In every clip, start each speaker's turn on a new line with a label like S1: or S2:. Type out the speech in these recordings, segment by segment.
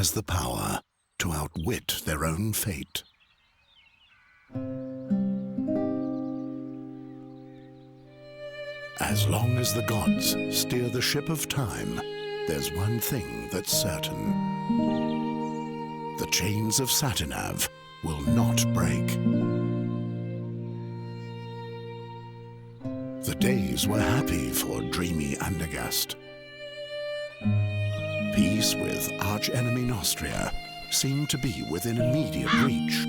S1: has the power to outwit their own fate. As long as the gods steer the ship of time, there's one thing that's certain. The chains of Satinav will not break. The days were happy for dreamy Andergast. Peace with arch-enemy Nostria seemed to be within immediate reach.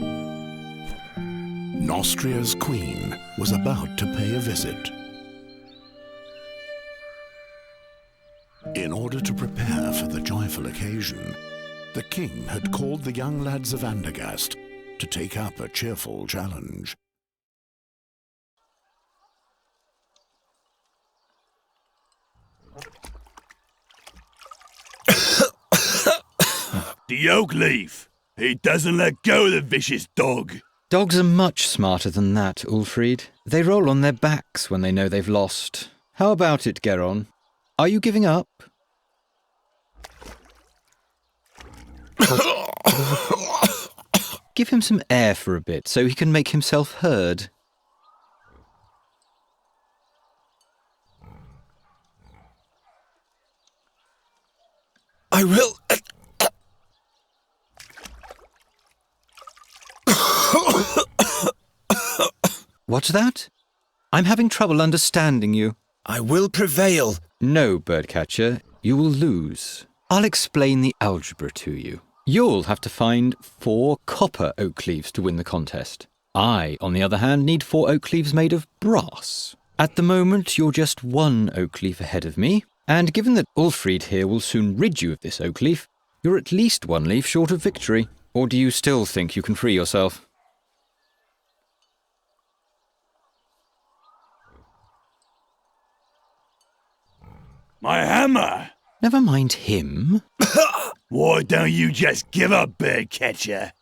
S1: Nostria's queen was about to pay a visit. In order to prepare for the joyful occasion, the king had called the young lads of Andergast to take up a cheerful challenge.
S2: The oak leaf. He doesn't let go of the vicious dog.
S3: Dogs are much smarter than that, Ulfried. They roll on their backs when they know they've lost. How about it, Geron? Are you giving up? Give him some air for a bit so he can make himself heard.
S4: I will...
S3: What's that? I'm having trouble understanding you.
S4: I will prevail.
S3: No, Birdcatcher, you will lose. I'll explain the algebra to you. You'll have to find 4 copper oak leaves to win the contest. I, on the other hand, need 4 oak leaves made of brass. At the moment, you're just 1 oak leaf ahead of me, and given that Ulfried here will soon rid you of this oak leaf, you're at least 1 leaf short of victory. Or do you still think you can free yourself?
S2: My hammer!
S3: Never mind him.
S2: Why don't you just give up, Birdcatcher?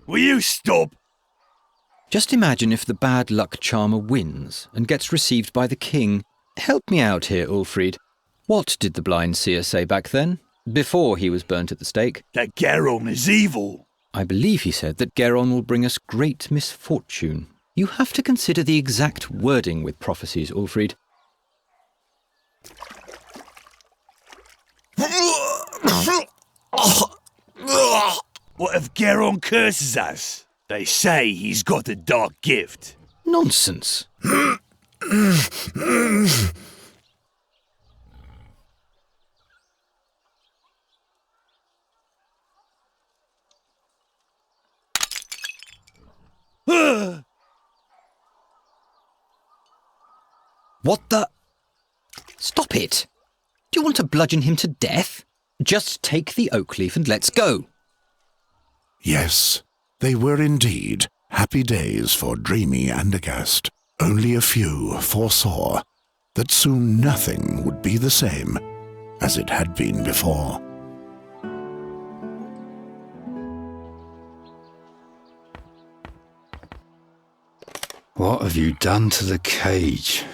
S2: Will you stop?
S3: Just imagine if the bad luck charmer wins and gets received by the king. Help me out here, Ulfried. What did the blind seer say back then, before he was burnt at the stake?
S2: That Geron is evil.
S3: I believe he said that Geron will bring us great misfortune. You have to consider the exact wording with prophecies, Ulfried.
S2: What if Geron curses us? They say he's got a dark gift.
S3: Nonsense. What the? Stop it! Do you want to bludgeon him to death? Just take the oak leaf and let's go.
S1: Yes, they were indeed happy days for dreamy Andergast. Only a few foresaw that soon nothing would be the same as it had been before.
S5: What have you done to the cage?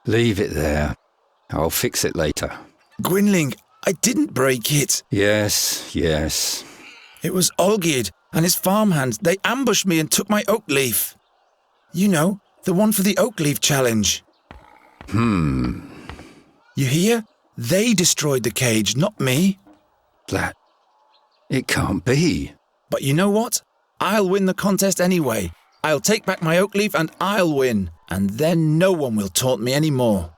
S5: Leave it there. I'll fix it later.
S4: Gwynling, I didn't break it.
S5: Yes.
S4: It was Olgierd and his farmhands. They ambushed me and took my oak leaf. You know, the one for the oak leaf challenge. You hear? They destroyed the cage, not me.
S5: It can't be.
S4: But you know what? I'll win the contest anyway. I'll take back my oak leaf and I'll win. And then no one will taunt me anymore.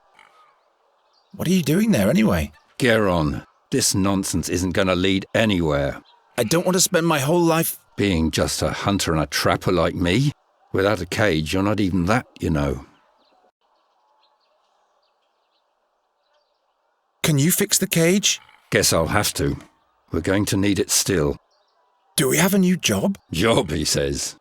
S4: What are you doing there anyway?
S5: Geron, this nonsense isn't going to lead anywhere.
S4: I don't want to spend my whole life...
S5: Being just a hunter and a trapper like me? Without a cage, you're not even that, you know.
S4: Can you fix the cage?
S5: Guess I'll have to. We're going to need it still.
S4: Do we have a new job?
S5: Job, he says.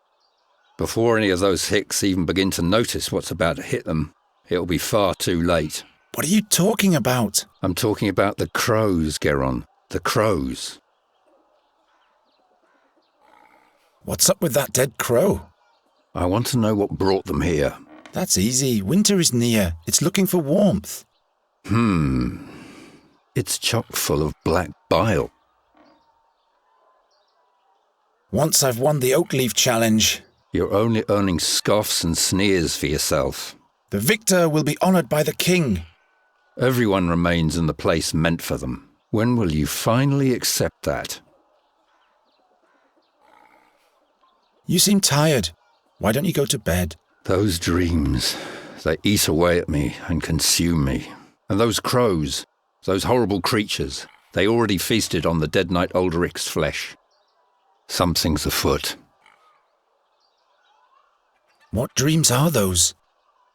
S5: Before any of those hicks even begin to notice what's about to hit them, it'll be far too late.
S4: What are you talking about?
S5: I'm talking about the crows, Geron. The crows.
S4: What's up with that dead crow?
S5: I want to know what brought them here.
S4: That's easy. Winter is near. It's looking for warmth.
S5: It's chock full of black bile.
S4: Once I've won the Oakleaf Challenge,
S5: You're only earning scoffs and sneers for yourself.
S4: the victor will be honoured by the king.
S5: Everyone remains in the place meant for them. When will you finally accept that?
S4: You seem tired. Why don't you go to bed?
S5: Those dreams, they eat away at me and consume me. And those crows, those horrible creatures, they already feasted on the dead knight Ulderic's flesh. Something's afoot.
S4: What dreams are those?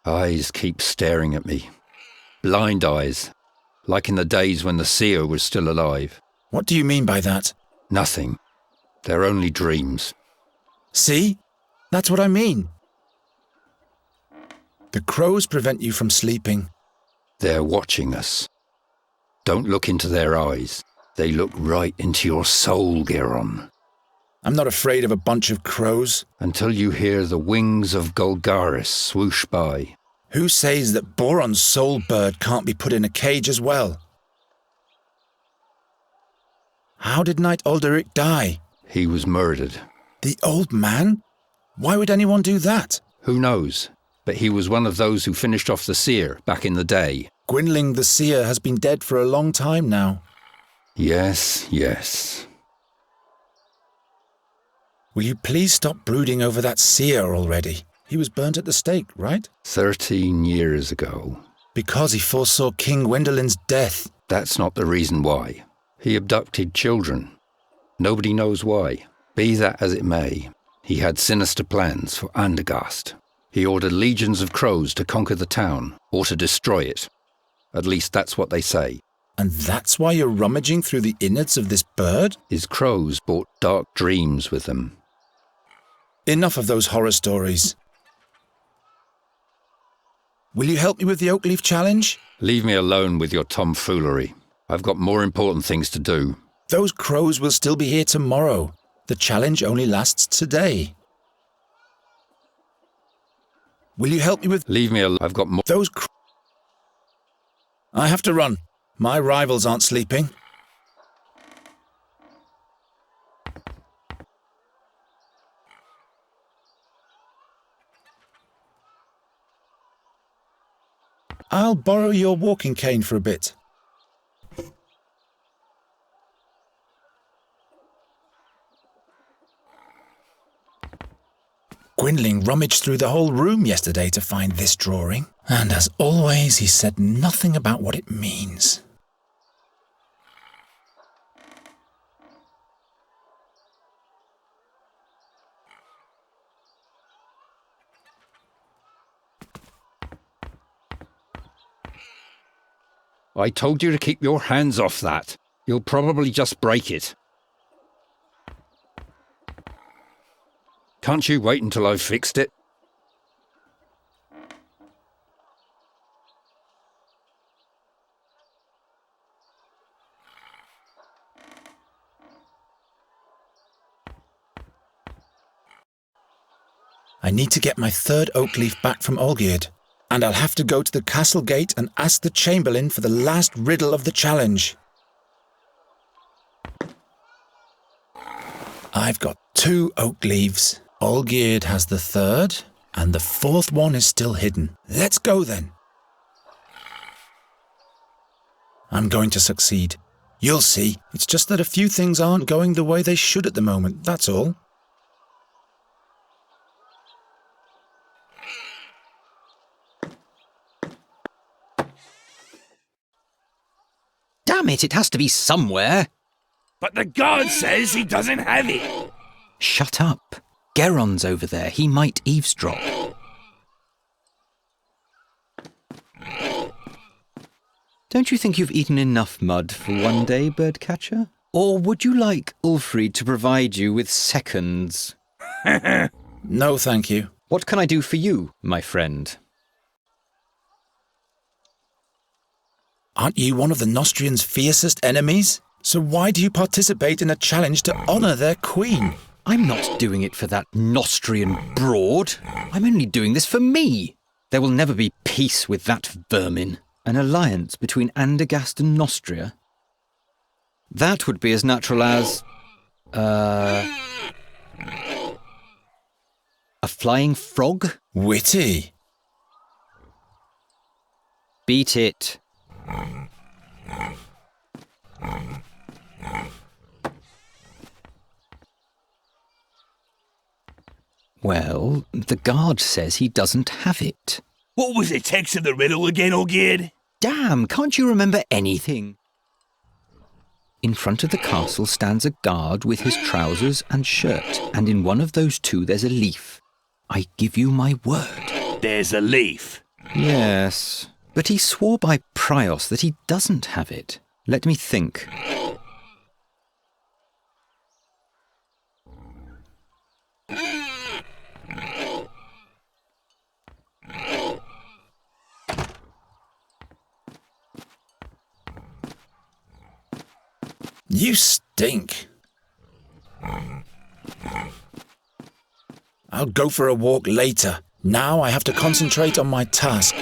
S5: Eyes keep staring at me. Blind eyes, like in the days when the seer was still alive.
S4: What do you mean by that?
S5: Nothing. They're only dreams.
S4: See? That's what I mean. The crows prevent you from sleeping.
S5: They're watching us. Don't look into their eyes. They look right into your soul, Geron.
S4: I'm not afraid of a bunch of crows.
S5: Until you hear the wings of Golgaris swoosh by.
S4: Who says that Boron's soul bird can't be put in a cage as well? How did Knight Alderic die?
S5: He was murdered.
S4: The old man? Why would anyone do that?
S5: Who knows? But he was one of those who finished off the seer back in the day.
S4: Gwynling the seer has been dead for a long time now.
S5: Yes, yes.
S4: Will you please stop brooding over that seer already? He was burnt at the stake, right?
S5: 13 years ago.
S4: Because he foresaw King Gwendolen's death.
S5: That's not the reason why. He abducted children. Nobody knows why. Be that as it may, he had sinister plans for Andergast. He ordered legions of crows to conquer the town, or to destroy it. At least that's what they say.
S4: And that's why you're rummaging through the innards of this bird?
S5: His crows brought dark dreams with them.
S4: Enough of those horror stories. Will you help me with the Oakleaf Challenge?
S5: Leave me alone with your tomfoolery. I've got more important things to do.
S4: Those crows will still be here tomorrow. The challenge only lasts today. Will you help me with...
S5: Leave me alone. I've got more...
S4: I have to run. My rivals aren't sleeping. I'll borrow your walking cane for a bit. Gwynling rummaged through the whole room yesterday to find this drawing, and as always he said nothing about what it means.
S5: I told you to keep your hands off that. You'll probably just break it. Can't you wait until I've fixed it?
S4: I need to get my third oak leaf back from Olgierd, and I'll have to go to the castle gate and ask the Chamberlain for the last riddle of the challenge. I've got 2 oak leaves. Olgierd has the third, and the fourth one is still hidden. Let's go then. I'm going to succeed. You'll see. It's just that a few things aren't going the way they should at the moment, that's all.
S3: Damn it, it has to be somewhere.
S2: But the guard says he doesn't have it.
S3: Shut up. Geron's over there. He might eavesdrop. Don't you think you've eaten enough mud for one day, birdcatcher? Or would you like Ulfried to provide you with seconds?
S4: No, thank you.
S3: What can I do for you, my friend?
S4: Aren't you one of the Nostrians' fiercest enemies? So why do you participate in a challenge to honour their queen?
S3: I'm not doing it for that Nostrian broad. I'm only doing this for me. There will never be peace with that vermin. An alliance between Andergast and Nostria? That would be as natural as... a flying frog?
S4: Witty.
S3: Beat it. Well, the guard says he doesn't have it.
S2: What was the text of the riddle again, Olgierd?
S3: Damn, can't you remember anything? In front of the castle stands a guard with his trousers and shirt, and in one of those two there's a leaf. I give you my word.
S2: There's a leaf.
S3: Yes, but he swore by Prios that he doesn't have it. Let me think.
S4: You stink. I'll go for a walk later. Now I have to concentrate on my task.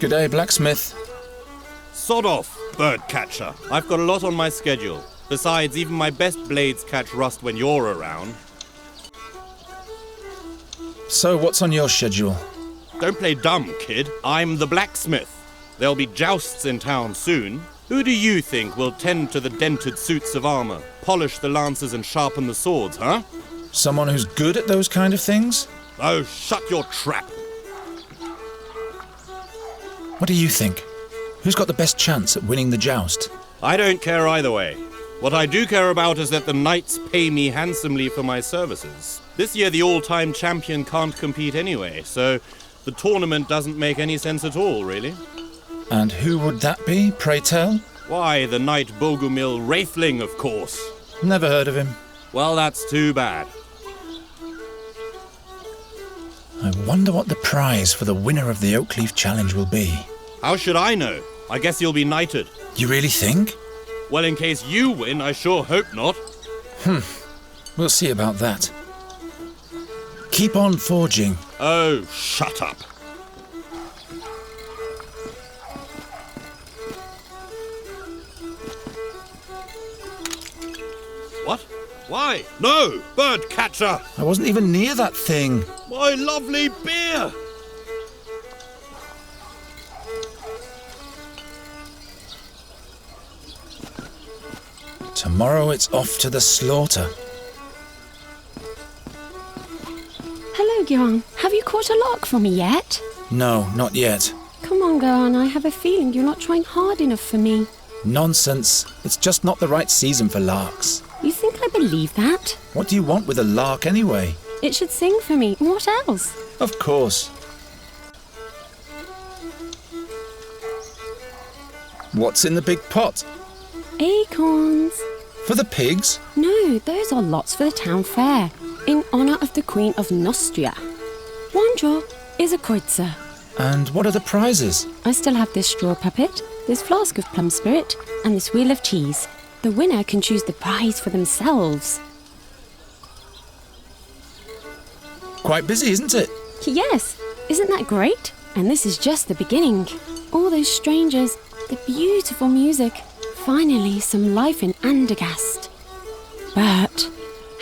S4: G'day, blacksmith.
S6: Sod off, bird catcher. I've got a lot on my schedule. Besides, even my best blades catch rust when you're around.
S4: So, what's on your schedule?
S6: Don't play dumb, kid. I'm the blacksmith. There'll be jousts in town soon. Who do you think will tend to the dented suits of armor, polish the lances and sharpen the swords, huh?
S4: Someone who's good at those kind of things?
S6: Oh, shut your trap.
S4: What do you think? Who's got the best chance at winning the joust?
S6: I don't care either way. What I do care about is that the knights pay me handsomely for my services. This year the all-time champion can't compete anyway, so the tournament doesn't make any sense at all, really.
S4: And who would that be, pray tell?
S6: Why, the knight Bogumil Wraithling, of course.
S4: Never heard of him.
S6: Well, that's too bad.
S4: I wonder what the prize for the winner of the Oakleaf Challenge will be.
S6: How should I know? I guess you'll be knighted.
S4: You really think?
S6: Well, in case you win, I sure hope not.
S4: We'll see about that. Keep on forging.
S6: Oh, shut up. What? Why? No! Bird catcher!
S4: I wasn't even near that thing.
S6: My lovely beer!
S4: Tomorrow it's off to the slaughter.
S7: Hello, Giron. Have you caught a lark for me yet?
S4: No, not yet.
S7: Come on, Giron. I have a feeling you're not trying hard enough for me.
S4: Nonsense. It's just not the right season for larks.
S7: You think I believe that?
S4: What do you want with a lark anyway?
S7: It should sing for me. What else?
S4: Of course. What's in the big pot?
S7: Acorns.
S4: For the pigs?
S7: No, those are lots for the town fair, in honour of the Queen of Nostria. One draw is a kreutzer.
S4: And what are the prizes?
S7: I still have this straw puppet, this flask of plum spirit, and this wheel of cheese. The winner can choose the prize for themselves.
S4: Quite busy, isn't it?
S7: Yes, isn't that great? And this is just the beginning. All those strangers, the beautiful music, finally some life in Andergast. But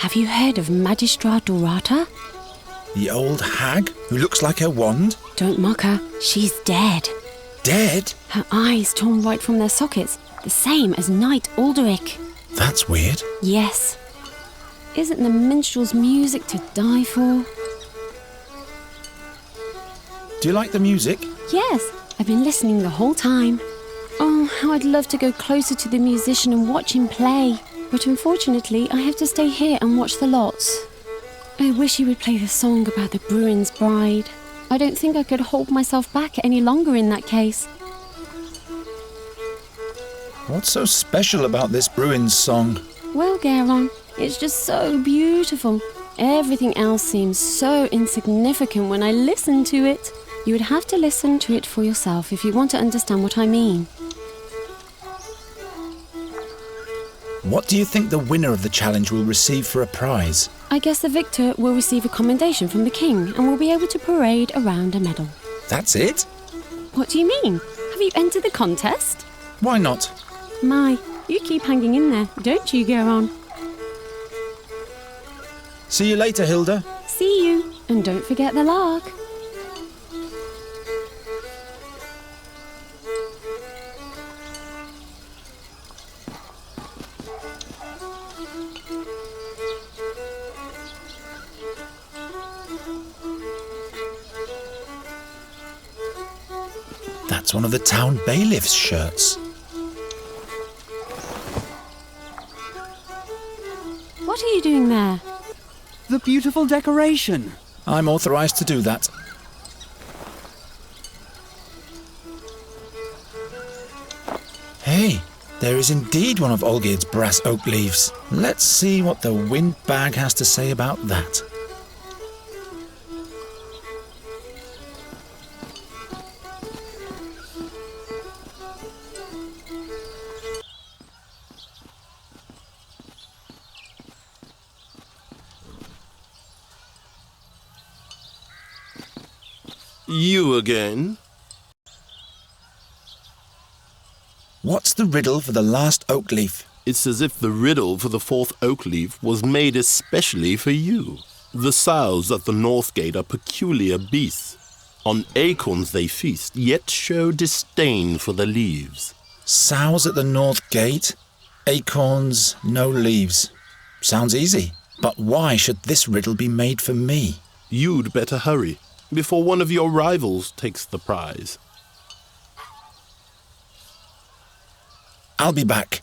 S7: have you heard of Magistra Dorata?
S4: The old hag who looks like her wand?
S7: Don't mock her, she's dead.
S4: Dead?
S7: Her eyes torn right from their sockets, the same as Knight Alderic.
S4: That's weird.
S7: Yes. Isn't the minstrel's music to die for?
S4: Do you like the music?
S7: Yes, I've been listening the whole time. Oh, how I'd love to go closer to the musician and watch him play. But unfortunately, I have to stay here and watch the lots. I wish he would play the song about the Bruin's bride. I don't think I could hold myself back any longer in that case.
S4: What's so special about this Bruin's song?
S7: Well, Garon, It's just so beautiful. Everything else seems so insignificant when I listen to it. You would have to listen to it for yourself if you want to understand what I mean.
S4: What do you think the winner of the challenge will receive for a prize?
S7: I guess the victor will receive a commendation from the king and will be able to parade around a medal.
S4: That's it?
S7: What do you mean? Have you entered the contest?
S4: Why not?
S7: My, you keep hanging in there, don't you, Geron?
S4: See you later, Hilda.
S7: See you, and don't forget the lark.
S4: That's one of the town bailiff's shirts.
S7: What are you doing there?
S8: The beautiful decoration.
S4: I'm authorised to do that. Hey, there is indeed one of Olgierd's brass oak leaves. Let's see what the wind bag has to say about that.
S9: You again?
S4: What's the riddle for the last oak leaf?
S9: It's as if the riddle for the fourth oak leaf was made especially for you. The sows at the north gate are peculiar beasts. On acorns they feast, yet show disdain for the leaves.
S4: Sows at the north gate, acorns, no leaves. Sounds easy, but why should this riddle be made for me?
S9: You'd better hurry, before one of your rivals takes the prize.
S4: I'll be back.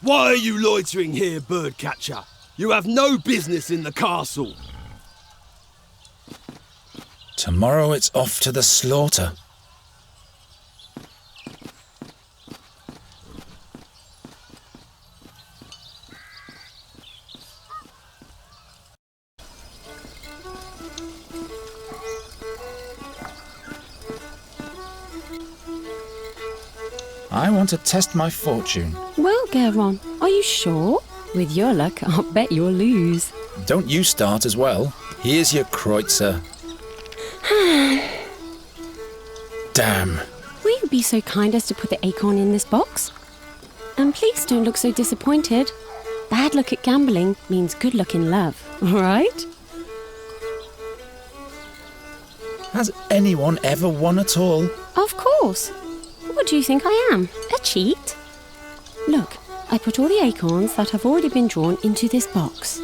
S2: Why are you loitering here, birdcatcher? You have no business in the castle.
S4: Tomorrow it's off to the slaughter. I want to test my fortune.
S7: Well, Geron, are you sure? With your luck, I'll bet you'll lose.
S4: Don't you start as well. Here's your kreutzer. Damn.
S7: Will you be so kind as to put the acorn in this box? And please don't look so disappointed. Bad luck at gambling means good luck in love, all right?
S4: Has anyone ever won at all?
S7: Of course. What do you think I am? A cheat? Look, I put all the acorns that have already been drawn into this box.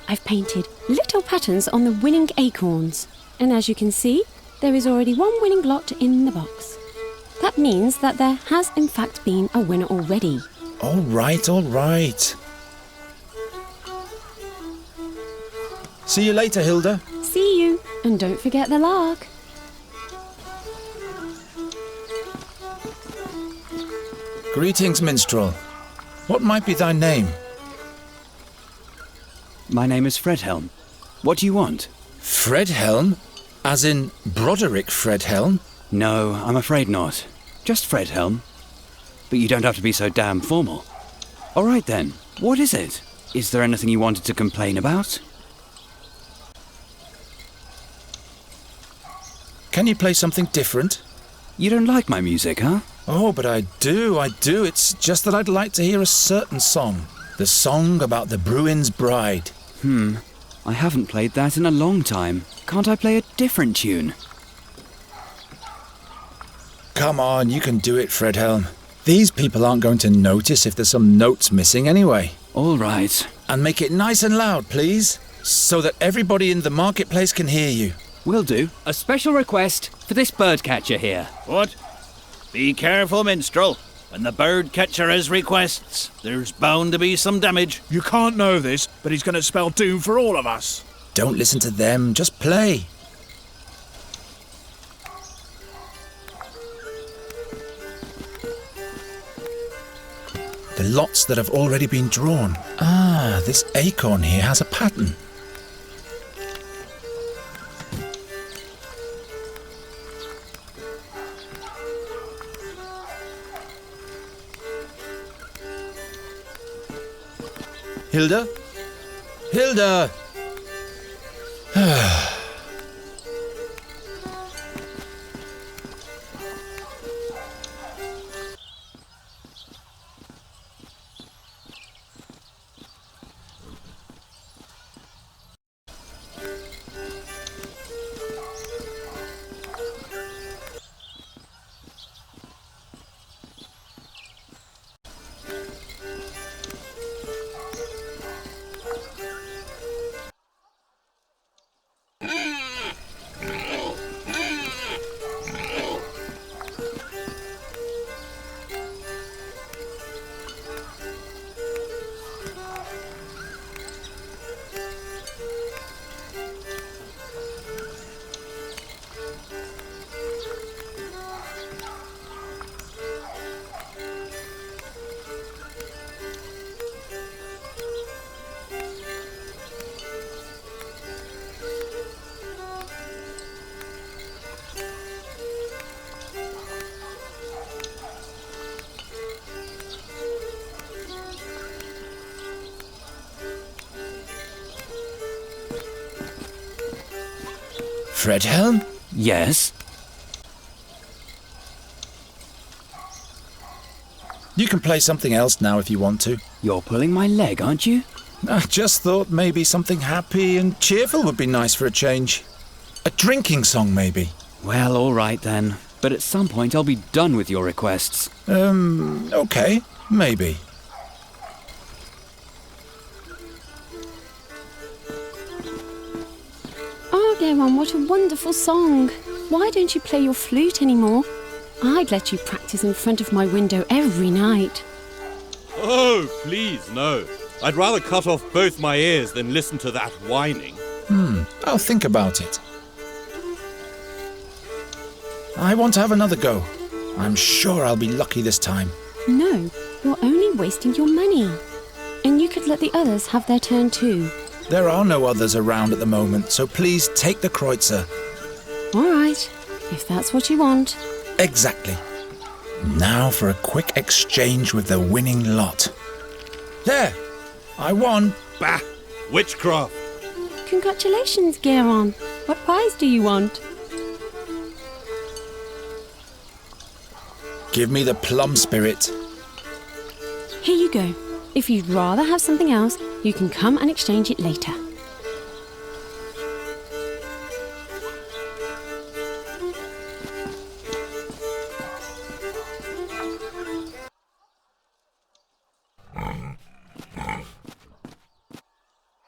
S7: I've painted little patterns on the winning acorns. And as you can see, there is already one winning lot in the box. That means that there has in fact been a winner already.
S4: All right, all right. See you later, Hilda.
S7: See you, and don't forget the lark.
S4: Greetings, minstrel. What might be thy name?
S8: My name is Fredhelm. What do you want?
S4: Fredhelm? As in Broderick Fredhelm?
S8: No, I'm afraid not. Just Fredhelm. But you don't have to be so damn formal. All right then, what is it? Is there anything you wanted to complain about?
S4: Can you play something different?
S8: You don't like my music, huh?
S4: Oh, but I do. It's just that I'd like to hear a certain song. The song about the Bruin's bride.
S8: I haven't played that in a long time. Can't I play a different tune?
S4: Come on, you can do it, Fredhelm. These people aren't going to notice if there's some notes missing anyway.
S8: All right.
S4: And make it nice and loud, please, so that everybody in the marketplace can hear you.
S8: Will do. A special request for this birdcatcher here.
S2: What? Be careful, minstrel. When the birdcatcher has requests, there's bound to be some damage.
S10: You can't know this, but he's going to spell doom for all of us.
S4: Don't listen to them, just play. The lots that have already been drawn. Ah, this acorn here has a pattern. Hilda? Hilda! Fredhelm?
S8: Yes?
S4: You can play something else now if you want to.
S8: You're pulling my leg, aren't you?
S4: I just thought maybe something happy and cheerful would be nice for a change. A drinking song, maybe.
S8: Well, all right then. But at some point I'll be done with your requests.
S4: Okay, maybe.
S7: Oh, Geron, what a wonderful song. Why don't you play your flute anymore? I'd let you practice in front of my window every night.
S6: Oh, please, no. I'd rather cut off both my ears than listen to that whining.
S4: I'll think about it. I want to have another go. I'm sure I'll be lucky this time.
S7: No, you're only wasting your money. And you could let the others have their turn too.
S4: There are no others around at the moment, so please take the Kreutzer.
S7: All right, if that's what you want.
S4: Exactly. Now for a quick exchange with the winning lot. There! I won!
S6: Bah! Witchcraft!
S7: Congratulations, Geron. What prize do you want?
S4: Give me the plum spirit.
S7: Here you go. If you'd rather have something else, you can come and exchange it later.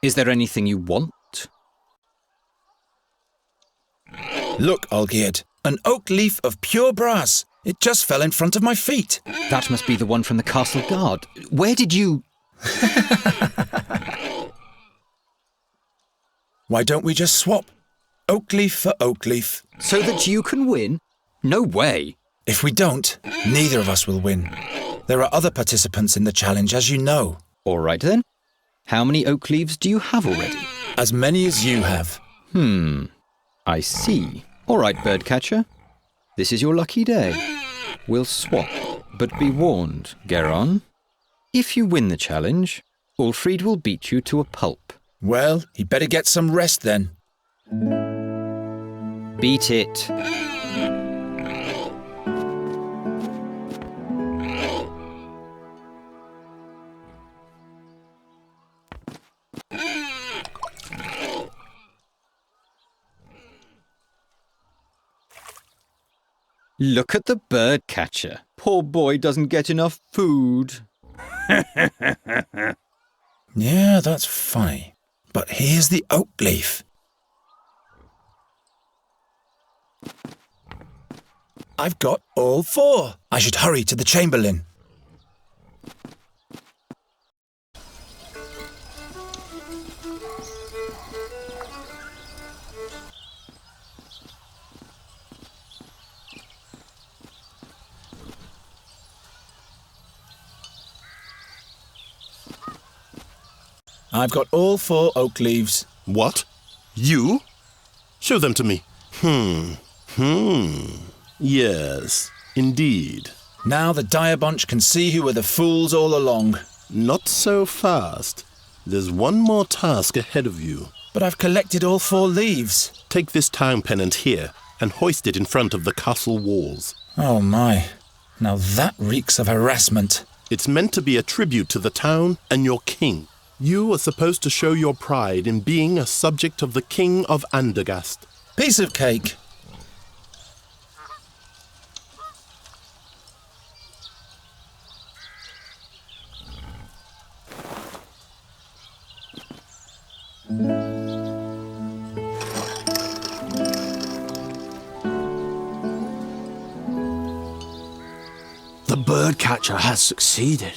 S3: Is there anything you want?
S4: Look, Olgierd, an oak leaf of pure brass. It just fell in front of my feet.
S3: That must be the one from the castle guard. Where did you...
S4: Why don't we just swap? Oak leaf for oak leaf.
S3: So that you can win? No way.
S4: If we don't, neither of us will win. There are other participants in the challenge, as you know.
S3: All right then. How many oak leaves do you have already?
S4: As many as you have.
S3: I see. All right, Birdcatcher. This is your lucky day. We'll swap, but be warned, Geron. If you win the challenge, Ulfried will beat you to a pulp.
S4: Well, he'd better get some rest then.
S3: Beat it. Look at the bird catcher. Poor boy doesn't get enough food.
S4: Yeah, that's funny. But here's the oak leaf. I've got all four. I should hurry to the Chamberlain. I've got all 4 oak leaves.
S9: What? You? Show them to me. Yes, indeed.
S4: Now the dire bunch can see who were the fools all along.
S9: Not so fast. There's one more task ahead of you.
S4: But I've collected all 4 leaves.
S9: Take this town pennant here and hoist it in front of the castle walls.
S4: Oh my. Now that reeks of harassment.
S9: It's meant to be a tribute to the town and your king. You are supposed to show your pride in being a subject of the King of Andergast.
S4: Piece of cake.
S11: The birdcatcher has succeeded.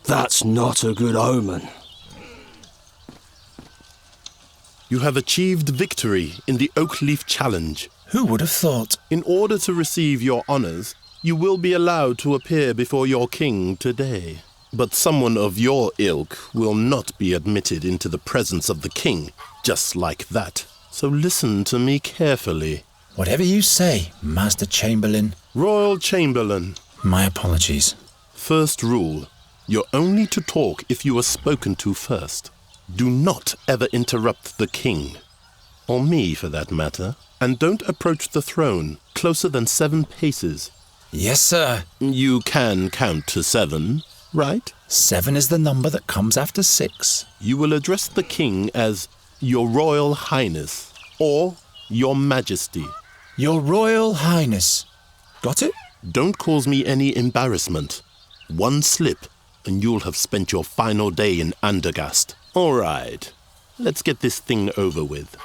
S11: That's not a good omen.
S9: You have achieved victory in the Oakleaf Challenge.
S4: Who would have thought?
S9: In order to receive your honors, you will be allowed to appear before your king today. But someone of your ilk will not be admitted into the presence of the king, just like that. So listen to me carefully.
S4: Whatever you say, Master Chamberlain.
S9: Royal Chamberlain.
S4: My apologies.
S9: First rule, you're only to talk if you are spoken to first. Do not ever interrupt the king, or me for that matter, and don't approach the throne closer than 7 paces.
S4: Yes, sir.
S9: You can count to 7, right?
S4: 7 is the number that comes after 6.
S9: You will address the king as Your Royal Highness, or Your Majesty.
S4: Your Royal Highness. Got it?
S9: Don't cause me any embarrassment. One slip, and you'll have spent your final day in Andergast. All right, let's get this thing over with.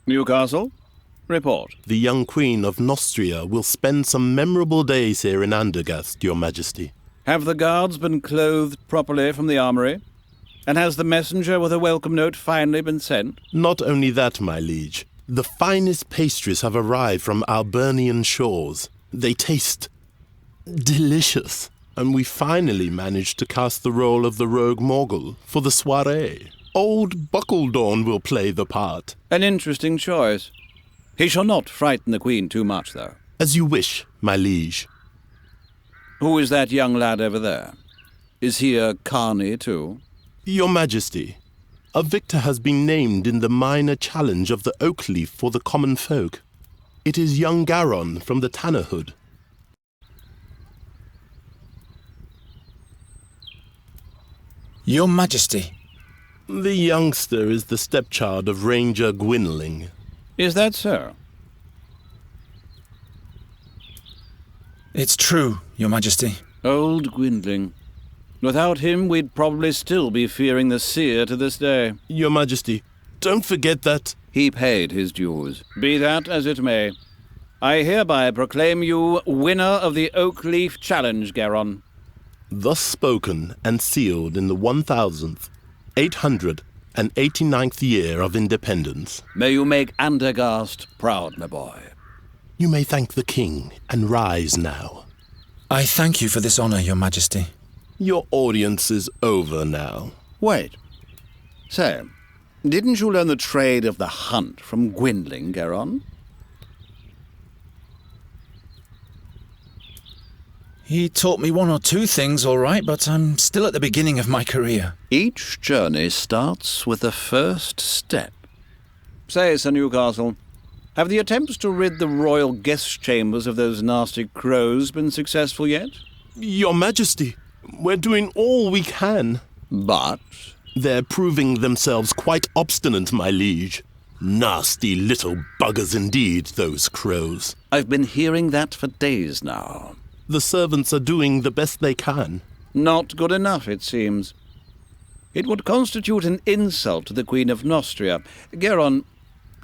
S10: Newcastle, report.
S9: The young Queen of Nostria will spend some memorable days here in Andergast, Your Majesty.
S10: Have the guards been clothed properly from the armory? And has the messenger with a welcome note finally been sent?
S9: Not only that, my liege. The finest pastries have arrived from Albernian shores. They taste delicious. And we finally managed to cast the role of the rogue Morgul for the soirée. Old Buckledorn will play the part.
S10: An interesting choice. He shall not frighten the Queen too much, though.
S9: As you wish, my liege.
S10: Who is that young lad over there? Is he a carney, too?
S9: Your Majesty, a victor has been named in the minor challenge of the Oakleaf for the common folk. It is young Garon from the Tannerhood.
S4: Your Majesty.
S9: The youngster is the stepchild of Ranger Gwynling.
S10: Is that so?
S4: It's true, Your Majesty.
S10: Old Gwynling. Without him, we'd probably still be fearing the seer to this day.
S9: Your Majesty, don't forget that...
S10: He paid his dues. Be that as it may. I hereby proclaim you winner of the Oakleaf Challenge, Garon.
S9: Thus spoken and sealed in the 1,889th year of independence.
S10: May you make Andergast proud, my boy.
S9: You may thank the king and rise now.
S4: I thank you for this honor, Your Majesty.
S9: Your audience is over now.
S10: Wait. Say, didn't you learn the trade of the hunt from Gwynling, Garon?
S4: He taught me 1 or 2 things, all right, but I'm still at the beginning of my career.
S10: Each journey starts with the first step. Say, Sir Newcastle, have the attempts to rid the royal guest chambers of those nasty crows been successful yet?
S9: Your Majesty, we're doing all we can.
S10: But?
S9: They're proving themselves quite obstinate, my liege. Nasty little buggers indeed, those crows.
S10: I've been hearing that for days now.
S9: The servants are doing the best they can.
S10: Not good enough, it seems. It would constitute an insult to the Queen of Nostria. Garon,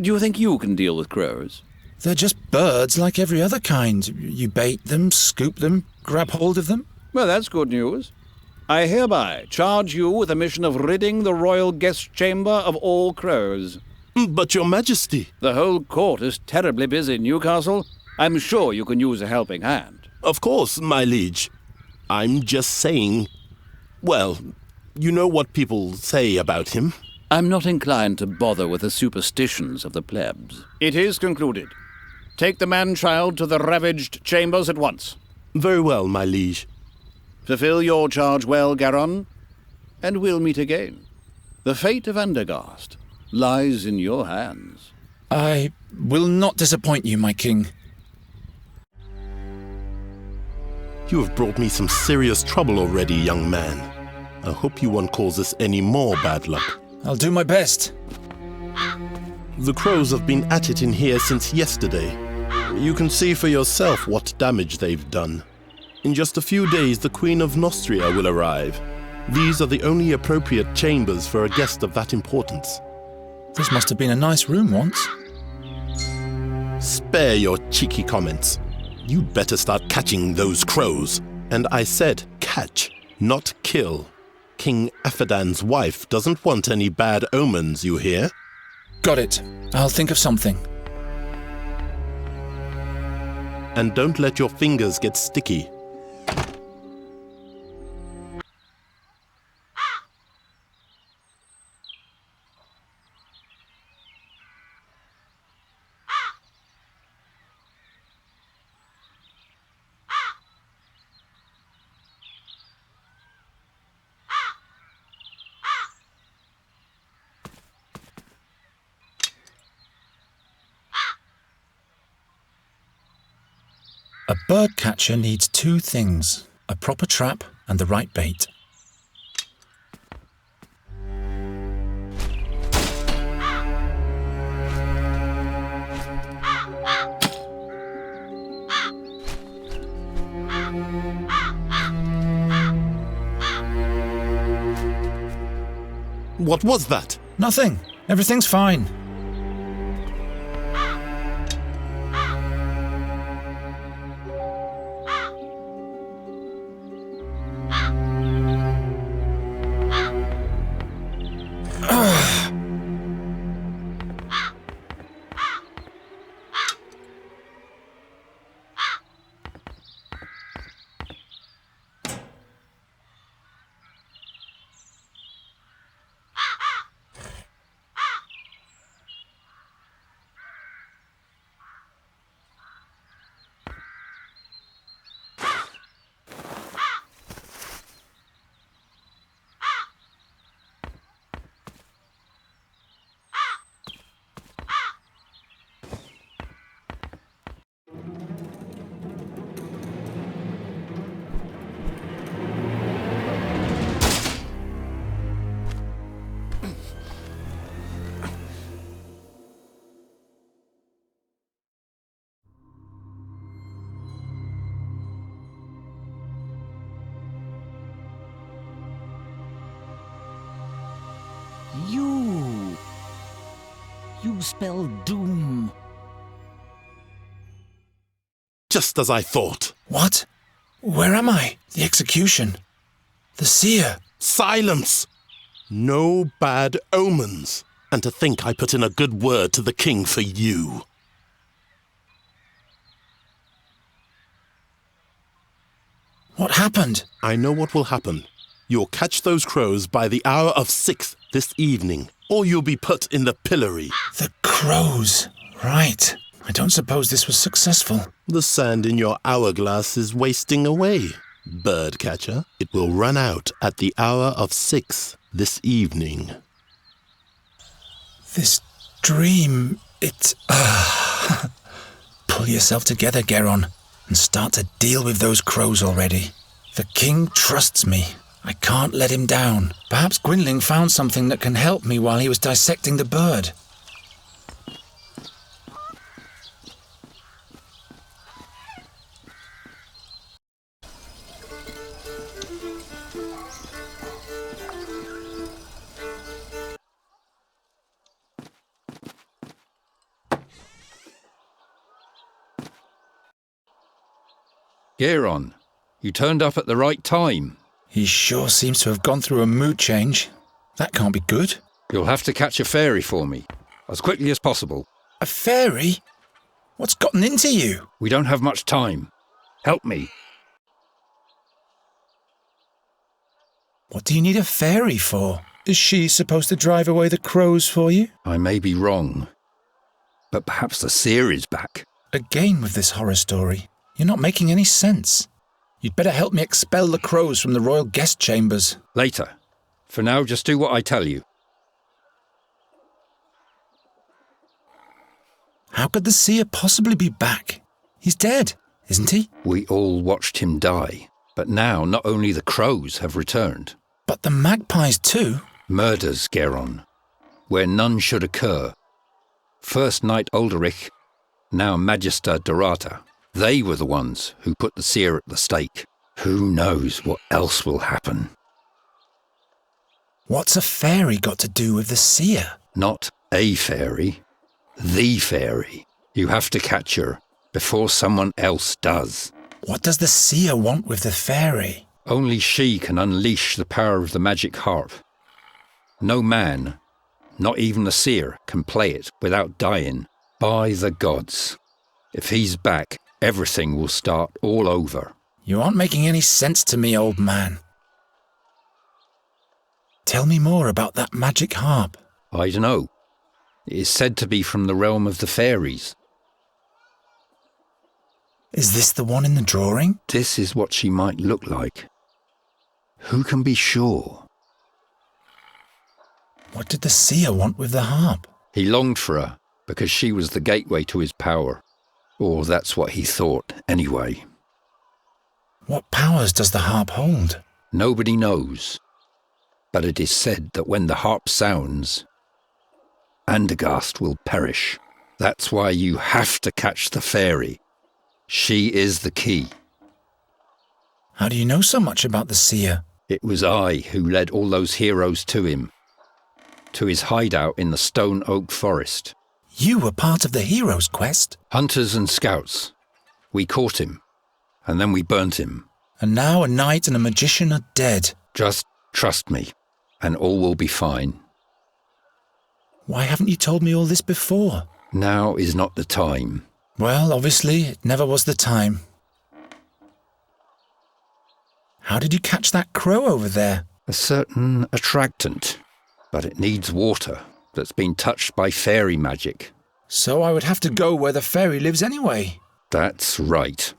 S10: do you think you can deal with crows?
S4: They're just birds like every other kind. You bait them, scoop them, grab hold of them.
S10: Well, that's good news. I hereby charge you with the mission of ridding the royal guest chamber of all crows.
S9: But, Your Majesty...
S10: The whole court is terribly busy, Newcastle. I'm sure you can use a helping hand.
S9: Of course, my liege. I'm just saying, Well, you know what people say about him.
S10: I'm not inclined to bother with the superstitions of the plebs. It is concluded. Take the man-child to the ravaged chambers at once.
S9: Very well, my liege.
S10: Fulfill your charge well, Garon, and we'll meet again. The fate of Andergast lies in your hands.
S4: I will not disappoint you, my king.
S9: You have brought me some serious trouble already, young man. I hope you won't cause us any more bad luck.
S4: I'll do my best.
S9: The crows have been at it in here since yesterday. You can see for yourself what damage they've done. In just a few days, the Queen of Nostria will arrive. These are the only appropriate chambers for a guest of that importance.
S4: This must have been a nice room once.
S9: Spare your cheeky comments. You'd better start catching those crows. And I said catch, not kill. King Aphadan's wife doesn't want any bad omens, you hear?
S4: Got it. I'll think of something.
S9: And don't let your fingers get sticky.
S4: A bird catcher needs two things: a proper trap and the right bait.
S9: What was that?
S4: Nothing. Everything's fine.
S12: You spell doom.
S9: Just as I thought.
S4: What? Where am I? The execution. The seer.
S9: Silence! No bad omens. And to think I put in a good word to the king for you.
S4: What happened?
S9: I know what will happen. You'll catch those crows by the hour of 6 this evening, or you'll be put in the pillory.
S4: The crows. Right. I don't suppose this was successful.
S9: The sand in your hourglass is wasting away, birdcatcher. It will run out at the hour of 6 this evening.
S4: This dream, it... Pull yourself together, Geron, and start to deal with those crows already. The king trusts me. I can't let him down. Perhaps Gwynling found something that can help me while he was dissecting the bird.
S5: Geron, you turned up at the right time.
S4: He sure seems to have gone through a mood change. That can't be good.
S5: You'll have to catch a fairy for me, as quickly as possible.
S4: A fairy? What's gotten into you?
S5: We don't have much time. Help me.
S4: What do you need a fairy for? Is she supposed to drive away the crows for you?
S5: I may be wrong, but perhaps the seer is back.
S4: Again with this horror story. You're not making any sense. You'd better help me expel the crows from the royal guest chambers.
S5: Later. For now, just do what I tell you.
S4: How could the seer possibly be back? He's dead, isn't he?
S5: We all watched him die, but now not only the crows have returned.
S4: But the magpies too?
S5: Murders, Geron, where none should occur. First Knight Ulderich, now Magister Dorata. They were the ones who put the seer at the stake. Who knows what else will happen?
S4: What's a fairy got to do with the seer?
S5: Not a fairy. The fairy. You have to catch her before someone else does.
S4: What does the seer want with the fairy?
S5: Only she can unleash the power of the magic harp. No man, not even the seer, can play it without dying. By the gods. If he's back, everything will start all over.
S4: You aren't making any sense to me, old man. Tell me more about that magic harp.
S5: I don't know. It is said to be from the realm of the fairies.
S4: Is this the one in the drawing?
S5: This is what she might look like. Who can be sure?
S4: What did the seer want with the harp?
S5: He longed for her because she was the gateway to his power. Or that's what he thought, anyway.
S4: What powers does the harp hold?
S5: Nobody knows. But it is said that when the harp sounds, Andergast will perish. That's why you have to catch the fairy. She is the key.
S4: How do you know so much about the seer?
S5: It was I who led all those heroes to him. To his hideout in the Stone Oak Forest.
S4: You were part of the hero's quest?
S5: Hunters and scouts. We caught him. And then we burnt him.
S4: And now a knight and a magician are dead.
S5: Just trust me, and all will be fine.
S4: Why haven't you told me all this before?
S5: Now is not the time.
S4: Well, obviously, it never was the time. How did you catch that crow over there?
S5: A certain attractant, but it needs water that's been touched by fairy magic.
S4: So I would have to go where the fairy lives anyway.
S5: That's right.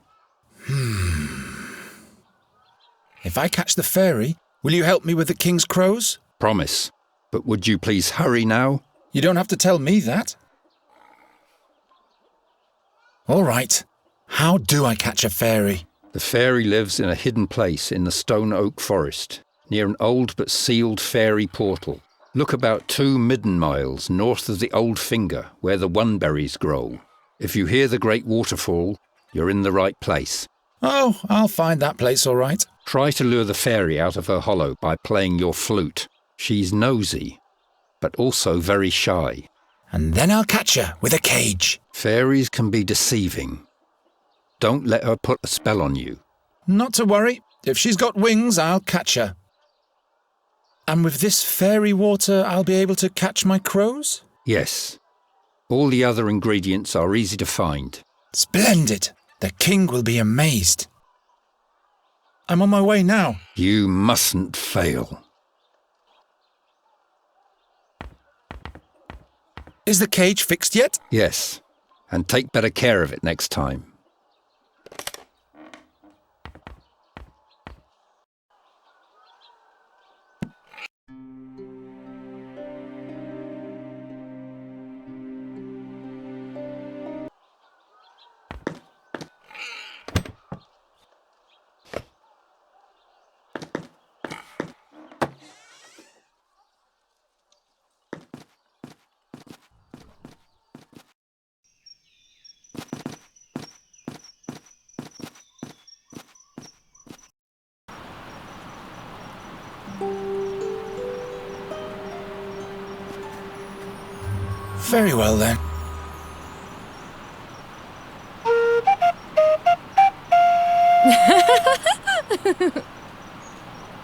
S4: If I catch the fairy, will you help me with the king's crows?
S5: Promise. But would you please hurry now?
S4: You don't have to tell me that. All right. How do I catch a fairy?
S5: The fairy lives in a hidden place in the Stone Oak Forest, near an old but sealed fairy portal. Look about 2 midden miles north of the Old Finger, where the oneberries grow. If you hear the great waterfall, you're in the right place.
S4: Oh, I'll find that place all right.
S5: Try to lure the fairy out of her hollow by playing your flute. She's nosy, but also very shy.
S4: And then I'll catch her with a cage.
S5: Fairies can be deceiving. Don't let her put a spell on you.
S4: Not to worry. If she's got wings, I'll catch her. And with this fairy water, I'll be able to catch my crows?
S5: Yes. All the other ingredients are easy to find.
S4: Splendid. The king will be amazed. I'm on my way now.
S5: You mustn't fail.
S4: Is the cage fixed yet?
S5: Yes. And take better care of it next time.
S4: Very well, then.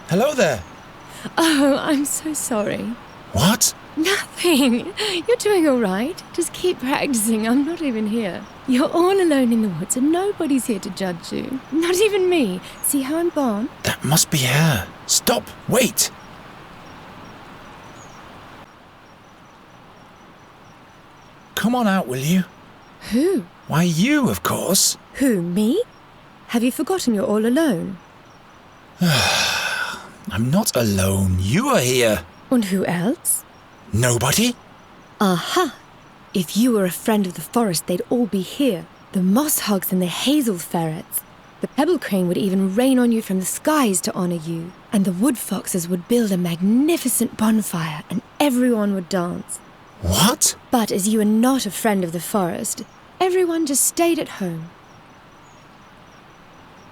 S4: Hello there.
S7: Oh, I'm so sorry.
S4: What?
S7: No, Nothing. You're doing all right. Just keep practicing. I'm not even here. You're all alone in the woods and nobody's here to judge you. Not even me. See how I'm gone?
S4: That must be her. Stop. Wait. Come on out, will you?
S7: Who?
S4: Why, you, of course.
S7: Who, me? Have you forgotten you're all alone?
S4: I'm not alone. You are here.
S7: And who else?
S4: Nobody?
S7: Aha! If you were a friend of the forest, they'd all be here. The moss hogs and the hazel ferrets. The pebble crane would even rain on you from the skies to honor you. And the wood foxes would build a magnificent bonfire and everyone would dance.
S4: What?
S7: But as you are not a friend of the forest, everyone just stayed at home.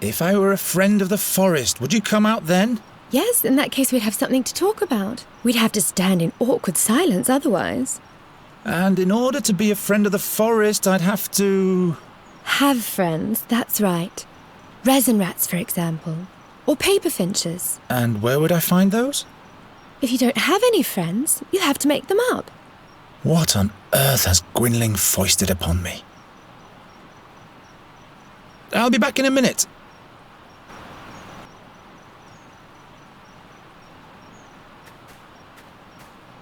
S4: If I were a friend of the forest, would you come out then?
S7: Yes, in that case we'd have something to talk about. We'd have to stand in awkward silence otherwise.
S4: And in order to be a friend of the forest, I'd have to...
S7: Have friends, that's right. Resin rats, for example. Or paper finches.
S4: And where would I find those?
S7: If you don't have any friends, you'll have to make them up.
S4: What on earth has Gwynling foisted upon me? I'll be back in a minute.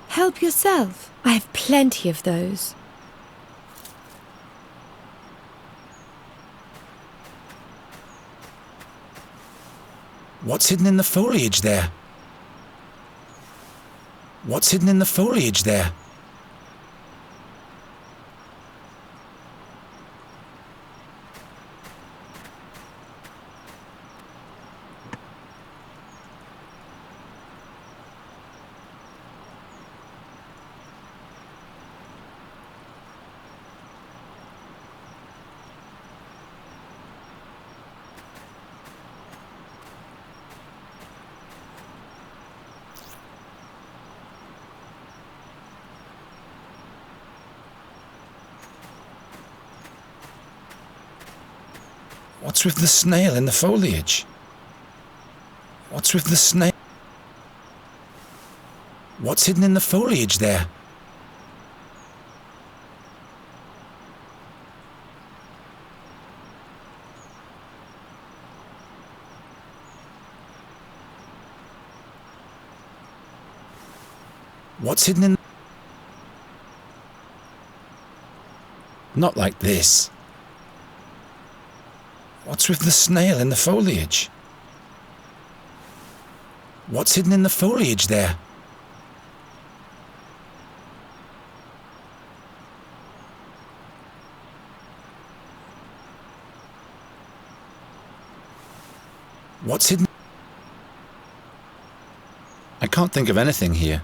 S7: Help yourself. I have plenty of those.
S4: What's hidden in the foliage there? What's hidden in the foliage there? What's with the snail in the foliage? What's with the snail? What's hidden in the foliage there? What's hidden in... Not like this. What's with the snail in the foliage? What's hidden in the foliage there? What's hidden? I can't think of anything here.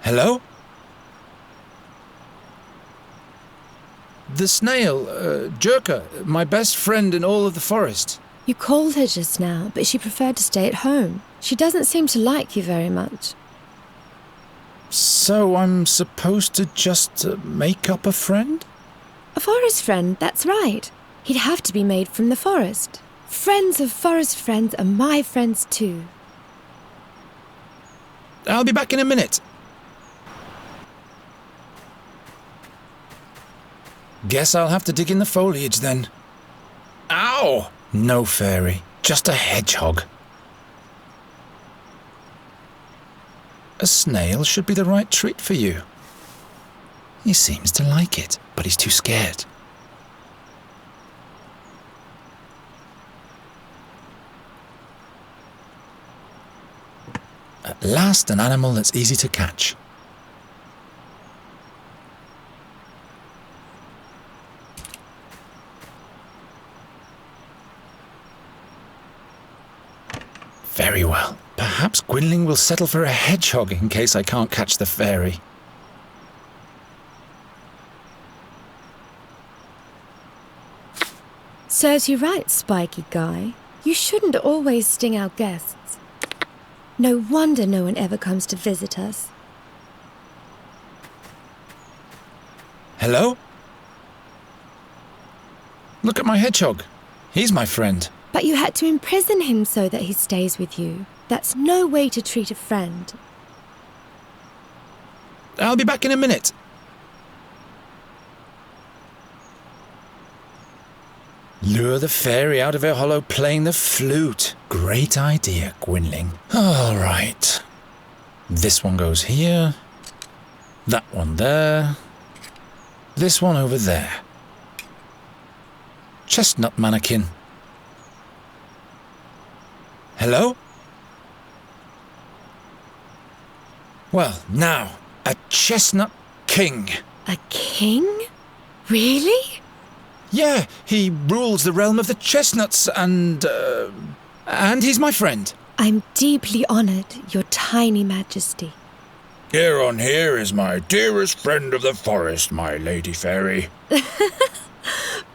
S4: Hello? The snail, Jerka, my best friend in all of the forest.
S7: You called her just now, but she preferred to stay at home. She doesn't seem to like you very much.
S4: So I'm supposed to just make up a friend?
S7: A forest friend, that's right. He'd have to be made from the forest. Friends of forest friends are my friends too.
S4: I'll be back in a minute. Guess I'll have to dig in the foliage then. Ow! No fairy, just a hedgehog. A snail should be the right treat for you. He seems to like it, but he's too scared. At last, an animal that's easy to catch. Very well. Perhaps Gwynling will settle for a hedgehog in case I can't catch the fairy.
S7: Serves you right, spiky guy. You shouldn't always sting our guests. No wonder no one ever comes to visit us.
S4: Hello? Look at my hedgehog. He's my friend.
S13: But you had to imprison him so that he stays with you. That's no way to treat a friend.
S4: I'll be back in a minute. Lure the fairy out of her hollow playing the flute. Great idea, Gwynling. All right. This one goes here. That one there. This one over there. Chestnut mannequin. Hello? Well, now, a chestnut king.
S13: A king? Really?
S4: Yeah, he rules the realm of the chestnuts and he's my friend.
S13: I'm deeply honored, your tiny majesty.
S4: Garon here is my dearest friend of the forest, my lady fairy.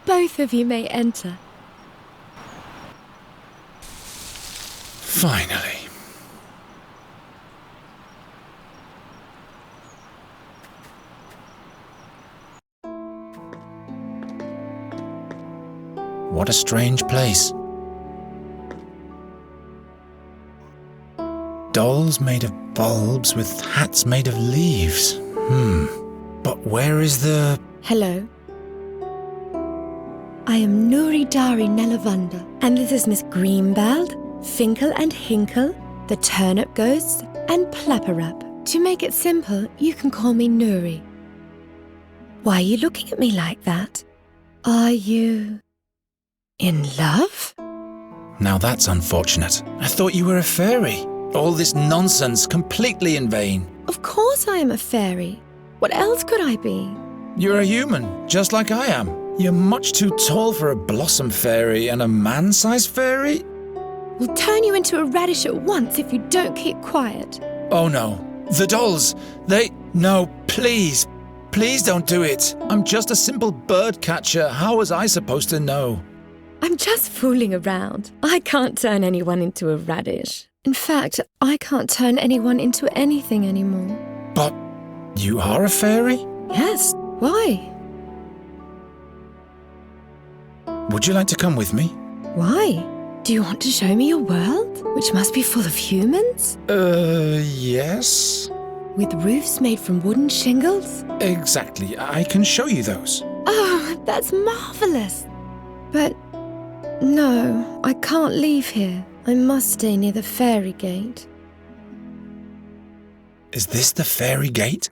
S13: Both of you may enter.
S4: Finally. What a strange place. Dolls made of bulbs with hats made of leaves. But where is the...
S13: Hello. I am Nuri Dari Nelavunda, and this is Miss Greenbald, Finkel and Hinkle, the Turnip Ghosts, and Plapperap. To make it simple, you can call me Nuri. Why are you looking at me like that? Are you... in love?
S4: Now that's unfortunate. I thought you were a fairy. All this nonsense completely in vain.
S13: Of course I am a fairy. What else could I be?
S4: You're a human, just like I am. You're much too tall for a blossom fairy and a man-sized fairy.
S13: We'll turn you into a radish at once if you don't keep quiet.
S4: Oh no. The dolls, they... No, please. Please don't do it. I'm just a simple bird catcher. How was I supposed to know?
S13: I'm just fooling around. I can't turn anyone into a radish. In fact, I can't turn anyone into anything anymore.
S4: But you are a fairy?
S13: Yes. Why?
S4: Would you like to come with me?
S13: Why? Do you want to show me your world, which must be full of humans?
S4: Yes.
S13: With roofs made from wooden shingles?
S4: Exactly. I can show you those.
S13: Oh, that's marvelous. But no, I can't leave here. I must stay near the fairy gate.
S4: Is this the fairy gate?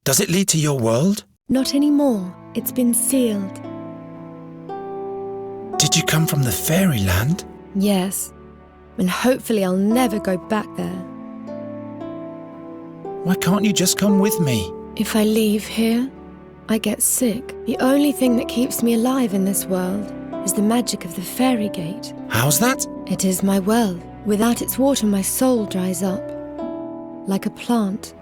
S4: Does it lead to your world?
S13: Not anymore. It's been sealed.
S4: Did you come from the fairyland?
S13: Yes. And hopefully I'll never go back there.
S4: Why can't you just come with me?
S13: If I leave here, I get sick. The only thing that keeps me alive in this world is the magic of the fairy gate.
S4: How's that?
S13: It is my well. Without its water, my soul dries up. Like a plant.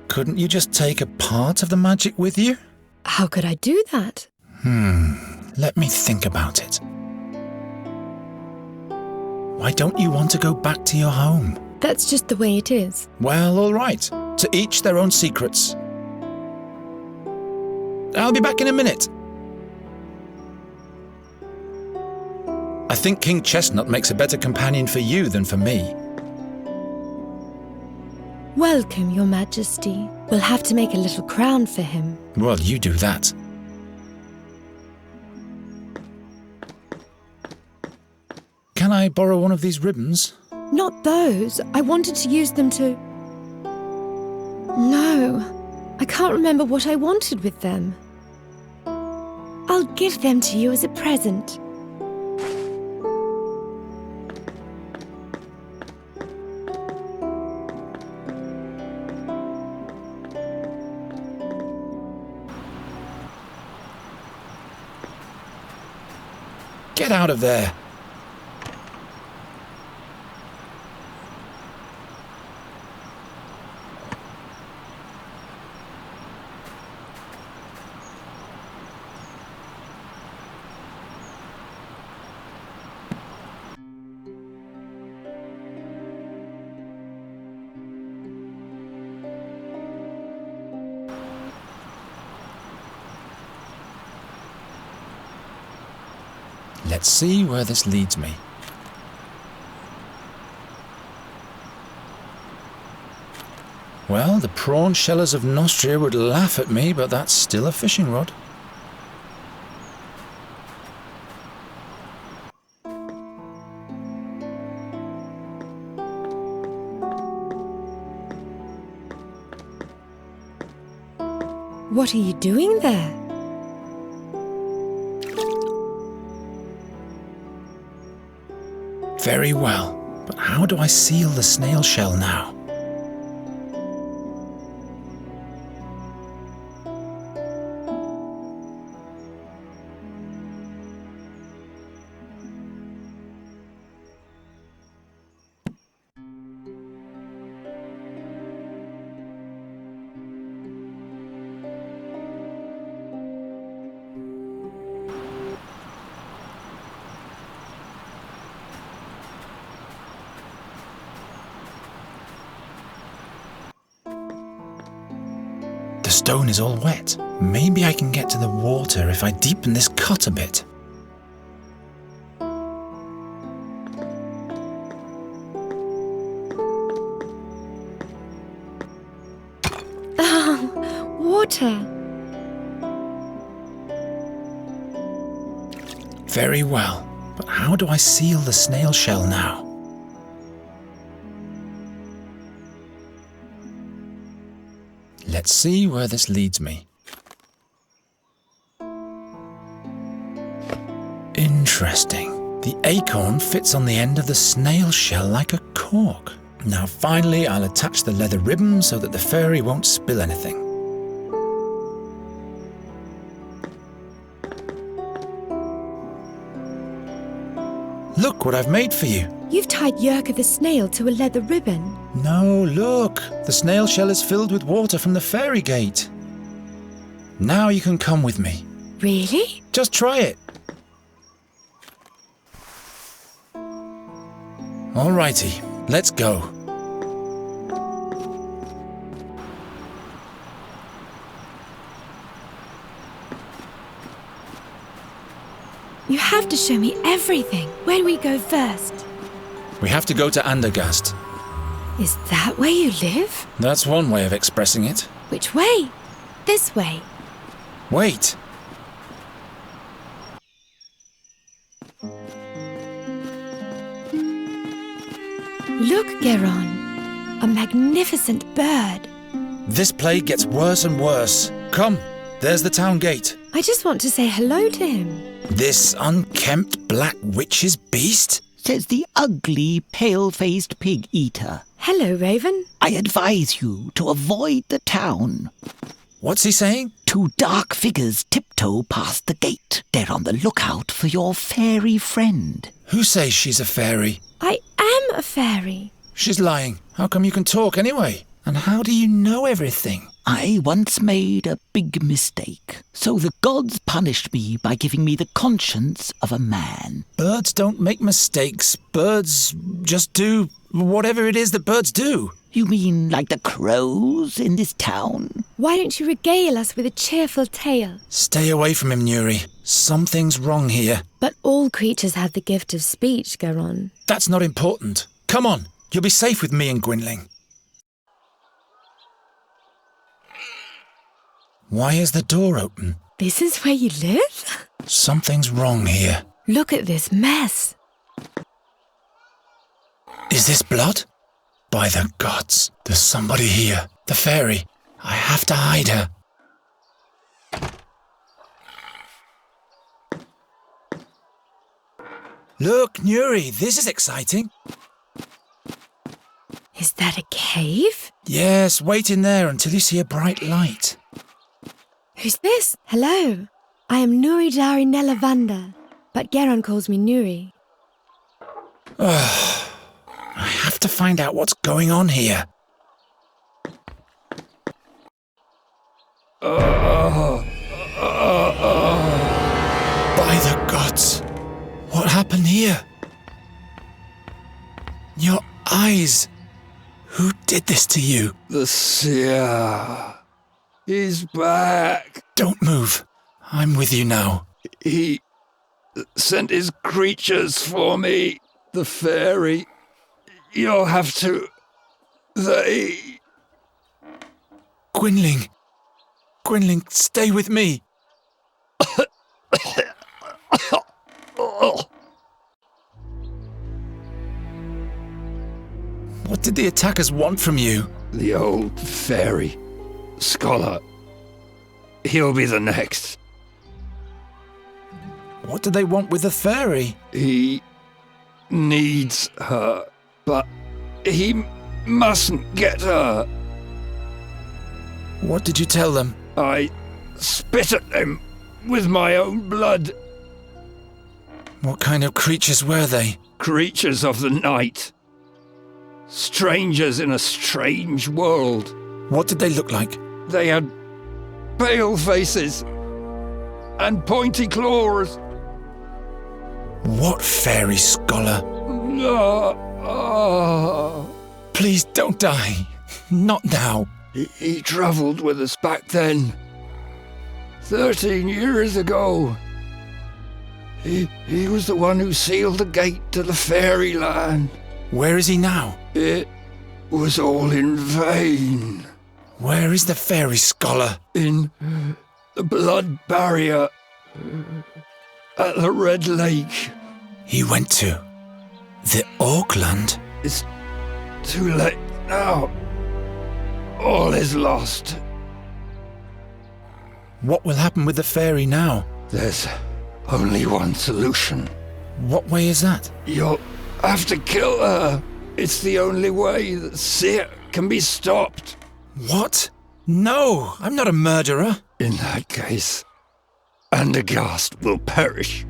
S4: Couldn't you just take a part of the magic with you?
S13: How could I do that?
S4: Let me think about it. Why don't you want to go back to your home?
S13: That's just the way it is.
S4: Well, all right. To each their own secrets. I'll be back in a minute. I think King Chestnut makes a better companion for you than for me.
S13: Welcome, Your Majesty. We'll have to make a little crown for him.
S4: Well, you do that. Can I borrow one of these ribbons?
S13: Not those. I wanted to use them to... No, I can't remember what I wanted with them. I'll give them to you as a present.
S4: Get out of there! Let's see where this leads me. Well, the prawn shellers of Nostria would laugh at me, but that's still a fishing rod.
S13: What are you doing there?
S4: Very well, but how do I seal the snail shell now? The stone is all wet. Maybe I can get to the water if I deepen this cut a bit.
S13: Oh, water.
S4: Very well, but how do I seal the snail shell now? Let's see where this leads me. Interesting. The acorn fits on the end of the snail shell like a cork. Now finally I'll attach the leather ribbon so that the fairy won't spill anything. Look what I've made for you.
S13: You've tied Yerka the snail to a leather ribbon.
S4: No, look. The snail shell is filled with water from the fairy gate. Now you can come with me.
S13: Really?
S4: Just try it. Alrighty, let's go.
S13: You have to show me everything. Where do we go first?
S4: We have to go to Andergast.
S13: Is that where you live?
S4: That's one way of expressing it.
S13: Which way? This way.
S4: Wait.
S13: Look, Geron. A magnificent bird.
S4: This plague gets worse and worse. Come, there's the town gate.
S13: I just want to say hello to him.
S4: This unkempt black witch's beast?
S12: Says the ugly, pale-faced pig-eater.
S13: Hello, Raven.
S12: I advise you to avoid the town.
S4: What's he saying?
S12: Two dark figures tiptoe past the gate. They're on the lookout for your fairy friend.
S4: Who says she's a fairy?
S13: I am a fairy.
S4: She's lying. How come you can talk anyway? And how do you know everything?
S12: I once made a big mistake, so the gods punished me by giving me the conscience of a man.
S4: Birds don't make mistakes. Birds just do whatever it is that birds do.
S12: You mean like the crows in this town?
S13: Why don't you regale us with a cheerful tale?
S4: Stay away from him, Nuri. Something's wrong here.
S13: But all creatures have the gift of speech, Garon.
S4: That's not important. Come on, you'll be safe with me and Gwynling. Why is the door open?
S13: This is where you live?
S4: Something's wrong here.
S13: Look at this mess.
S4: Is this blood? By the gods, there's somebody here. The fairy. I have to hide her. Look, Nuri, this is exciting.
S13: Is that a cave?
S4: Yes, wait in there until you see a bright light.
S13: Who's this? Hello. I am Nuri Dari Nelavanda, but Geron calls me Nuri.
S4: I have to find out what's going on here. By the gods, what happened here? Your eyes. Who did this to you?
S5: The seer. He's back.
S4: Don't move. I'm with you now.
S5: He sent his creatures for me. The fairy. You'll have to... They...
S4: Gwynling! Gwynling, stay with me! What did the attackers want from you?
S5: The old fairy. Scholar. He'll be the next.
S4: What do they want with the fairy?
S5: He needs her, but he mustn't get her.
S4: What did you tell them?
S5: I spit at them with my own blood.
S4: What kind of creatures were they?
S5: Creatures of the night. Strangers in a strange world.
S4: What did they look like?
S5: They had pale faces and pointy claws.
S4: What fairy, Scholar? Please don't die. Not now.
S5: He travelled with us back then. 13 years ago. He was the one who sealed the gate to the fairyland.
S4: Where is he now?
S5: It was all in vain.
S4: Where is the fairy, Scholar?
S5: In the blood barrier at the Red Lake.
S4: He went to the Auckland?
S5: It's too late now. All is lost.
S4: What will happen with the fairy now?
S5: There's only one solution.
S4: What way is that?
S5: You'll have to kill her. It's the only way that Seer can be stopped.
S4: What? No, I'm not a murderer.
S5: In that case, Andergast will perish.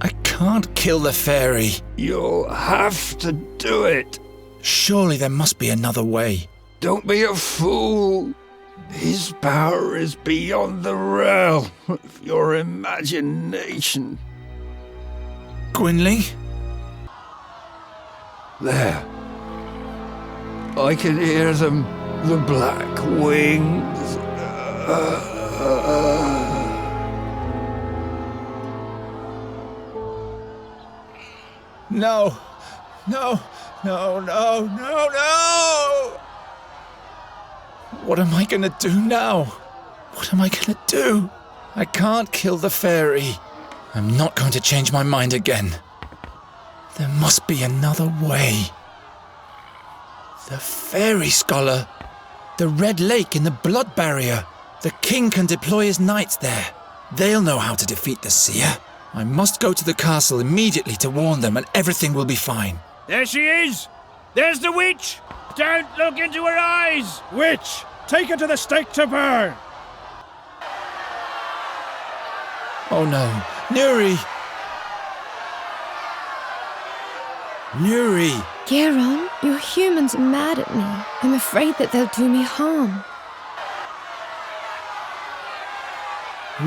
S4: I can't kill the fairy.
S5: You'll have to do it.
S4: Surely there must be another way.
S5: Don't be a fool. His power is beyond the realm of your imagination.
S4: Gwynling?
S5: There. I can hear them, the black wings.
S4: No. No. No, no, no, no! What am I gonna do now? What am I gonna do? I can't kill the fairy. I'm not going to change my mind again. There must be another way. The fairy, Scholar. The Red Lake in the blood barrier. The king can deploy his knights there. They'll know how to defeat the seer. I must go to the castle immediately to warn them, and everything will be fine.
S2: There she is! There's the witch! Don't look into her eyes!
S14: Witch! Take her to the stake to burn!
S4: Oh no. Nuri! Nuri!
S13: Geron, your humans are mad at me. I'm afraid that they'll do me harm.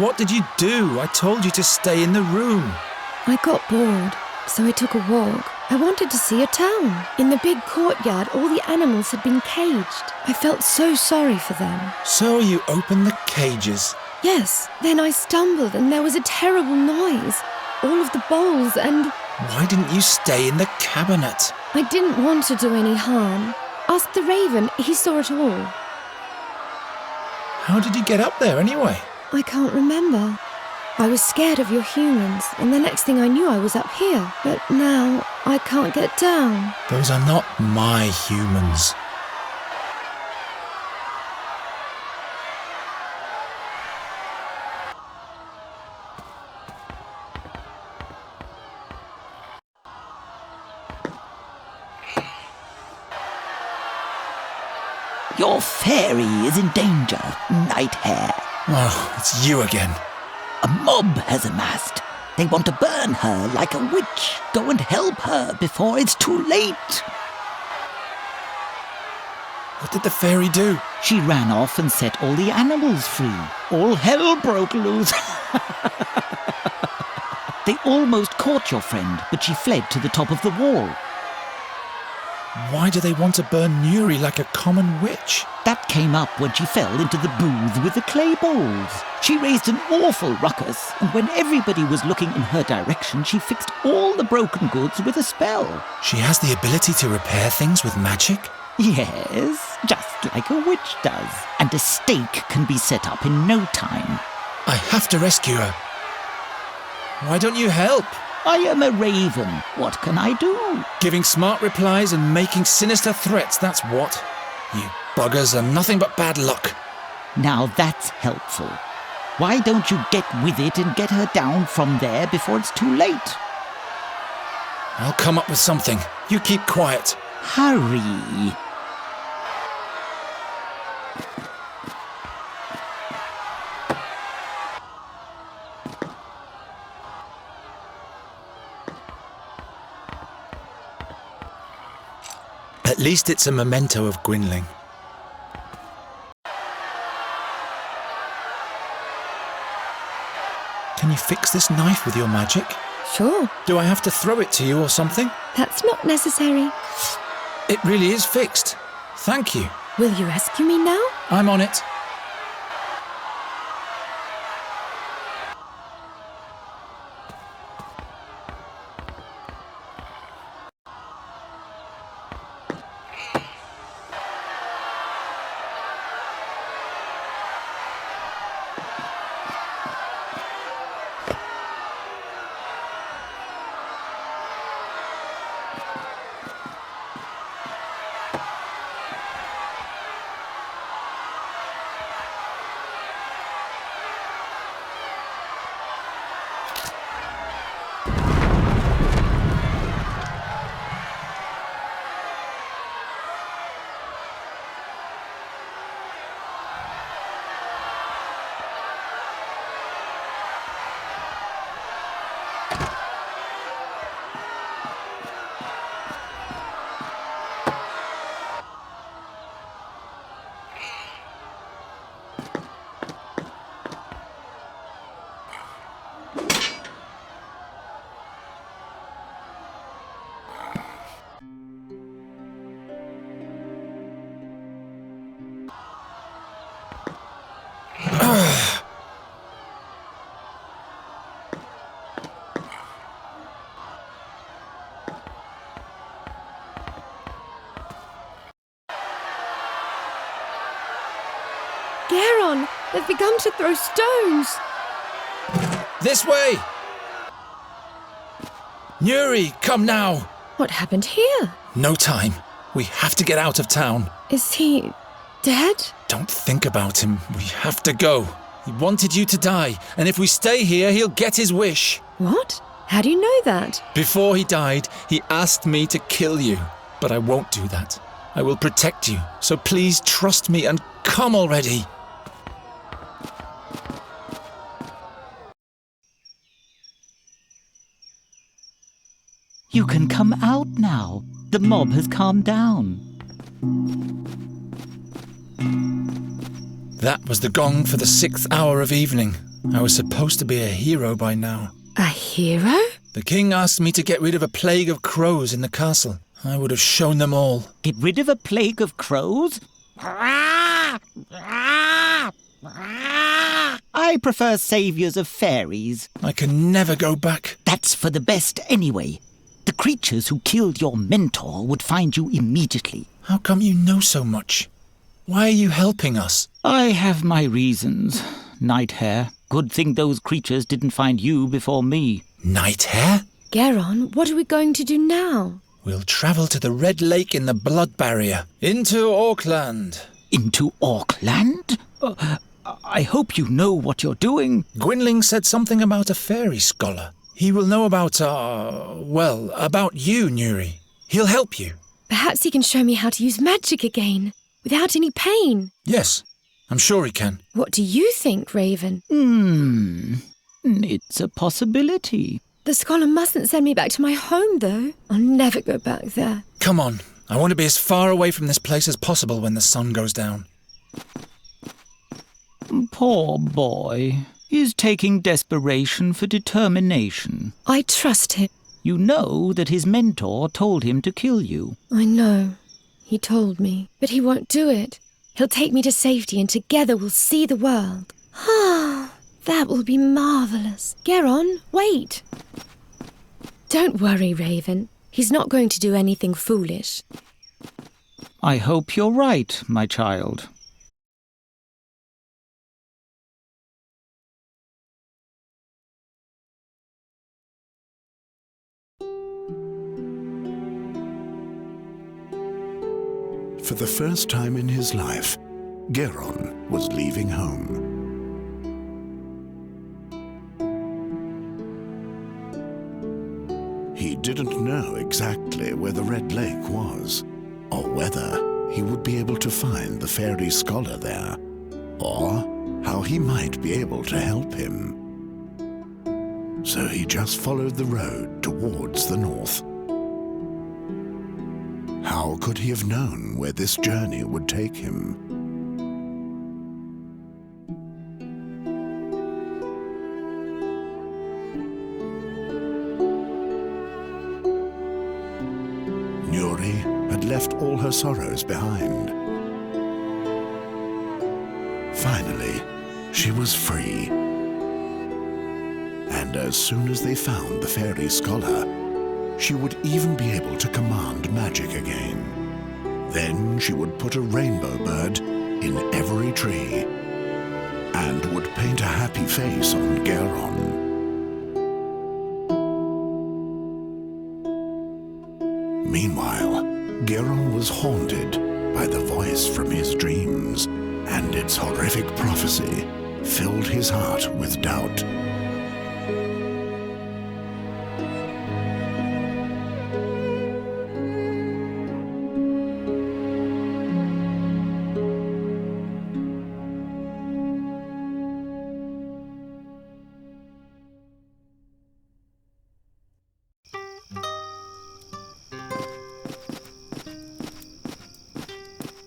S4: What did you do? I told you to stay in the room.
S13: I got bored, so I took a walk. I wanted to see a town. In the big courtyard, all the animals had been caged. I felt so sorry for them.
S4: So you opened the cages?
S13: Yes. Then I stumbled and there was a terrible noise. All of the bowls and...
S4: Why didn't you stay in the cabinet?
S13: I didn't want to do any harm. Ask the raven, he saw it all.
S4: How did you get up there anyway?
S13: I can't remember. I was scared of your humans, and the next thing I knew I was up here. But now, I can't get down.
S4: Those are not my humans.
S12: Your fairy is in danger, Night Hare.
S4: Oh, it's you again.
S12: A mob has amassed. They want to burn her like a witch. Go and help her before it's too late.
S4: What did the fairy do?
S12: She ran off and set all the animals free. All hell broke loose. They almost caught your friend, but she fled to the top of the wall.
S4: Why do they want to burn Nuri like a common witch?
S12: That came up when she fell into the booth with the clay bowls. She raised an awful ruckus, and when everybody was looking in her direction, she fixed all the broken goods with a spell.
S4: She has the ability to repair things with magic?
S12: Yes, just like a witch does. And a stake can be set up in no time.
S4: I have to rescue her. Why don't you help?
S12: I am a raven. What can I do?
S4: Giving smart replies and making sinister threats, that's what. You buggers are nothing but bad luck.
S12: Now that's helpful. Why don't you get with it and get her down from there before it's too late?
S4: I'll come up with something. You keep quiet.
S12: Hurry.
S4: At least it's a memento of Gwynling. Can you fix this knife with your magic?
S13: Sure.
S4: Do I have to throw it to you or something?
S13: That's not necessary.
S4: It really is fixed. Thank you.
S13: Will you rescue me now?
S4: I'm on it.
S13: Garon, they've begun to throw stones.
S4: This way! Nuri, come now!
S13: What happened here?
S4: No time. We have to get out of town.
S13: Is he dead?
S4: Don't think about him. We have to go. He wanted you to die, and if we stay here, he'll get his wish.
S13: What? How do you know that?
S4: Before he died, he asked me to kill you, but I won't do that. I will protect you, so please trust me and come already.
S12: You can come out now. The mob has calmed down.
S4: That was the gong for the 6th hour of evening. I was supposed to be a hero by now.
S13: A hero?
S4: The king asked me to get rid of a plague of crows in the castle. I would have shown them all.
S12: Get rid of a plague of crows? I prefer saviors of fairies.
S4: I can never go back.
S12: That's for the best anyway. The creatures who killed your mentor would find you immediately.
S4: How come you know so much? Why are you helping us?
S12: I have my reasons. Night Hare. Good thing those creatures didn't find you before me.
S4: Night Hare?
S13: Garon, what are we going to do now?
S4: We'll travel to the Red Lake in the Blood Barrier. Into Auckland.
S12: Into Auckland? I hope you know what you're doing.
S4: Gwynling said something about a fairy scholar. He will know about, about you, Nuri. He'll help you.
S13: Perhaps he can show me how to use magic again, without any pain.
S4: Yes, I'm sure he can.
S13: What do you think, Raven?
S12: It's a possibility.
S13: The scholar mustn't send me back to my home, though. I'll never go back there.
S4: Come on. I want to be as far away from this place as possible when the sun goes down.
S12: Poor boy. He's taking desperation for determination.
S13: I trust him.
S12: You know that his mentor told him to kill you.
S13: I know. He told me. But he won't do it. He'll take me to safety and together we'll see the world. Ah, that will be marvellous. Geron, wait. Don't worry, Raven. He's not going to do anything foolish.
S12: I hope you're right, my child.
S1: For the first time in his life, Geron was leaving home. He didn't know exactly where the Red Lake was, or whether he would be able to find the fairy scholar there, or how he might be able to help him. So he just followed the road towards the north. How could he have known where this journey would take him? Nuri had left all her sorrows behind. Finally, she was free. And as soon as they found the fairy scholar, she would even be able to command magic again. Then she would put a rainbow bird in every tree and would paint a happy face on Geron. Meanwhile, Geron was haunted by the voice from his dreams, and its horrific prophecy filled his heart with doubt.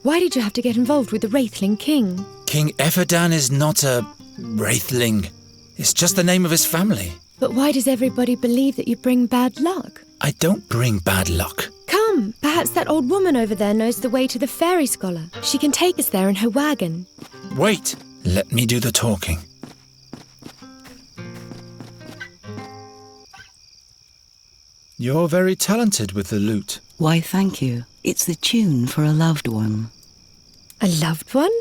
S13: Why did you have to get involved with the Wraithling King?
S4: King Ephedan is not a Wraithling. It's just the name of his family.
S13: But why does everybody believe that you bring bad luck?
S4: I don't bring bad luck.
S13: Come, perhaps that old woman over there knows the way to the fairy scholar. She can take us there in her wagon.
S4: Wait, let me do the talking. You're very talented with the lute.
S15: Why, thank you. It's the tune for a loved one.
S13: A loved one?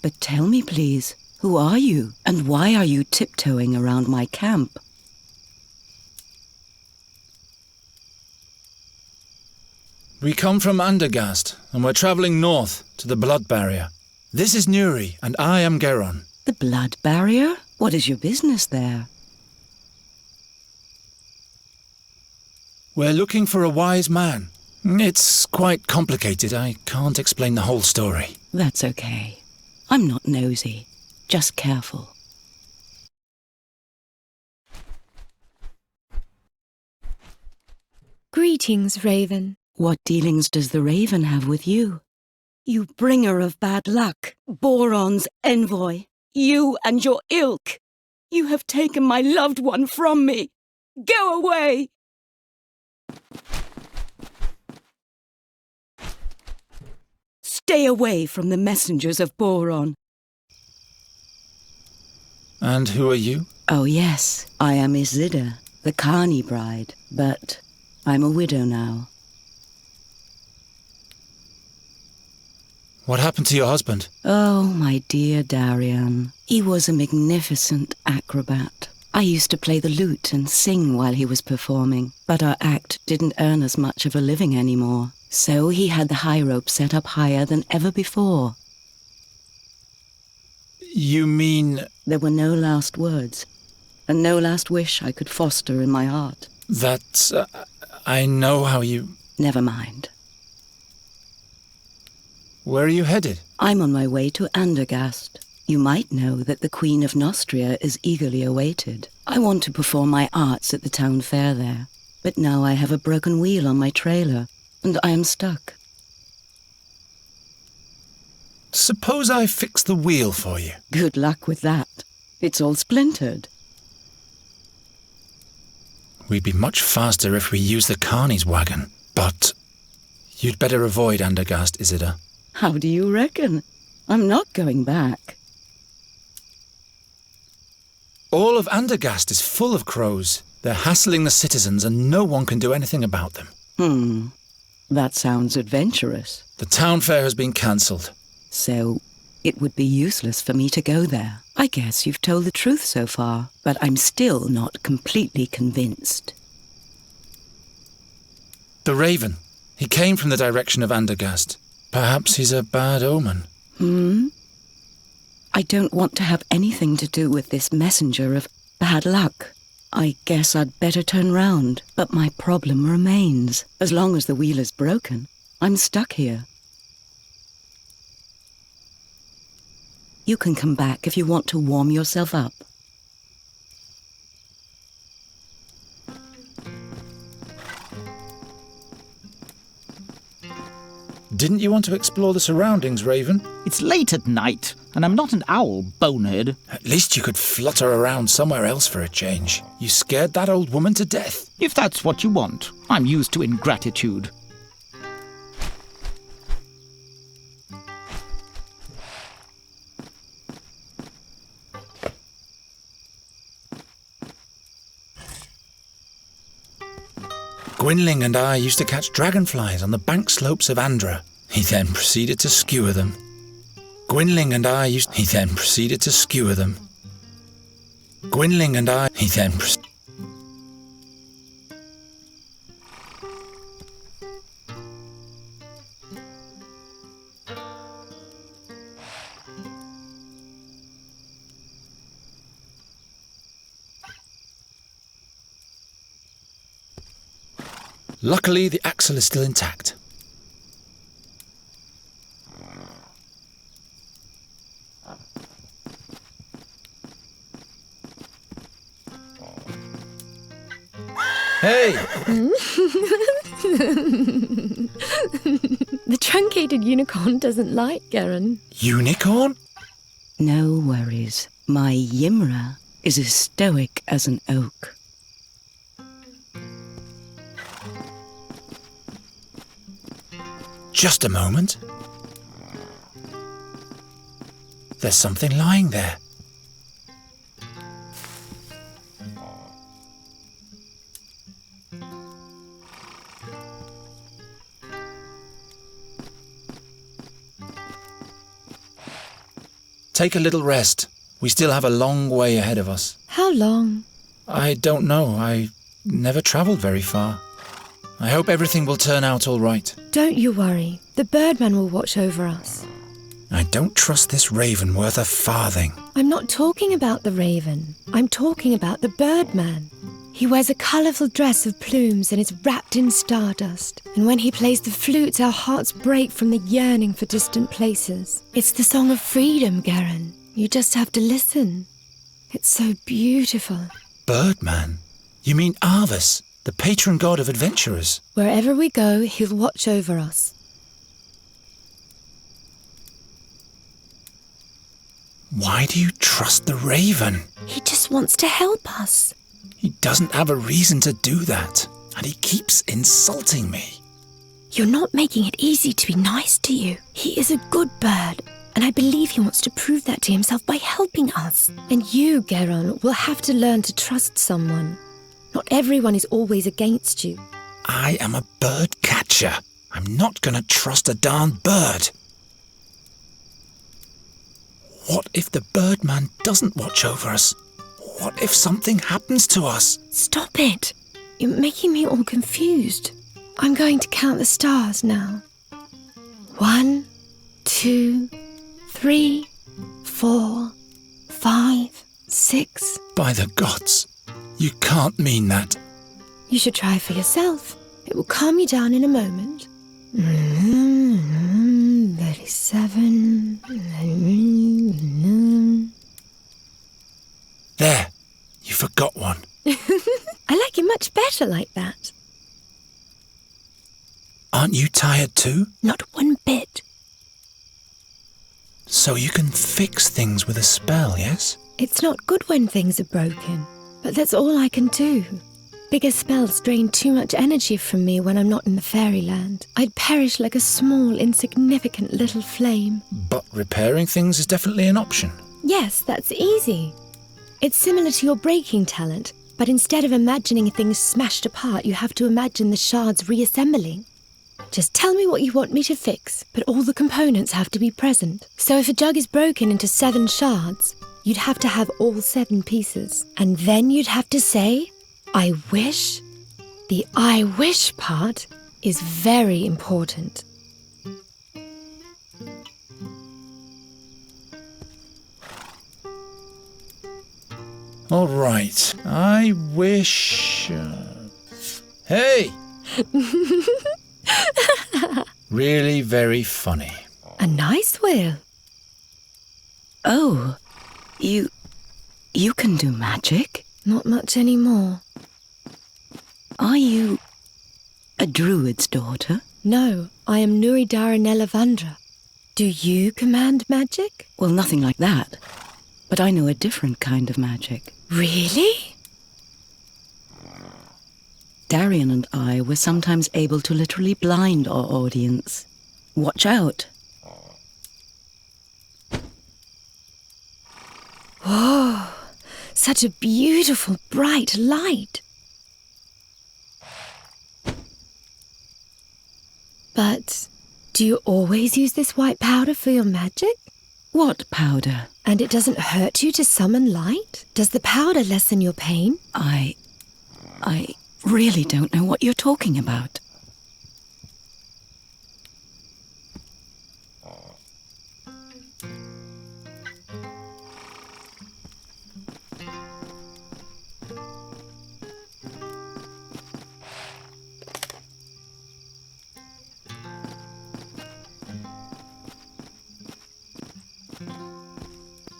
S15: But tell me, please, who are you? And why are you tiptoeing around my camp?
S4: We come from Andergast, and we're travelling north to the Blood Barrier. This is Nuri, and I am Geron.
S15: The Blood Barrier? What is your business there?
S4: We're looking for a wise man. It's quite complicated. I can't explain the whole story.
S15: That's okay. I'm not nosy, just careful.
S13: Greetings, Raven.
S15: What dealings does the Raven have with you? You bringer of bad luck, Boron's envoy. You and your ilk. You have taken my loved one from me. Go away! Stay away from the messengers of Boron.
S4: And who are you?
S15: Oh yes, I am Isilda, the Carney bride, but I'm a widow now.
S4: What happened to your husband?
S15: Oh, my dear Darian. He was a magnificent acrobat. I used to play the lute and sing while he was performing, but our act didn't earn us much of a living anymore. So he had the high rope set up higher than ever before.
S4: You mean...
S15: There were no last words, and no last wish I could foster in my heart.
S4: That's... I know how you...
S15: Never mind.
S4: Where are you headed?
S15: I'm on my way to Andergast. You might know that the Queen of Nostria is eagerly awaited. I want to perform my arts at the town fair there, but now I have a broken wheel on my trailer, and I am stuck.
S4: Suppose I fix the wheel for you.
S15: Good luck with that. It's all splintered.
S4: We'd be much faster if we used the Carney's wagon. But you'd better avoid Andergast, Isidore.
S15: How do you reckon? I'm not going back.
S4: All of Andergast is full of crows. They're hassling the citizens and no one can do anything about them.
S15: That sounds adventurous.
S4: The town fair has been cancelled.
S15: So, it would be useless for me to go there. I guess you've told the truth so far, but I'm still not completely convinced.
S4: The Raven. He came from the direction of Andergast. Perhaps he's a bad omen.
S15: I don't want to have anything to do with this messenger of bad luck. I guess I'd better turn round, but my problem remains. As long as the wheel is broken, I'm stuck here. You can come back if you want to warm yourself up.
S4: Didn't you want to explore the surroundings, Raven?
S12: It's late at night, and I'm not an owl, bonehead.
S4: At least you could flutter around somewhere else for a change. You scared that old woman to death.
S12: If that's what you want. I'm used to ingratitude.
S4: Gwynling and I used to catch dragonflies on the bank slopes of Andra. He then proceeded to skewer them. Gwynling and I used... He then proceeded to skewer them. Gwynling and I... He then... Luckily, the axle is still intact. Hey!
S13: The truncated unicorn doesn't like Garen.
S4: Unicorn?
S15: No worries. My Ymra is as stoic as an oak.
S4: Just a moment. There's something lying there. Take a little rest. We still have a long way ahead of us.
S13: How long?
S4: I don't know. I never travelled very far. I hope everything will turn out all right.
S13: Don't you worry. The Birdman will watch over us.
S4: I don't trust this Raven worth a farthing.
S13: I'm not talking about the Raven. I'm talking about the Birdman. He wears a colourful dress of plumes and is wrapped in stardust. And when he plays the flute, our hearts break from the yearning for distant places. It's the song of freedom, Garen. You just have to listen. It's so beautiful.
S4: Birdman? You mean Arvis, the patron god of adventurers?
S13: Wherever we go, he'll watch over us.
S4: Why do you trust the Raven?
S13: He just wants to help us.
S4: He doesn't have a reason to do that, and he keeps insulting me.
S13: You're not making it easy to be nice to you. He is a good bird, and I believe he wants to prove that to himself by helping us. And you, Garen, will have to learn to trust someone. Not everyone is always against you.
S4: I am a bird catcher. I'm not going to trust a darn bird. What if the Birdman doesn't watch over us? What if something happens to us?
S13: Stop it. You're making me all confused. I'm going to count the stars now. 1, 2, 3, 4, 5, 6.
S4: By the gods, you can't mean that.
S13: You should try for yourself. It will calm you down in a moment. 37.
S4: There, you forgot one.
S13: I like it much better like that.
S4: Aren't you tired too?
S13: Not one bit.
S4: So you can fix things with a spell, yes?
S13: It's not good when things are broken, but that's all I can do. Bigger spells drain too much energy from me when I'm not in the fairyland. I'd perish like a small, insignificant little flame.
S4: But repairing things is definitely an option.
S13: Yes, that's easy. It's similar to your breaking talent, but instead of imagining things smashed apart, you have to imagine the shards reassembling. Just tell me what you want me to fix, but all the components have to be present. So if a jug is broken into 7 shards, you'd have to have all 7 pieces. And then you'd have to say, I wish. The I wish part is very important.
S4: All right. I wish... Hey! Really very funny.
S13: A nice will.
S15: Oh, you can do magic?
S13: Not much anymore.
S15: Are you a druid's daughter?
S13: No, I am Nuridara Nelavandra. Do you command magic?
S15: Well, nothing like that. But I know a different kind of magic.
S13: Really?
S15: Darian and I were sometimes able to literally blind our audience. Watch out.
S13: Oh, such a beautiful, bright light. But do you always use this white powder for your magic?
S15: What powder?
S13: And it doesn't hurt you to summon light? Does the powder lessen your pain?
S15: I really don't know what you're talking about.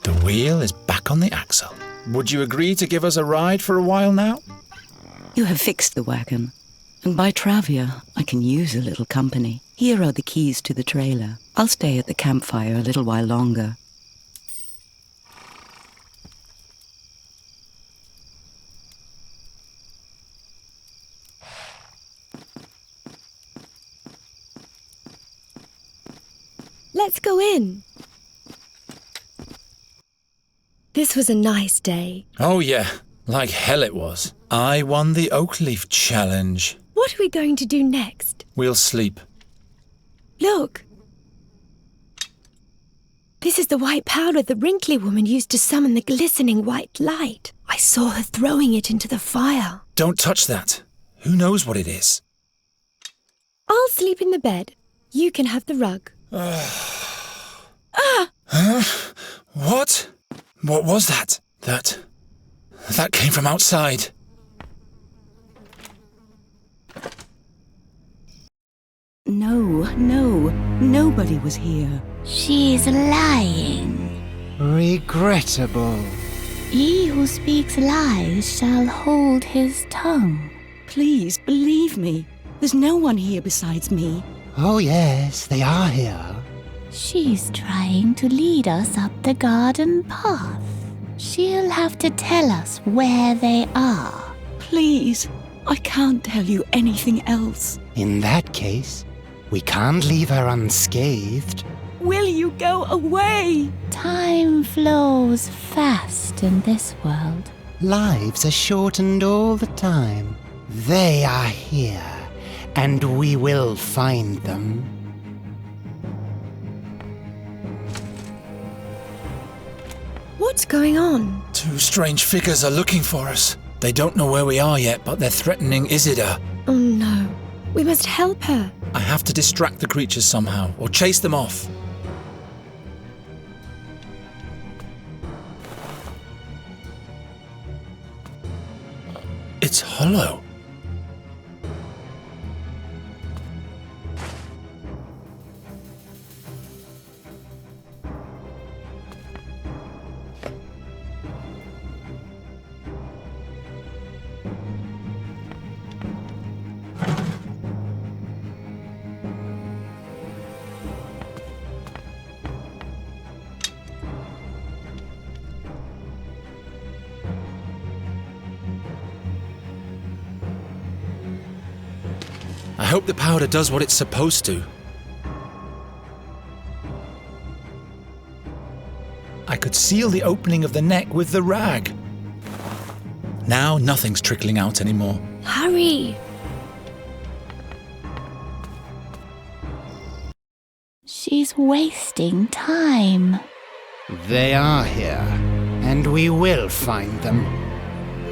S4: The wheel is back on the axle. Would you agree to give us a ride for a while now?
S15: You have fixed the wagon, and by Travia, I can use a little company. Here are the keys to the trailer. I'll stay at the campfire a little while longer.
S13: Let's go in. This was a nice day.
S4: Oh yeah, like hell it was. I won the Oakleaf Challenge.
S13: What are we going to do next?
S4: We'll sleep.
S13: Look. This is the white powder the wrinkly woman used to summon the glistening white light. I saw her throwing it into the fire.
S4: Don't touch that. Who knows what it is?
S13: I'll sleep in the bed. You can have the rug.
S4: Huh? What? What was that? That came from outside.
S15: No, nobody was here.
S16: She's lying.
S17: Regrettable.
S16: He who speaks lies shall hold his tongue.
S15: Please, believe me. There's no one here besides me.
S17: Oh yes, they are here.
S16: She's trying to lead us up the garden path. She'll have to tell us where they are.
S15: Please, I can't tell you anything else.
S17: In that case, we can't leave her unscathed.
S15: Will you go away?
S16: Time flows fast in this world.
S17: Lives are shortened all the time. They are here, and we will find them.
S13: What's going on?
S4: 2 strange figures are looking for us. They don't know where we are yet, but they're threatening Isidore.
S13: Oh no. We must help her.
S4: I have to distract the creatures somehow, or chase them off. It's hollow. I hope the powder does what it's supposed to. I could seal the opening of the neck with the rag. Now nothing's trickling out anymore.
S7: Hurry!
S16: She's wasting time.
S17: They are here, and we will find them.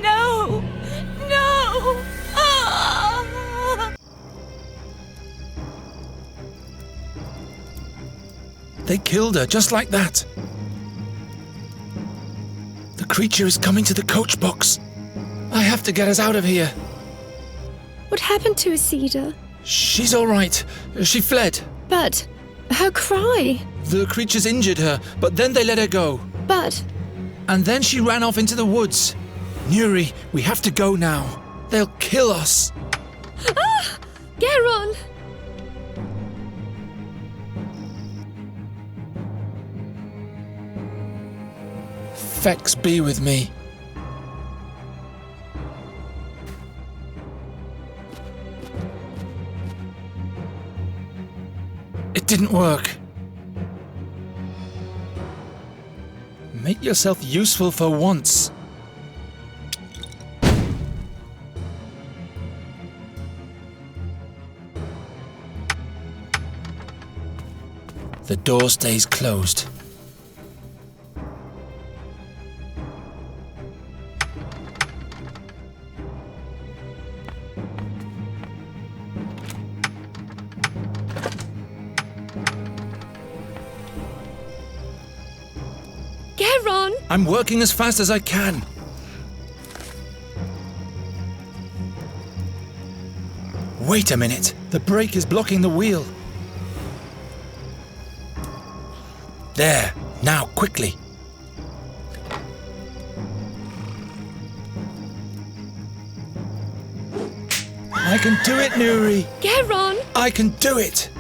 S16: No! No! Ah!
S4: They killed her just like that. The creature is coming to the coach box. I have to get us out of here.
S13: What happened to Isida?
S4: She's all right. She fled.
S13: But her cry.
S4: The creatures injured her, but then they let her go.
S13: But...
S4: And then she ran off into the woods. Nuri, we have to go now. They'll kill us.
S13: Ah! Geron!
S4: Fex be with me. It didn't work. Make yourself useful for once. The door stays closed. I'm working as fast as I can. Wait a minute. The brake is blocking the wheel. There. Now, quickly. I can do it, Nuri.
S13: Geron!
S4: I can do it.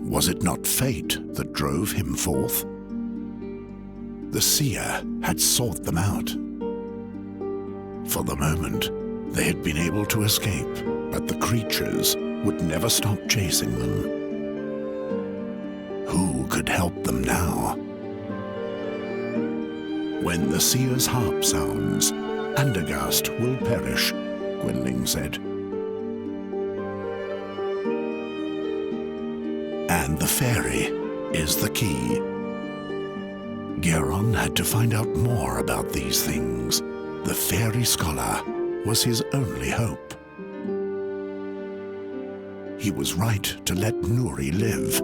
S1: Was it not fate that drove him forth? The seer had sought them out. For the moment, they had been able to escape, but the creatures would never stop chasing them. Who could help them now? When the seer's harp sounds, Andergast will perish, Gwynling said. And the fairy is the key. Geron had to find out more about these things. The fairy scholar was his only hope. He was right to let Nuri live.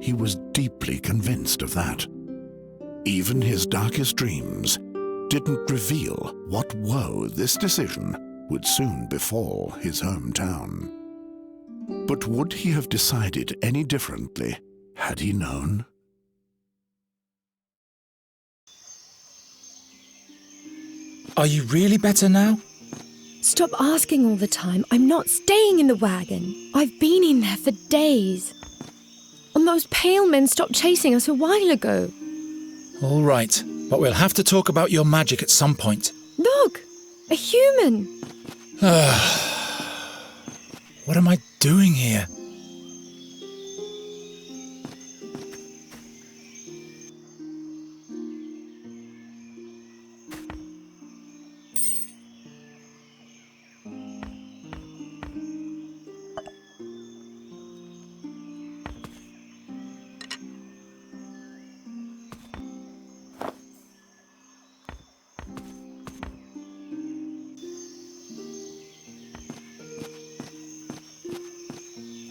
S1: He was deeply convinced of that. Even his darkest dreams didn't reveal what woe this decision would soon befall his hometown. But would he have decided any differently had he known?
S4: Are you really better now?
S13: Stop asking all the time. I'm not staying in the wagon. I've been in there for days. And those pale men stopped chasing us a while ago.
S4: All right, but we'll have to talk about your magic at some point.
S13: Look! A human!
S4: What am I doing here?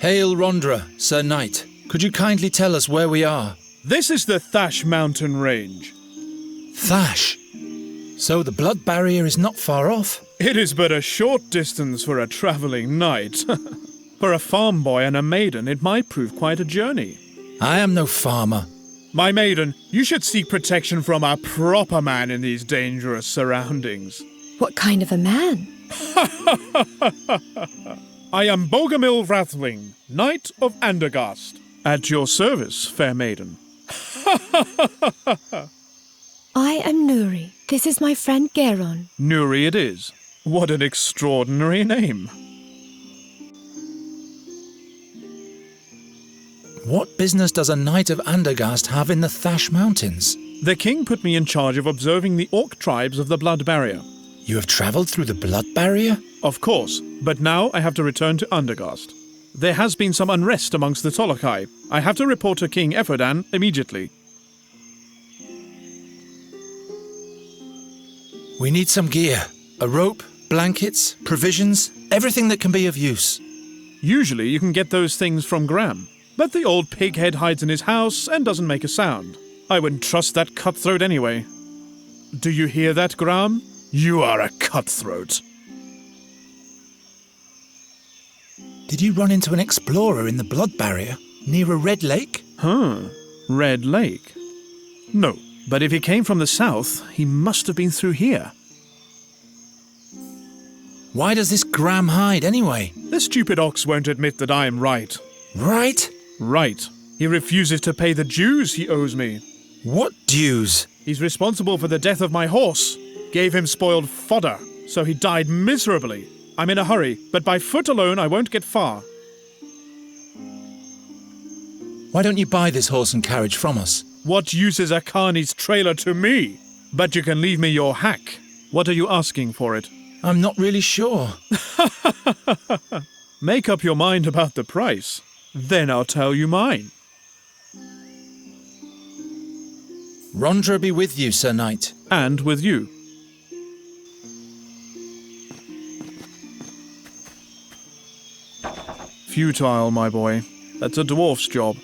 S4: Hail Rondra, Sir Knight. Could you kindly tell us where we are?
S14: This is the Thash mountain range.
S4: Thash? So the blood barrier is not far off?
S14: It is but a short distance for a travelling knight. For a farm boy and a maiden, it might prove quite a journey.
S4: I am no farmer.
S14: My maiden, you should seek protection from a proper man in these dangerous surroundings.
S13: What kind of a man?
S14: I am Bogomil Vrathling, Knight of Andergast. At your service, fair maiden.
S13: I am Nuri. This is my friend Geron.
S14: Nuri it is. What an extraordinary name.
S4: What business does a Knight of Andergast have in the Thash Mountains?
S14: The king put me in charge of observing the orc tribes of the Blood Barrier.
S4: You have travelled through the Blood Barrier?
S14: Of course, but now I have to return to Andergast. There has been some unrest amongst the Tolokai. I have to report to King Eferdan immediately.
S4: We need some gear. A rope, blankets, provisions, everything that can be of use.
S14: Usually you can get those things from Graham, but the old pighead hides in his house and doesn't make a sound. I wouldn't trust that cutthroat anyway. Do you hear that, Graham? You are a cutthroat.
S4: Did you run into an explorer in the Blood Barrier, near a red lake?
S14: Red Lake? No, but if he came from the south, he must have been through here.
S4: Why does this Graham hide anyway?
S14: The stupid ox won't admit that I am right.
S4: Right?
S14: Right. He refuses to pay the dues he owes me.
S4: What dues?
S14: He's responsible for the death of my horse. Gave him spoiled fodder, so he died miserably. I'm in a hurry, but by foot alone I won't get far.
S4: Why don't you buy this horse and carriage from us?
S14: What use is a carney's trailer to me? But you can leave me your hack. What are you asking for it?
S4: I'm not really sure.
S14: Make up your mind about the price. Then I'll tell you mine.
S4: Rondra be with you, Sir Knight.
S14: And with you. Futile, my boy. That's a dwarf's job.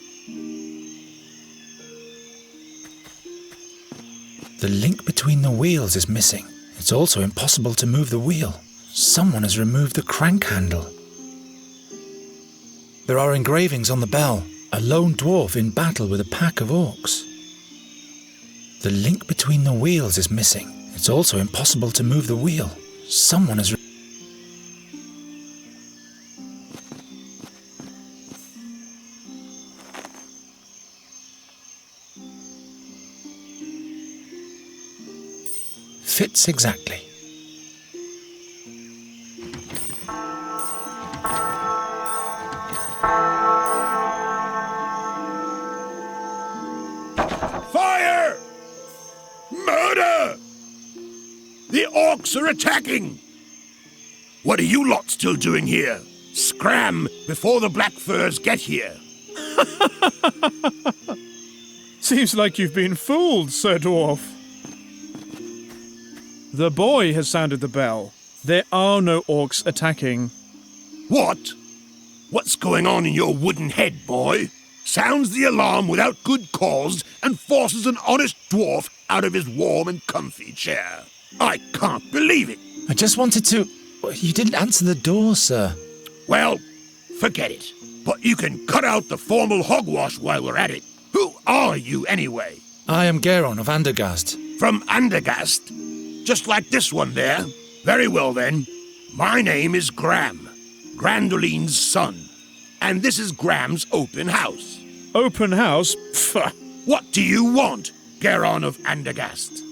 S4: The link between the wheels is missing. It's also impossible to move the wheel. Someone has removed the crank handle. There are engravings on the bell. A lone dwarf in battle with a pack of orcs. The link between the wheels is missing. It's also impossible to move the wheel. Someone has... Fits exactly.
S2: Fire! Murder! The orcs are attacking! What are you lot still doing here? Scram before the black furs get here.
S14: Seems like you've been fooled, Sir Dwarf. The boy has sounded the bell. There are no orcs attacking.
S2: What? What's going on in your wooden head, boy? Sounds the alarm without good cause and forces an honest dwarf out of his warm and comfy chair. I can't believe it.
S4: I just wanted to... You didn't answer the door, sir.
S2: Well, forget it. But you can cut out the formal hogwash while we're at it. Who are you, anyway?
S4: I am Geron of Andergast.
S2: From Andergast? Just like this one there. Very well, then. My name is Graham, Grandoline's son. And this is Graham's open house.
S14: Open house? Pfft.
S2: What do you want, Geron of Andergast?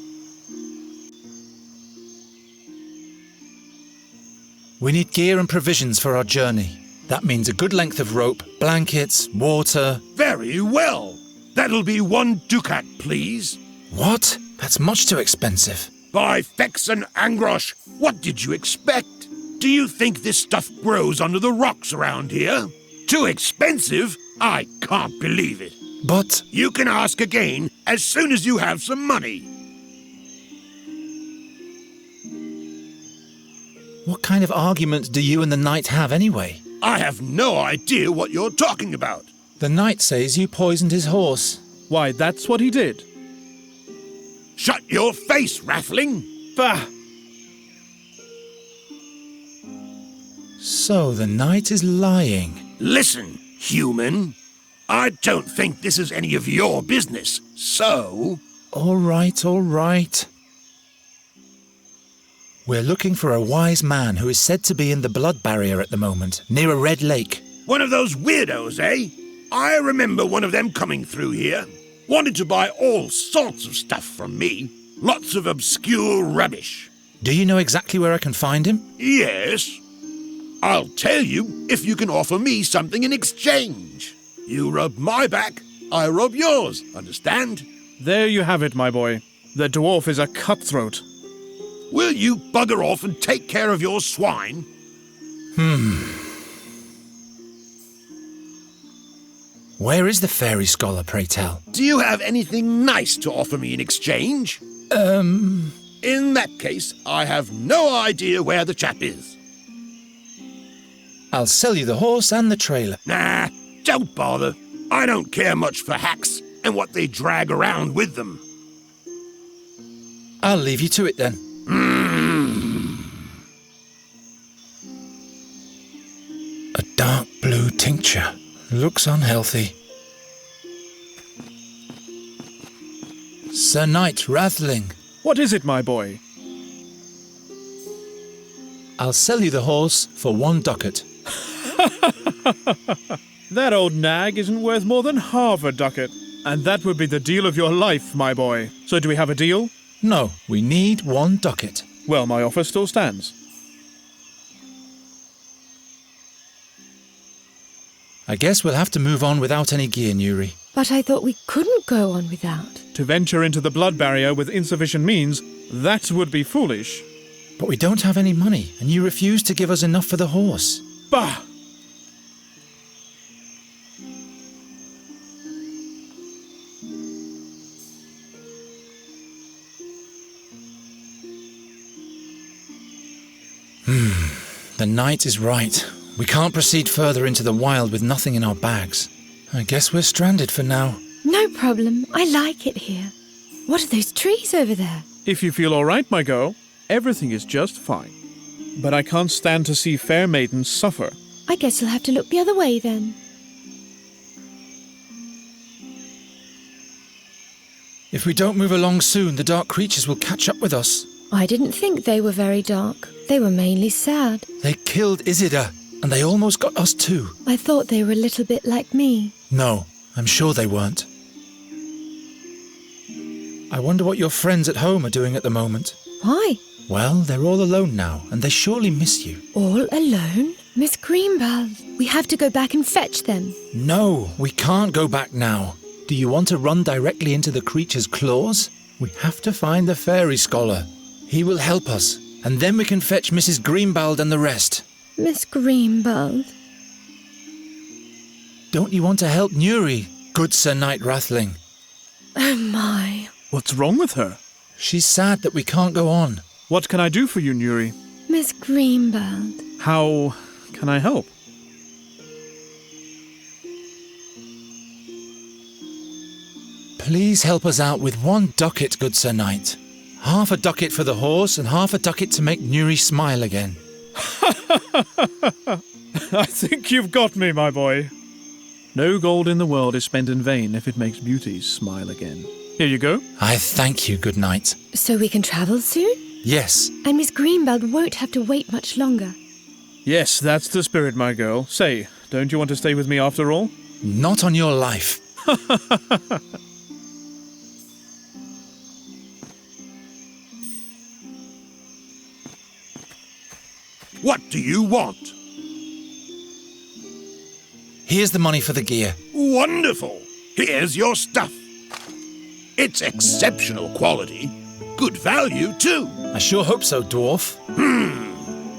S4: We need gear and provisions for our journey. That means a good length of rope, blankets, water...
S2: Very well. That'll be 1 ducat, please.
S4: What? That's much too expensive.
S2: By Fex and Angrosh, what did you expect? Do you think this stuff grows under the rocks around here? Too expensive? I can't believe it.
S4: But...
S2: You can ask again as soon as you have some money.
S4: What kind of argument do you and the knight have anyway?
S2: I have no idea what you're talking about.
S4: The knight says you poisoned his horse.
S14: Why, that's what he did.
S2: Shut your face, Rathling!
S14: Bah!
S4: So the knight is lying.
S2: Listen, human. I don't think this is any of your business, so...
S4: All right, all right. We're looking for a wise man who is said to be in the blood barrier at the moment, near a red lake.
S2: One of those weirdos, eh? I remember one of them coming through here. Wanted to buy all sorts of stuff from me. Lots of obscure rubbish.
S4: Do you know exactly where I can find him?
S2: Yes. I'll tell you if you can offer me something in exchange. You rub my back, I rub yours, understand?
S14: There you have it, my boy. The dwarf is a cutthroat.
S2: Will you bugger off and take care of your swine?
S4: Where is the fairy scholar, pray tell?
S2: Do you have anything nice to offer me in exchange? In that case, I have no idea where the chap is.
S4: I'll sell you the horse and the trailer.
S2: Nah, don't bother. I don't care much for hacks and what they drag around with them.
S4: I'll leave you to it then. A dark blue tincture. Looks unhealthy. Sir Knight Rathling.
S14: What is it, my boy?
S4: I'll sell you the horse for 1 ducat.
S14: That old nag isn't worth more than half a ducat. And that would be the deal of your life, my boy. So do we have a deal?
S4: No, we need 1 ducat.
S14: Well, my offer still stands.
S4: I guess we'll have to move on without any gear, Nuri.
S13: But I thought we couldn't go on without.
S14: To venture into the blood barrier with insufficient means, that would be foolish.
S4: But we don't have any money, and you refuse to give us enough for the horse.
S14: Bah!
S4: The knight is right. We can't proceed further into the wild with nothing in our bags. I guess we're stranded for now.
S13: No problem. I like it here. What are those trees over there?
S14: If you feel all right, my girl, everything is just fine. But I can't stand to see fair maidens suffer.
S13: I guess you'll have to look the other way then.
S4: If we don't move along soon, the dark creatures will catch up with us.
S13: I didn't think they were very dark. They were mainly sad.
S4: They killed Isidore, and they almost got us too.
S13: I thought they were a little bit like me.
S4: No, I'm sure they weren't. I wonder what your friends at home are doing at the moment.
S13: Why?
S4: Well, they're all alone now, and they surely miss you.
S13: All alone? Miss Greenbald, we have to go back and fetch them.
S4: No, we can't go back now. Do you want to run directly into the creature's claws? We have to find the fairy scholar. He will help us, and then we can fetch Mrs. Greenbald and the rest.
S13: Miss Greenbald?
S4: Don't you want to help Nuri, good Sir Knight Rathling?
S13: Oh my.
S14: What's wrong with her?
S4: She's sad that we can't go on.
S14: What can I do for you, Nuri?
S13: Miss Greenbald.
S14: How can I help?
S4: Please help us out with 1 ducat, good Sir Knight. Half a ducat for the horse and half a ducat to make Nuri smile again.
S14: I think you've got me, my boy. No gold in the world is spent in vain if it makes beauties smile again. Here you go.
S4: I thank you, good knight.
S13: So we can travel soon?
S4: Yes.
S13: And Miss Greenbald won't have to wait much longer.
S14: Yes, that's the spirit, my girl. Say, don't you want to stay with me after all?
S4: Not on your life.
S2: What do you want?
S4: Here's the money for the gear.
S2: Wonderful. Here's your stuff. It's exceptional quality. Good value, too.
S4: I sure hope so, dwarf.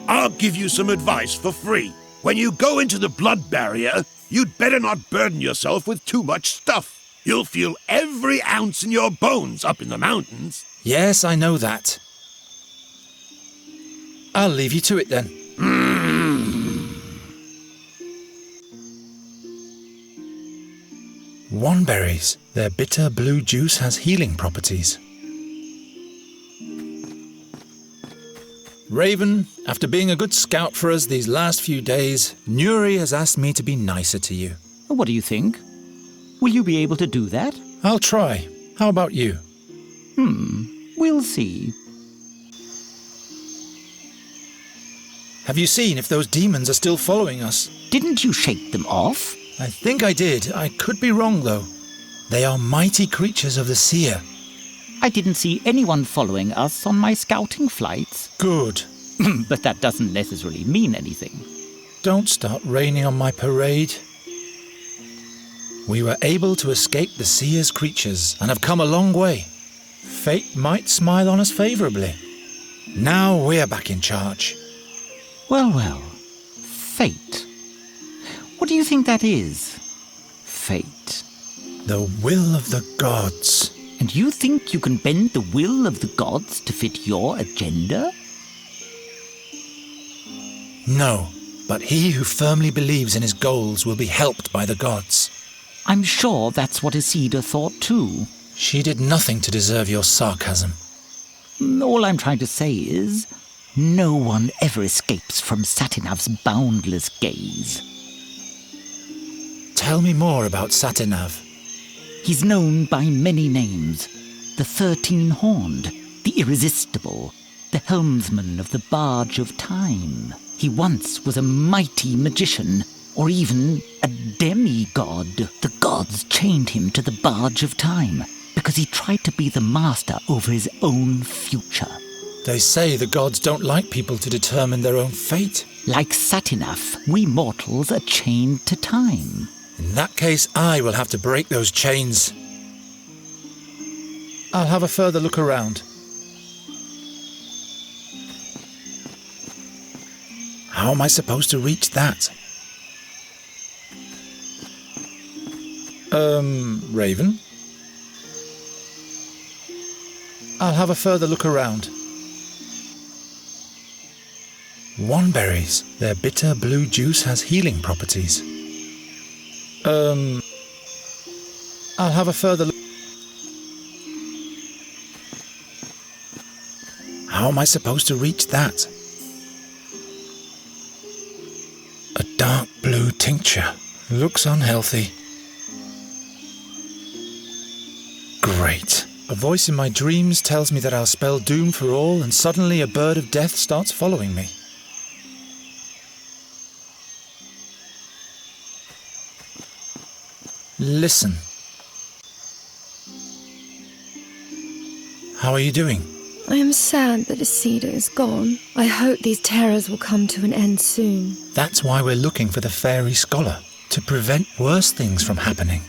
S2: I'll give you some advice for free. When you go into the blood barrier, you'd better not burden yourself with too much stuff. You'll feel every ounce in your bones up in the mountains.
S4: Yes, I know that. I'll leave you to it then. Wandberries. Their bitter blue juice has healing properties. Raven, after being a good scout for us these last few days, Nuri has asked me to be nicer to you.
S12: What do you think? Will you be able to do that?
S4: I'll try. How about you?
S12: We'll see.
S4: Have you seen if those demons are still following us?
S12: Didn't you shake them off?
S4: I think I did. I could be wrong, though. They are mighty creatures of the seer.
S12: I didn't see anyone following us on my scouting flights.
S4: Good.
S12: But that doesn't necessarily mean anything.
S4: Don't start raining on my parade. We were able to escape the seer's creatures and have come a long way. Fate might smile on us favourably. Now we're back in charge.
S12: Well. Fate. What do you think that is? Fate.
S4: The will of the gods.
S12: And you think you can bend the will of the gods to fit your agenda?
S4: No, but he who firmly believes in his goals will be helped by the gods.
S12: I'm sure that's what Isida thought too.
S4: She did nothing to deserve your sarcasm.
S12: All I'm trying to say is, no one ever escapes from Satinav's boundless gaze.
S4: Tell me more about Satinav.
S12: He's known by many names. The 13-horned, the irresistible, the helmsman of the barge of time. He once was a mighty magician, or even a demigod. The gods chained him to the barge of time because he tried to be the master over his own future.
S4: They say the gods don't like people to determine their own fate.
S12: Like Satinav, we mortals are chained to time.
S4: In that case, I will have to break those chains. I'll have a further look around. How am I supposed to reach that? Raven? I'll have a further look around. Wanberries. Their bitter blue juice has healing properties. I'll have a further look. How am I supposed to reach that? A dark blue tincture. Looks unhealthy. Great. A voice in my dreams tells me that I'll spell doom for all, and suddenly a bird of death starts following me. Listen. How are you doing?
S13: I am sad that Isida is gone. I hope these terrors will come to an end soon.
S4: That's why we're looking for the fairy scholar, to prevent worse things from happening.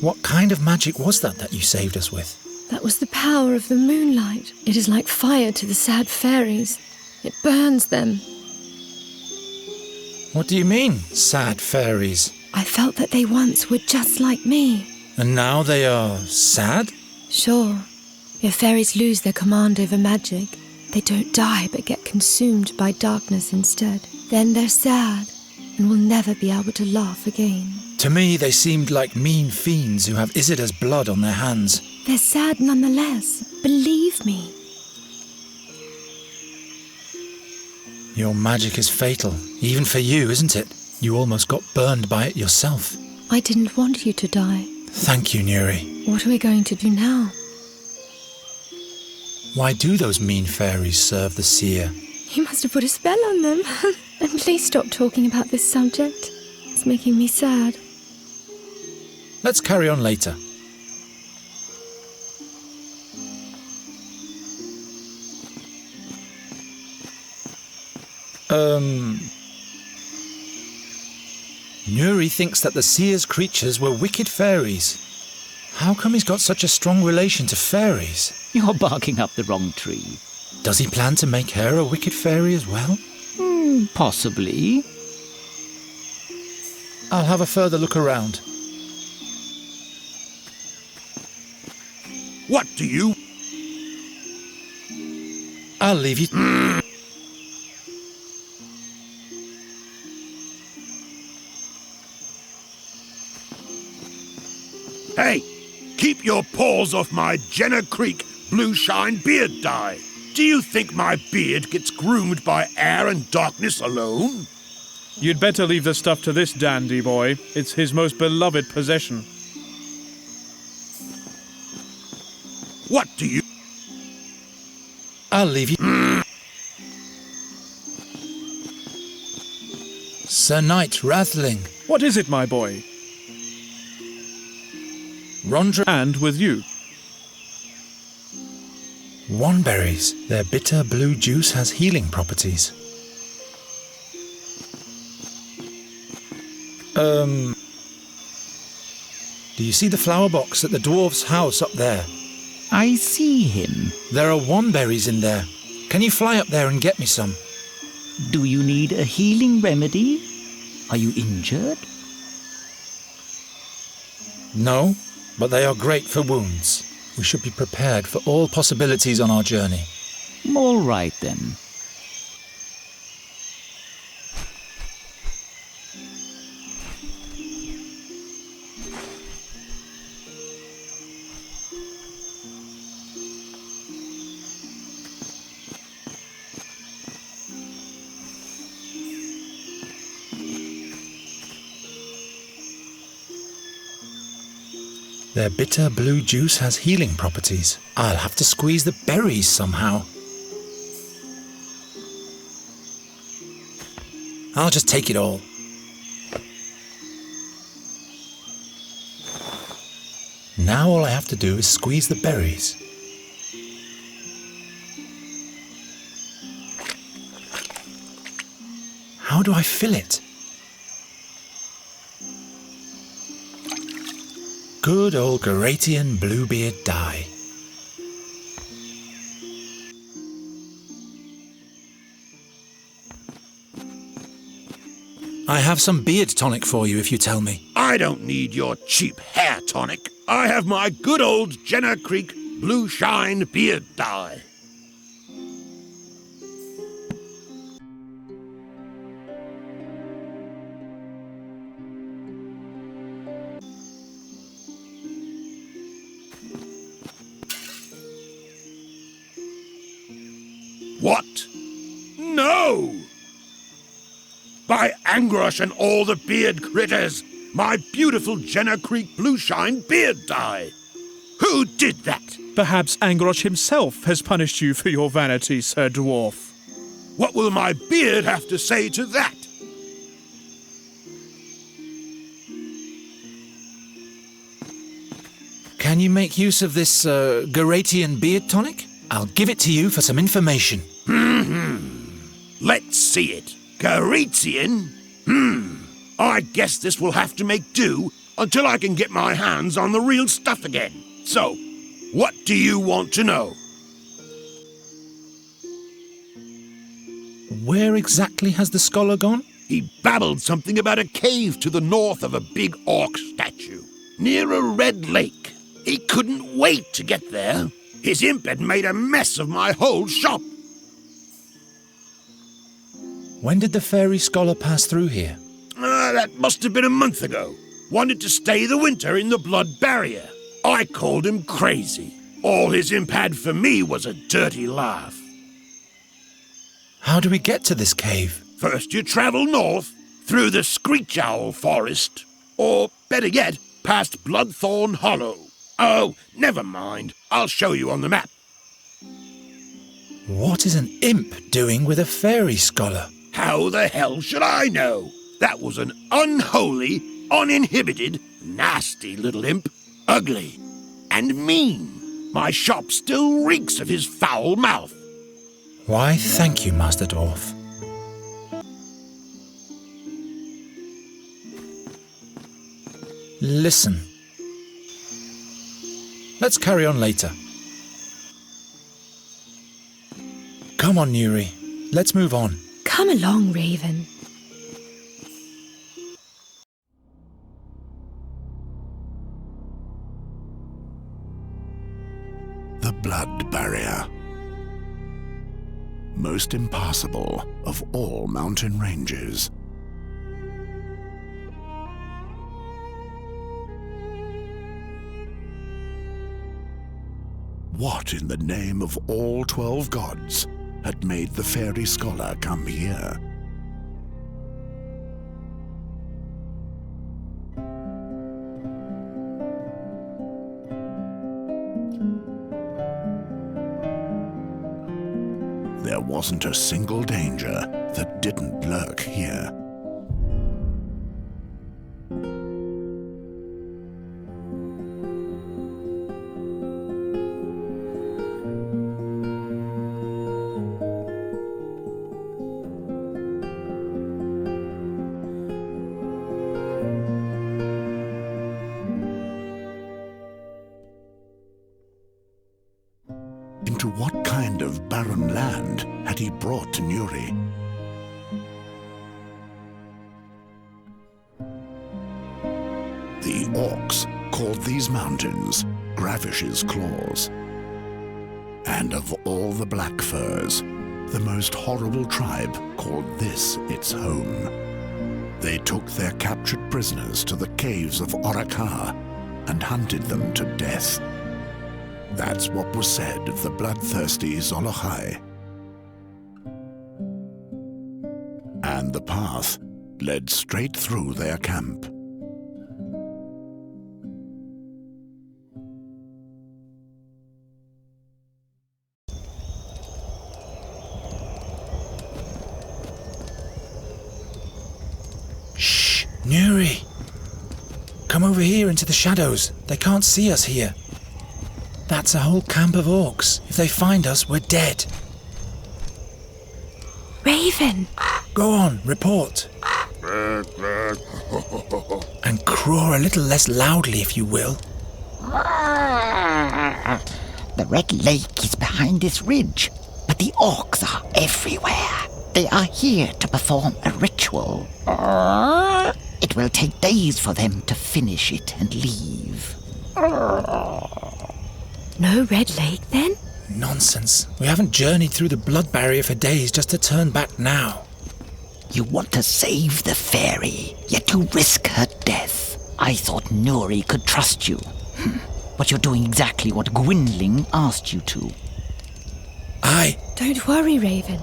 S4: What kind of magic was that you saved us with?
S13: That was the power of the moonlight. It is like fire to the sad fairies. It burns them.
S4: What do you mean, sad fairies?
S13: I felt that they once were just like me.
S4: And now they are sad?
S13: Sure. If fairies lose their command over magic, they don't die but get consumed by darkness instead. Then they're sad and will never be able to laugh again.
S4: To me, they seemed like mean fiends who have Isida's blood on their hands.
S13: They're sad nonetheless. Believe me.
S4: Your magic is fatal, even for you, isn't it? You almost got burned by it yourself.
S13: I didn't want you to die.
S4: Thank you, Nuri.
S13: What are we going to do now?
S4: Why do those mean fairies serve the seer?
S13: You must have put a spell on them. And please stop talking about this subject. It's making me sad.
S4: Let's carry on later. Nuri thinks that the seer's creatures were wicked fairies. How come he's got such a strong relation to fairies?
S12: You're barking up the wrong tree.
S4: Does he plan to make her a wicked fairy as well?
S12: Possibly.
S4: I'll have a further look around.
S2: What do you...
S4: I'll leave you...
S2: Hey, keep your paws off my Jenna Creek blue shine beard dye. Do you think my beard gets groomed by air and darkness alone?
S14: You'd better leave the stuff to this dandy boy. It's his most beloved possession.
S2: What do you...
S4: I'll leave you... Sir Knight Rathling.
S14: What is it, my boy?
S4: Rondra
S14: And with you.
S4: Wanberries. Their bitter blue juice has healing properties. Do you see the flower box at the dwarf's house up there?
S12: I see him.
S4: There are wanberries in there. Can you fly up there and get me some?
S12: Do you need a healing remedy? Are you injured?
S4: No, but they are great for wounds. We should be prepared for all possibilities on our journey.
S12: All right, then.
S4: Their bitter blue juice has healing properties. I'll have to squeeze the berries somehow. I'll just take it all. Now all I have to do is squeeze the berries. How do I fill it? Good old Garatian Bluebeard dye. I have some beard tonic for you if you tell me.
S2: I don't need your cheap hair tonic. I have my good old Jenner Creek Blue Shine beard dye. What? No! By Angrosh and all the beard critters, my beautiful Jenner Creek Blue Shine beard dye. Who did that?
S14: Perhaps Angrosh himself has punished you for your vanity, Sir Dwarf.
S2: What will my beard have to say to that?
S4: Can you make use of this Garatian beard tonic? I'll give it to you for some information.
S2: Let's see it. Garatian? I guess this will have to make do until I can get my hands on the real stuff again. So, what do you want to know?
S4: Where exactly has the scholar gone?
S2: He babbled something about a cave to the north of a big orc statue, near a red lake. He couldn't wait to get there. His imp had made a mess of my whole shop.
S4: When did the fairy scholar pass through here?
S2: That must have been a month ago. Wanted to stay the winter in the blood barrier. I called him crazy. All his imp had for me was a dirty laugh.
S4: How do we get to this cave?
S2: First you travel north, through the Screech Owl Forest. Or, better yet, past Bloodthorn Hollow. Oh, never mind. I'll show you on the map.
S4: What is an imp doing with a fairy scholar?
S2: How the hell should I know? That was an unholy, uninhibited, nasty little imp. Ugly and mean. My shop still reeks of his foul mouth.
S4: Why, thank you, Master Dwarf. Listen. Let's carry on later. Come on, Nuri. Let's move on.
S13: Come along, Raven.
S1: The blood barrier. Most impassable of all mountain ranges. What in the name of all 12 gods had made the fairy scholar come here? There wasn't a single danger that didn't lurk here. barren land had he brought to Nuri? The orcs called these mountains Gravish's Claws. And of all the black furs, the most horrible tribe called this its home. They took their captured prisoners to the caves of Orakar and hunted them to death. That's what was said of the bloodthirsty Zolochai. And the path led straight through their camp.
S4: Shh, Nuri! Come over here into the shadows. They can't see us here. That's a whole camp of orcs. If they find us, we're dead.
S13: Raven!
S4: Go on, report. And craw a little less loudly, if you will.
S12: The Red Lake is behind this ridge, but the orcs are everywhere. They are here to perform a ritual. It will take days for them to finish it and leave.
S13: No Red Lake, then?
S4: Nonsense. We haven't journeyed through the blood barrier for days just to turn back now.
S12: You want to save the fairy, yet you risk her death. I thought Nuri could trust you. But you're doing exactly what Gwynling asked you to.
S13: Don't worry, Raven.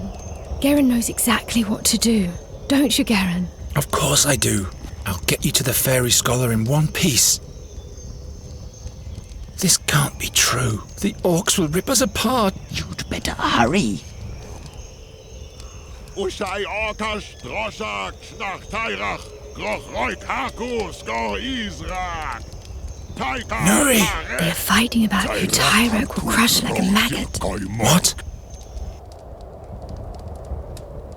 S13: Garen knows exactly what to do. Don't you, Garen?
S4: Of course I do. I'll get you to the fairy scholar in one piece. This can't be true. The orcs will rip us apart.
S12: You'd better hurry.
S2: Ushai orkash droshak shnach tairach groch roik haku skor izrak.
S4: Nuri!
S13: They're fighting about who Tyrek will crush like a maggot.
S4: What?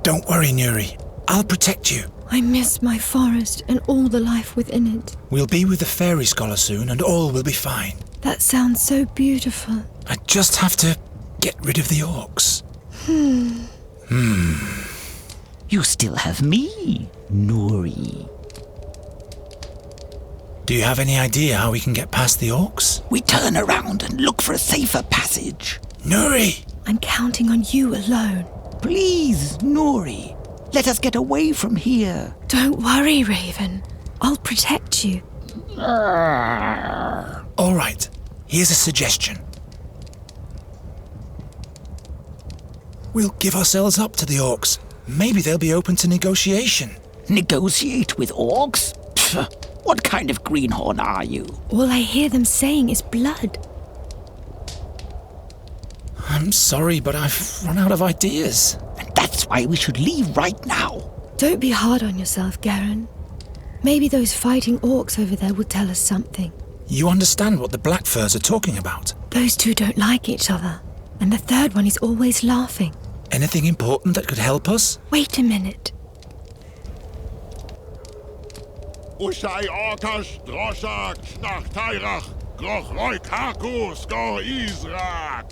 S4: Don't worry, Nuri. I'll protect you.
S13: I miss my forest and all the life within it.
S4: We'll be with the fairy scholar soon and all will be fine.
S13: That sounds so beautiful.
S4: I just have to get rid of the orcs.
S12: You still have me, Nuri.
S4: Do you have any idea how we can get past the orcs?
S12: We turn around and look for a safer passage.
S4: Nuri!
S13: I'm counting on you alone.
S12: Please, Nuri. Let us get away from here.
S13: Don't worry, Raven. I'll protect you.
S4: All right. Here's a suggestion. We'll give ourselves up to the orcs. Maybe they'll be open to negotiation.
S12: Negotiate with orcs? Pfft, what kind of greenhorn are you?
S13: All I hear them saying is blood.
S4: I'm sorry, but I've run out of ideas.
S12: And that's why we should leave right now.
S13: Don't be hard on yourself, Garen. Maybe those fighting orcs over there will tell us something.
S4: You understand what the Black Furs are talking about?
S13: Those two don't like each other, and the third one is always laughing.
S4: Anything important that could help us?
S13: Wait a minute.
S2: Ushai orkash droshak shnach tairach groch roik haku skor izrak.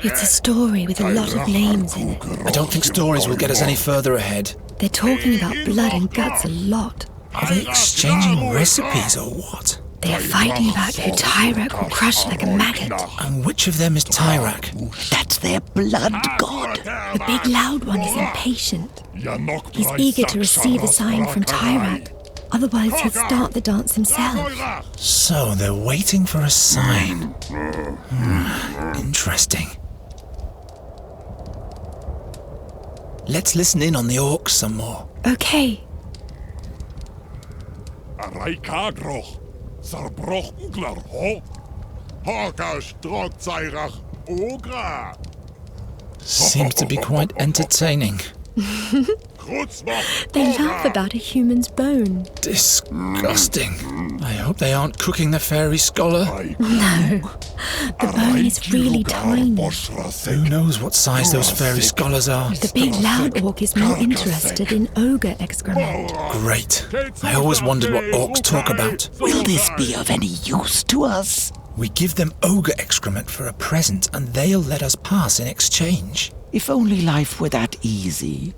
S13: It's a story with a lot of names in it.
S4: I don't think stories will get us any further ahead.
S13: They're talking about blood and guts a lot.
S4: Are they exchanging recipes or what?
S13: They are fighting about who Tyrek will crush like a maggot.
S4: And which of them is Tyrek?
S12: That's their blood god.
S13: The big loud one is impatient. He's eager to receive a sign from Tyrek. Otherwise he'd start the dance himself.
S4: So they're waiting for a sign. Interesting. Let's listen in on the orcs some more.
S13: Okay.
S2: Raikagroch, Sarbroch Uglar ho, Horkash Drog Zairach Ogra.
S4: Seems to be quite entertaining.
S13: They laugh about a human's bone.
S4: Disgusting. I hope they aren't cooking the fairy scholar.
S13: No, the bone is really tiny.
S4: Who knows what size those fairy scholars are?
S13: The big loud orc is more interested in ogre excrement.
S4: Great. I always wondered what orcs talk about.
S12: Will this be of any use to us?
S4: We give them ogre excrement for a present and they'll let us pass in exchange.
S12: If only life were that easy.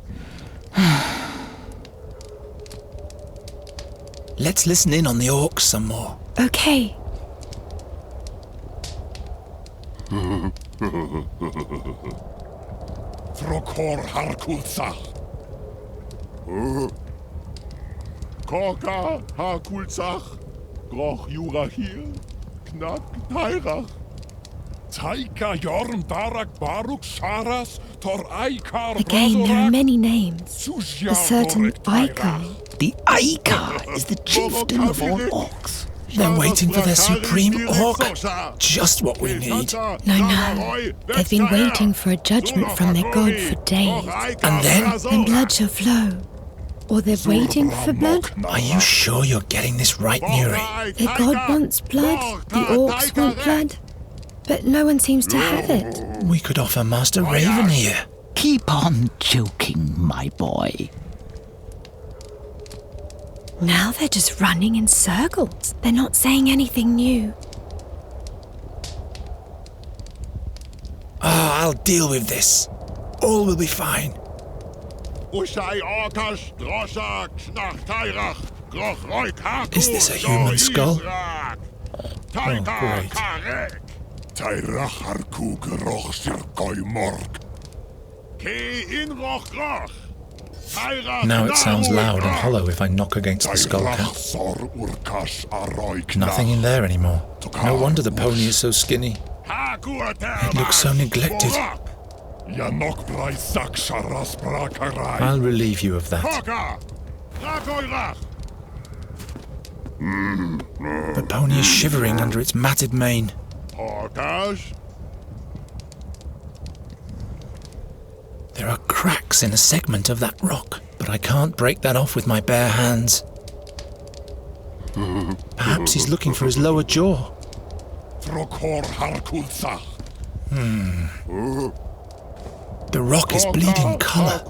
S4: Let's listen in on the orcs some more.
S13: Okay.
S2: Frokor Harkulza. Korka Harkulzach. Groch Jurahir. Knack Tairach. Taika Jorm Darak Baruk Sharas Tor Aikar.
S13: Again, there are many names. A certain Icar.
S12: The Icar is the chieftain of all orcs.
S4: They're waiting for their supreme orc. Just what we need.
S13: No. They've been waiting for a judgment from their god for days.
S4: And then?
S13: Then blood shall flow. Or they're waiting for blood?
S4: Are you sure you're getting this right, Nuri?
S13: Their god wants blood, the orcs want blood. But no one seems to have it.
S4: We could offer Master Raven here.
S12: Keep on joking, my boy.
S13: Now they're just running in circles. They're not saying anything new.
S4: I'll deal with this. All will be fine.
S2: Is
S4: this a human skull?
S2: Oh,
S4: great. Now it sounds loud and hollow if I knock against the skull cap. Nothing in there anymore. No wonder the pony is so skinny. It looks so neglected. I'll relieve you of that. The pony is shivering under its matted mane. There are cracks in a segment of that rock, but I can't break that off with my bare hands. Perhaps he's looking for his lower jaw. The rock is bleeding colour.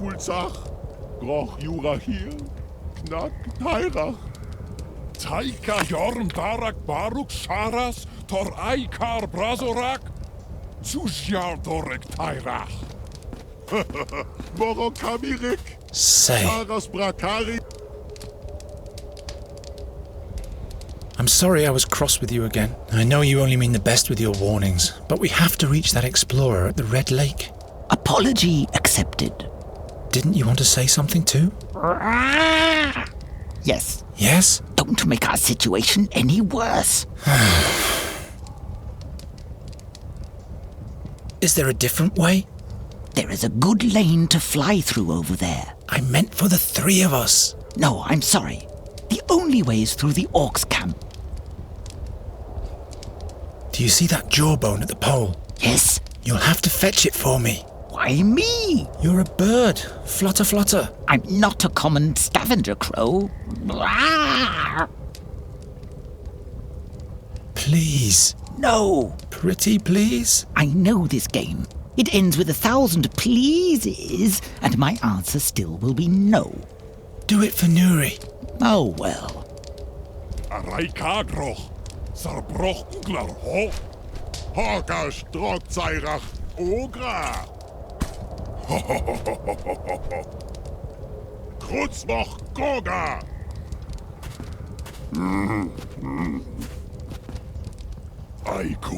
S2: Taika Jorm Darak Baruk Sharas Tor Aikar Brazorak Zusjar Dorek Tairach. Morokamirik
S4: Say.
S2: Sharas Brakari.
S4: I'm sorry I was cross with you again. I know you only mean the best with your warnings, but we have to reach that explorer at the Red Lake.
S12: Apology accepted.
S4: Didn't you want to say something too?
S12: Yes.
S4: Yes?
S12: Don't make our situation any worse.
S4: Is there a different way?
S12: There is a good lane to fly through over there.
S4: I meant for the three of us.
S12: No, I'm sorry. The only way is through the orcs' camp.
S4: Do you see that jawbone at the pole?
S12: Yes.
S4: You'll have to fetch it for me.
S12: Why me?
S4: You're a bird. Flutter, flutter.
S12: I'm not a common scavenger crow.
S4: Please.
S12: No.
S4: Pretty please?
S12: I know this game. It ends with 1,000 pleases, and my answer still will be no.
S4: Do it for Nuri.
S12: Oh, well.
S2: Araikagro. Sarbrochglar ho. Hogas Drogzairach Ogra. Krutzmoch Goga.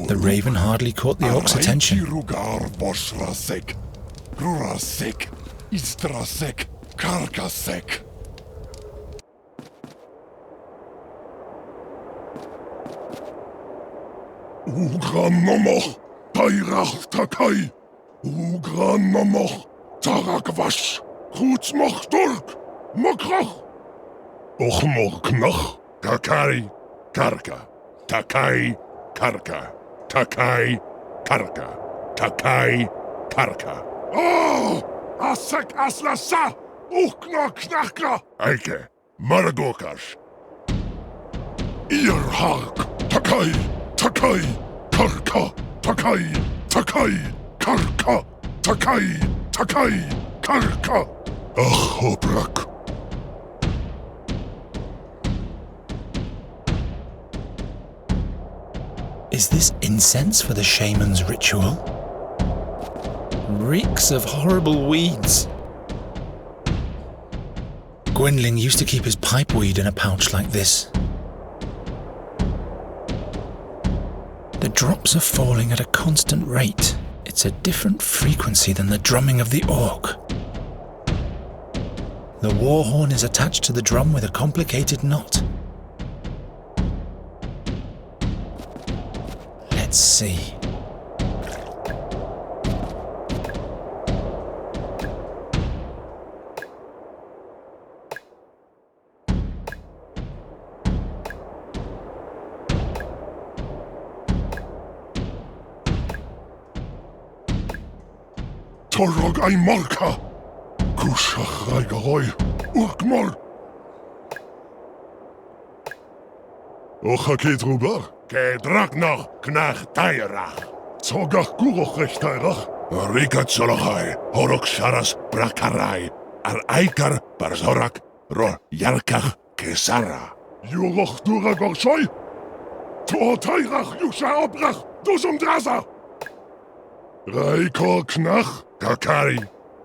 S4: The raven hardly caught the orc's attention.
S2: Rugar Boshrasek. Rurasek. Istrasek. Karkasek. Ugramomoch. Tairach Takai. Ugramomoch. Tarakwash. Krutzmoch Turk. Mokrach. Ochmoch Knach. Takai. Karka. Takai. Karka. Takai. Karka. Takai. Karka. Oh! Asek aslasa! Ukna knakra! Eike. Maragokash. Irhark. Takai. Takai. Karka. Takai. Takai. Karka. Takai. Takai. Karka. Ach, Hobrak.
S4: Is this incense for the shaman's ritual? Reeks of horrible weeds. Gwendolyn used to keep his pipeweed in a pouch like this. The drops are falling at a constant rate. It's a different frequency than the drumming of the orc. The war horn is attached to the drum with a complicated knot. Let's see.
S2: Torog ai marka. Kushach raigaroi. Urkmol. Ocha kedrubar. Kedragnar knach tairach. Zogach guroch rechtairach. Rika zolochai. Horok sharas brakarai. Ar aikar barzorak. Ro yarkach kesara. Juroch duragorshoi. To tairach yusha obrach. Dusum draza. Raiko knach. Takai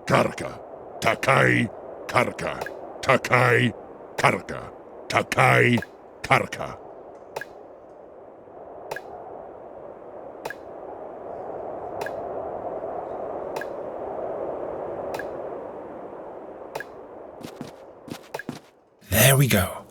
S2: karka. Takai karka. Takai karka. Takai karka.
S4: There we go.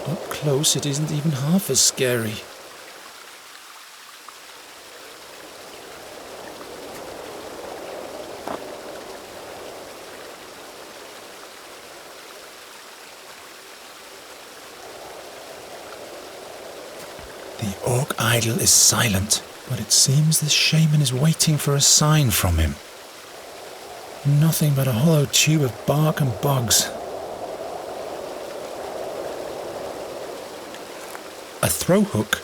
S4: Up close, it isn't even half as scary. The orc idol is silent, but it seems the shaman is waiting for a sign from him. Nothing but a hollow tube of bark and bugs. A throw hook.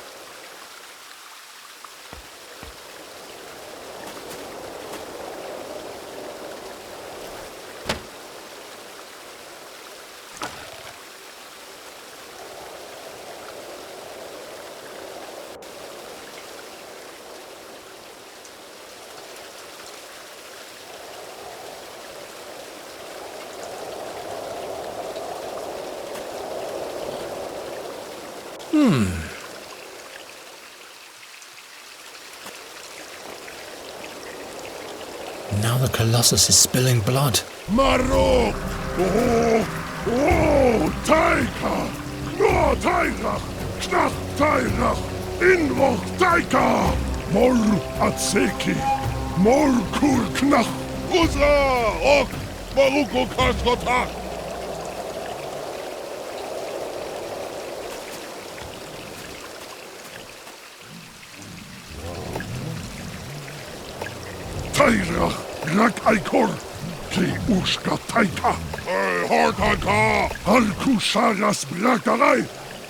S4: Now the Colossus is spilling blood.
S2: Marok! Oh, Taika! No Tairach! Knach Tairach! Inroch Taika! Mor Atseki! Mor Kur Knach! Uza! Ok! Baruko Kaskotak! Tairach! Rak Aikor! Ki Ushka Taika! Hortaika! Halku Sharas Brakarai!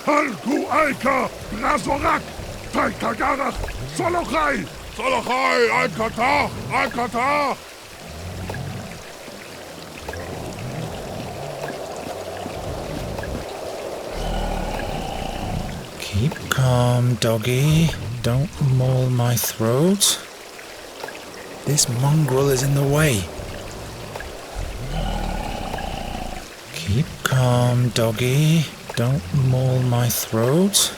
S2: Halku Aika! Brazorak! Taika Garach! Solochai! Solochai! Aikata! Aikata!
S4: Keep calm, doggy. Don't maul my throat. This mongrel is in the way. Keep calm, doggy. Don't maul my throat.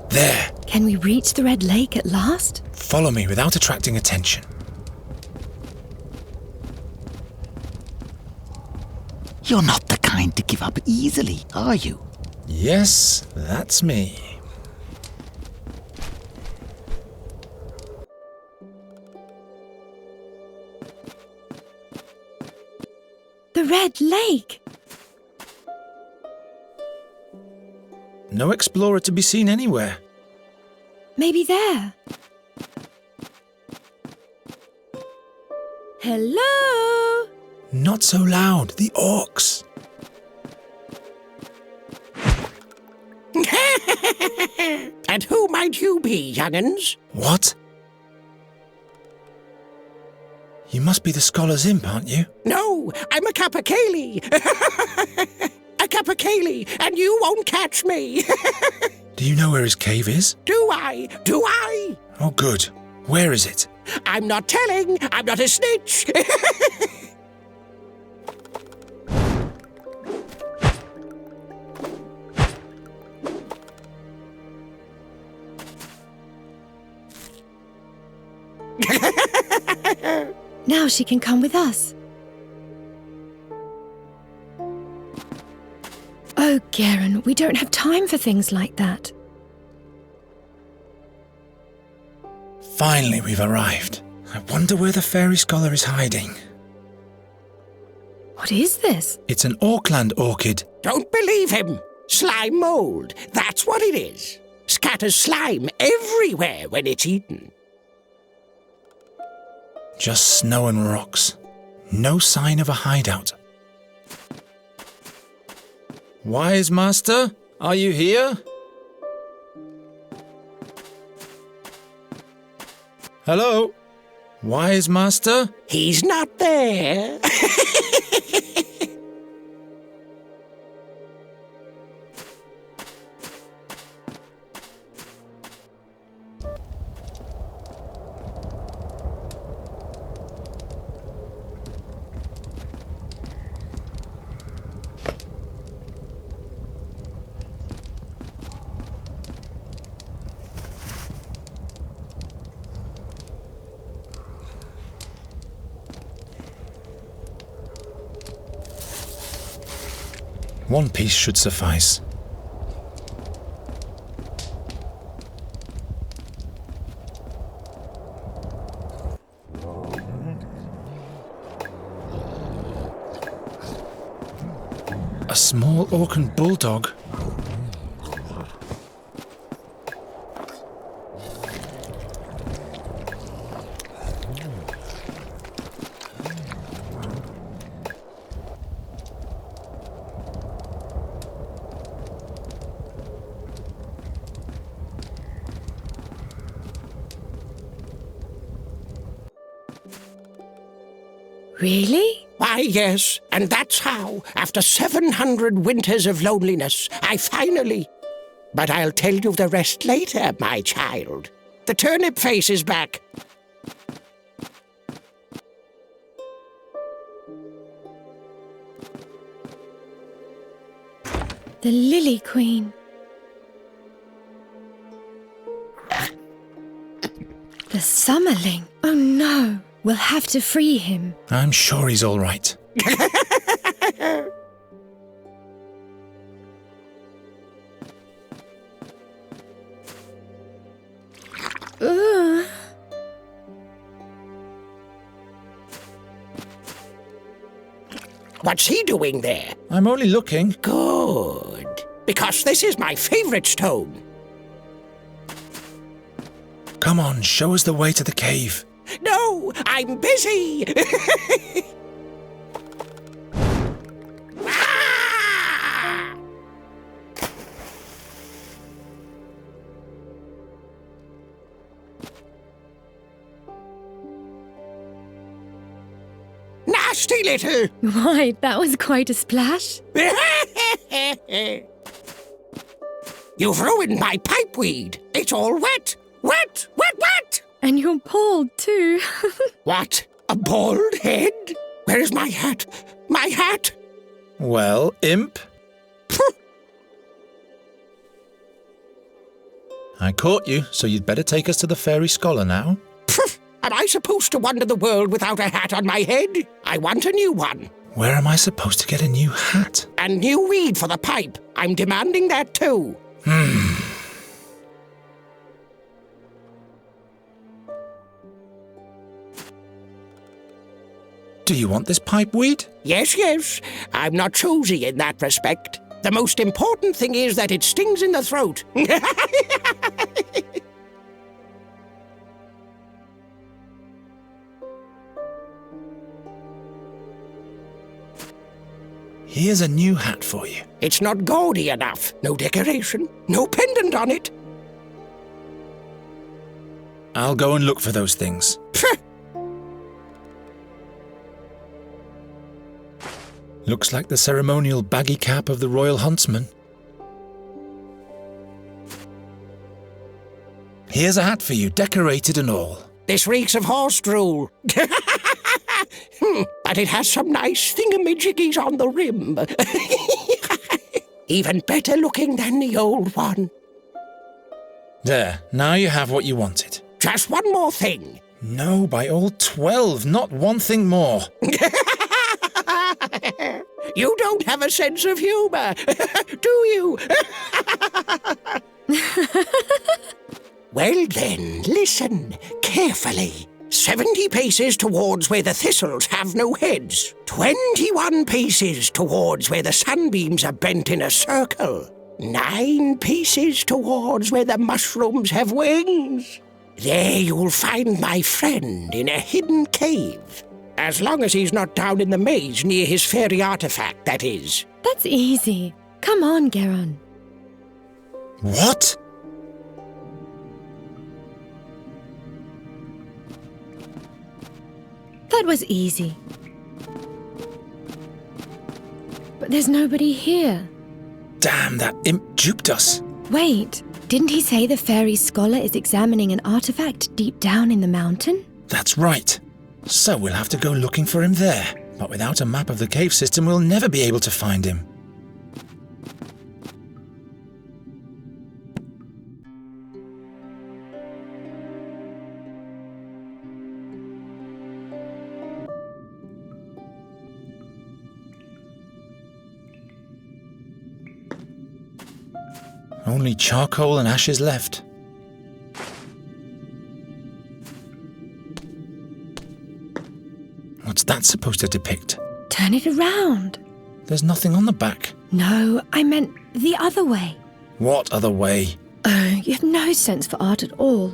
S4: There.
S13: Can we reach the Red Lake at last?
S4: Follow me without attracting attention.
S12: You're not the kind to give up easily, are you?
S4: Yes, that's me.
S13: The Red Lake!
S4: No explorer to be seen anywhere.
S13: Maybe there. Hello?
S4: Not so loud, the orcs.
S18: And who might you be, young'uns?
S4: What? You must be the Scholar's Imp, aren't you?
S18: No, I'm a Capercaillie. A Capercaillie, and you won't catch me.
S4: Do you know where his cave is?
S18: Do I? Do I?
S4: Oh, good. Where is it?
S18: I'm not telling. I'm not a snitch.
S13: Now she can come with us. Oh, Garen, we don't have time for things like that.
S4: Finally, we've arrived. I wonder where the fairy scholar is hiding.
S13: What is this?
S4: It's an Orkland orchid.
S18: Don't believe him. Slime mold. That's what it is. Scatters slime everywhere when it's eaten.
S4: Just snow and rocks. No sign of a hideout. Wise Master, are you here? Hello? Wise Master?
S18: He's not there.
S4: One piece should suffice. A small Orcan bulldog.
S13: Really?
S18: Why, yes, and that's how, after 700 winters of loneliness, I finally... But I'll tell you the rest later, my child. The turnip face is back.
S13: The Lily Queen. The Summerling. Oh no. We'll have to free him.
S4: I'm sure he's all right.
S13: Ugh.
S18: What's he doing there?
S4: I'm only looking.
S18: Good. Because this is my favorite stone.
S4: Come on, show us the way to the cave.
S18: No, I'm busy. Ah! Nasty little.
S13: Why, that was quite a splash.
S18: You've ruined my pipeweed. It's all wet. Wet, wet, wet.
S13: And you're bald, too.
S18: What? A bald head? Where is my hat? My hat?
S4: Well, Imp? I caught you, so you'd better take us to the fairy scholar now.
S18: Am I supposed to wander the world without a hat on my head? I want a new one.
S4: Where am I supposed to get a new hat?
S18: And new weed for the pipe. I'm demanding that too.
S4: Do you want this pipeweed?
S18: Yes, yes. I'm not choosy in that respect. The most important thing is that it stings in the throat.
S4: Here's a new hat for you.
S18: It's not gaudy enough. No decoration, no pendant on it.
S4: I'll go and look for those things. Looks like the ceremonial baggy cap of the royal huntsman. Here's a hat for you, decorated and all.
S18: This reeks of horse drool. But it has some nice thingamajiggies on the rim. Even better looking than the old one.
S4: There, now you have what you wanted.
S18: Just one more thing.
S4: No, by all 12, not one thing more.
S18: You don't have a sense of humour, do you? Well then, listen carefully. 70 paces towards where the thistles have no heads. 21 paces towards where the sunbeams are bent in a circle. 9 paces towards where the mushrooms have wings. There you'll find my friend in a hidden cave. As long as he's not down in the maze near his fairy artifact, that is.
S13: That's easy. Come on, Geron.
S4: What?
S13: That was easy. But there's nobody here.
S4: Damn, that imp duped us.
S13: Wait, didn't he say the fairy scholar is examining an artifact deep down in the mountain?
S4: That's right. So we'll have to go looking for him there. But without a map of the cave system, we'll never be able to find him. Only charcoal and ashes left. What's that supposed to depict?
S13: Turn it around.
S4: There's nothing on the back.
S13: No, I meant the other way.
S4: What other way?
S13: Oh, you have no sense for art at all.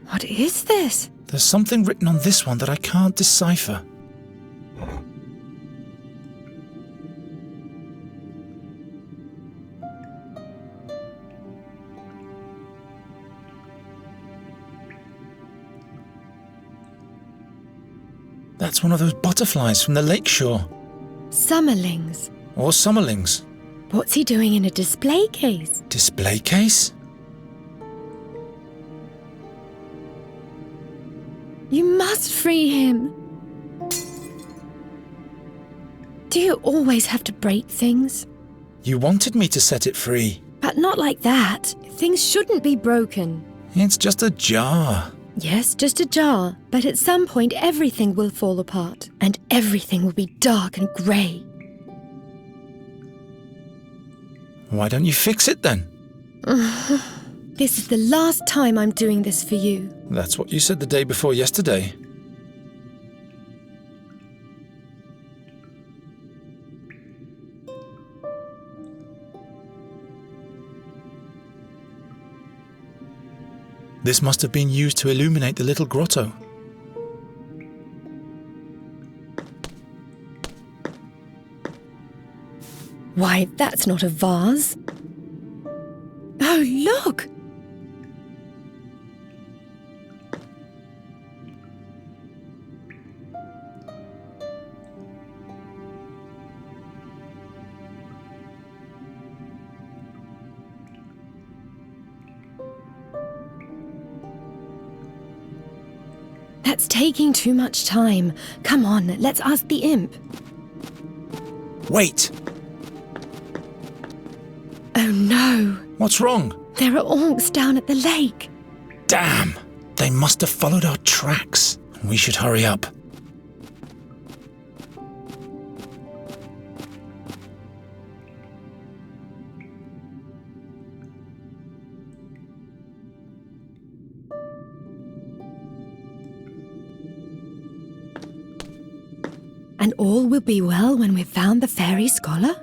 S13: What is this?
S4: There's something written on this one that I can't decipher. That's one of those butterflies from the lakeshore.
S13: Summerlings.
S4: Or summerlings.
S13: What's he doing in a display case?
S4: Display case?
S13: You must free him. Do you always have to break things?
S4: You wanted me to set it free.
S13: But not like that. Things shouldn't be broken.
S4: It's just a jar.
S13: Yes, just a jar, but at some point everything will fall apart, and everything will be dark and grey.
S4: Why don't you fix it then?
S13: This is the last time I'm doing this for you.
S4: That's what you said the day before yesterday. This must have been used to illuminate the little grotto.
S13: Why, that's not a vase. Oh, look! That's taking too much time. Come on, let's ask the imp.
S4: Wait!
S13: Oh no!
S4: What's wrong?
S13: There are orcs down at the lake.
S4: Damn! They must have followed our tracks. We should hurry up.
S13: And all will be well when we've found the fairy scholar?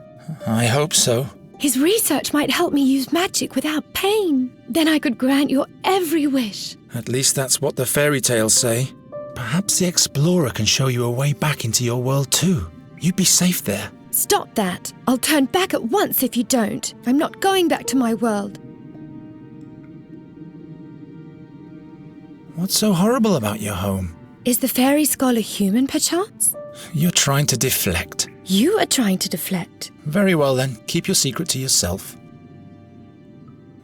S4: I hope so.
S13: His research might help me use magic without pain. Then I could grant your every wish.
S4: At least that's what the fairy tales say. Perhaps the explorer can show you a way back into your world too. You'd be safe there.
S13: Stop that. I'll turn back at once if you don't. I'm not going back to my world.
S4: What's so horrible about your home?
S13: Is the fairy scholar human, perchance?
S4: You're trying to deflect.
S13: You are trying to deflect.
S4: Very well then, keep your secret to yourself.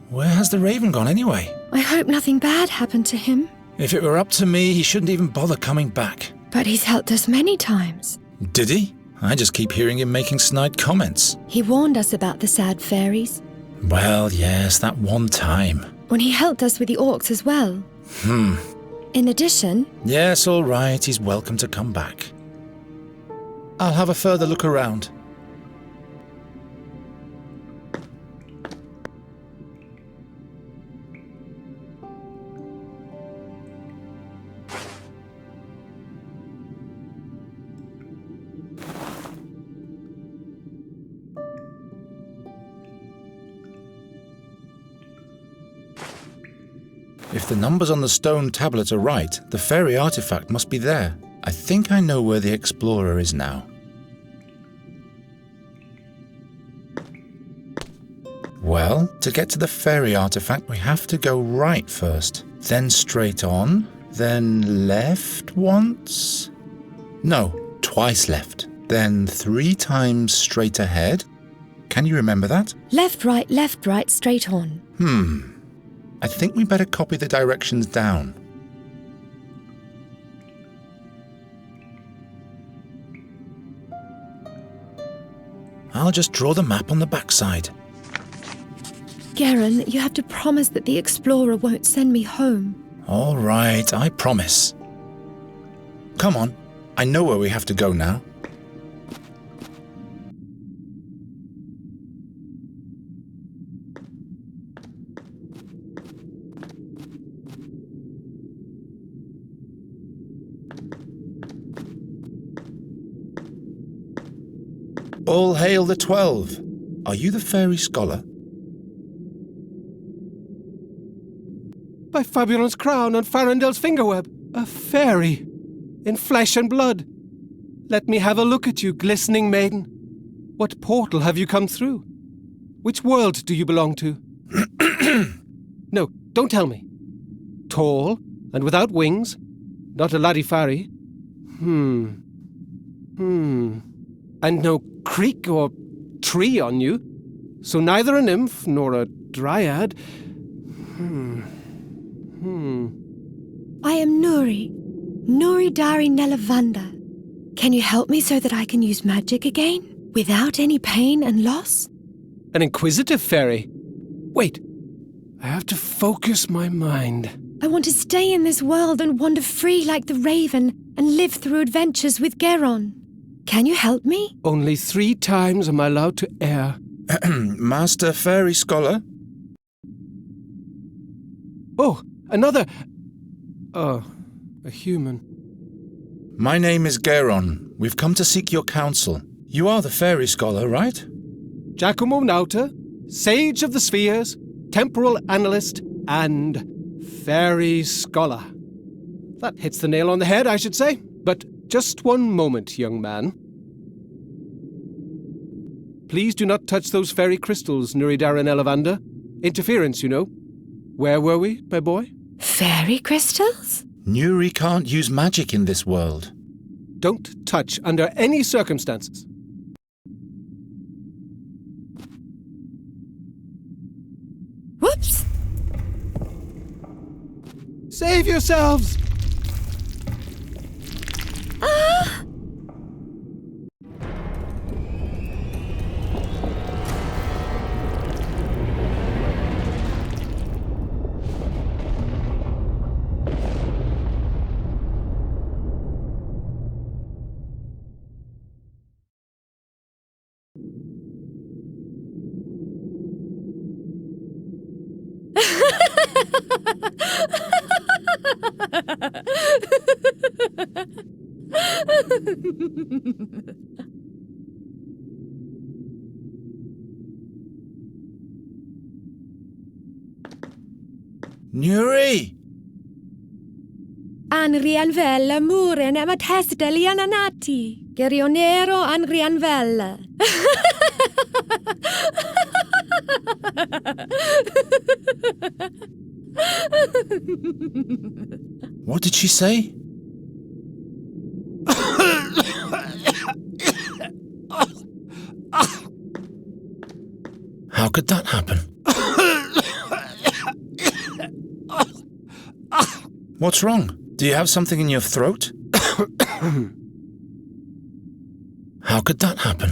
S4: Where has the raven gone anyway?
S13: I hope nothing bad happened to him.
S4: If it were up to me, he shouldn't even bother coming back.
S13: But he's helped us many times.
S4: Did he? I just keep hearing him making snide comments.
S13: He warned us about the sad fairies.
S4: Well, yes, that one time.
S13: When he helped us with the orcs as well. In addition...
S4: Yes, all right, he's welcome to come back. I'll have a further look around. If the numbers on the stone tablet are right, the fairy artifact must be there. I think I know where the explorer is now. Well, to get to the fairy artifact, we have to go right first, then straight on, then left once? No, twice left, then 3 times straight ahead. Can you remember that?
S13: Left, right, straight on.
S4: I think we better copy the directions down. I'll just draw the map on the backside.
S13: Garen, you have to promise that the explorer won't send me home.
S4: All right, I promise. Come on, I know where we have to go now. All hail the 12. Are you the fairy scholar?
S19: By Fabulon's crown and Farendel's fingerweb, a fairy, in flesh and blood. Let me have a look at you, glistening maiden. What portal have you come through? Which world do you belong to? No, don't tell me. Tall and without wings, not a Larifari. And no creek or tree on you, so neither a nymph nor a dryad.
S13: I am Nuri Dari Nelavanda. Can you help me so that I can use magic again, without any pain and loss?
S19: An inquisitive fairy. Wait, I have to focus my mind.
S13: I want to stay in this world and wander free like the raven and live through adventures with Geron. Can you help me?
S19: Only 3 times am I allowed to err.
S4: Master Fairy Scholar?
S19: Oh, another... Oh, a human.
S4: My name is Geron. We've come to seek your counsel. You are the Fairy Scholar, right?
S19: Giacomo Nauta, Sage of the Spheres, Temporal Analyst, and Fairy Scholar. That hits the nail on the head, I should say. But just one moment, young man. Please do not touch those fairy crystals, Nuridara Nelavanda. Interference, you know. Where were we, my boy?
S13: Fairy crystals?
S4: Nuri can't use magic in this world.
S19: Don't touch under any circumstances.
S13: Whoops!
S19: Save yourselves!
S13: Ah!
S4: Nuri!
S13: Anrianvella muren ama testeli ananati. Gerionero Anrianvella.
S4: What did she say? How could that happen? What's wrong? Do you have something in your throat? How could that happen?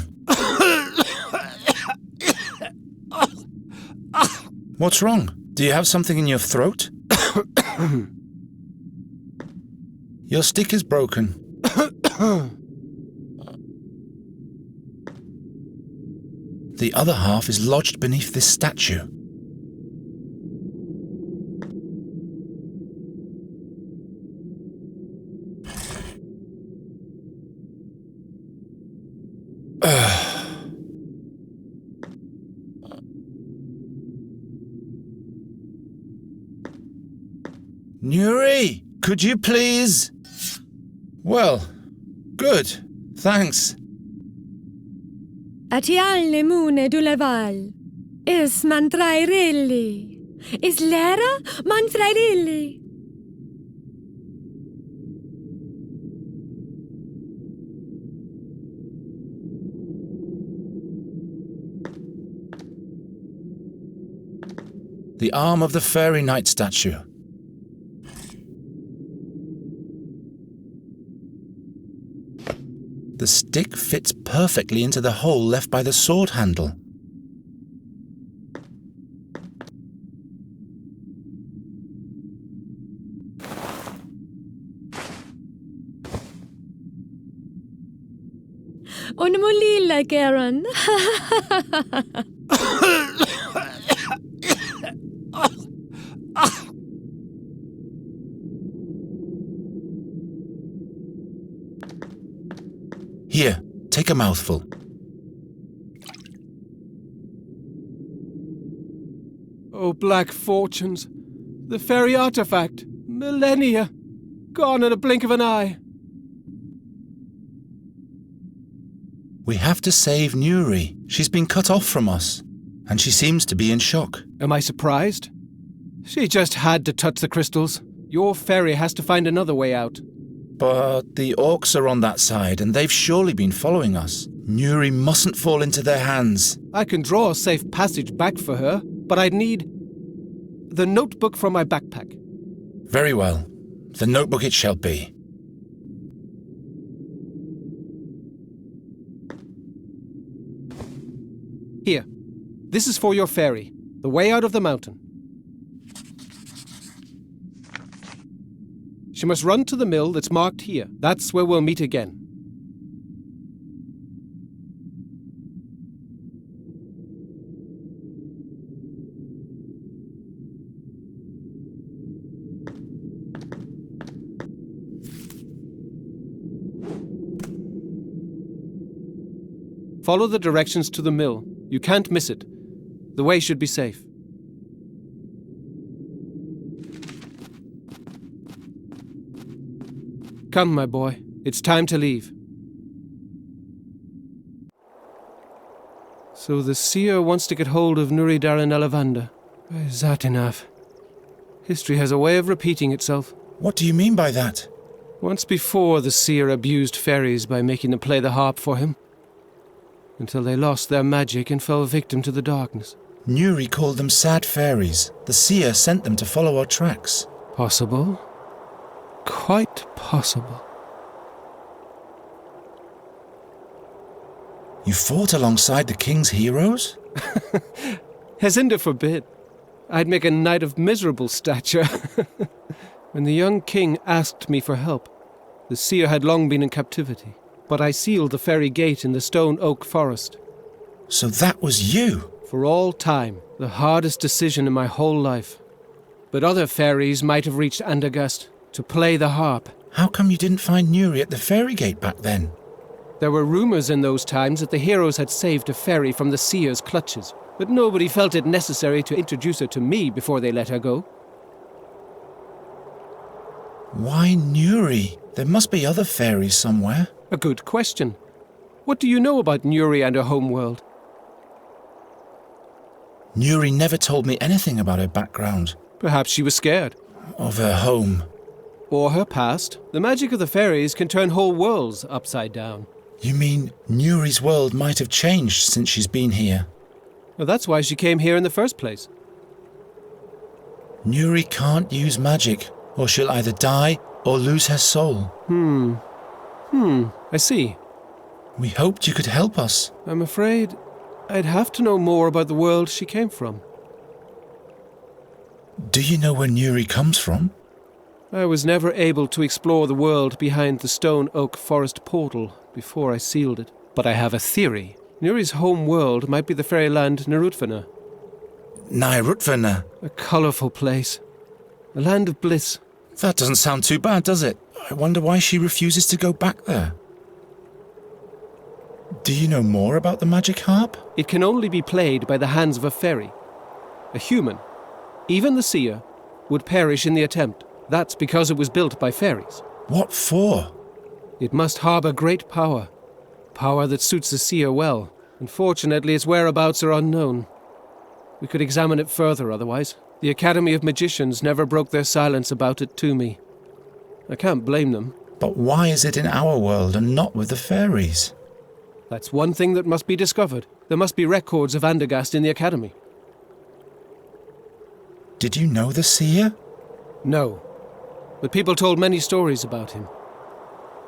S4: What's wrong? Do you have something in your throat? Your stick is broken. The other half is lodged beneath this statue. Nuri, could you please? Well, good, thanks.
S13: Atialne mune du leval. Is mantrairelli. Is lera mantrairelli.
S4: The arm of the fairy knight statue. The stick fits perfectly into the hole left by the sword handle.
S13: Unmulila, Garen.
S4: Here, take a mouthful.
S19: Oh, black fortunes. The fairy artifact. Millennia. Gone in a blink of an eye.
S4: We have to save Nuri. She's been cut off from us, and she seems to be in shock.
S19: Am I surprised? She just had to touch the crystals. Your fairy has to find another way out.
S4: But the orcs are on that side, and they've surely been following us. Nuri mustn't fall into their hands.
S19: I can draw a safe passage back for her, but I'd need the notebook from my backpack.
S4: Very well. The notebook it shall be.
S19: Here. This is for your fairy. The way out of the mountain. She must run to the mill that's marked here. That's where we'll meet again. Follow the directions to the mill. You can't miss it. The way should be safe. Come, my boy. It's time to leave. So the seer wants to get hold of Nuri Daran Elavanda. Satinav. History has a way of repeating itself.
S4: What do you mean by that?
S19: Once before, the seer abused fairies by making them play the harp for him, until they lost their magic and fell victim to the darkness.
S4: Nuri called them sad fairies. The seer sent them to follow our tracks.
S19: Possible. Quite possible.
S4: You fought alongside the king's heroes?
S19: Hezinda forbid. I'd make a knight of miserable stature. When the young king asked me for help, the seer had long been in captivity, but I sealed the fairy gate in the stone oak forest.
S4: So that was you?
S19: For all time, the hardest decision in my whole life. But other fairies might have reached Andagast to play the harp,
S4: How come you didn't find Nuri at the ferry gate back then?
S19: There were rumors in those times that the heroes had saved a fairy from the seer's clutches, but nobody felt it necessary to introduce her to me before they let her go.
S4: Why Nuri? There must be other fairies somewhere.
S19: A good question. What do you know about Nuri and her homeworld?
S4: Nuri never told me anything about her background.
S19: Perhaps she was scared.
S4: Of her home.
S19: Or her past. The magic of the fairies can turn whole worlds upside down.
S4: You mean Nuri's world might have changed since she's been here?
S19: Well, that's why she came here in the first place.
S4: Nuri can't use magic, or she'll either die or lose her soul.
S19: I see.
S4: We hoped you could help us.
S19: I'm afraid I'd have to know more about the world she came from.
S4: Do you know where Nuri comes from?
S19: I was never able to explore the world behind the stone oak forest portal before I sealed it. But I have a theory. Nuri's home world might be the fairyland Narutvana.
S4: Narutvana?
S19: A colourful place. A land of bliss.
S4: That doesn't sound too bad, does it? I wonder why she refuses to go back there. Do you know more about the magic harp?
S19: It can only be played by the hands of a fairy. A human, even the seer, would perish in the attempt. That's because it was built by fairies.
S4: What for?
S19: It must harbour great power. Power that suits the seer well. Unfortunately, its whereabouts are unknown. We could examine it further otherwise. The Academy of Magicians never broke their silence about it to me. I can't blame them.
S4: But why is it in our world and not with the fairies?
S19: That's one thing that must be discovered. There must be records of Andergast in the Academy.
S4: Did you know the seer?
S19: No. But people told many stories about him.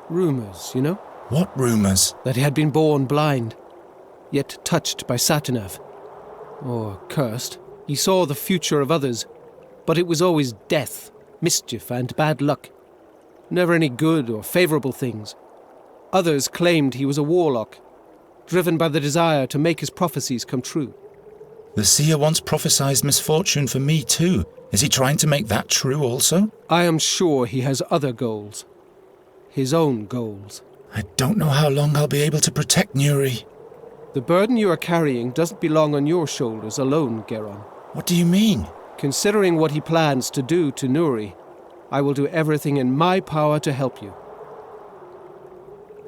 S19: Rumours, you know?
S4: What rumours?
S19: That he had been born blind, yet touched by Satinav. Or cursed. He saw the future of others, but it was always death, mischief, and bad luck. Never any good or favourable things. Others claimed he was a warlock, driven by the desire to make his prophecies come true.
S4: The seer once prophesied misfortune for me too. Is he trying to make that true also?
S19: I am sure he has other goals. His own goals.
S4: I don't know how long I'll be able to protect Nuri.
S19: The burden you are carrying doesn't belong on your shoulders alone, Geron.
S4: What do you mean?
S19: Considering what he plans to do to Nuri, I will do everything in my power to help you.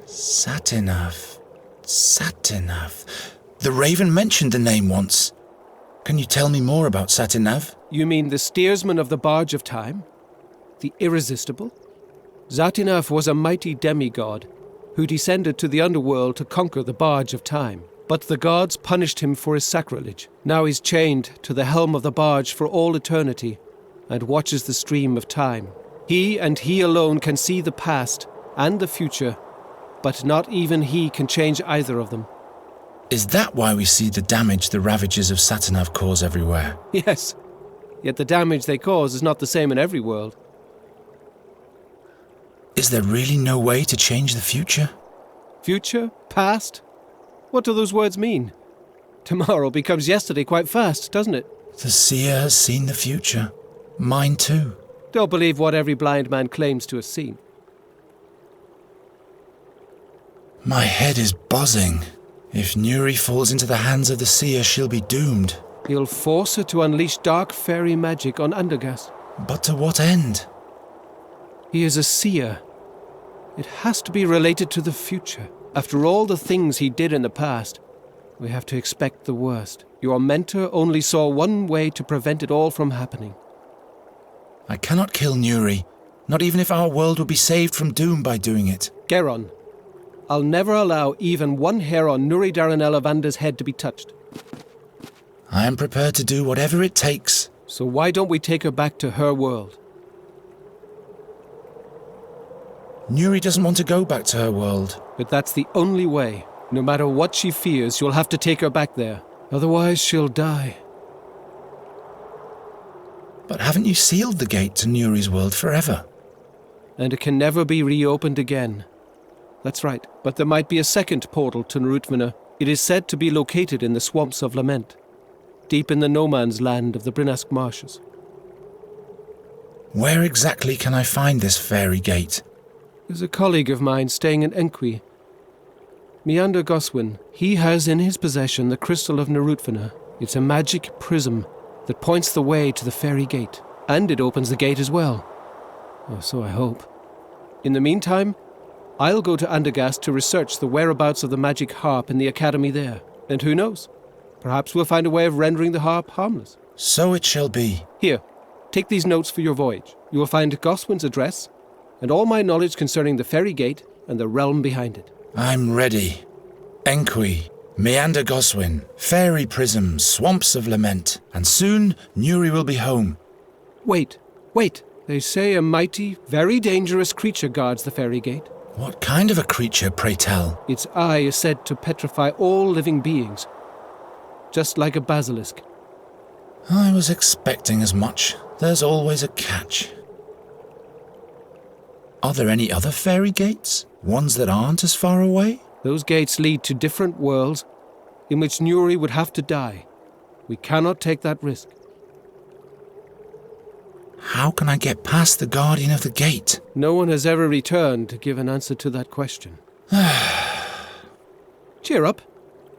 S4: Satinav. Satinav. The Raven mentioned the name once. Can you tell me more about Satinav?
S19: You mean the steersman of the Barge of Time? The Irresistible? Satinav was a mighty demigod who descended to the underworld to conquer the Barge of Time. But the gods punished him for his sacrilege. Now he's chained to the helm of the barge for all eternity and watches the stream of time. He and he alone can see the past and the future, but not even he can change either of them.
S4: Is that why we see the damage the ravages of Satinav cause everywhere?
S19: Yes, yet the damage they cause is not the same in every world.
S4: Is there really no way to change the future?
S19: Future? Past? What do those words mean? Tomorrow becomes yesterday quite fast, doesn't it?
S4: The seer has seen the future. Mine too.
S19: Don't believe what every blind man claims to have seen.
S4: My head is buzzing. If Nuri falls into the hands of the seer, she'll be doomed.
S19: He'll force her to unleash dark fairy magic on Andergast.
S4: But to what end?
S19: He is a seer. It has to be related to the future. After all the things he did in the past, we have to expect the worst. Your mentor only saw one way to prevent it all from happening.
S4: I cannot kill Nuri, not even if our world will be saved from doom by doing it.
S19: Geron, I'll never allow even one hair on Nuri Daranelavander's head to be touched.
S4: I am prepared to do whatever it takes.
S19: So why don't we take her back to her world?
S4: Nuri doesn't want to go back to her world.
S19: But that's the only way. No matter what she fears, you'll have to take her back there. Otherwise, she'll die.
S4: But haven't you sealed the gate to Nuri's world forever?
S19: And it can never be reopened again. That's right. But there might be a second portal to Narutvana. It is said to be located in the Swamps of Lament, deep in the no-man's land of the Brinask Marshes.
S4: Where exactly can I find this fairy gate?
S19: There's a colleague of mine staying in Enqui. Meander Goswin. He has in his possession the crystal of Nerutfina. It's a magic prism that points the way to the fairy gate. And it opens the gate as well. Or so I hope. In the meantime, I'll go to Andergast to research the whereabouts of the magic harp in the academy there. And who knows? Perhaps we'll find a way of rendering the harp harmless.
S4: So it shall be.
S19: Here, take these notes for your voyage. You will find Goswin's address and all my knowledge concerning the fairy gate and the realm behind it.
S4: I'm ready. Enqui, Meander Goswin, fairy prism, swamps of lament, and soon Nuri will be home.
S19: Wait. They say a mighty, very dangerous creature guards the fairy gate.
S4: What kind of a creature, pray tell?
S19: Its eye is said to petrify all living beings, just like a basilisk.
S4: I was expecting as much. There's always a catch. Are there any other fairy gates? Ones that aren't as far away?
S19: Those gates lead to different worlds in which Nuri would have to die. We cannot take that risk.
S4: How can I get past the guardian of the gate?
S19: No one has ever returned to give an answer to that question. Cheer up.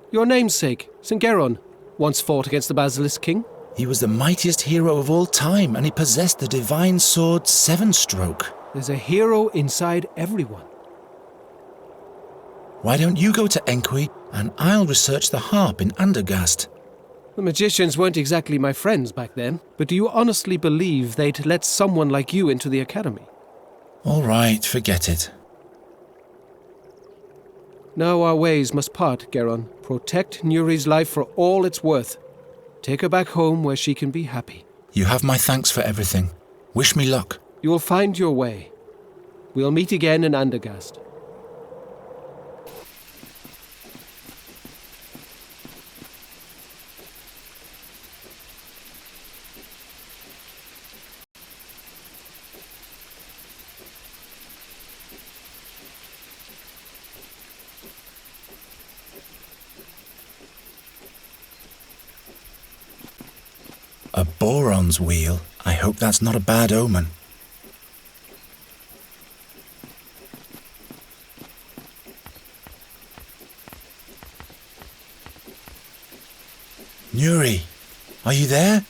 S19: Your namesake, St. Geron, once fought against the Basilisk King.
S4: He was the mightiest hero of all time, and he possessed the divine sword Seven-Stroke.
S19: There's a hero inside everyone.
S4: Why don't you go to Enqui, and I'll research the harp in Andergast?
S19: The magicians weren't exactly my friends back then, but do you honestly believe they'd let someone like you into the academy?
S4: All right, forget it.
S19: Now our ways must part, Geron. Protect Nuri's life for all it's worth. Take her back home where she can be happy.
S4: You have my thanks for everything. Wish me luck.
S19: You will find your way. We'll meet again in Andergast.
S4: A boron's wheel? I hope that's not a bad omen. Nuri, are you there?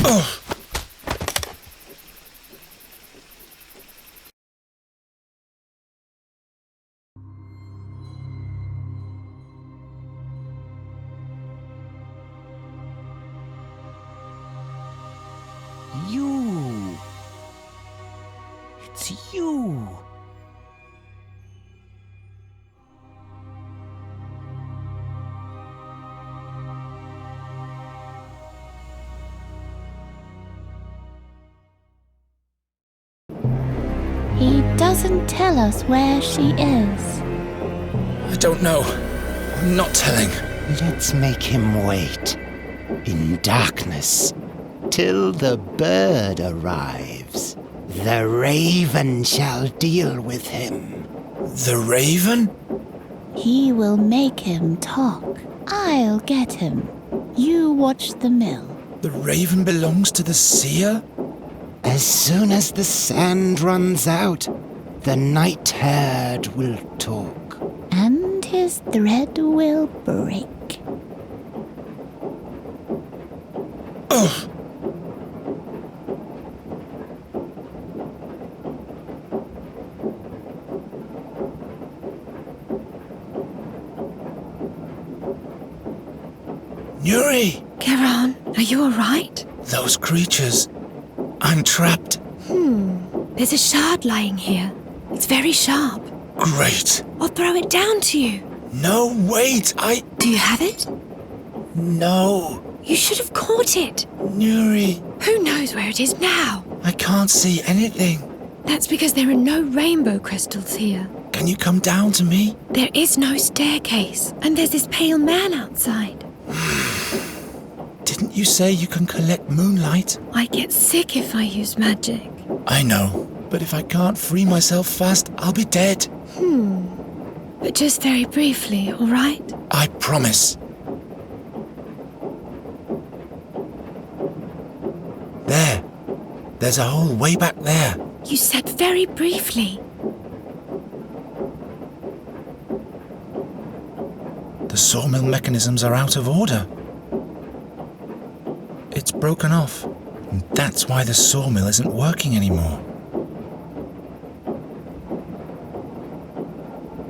S4: Oh!
S12: You. It's you.
S16: He doesn't tell us where she is.
S4: I don't know. I'm not telling.
S17: Let's make him wait. In darkness. Till the bird arrives. The raven shall deal with him.
S4: The raven?
S16: He will make him talk. I'll get him. You watch the mill.
S4: The raven belongs to the seer?
S17: As soon as the sand runs out, the night herd will talk.
S16: And his thread will break.
S4: Ugh! Nuri!
S13: Geron, are you alright?
S4: Those creatures. I'm trapped.
S13: There's a shard lying here. It's very sharp.
S4: Great.
S13: I'll throw it down to you.
S4: No, wait,
S13: Do you have it?
S4: No.
S13: You should have caught it.
S4: Nuri.
S13: Who knows where it is now?
S4: I can't see anything.
S13: That's because there are no rainbow crystals here.
S4: Can you come down to me?
S13: There is no staircase, and there's this pale man outside.
S4: Didn't you say you can collect moonlight?
S13: I get sick if I use magic.
S4: I know, but if I can't free myself fast, I'll be dead.
S13: But just very briefly, all right?
S4: I promise. There's a hole way back there.
S13: You said very briefly.
S4: The sawmill mechanisms are out of order. It's broken off. And that's why the sawmill isn't working anymore.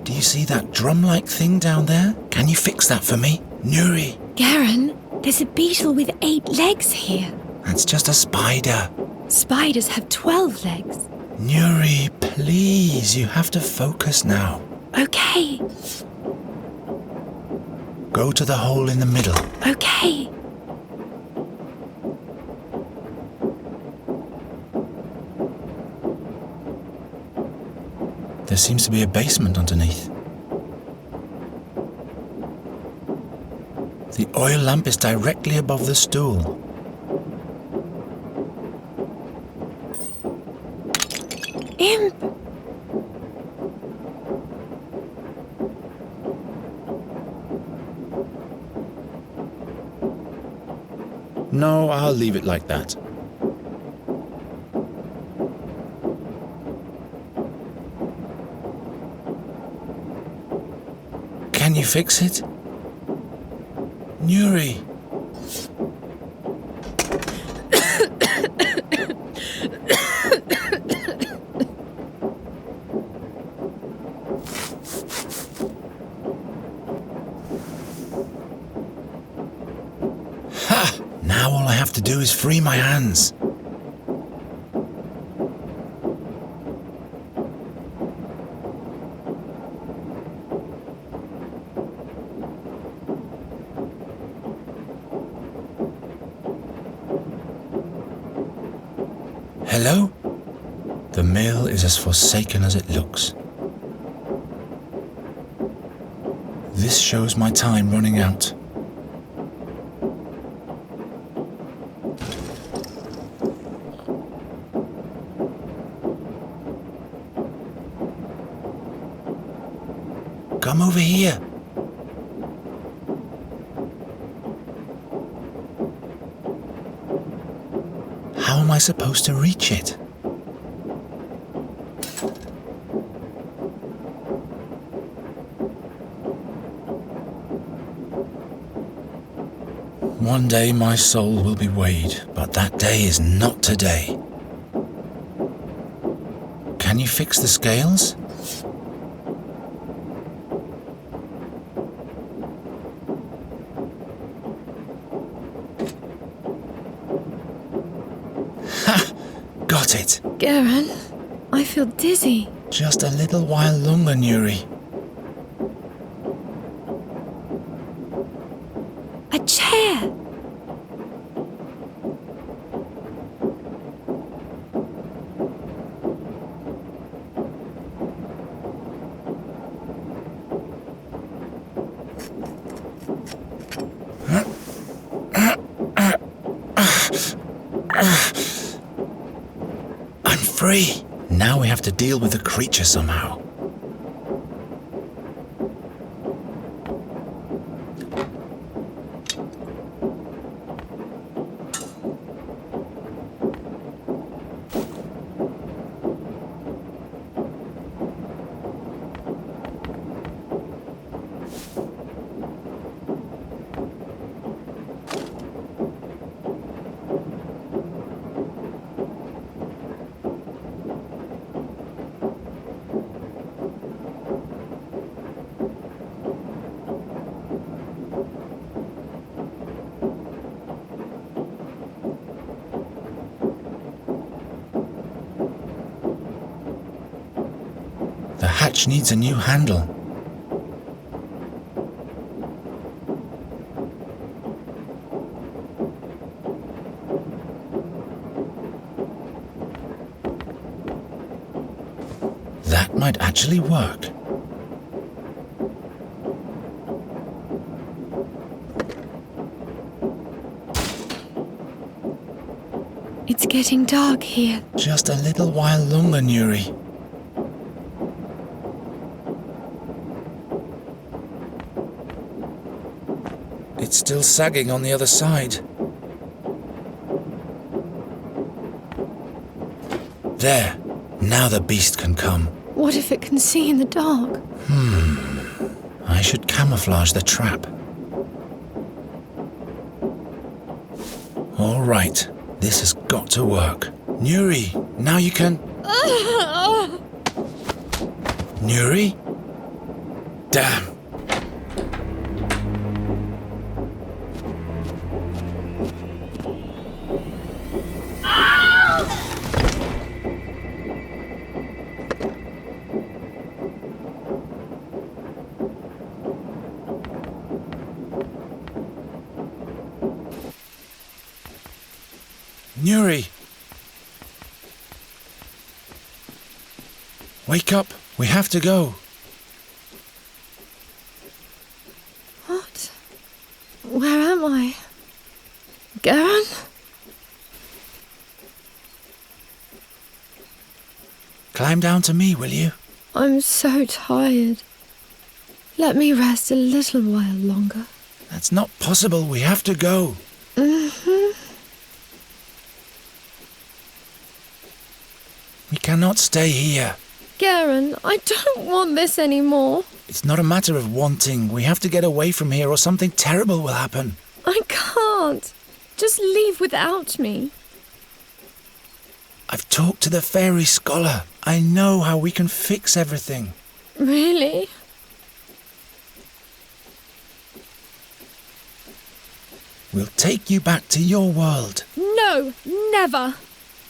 S4: Do you see that drum-like thing down there? Can you fix that for me? Nuri.
S13: Garen, there's a beetle with 8 legs here.
S4: That's just a spider.
S13: Spiders have 12 legs.
S4: Nuri, please, you have to focus now.
S13: Okay.
S4: Go to the hole in the middle.
S13: Okay.
S4: There seems to be a basement underneath. The oil lamp is directly above the stool.
S13: Imp!
S4: No, I'll leave it like that. Can you fix it? Nuri. Ha! Now all I have to do is free my hands. Hello? The mill is as forsaken as it looks. This shows my time running out. Come over here. How am I supposed to reach it? One day my soul will be weighed, but that day is not today. Can you fix the scales? Ha! Got it.
S13: Garen, I feel dizzy.
S4: Just a little while longer, Nuri.
S13: A chair!
S4: I'm free. Now we have to deal with the creature somehow. The hatch needs a new handle. That might actually work.
S13: It's getting dark here.
S4: Just a little while longer, Nuri. It's still sagging on the other side. There. Now the beast can come.
S13: What if it can see in the dark?
S4: I should camouflage the trap. All right. This has got to work. Nuri, now you can... Nuri? Damn. Nuri! Wake up! We have to go!
S13: What? Where am I? Garen?
S4: Climb down to me, will you?
S13: I'm so tired. Let me rest a little while longer.
S4: That's not possible. We have to go. We cannot stay here.
S13: Garen, I don't want this anymore.
S4: It's not a matter of wanting. We have to get away from here or something terrible will happen.
S13: I can't. Just leave without me.
S4: I've talked to the fairy scholar. I know how we can fix everything.
S13: Really?
S4: We'll take you back to your world.
S13: No, never.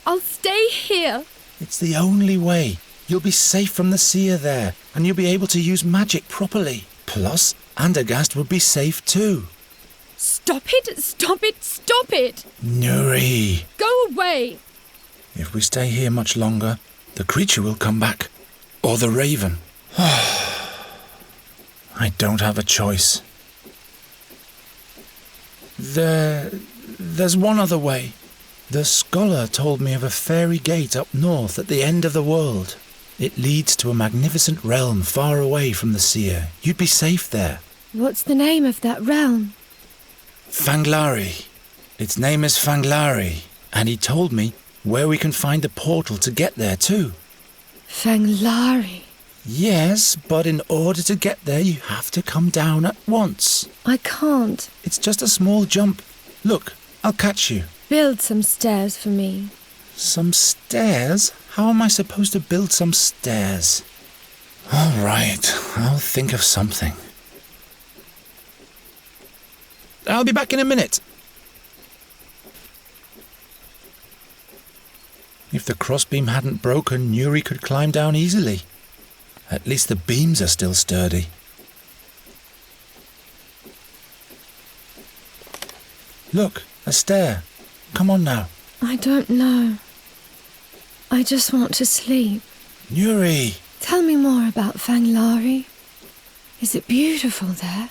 S13: I'll stay here.
S4: It's the only way. You'll be safe from the seer there, and you'll be able to use magic properly. Plus, Andergast will be safe too.
S13: Stop it! Stop it! Stop it!
S4: Nuri!
S13: Go away!
S4: If we stay here much longer, the creature will come back. Or the raven. I don't have a choice. There's one other way. The scholar told me of a fairy gate up north at the end of the world. It leads to a magnificent realm far away from the seer. You'd be safe there.
S13: What's the name of that realm?
S4: Fanglari. Its name is Fanglari, and he told me where we can find the portal to get there too.
S13: Fanglari?
S4: Yes, but in order to get there you have to come down at once.
S13: I can't.
S4: It's just a small jump. Look, I'll catch you.
S13: Build some stairs for me.
S4: Some stairs? How am I supposed to build some stairs? All right, I'll think of something. I'll be back in a minute. If the crossbeam hadn't broken, Nuri could climb down easily. At least the beams are still sturdy. Look, a stair. Come on now.
S13: I don't know. I just want to sleep.
S4: Nuri!
S13: Tell me more about Fanglari. Is it beautiful there?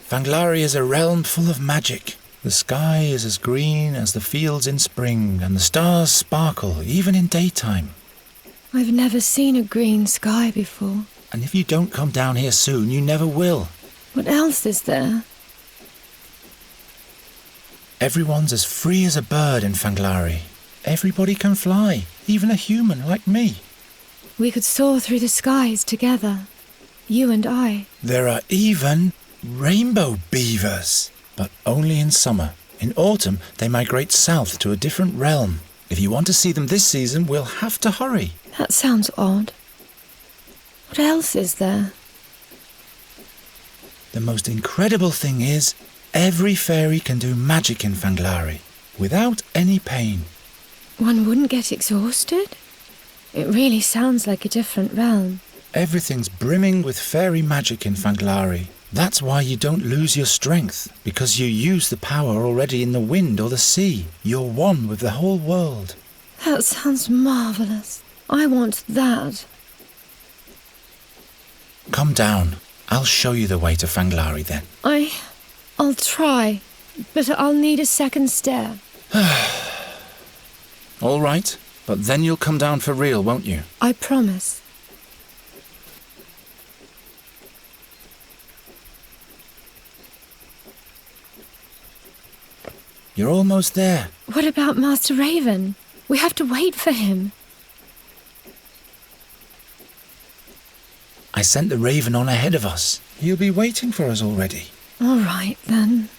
S4: Fanglari is a realm full of magic. The sky is as green as the fields in spring, and the stars sparkle even in daytime.
S13: I've never seen a green sky before.
S4: And if you don't come down here soon, you never will.
S13: What else is there?
S4: Everyone's as free as a bird in Fanglari. Everybody can fly, even a human like me.
S13: We could soar through the skies together. You and I.
S4: There are even rainbow beavers, but only in summer. In autumn, they migrate south to a different realm. If you want to see them this season, we'll have to hurry.
S13: That sounds odd. What else is there?
S4: The most incredible thing is, every fairy can do magic in Fanglari, without any pain.
S13: One wouldn't get exhausted? It really sounds like a different realm.
S4: Everything's brimming with fairy magic in Fanglari. That's why you don't lose your strength, because you use the power already in the wind or the sea. You're one with the whole world.
S13: That sounds marvellous. I want that.
S4: Come down. I'll show you the way to Fanglari then.
S13: I'll try, but I'll need a second stair.
S4: All right, but then you'll come down for real, won't you?
S13: I promise.
S4: You're almost there.
S13: What about Master Raven? We have to wait for him.
S4: I sent the Raven on ahead of us. He'll be waiting for us already.
S13: All right, then.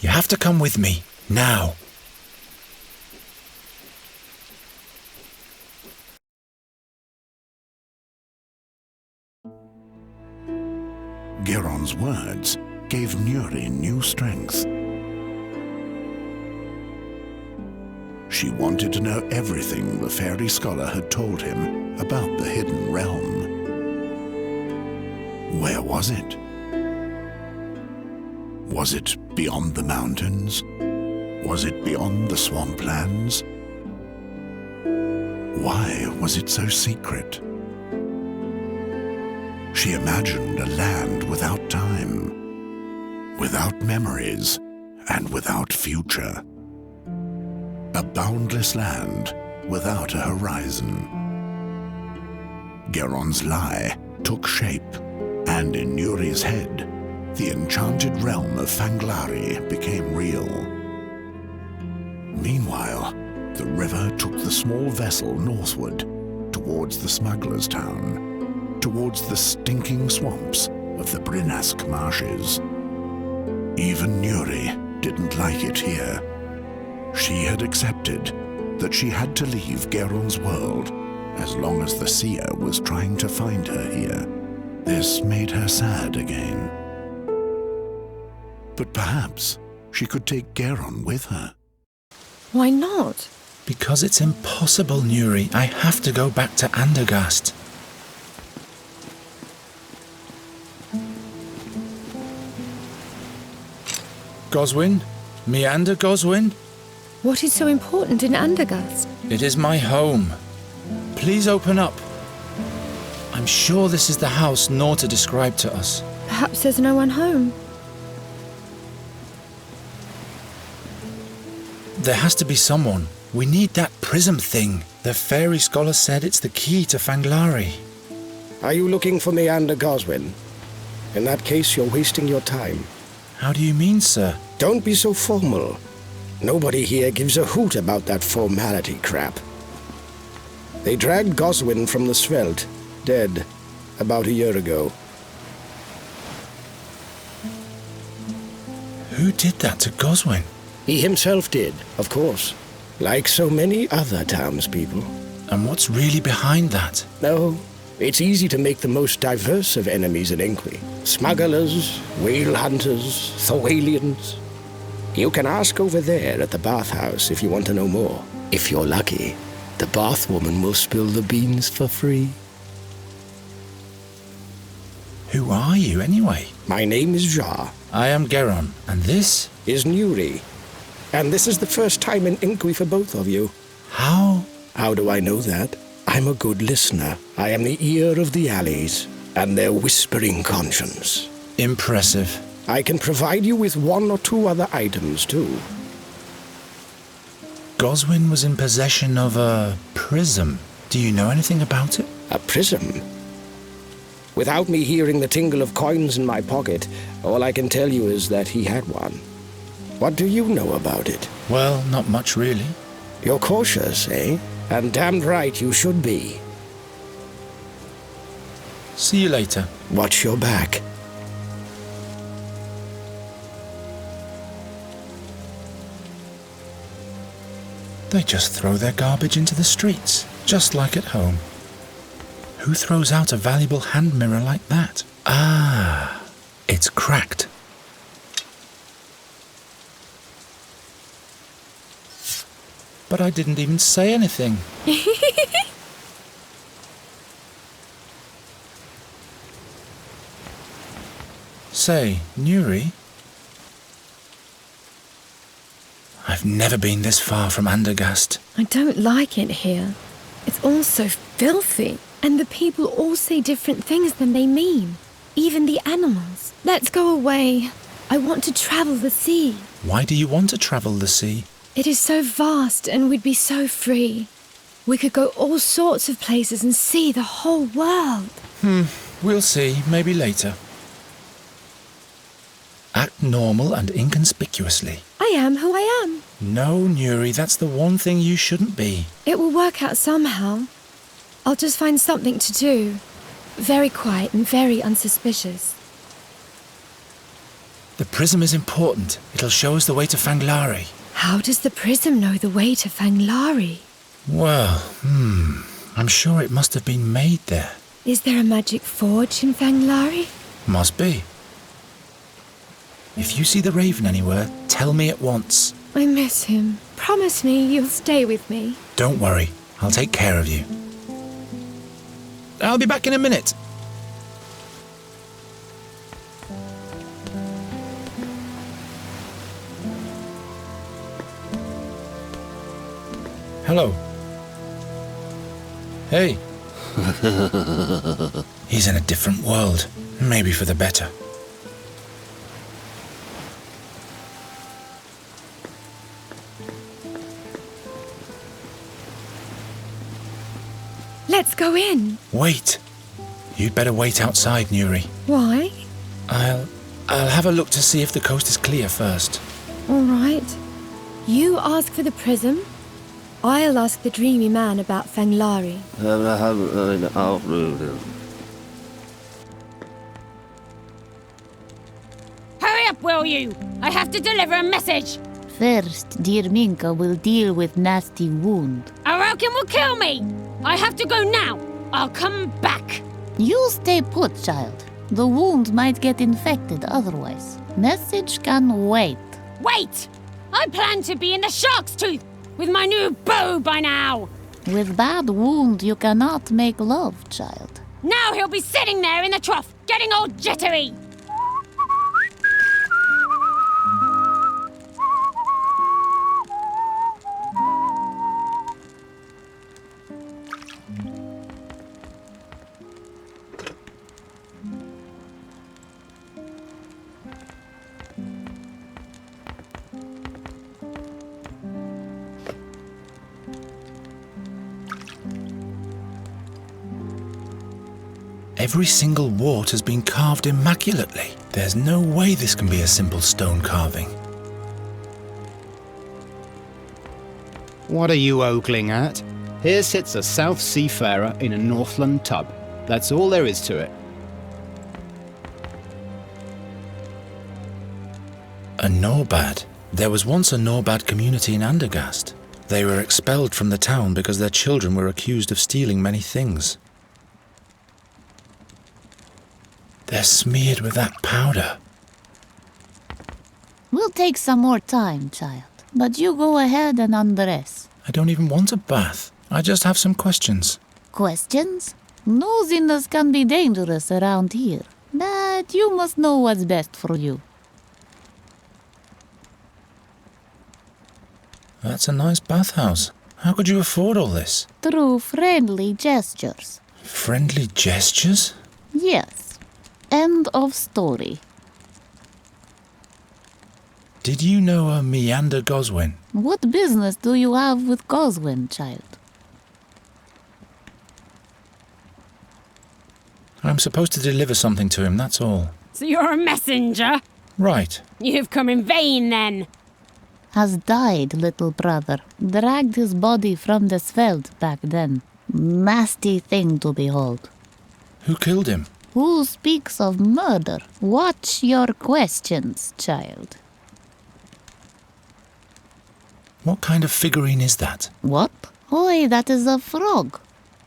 S4: You have to come with me, now.
S1: Geron's words gave Nuri new strength. She wanted to know everything the fairy scholar had told him about the hidden realm. Where was it? Was it beyond the mountains? Was it beyond the swamplands? Why was it so secret? She imagined a land without time, without memories, and without future. A boundless land without a horizon. Geron's lie took shape, and in Nuri's head, the enchanted realm of Fanglari became real. Meanwhile, the river took the small vessel northward, towards the smuggler's town, towards the stinking swamps of the Brinask marshes. Even Nuri didn't like it here. She had accepted that she had to leave Geron's world as long as the seer was trying to find her here. This made her sad again. But perhaps she could take Geron with her.
S13: Why not?
S4: Because it's impossible, Nuri. I have to go back to Andergast. Goswin? Meander Goswin?
S13: What is so important in Andergast?
S4: It is my home. Please open up. I'm sure this is the house Norta described to us.
S13: Perhaps there's no one home.
S4: There has to be someone. We need that prism thing. The fairy scholar said it's the key to Fanglari.
S18: Are you looking for Meander Goswin? In that case, you're wasting your time.
S4: How do you mean, sir?
S18: Don't be so formal. Nobody here gives a hoot about that formality crap. They dragged Goswin from the Svelte, dead, about a year ago.
S4: Who did that to Goswin?
S18: He himself did, of course, like so many other townspeople.
S4: And what's really behind that?
S18: No, it's easy to make the most diverse of enemies in Inqui. Smugglers, whale hunters, Thorwalians. You can ask over there at the bathhouse if you want to know more. If you're lucky, the bathwoman will spill the beans for free.
S4: Who are you, anyway?
S18: My name is Jar.
S4: I am Geron, and this?
S18: Is Nuri. And this is the first time in Inqui for both of you.
S4: How?
S18: How do I know that? I'm a good listener. I am the ear of the alleys, and their whispering conscience.
S4: Impressive.
S18: I can provide you with one or two other items, too.
S4: Goswin was in possession of a prism. Do you know anything about it?
S18: A prism? Without me hearing the tingle of coins in my pocket, all I can tell you is that he had one. What do you know about it?
S4: Well, not much really.
S18: You're cautious, eh? And damned right you should be.
S4: See you later.
S18: Watch your back.
S4: They just throw their garbage into the streets, just like at home. Who throws out a valuable hand mirror like that? Ah, it's cracked. But I didn't even say anything. Say, Nuri? I've never been this far from Andergast.
S13: I don't like it here. It's all so filthy. And the people all say different things than they mean. Even the animals. Let's go away. I want to travel the sea.
S4: Why do you want to travel the sea?
S13: It is so vast and we'd be so free. We could go all sorts of places and see the whole world.
S4: We'll see. Maybe later. Act normal and inconspicuously.
S13: I am who I am.
S4: No, Nuri, that's the one thing you shouldn't be.
S13: It will work out somehow. I'll just find something to do. Very quiet and very unsuspicious.
S4: The prism is important. It'll show us the way to Fanglari.
S13: How does the prism know the way to Fanglari?
S4: Well, I'm sure it must have been made there.
S13: Is there a magic forge in Fanglari?
S4: Must be. If you see the raven anywhere, tell me at once.
S13: I miss him. Promise me you'll stay with me.
S4: Don't worry, I'll take care of you. I'll be back in a minute. Hello. Hey. He's in a different world. Maybe for the better.
S13: Let's go in.
S4: Wait. You'd better wait outside, Nuri.
S13: Why?
S4: I'll have a look to see if the coast is clear first.
S13: All right. You ask for the prism. I'll ask the dreamy man about Fanglari.
S20: Hurry up, will you? I have to deliver a message.
S16: First, dear Minka will deal with nasty wound.
S20: Arokin will kill me. I have to go now. I'll come back.
S16: You stay put, child. The wound might get infected otherwise. Message can wait.
S20: Wait! I plan to be in the shark's tooth with my new bow by now.
S16: With bad wound, you cannot make love, child.
S20: Now he'll be sitting there in the trough, getting all jittery.
S4: Every single wart has been carved immaculately. There's no way this can be a simple stone carving.
S21: What are you ogling at? Here sits a South Seafarer in a Northland tub. That's all there is to it.
S4: A Norbad. There was once a Norbad community in Andergast. They were expelled from the town because their children were accused of stealing many things. They're smeared with that powder.
S16: We'll take some more time, child. But you go ahead and undress.
S4: I don't even want a bath. I just have some questions.
S16: Questions? Nosiness can be dangerous around here. But you must know what's best for you.
S4: That's a nice bathhouse. How could you afford all this?
S16: Through friendly gestures.
S4: Friendly gestures?
S16: Yes. End of story.
S4: Did you know a Meander Goswin?
S16: What business do you have with Goswin, child?
S4: I'm supposed to deliver something to him, that's all.
S20: So you're a messenger?
S4: Right.
S20: You've come in vain, then.
S16: Has died, little brother. Dragged his body from the Sveld back then. Nasty thing to behold.
S4: Who killed him?
S16: Who speaks of murder? Watch your questions, child.
S4: What kind of figurine is that?
S16: What? Oi, that is a frog.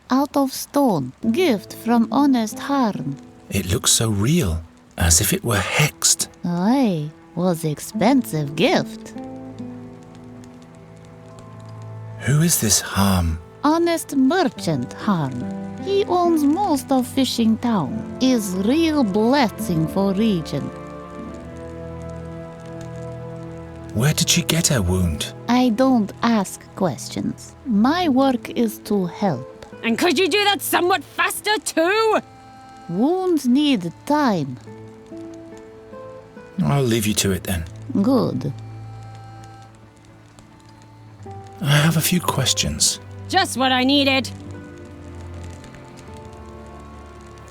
S16: Out of stone. Gift from honest Harn.
S4: It looks so real, as if it were hexed.
S16: Aye, was expensive gift.
S4: Who is this Harm?
S16: Honest merchant Harn. He owns most of Fishing Town. Is real blessing for region.
S4: Where did she get her wound?
S16: I don't ask questions. My work is to help.
S20: And could you do that somewhat faster too?
S16: Wounds need time.
S4: I'll leave you to it then.
S16: Good.
S4: I have a few questions.
S20: Just what I needed.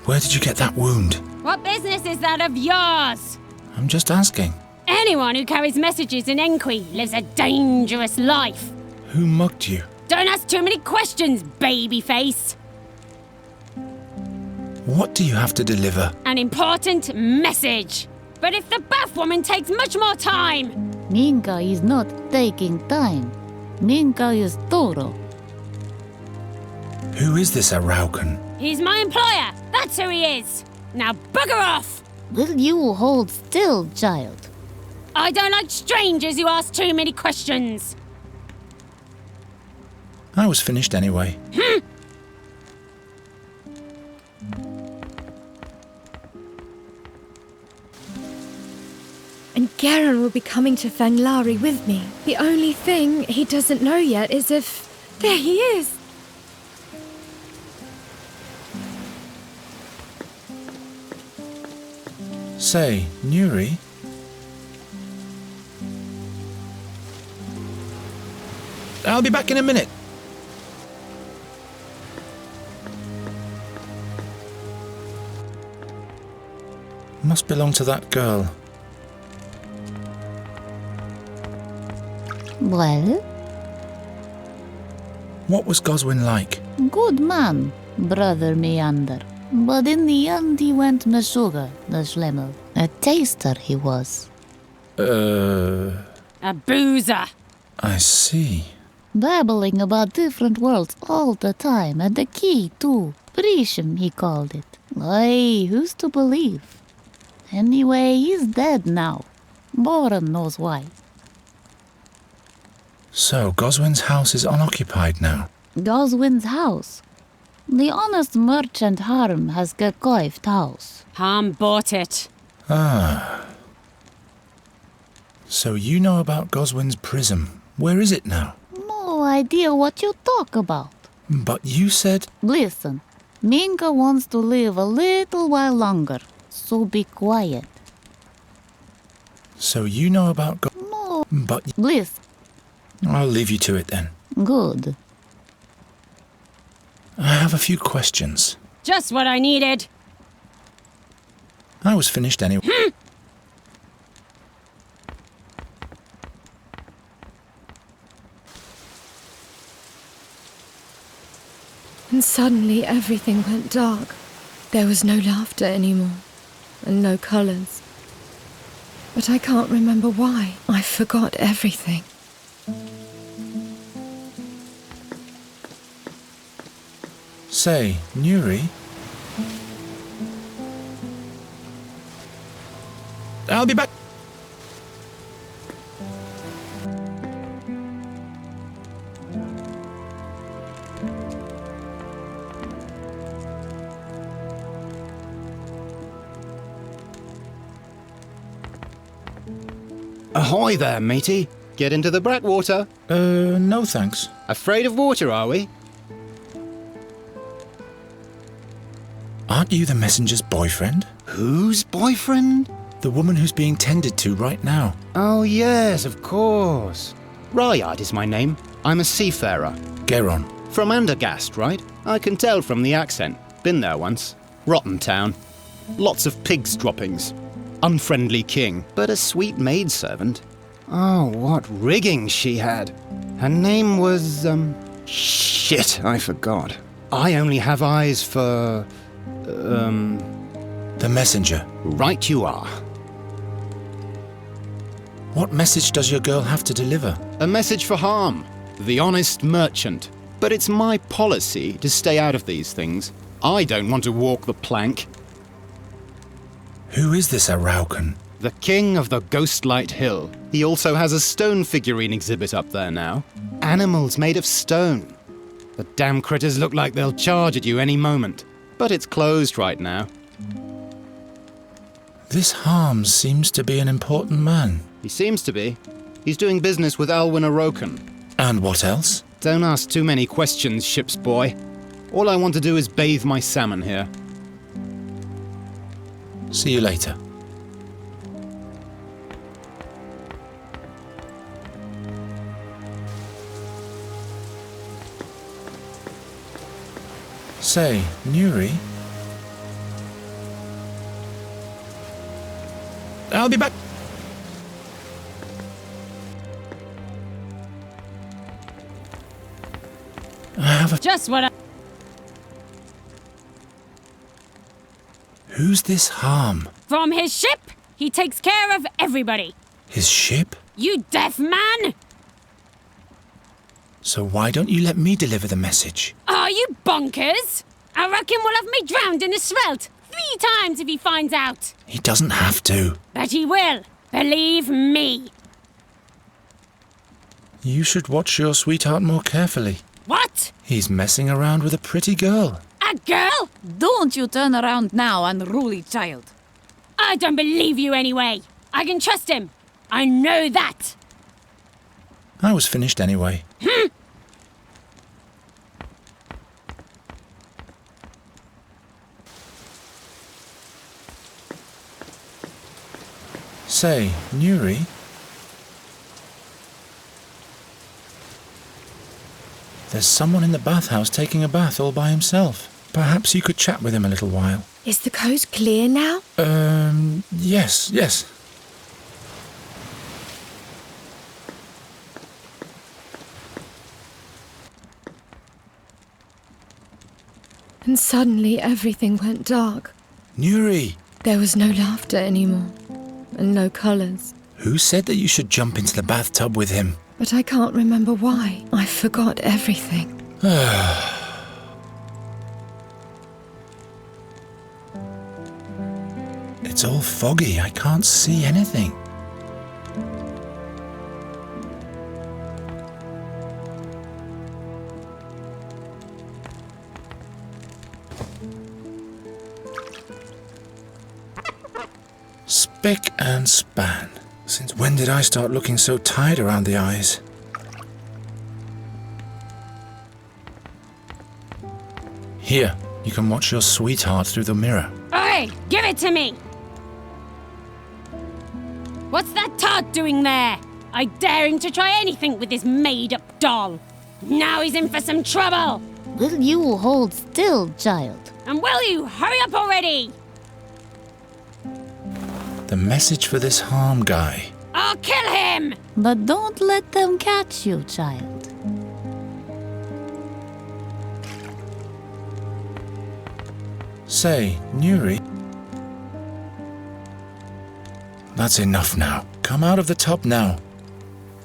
S4: Where did you get that wound?
S20: What business is that of yours?
S4: I'm just asking.
S20: Anyone who carries messages in Enqui lives a dangerous life.
S4: Who mugged you?
S20: Don't ask too many questions, babyface.
S4: What do you have to deliver?
S20: An important message. But if the bath woman takes much more time...
S16: Minka is not taking time. Minka is thorough.
S4: Who is this Araucan?
S20: He's my employer. That's who he is. Now bugger off.
S16: Will you hold still, child?
S20: I don't like strangers who ask too many questions.
S4: I was finished anyway.
S13: And Garen will be coming to Fanglari with me. The only thing he doesn't know yet is if... There he is!
S4: Say, Nuri? I'll be back in a minute. Must belong to that girl.
S16: Well?
S4: What was Goswin like?
S16: Good man, Brother Meander. But in the end he went Meshuggah, the Schlemmer. A taster he was.
S20: A boozer.
S4: I see.
S16: Babbling about different worlds all the time, and the key too. Prishim, he called it. Aye, who's to believe? Anyway, he's dead now. Boran knows why.
S4: So, Goswin's house is unoccupied now.
S16: Goswin's house. The honest merchant Harm has gekoived house.
S20: Harm bought it.
S4: Ah. So you know about Goswin's prism. Where is it now?
S16: No idea what you talk about.
S4: But you said...
S16: Listen, Minka wants to live a little while longer, so be quiet.
S4: So you know about
S16: No.
S4: But...
S16: Listen.
S4: I'll leave you to it then.
S16: Good.
S4: I have a few questions.
S20: Just what I needed.
S4: I was finished anyway.
S13: And suddenly everything went dark. There was no laughter anymore, and no colours. But I can't remember why. I forgot everything.
S4: Say, Nuri? I'll be back.
S21: Ahoy there, matey. Get into the Brackwater.
S4: No thanks.
S21: Afraid of water, are we?
S4: Aren't you the messenger's boyfriend?
S21: Whose boyfriend?
S4: The woman who's being tended to right now.
S21: Oh, yes, of course. Ryard is my name. I'm a seafarer.
S4: Geron.
S21: From Andergast, right? I can tell from the accent. Been there once. Rotten town. Lots of pigs' droppings. Unfriendly king, but a sweet maidservant. Oh, what rigging she had. Her name was, Shit, I forgot. I only have eyes for...
S4: The messenger.
S21: Right you are.
S4: What message does your girl have to deliver?
S21: A message for Harm, the honest merchant. But it's my policy to stay out of these things. I don't want to walk the plank.
S4: Who is this Araucan?
S21: The king of the Ghostlight Hill. He also has a stone figurine exhibit up there now. Animals made of stone. The damn critters look like they'll charge at you any moment. But it's closed right now.
S4: This Harm seems to be an important man.
S21: He seems to be. He's doing business with Alwyn Arokan.
S4: And what else?
S21: Don't ask too many questions, ship's boy. All I want to do is bathe my salmon here.
S4: See you later. Say, Nuri? I'll be back. I have a...
S20: Just what I...
S4: Who's this Harm?
S20: From his ship, he takes care of everybody.
S4: His ship?
S20: You deaf man!
S4: So why don't you let me deliver the message?
S20: Are you bonkers? I reckon we'll have me drowned in a swelt 3 times if he finds out.
S4: He doesn't have to.
S20: But he will. Believe me.
S4: You should watch your sweetheart more carefully.
S20: What?
S4: He's messing around with a pretty girl.
S20: A girl?
S8: Don't you turn around now, unruly child.
S20: I don't believe you anyway. I can trust him. I know that.
S4: I was finished anyway. Say, Nuri? There's someone in the bathhouse taking a bath all by himself. Perhaps you could chat with him a little while.
S13: Is the coast clear now?
S4: Yes.
S13: And suddenly everything went dark.
S4: Nuri!
S13: There was no laughter anymore, and no colours.
S4: Who said that you should jump into the bathtub with him?
S13: But I can't remember why. I forgot everything.
S4: It's all foggy. I can't see anything. Spick and span. Since when did I start looking so tired around the eyes? Here, you can watch your sweetheart through the mirror.
S20: Oi, give it to me! What's that tart doing there? I dare him to try anything with this made-up doll. Now he's in for some trouble.
S16: Will you hold still, child?
S20: And will you hurry up already?
S4: The message for this Harm guy.
S20: I'll kill him!
S16: But don't let them catch you, child.
S4: Say, Nuri. That's enough now. Come out of the tub now.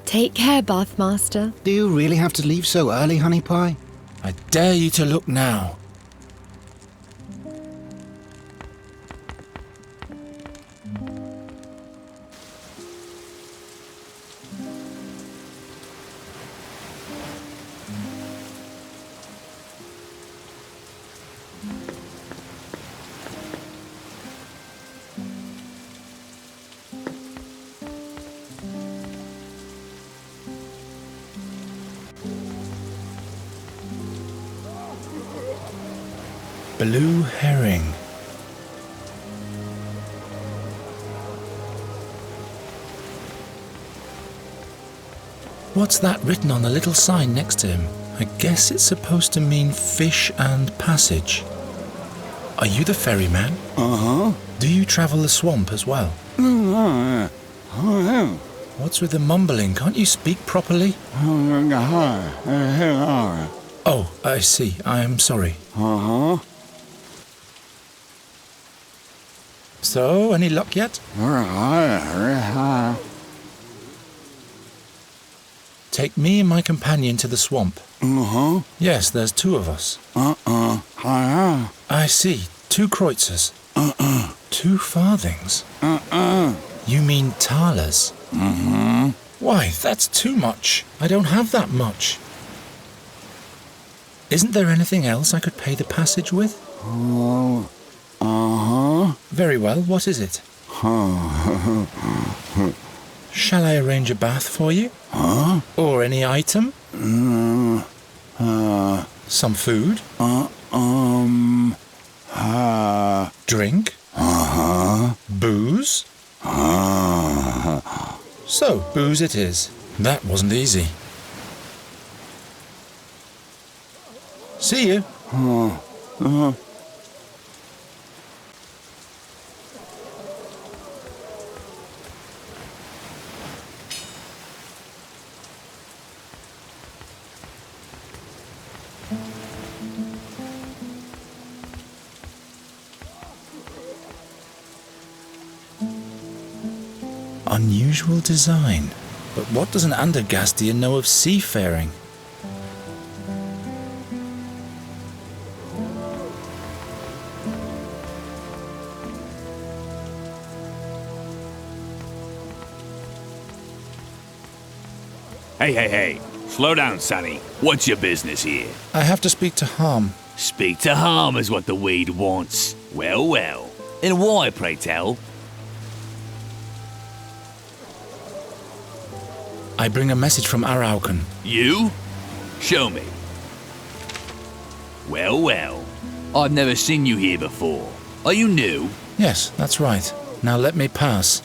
S13: Take care, Bathmaster.
S21: Do you really have to leave so early, Honey Pie?
S4: I dare you to look now. Blue herring. What's that written on the little sign next to him? I guess it's supposed to mean fish and passage. Are you the ferryman?
S22: Uh-huh.
S4: Do you travel the swamp as well? What's with the mumbling? Can't you speak properly? Oh, I see. I'm sorry.
S22: Uh-huh.
S4: So, any luck yet? Take me and my companion to the swamp.
S22: Uh-huh.
S4: Yes, there's 2 of us. I see. 2 kreutzers. 2 farthings. You mean thalers? Why, that's too much. I don't have that much. Isn't there anything else I could pay the passage with? Very well, what is it? Shall I arrange a bath for you? Or any item? Some food? Drink? Booze? So, booze it is. That wasn't easy. See you. Unusual design. But what does an Andergastian know of seafaring?
S6: Hey. Slow down, Sonny. What's your business here?
S4: I have to speak to Harm.
S6: Speak to Harm is what the weed wants. Well. And why, pray tell?
S4: I bring a message from Araucan.
S6: You? Show me. Well. I've never seen you here before. Are you new?
S4: Yes, that's right. Now let me pass.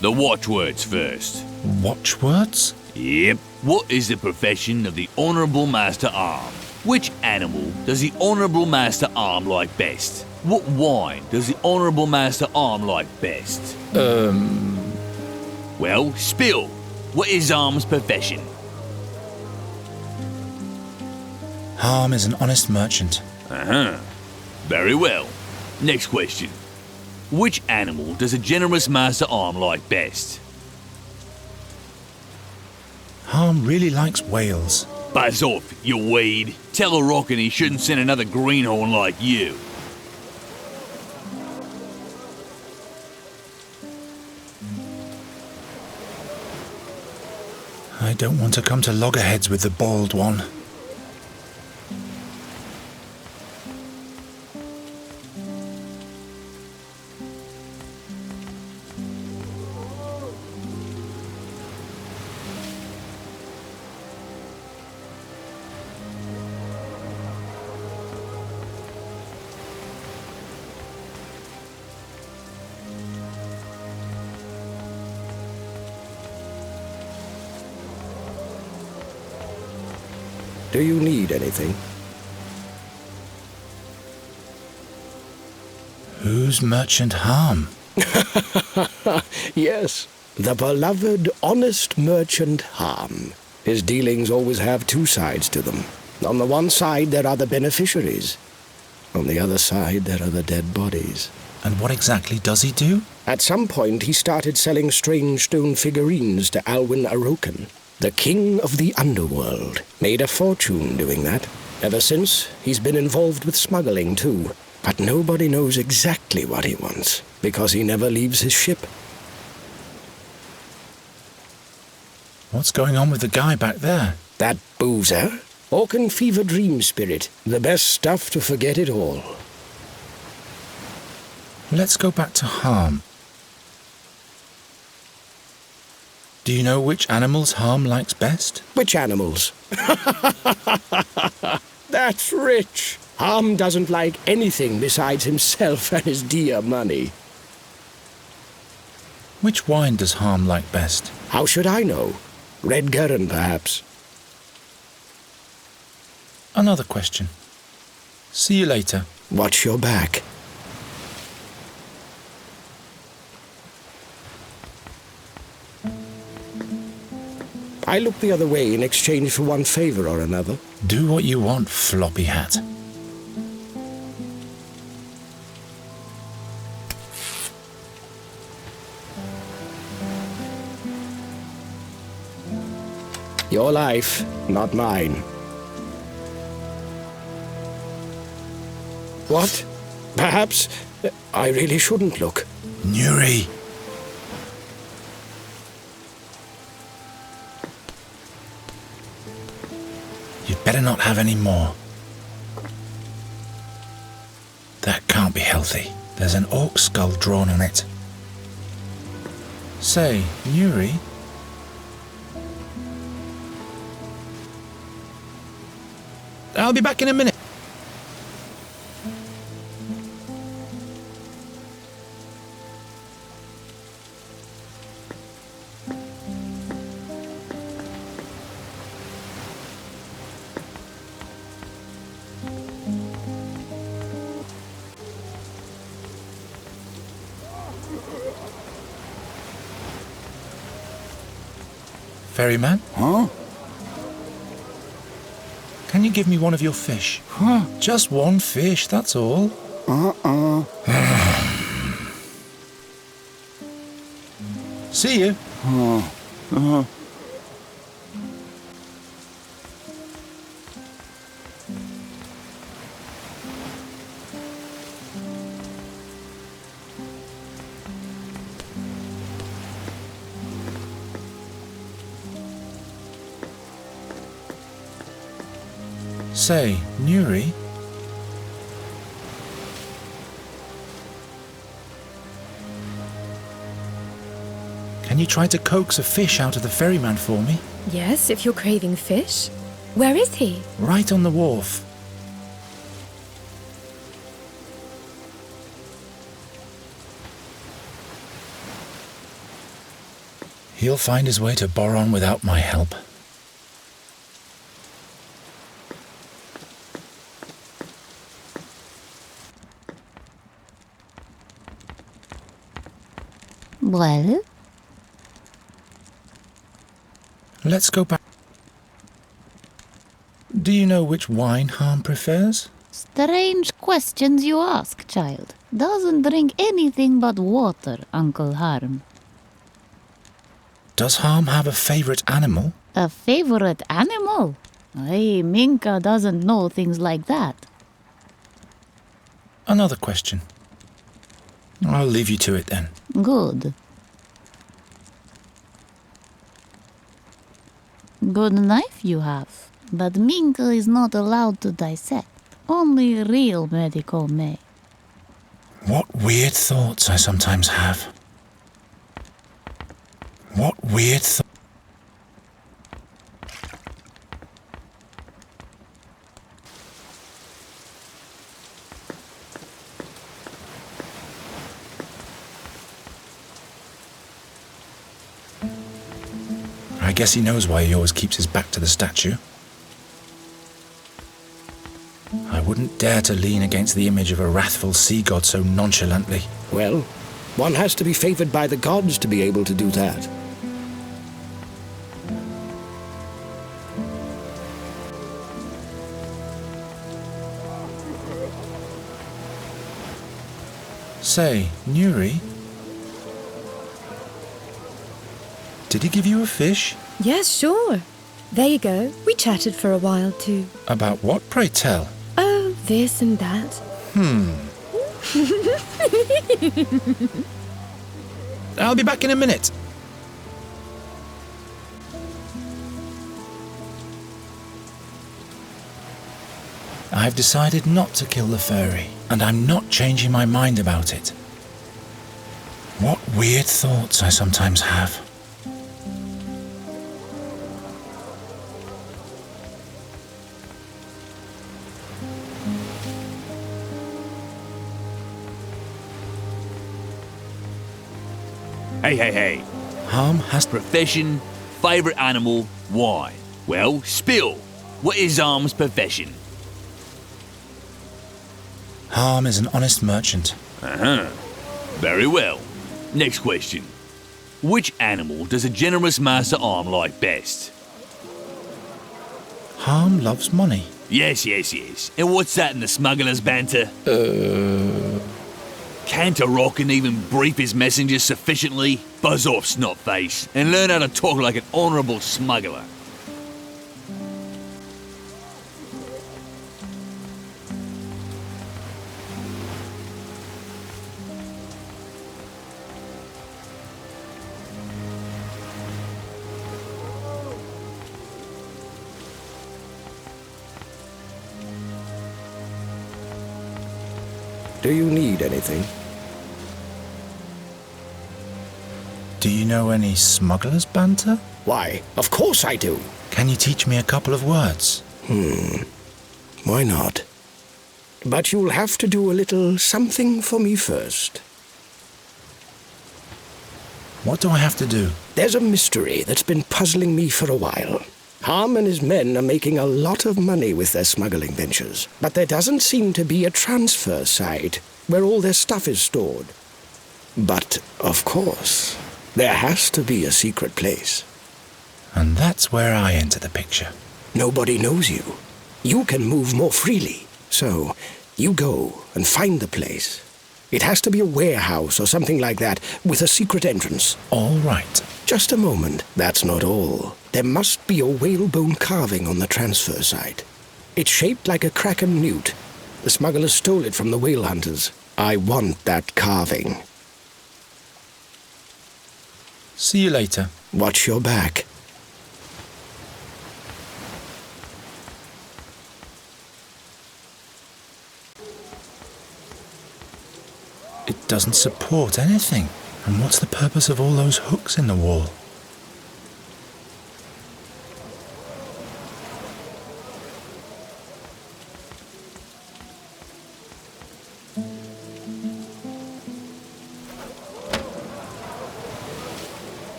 S6: The watchwords first.
S4: Watchwords?
S6: Yep. What is the profession of the Honourable Master Arm? Which animal does the Honourable Master Arm like best? What wine does the Honourable Master Arm like best? Well, spill. What is Arm's profession?
S4: Harm is an honest merchant.
S6: Very well. Next question. Which animal does a generous Master Arm like best?
S4: Harm really likes whales.
S6: Buzz off, you weed. Tell Rockin he shouldn't send another greenhorn like you.
S4: I don't want to come to loggerheads with the bald one.
S18: Do you need anything?
S4: Who's Merchant Harm?
S18: Yes, the beloved, honest merchant Harm. His dealings always have two sides to them. On the one side, there are the beneficiaries. On the other side, there are the dead bodies.
S4: And what exactly does he do?
S18: At some point, he started selling strange stone figurines to Alwyn Araucan, the king of the underworld. Made a fortune doing that. Ever since, he's been involved with smuggling, too. But nobody knows exactly what he wants, because he never leaves his ship.
S4: What's going on with the guy back there?
S18: That boozer? Orcan fever dream spirit. The best stuff to forget it all.
S4: Let's go back to Harm. Do you know which animals Harm likes best?
S18: Which animals? That's rich. Harm doesn't like anything besides himself and his dear money.
S4: Which wine does Harm like best?
S18: How should I know? Red Gurren, perhaps.
S4: Another question. See you later.
S18: Watch your back. I look the other way in exchange for one favor or another.
S4: Do what you want, floppy hat.
S18: Your life, not mine. What? Perhaps I really shouldn't look.
S4: Nuri. You'd better not have any more. That can't be healthy. There's an orc skull drawn on it. Say, Nuri? I'll be back in a minute. Ferryman?
S22: Huh?
S4: Can you give me one of your fish?
S22: Huh?
S4: Just one fish, that's all. See you. Say, Nuri? Can you try to coax a fish out of the ferryman for me?
S13: Yes, if you're craving fish. Where is he?
S4: Right on the wharf. He'll find his way to Boron without my help.
S16: Well?
S4: Let's go back. Do you know which wine Harm prefers?
S16: Strange questions you ask, child. Doesn't drink anything but water, Uncle Harm.
S4: Does Harm have a favorite animal?
S16: A favorite animal? Hey, Minka doesn't know things like that.
S4: Another question. I'll leave you to it then.
S16: Good. Good knife you have, but Minka is not allowed to dissect. Only real medical may.
S4: What weird thoughts I sometimes have. What weird thoughts. I guess he knows why he always keeps his back to the statue. I wouldn't dare to lean against the image of a wrathful sea god so nonchalantly.
S18: Well, one has to be favored by the gods to be able to do that.
S4: Say, Nuri? Did he give you a fish?
S13: Yes, sure. There you go. We chatted for a while too.
S4: About what, pray tell?
S13: Oh, this and that.
S4: I'll be back in a minute. I've decided not to kill the fairy, and I'm not changing my mind about it. What weird thoughts I sometimes have.
S6: Hey.
S4: Harm has...
S6: Profession, favourite animal, why? Well, spill. What is Harm's profession?
S4: Harm is an honest merchant.
S6: Very well. Next question. Which animal does a generous master arm like best?
S4: Harm loves money.
S6: Yes. And what's that in the smuggler's banter? Can't a rockin' even brief his messengers sufficiently? Buzz off, snotface, and learn how to talk like an honourable smuggler.
S18: Do you need anything?
S4: Do you know any smuggler's banter?
S18: Why, of course I do.
S4: Can you teach me a couple of words?
S18: Why not? But you'll have to do a little something for me first.
S4: What do I have to do?
S18: There's a mystery that's been puzzling me for a while. Harm and his men are making a lot of money with their smuggling ventures, but there doesn't seem to be a transfer site where all their stuff is stored. But, of course, there has to be a secret place.
S4: And that's where I enter the picture.
S18: Nobody knows you. You can move more freely. So, you go and find the place. It has to be a warehouse or something like that, with a secret entrance.
S4: All right.
S18: Just a moment. That's not all. There must be a whalebone carving on the transfer site. It's shaped like a kraken newt. The smugglers stole it from the whale hunters. I want that carving.
S4: See you later.
S18: Watch your back.
S4: It doesn't support anything. And what's the purpose of all those hooks in the wall?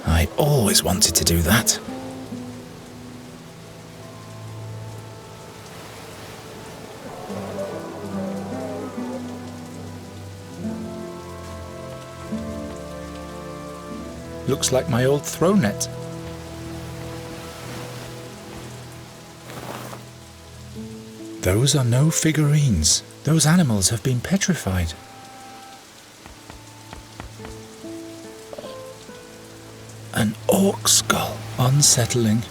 S4: I always wanted to do that. Looks like my old throw net. Those are no figurines. Those animals have been petrified. An orc skull. Unsettling.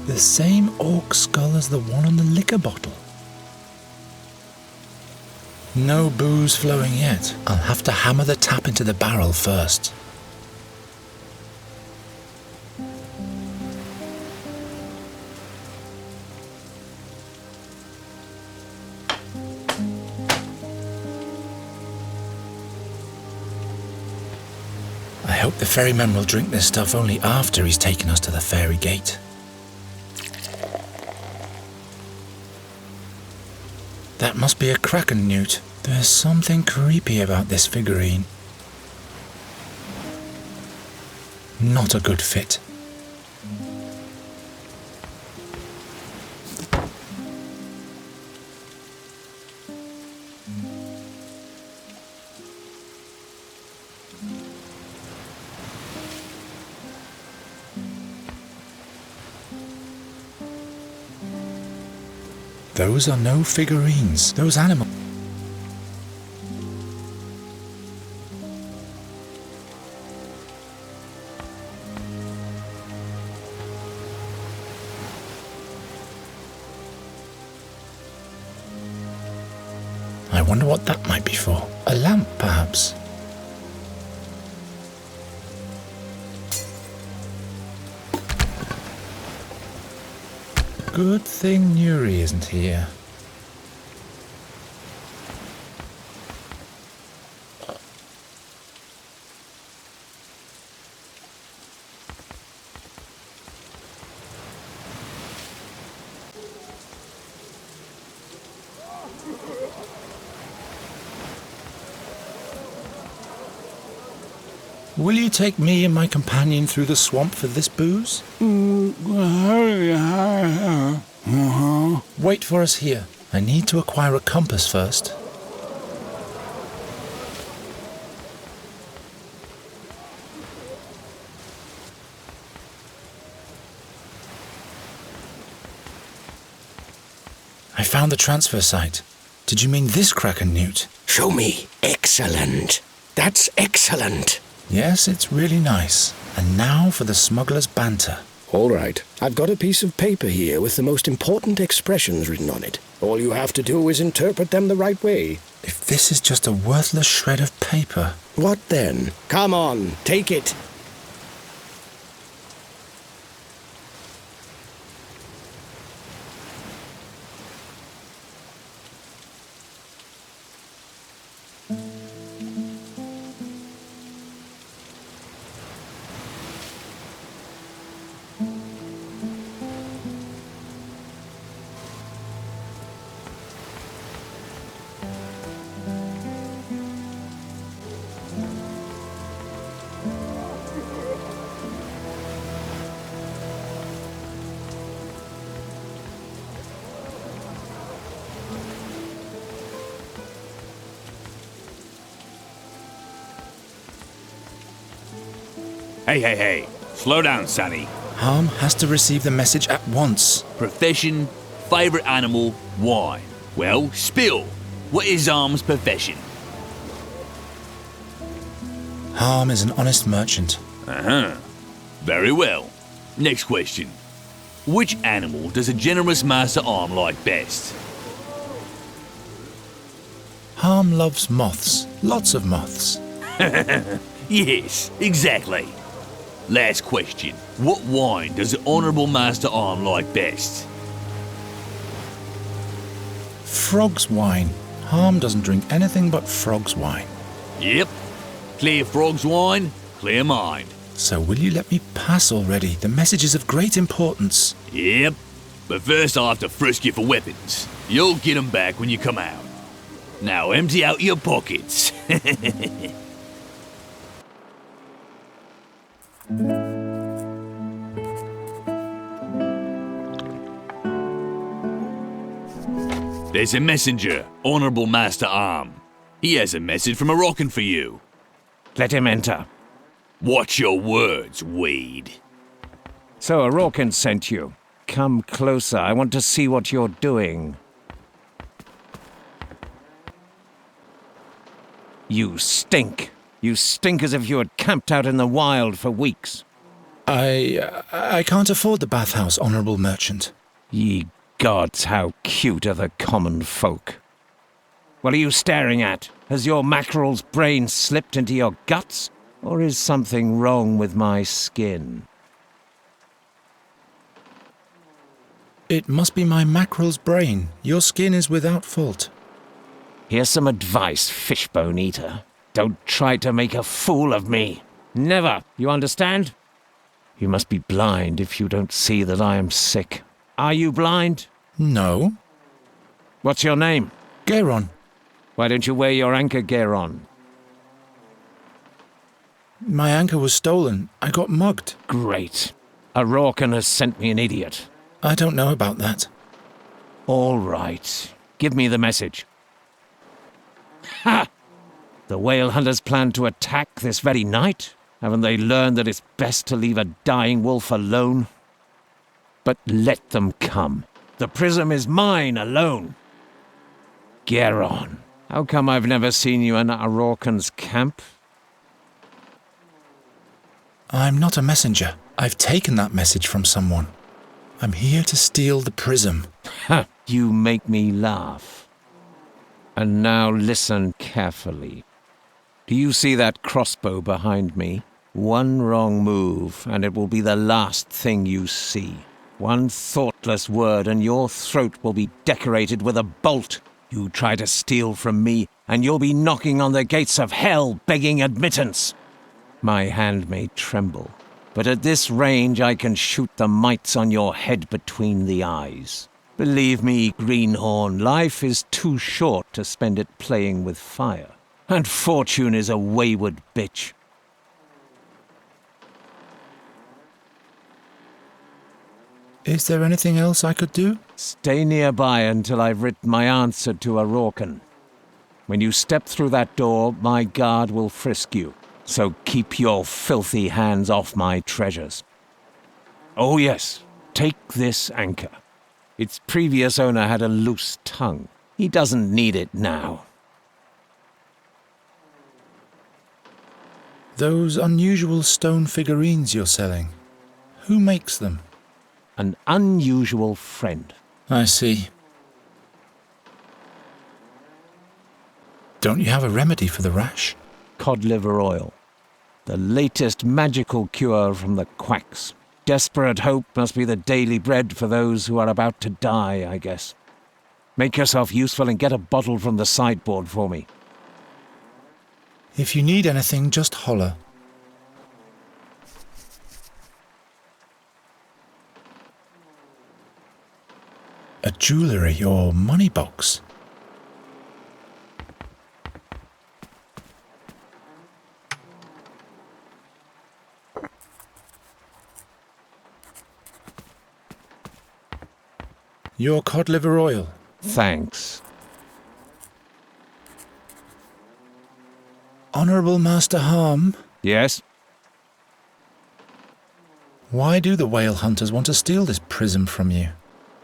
S4: The same orc skull as the one on the liquor bottle. No booze flowing yet. I'll have to hammer the tap into the barrel first. I hope the ferryman will drink this stuff only after he's taken us to the ferry gate. That must be a kraken newt. There's something creepy about this figurine. Not a good fit. Those are no figurines. Those animals. I wonder what that might be for. A lamp, perhaps. Good thing Nuri isn't here. Will you take me and my companion through the swamp for this booze? Wait for us here. I need to acquire a compass first. I found the transfer site. Did you mean this kraken newt?
S18: Show me. Excellent. That's excellent.
S4: Yes, it's really nice. And now for the smuggler's banter.
S18: All right. I've got a piece of paper here with the most important expressions written on it. All you have to do is interpret them the right way.
S4: If this is just a worthless shred of paper...
S18: What then? Come on, take it.
S6: Hey, hey, hey. Slow down, Sonny.
S4: Harm has to receive the message at once.
S6: Profession, favourite animal, wine. Well, spill. What is Harm's profession?
S4: Harm is an honest merchant.
S6: Uh-huh. Very well. Next question. Which animal does a generous Master Arm like best?
S4: Harm loves moths. Lots of moths.
S6: Yes, exactly. Last question. What wine does the Honourable Master Arm like best?
S4: Frog's wine. Harm doesn't drink anything but frog's wine.
S6: Yep. Clear frog's wine, clear mind.
S4: So will you let me pass already? The message is of great importance.
S6: Yep. But first I'll have to frisk you for weapons. You'll get them back when you come out. Now empty out your pockets. There's a messenger, Honourable Master Arm. He has a message from Moroccan for you.
S3: Let him enter.
S6: Watch your words, Weed.
S3: So Moroccan sent you. Come closer, I want to see what you're doing. You stink. You stink as if you had camped out in the wild for weeks.
S4: I can't afford the bathhouse, honourable merchant.
S3: Ye gods, how cute are the common folk. What are you staring at? Has your mackerel's brain slipped into your guts? Or is something wrong with my skin?
S4: It must be my mackerel's brain. Your skin is without fault.
S3: Here's some advice, fishbone eater. Don't try to make a fool of me. Never, you understand? You must be blind if you don't see that I am sick. Are you blind?
S4: No.
S3: What's your name?
S4: Geron.
S3: Why don't you wear your anchor gear on?
S4: My anchor was stolen. I got mugged.
S3: Great. Moroccan has sent me an idiot.
S4: I don't know about that.
S3: All right. Give me the message. Ha! The whale hunters plan to attack this very night? Haven't they learned that it's best to leave a dying wolf alone? But let them come. The prism is mine alone. Geron, how come I've never seen you in Moroccan's camp?
S4: I'm not a messenger. I've taken that message from someone. I'm here to steal the prism.
S3: Ha! You make me laugh. And now listen carefully. Do you see that crossbow behind me? One wrong move, and it will be the last thing you see. One thoughtless word, and your throat will be decorated with a bolt. You try to steal from me, and you'll be knocking on the gates of hell, begging admittance. My hand may tremble, but at this range I can shoot the mites on your head between the eyes. Believe me, Greenhorn, life is too short to spend it playing with fire. And fortune is a wayward bitch.
S4: Is there anything else I could do?
S3: Stay nearby until I've written my answer to Moroccan. When you step through that door, my guard will frisk you. So keep your filthy hands off my treasures. Oh yes, take this anchor. Its previous owner had a loose tongue. He doesn't need it now.
S4: Those unusual stone figurines you're selling, who makes them?
S3: An unusual friend.
S4: I see. Don't you have a remedy for the rash?
S3: Cod liver oil. The latest magical cure from the quacks. Desperate hope must be the daily bread for those who are about to die, I guess. Make yourself useful and get a bottle from the sideboard for me.
S4: If you need anything, just holler. A jewellery or money box? Your cod liver oil.
S3: Thanks.
S4: Honourable Master Harm?
S3: Yes?
S4: Why do the whale hunters want to steal this prism from you?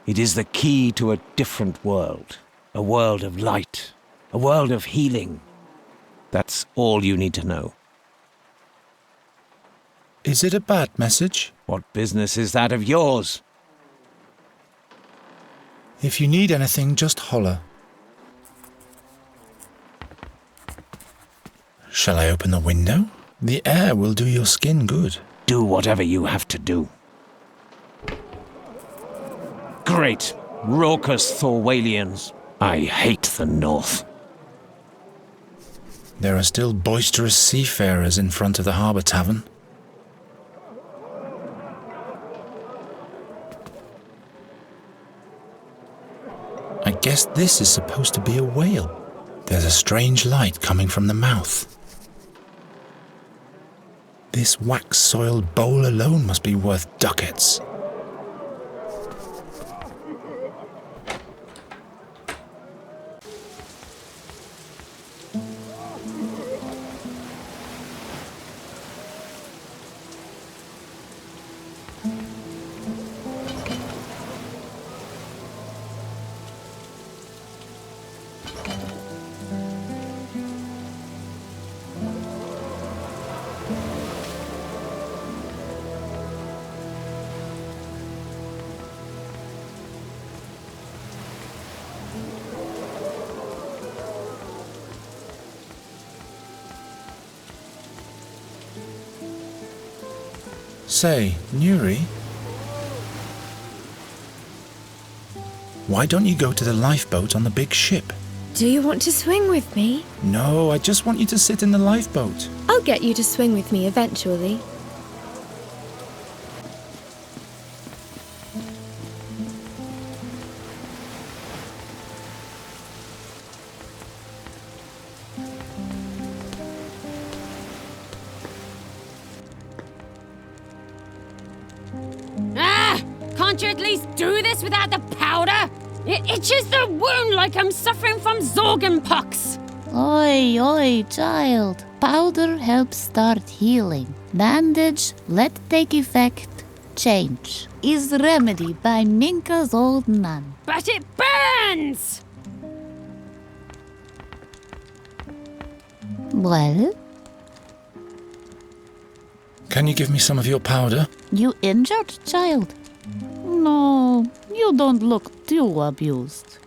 S3: It is the key to a different world. A world of light. A world of healing. That's all you need to know.
S4: Is it a bad message?
S3: What business is that of yours?
S4: If you need anything, just holler. Shall I open the window? The air will do your skin good.
S3: Do whatever you have to do. Great, raucous Thorwalians. I hate the North.
S4: There are still boisterous seafarers in front of the harbour tavern. I guess this is supposed to be a whale. There's a strange light coming from the mouth. This wax-soiled bowl alone must be worth ducats. Say, Nuri, why don't you go to the lifeboat on the big ship?
S13: Do you want to swing with me?
S4: No, I just want you to sit in the lifeboat.
S13: I'll get you to swing with me eventually.
S20: Can't you at least do this without the powder? It itches the wound like I'm suffering from Zorgenpox.
S16: Oi, oi, child. Powder helps start healing. Bandage, let take effect, change. Is remedy by Minka's old nun.
S20: But it burns!
S16: Well?
S4: Can you give me some of your powder?
S16: You injured, child? No, you don't look too abused.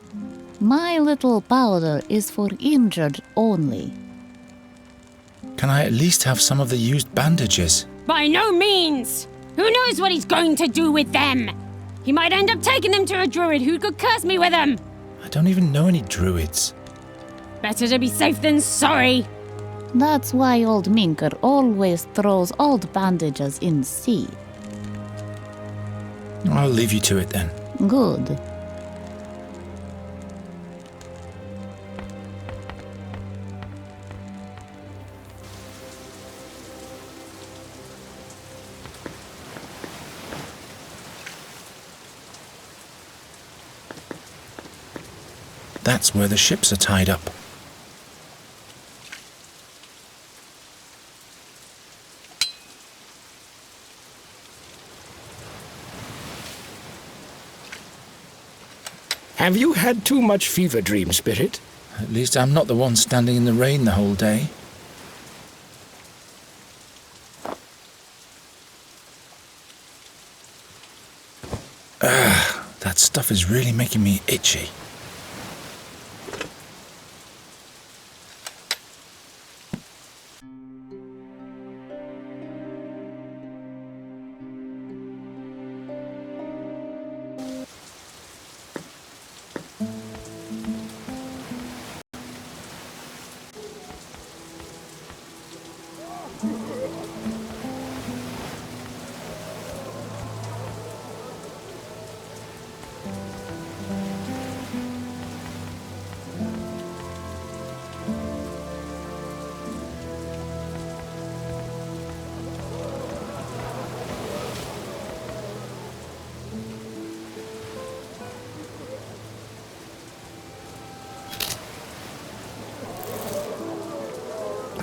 S16: My little powder is for injured only.
S4: Can I at least have some of the used bandages?
S20: By no means! Who knows what he's going to do with them? He might end up taking them to a druid who could curse me with them.
S4: I don't even know any druids.
S20: Better to be safe than sorry.
S16: That's why old Minker always throws old bandages in sea.
S4: I'll leave you to it then.
S16: Good.
S4: That's where the ships are tied up.
S18: Have you had too much fever dream, Spirit?
S4: At least I'm not the one standing in the rain the whole day. That stuff is really making me itchy.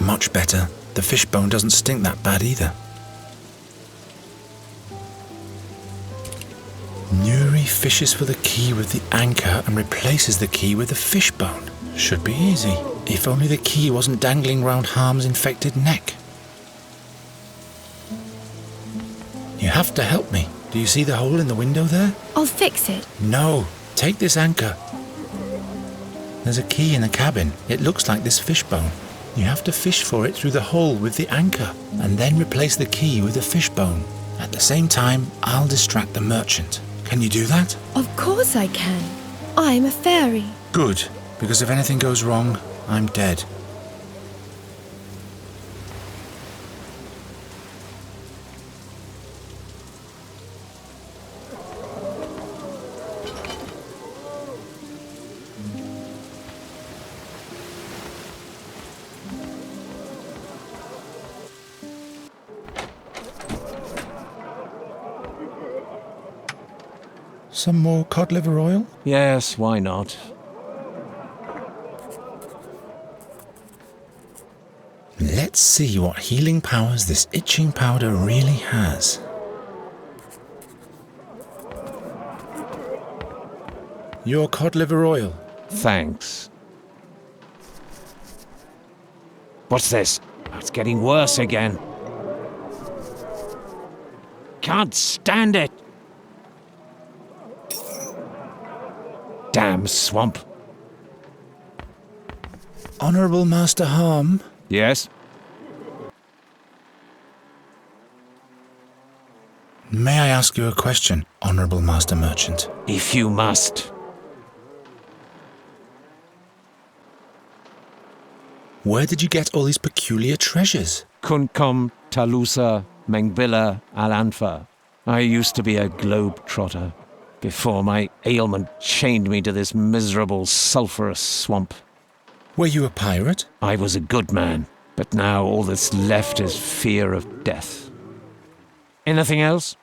S4: Much better. The fishbone doesn't stink that bad either. Nuri fishes for the key with the anchor and replaces the key with the fishbone. Should be easy, if only the key wasn't dangling round Harm's infected neck. You have to help me. Do you see the hole in the window there?
S13: I'll fix it.
S4: No, take this anchor. There's a key in the cabin. It looks like this fishbone. You have to fish for it through the hole with the anchor, and then replace the key with the fishbone. At the same time, I'll distract the merchant. Can you do that?
S13: Of course I can. I'm a fairy.
S4: Good, because if anything goes wrong, I'm dead. Some more cod liver oil?
S3: Yes, why not?
S4: Let's see what healing powers this itching powder really has. Your cod liver oil.
S3: Thanks. What's this? It's getting worse again. Can't stand it. Damn swamp.
S4: Honourable Master Harm?
S3: Yes?
S4: May I ask you a question, Honourable Master Merchant?
S3: If you must.
S4: Where did you get all these peculiar treasures?
S3: Kunkum, Talusa, Mengbilla, Alanfa. I used to be a globe-trotter before my ailment chained me to this miserable sulphurous swamp.
S4: Were you a pirate?
S3: I was a good man, but now all that's left is fear of death. Anything else?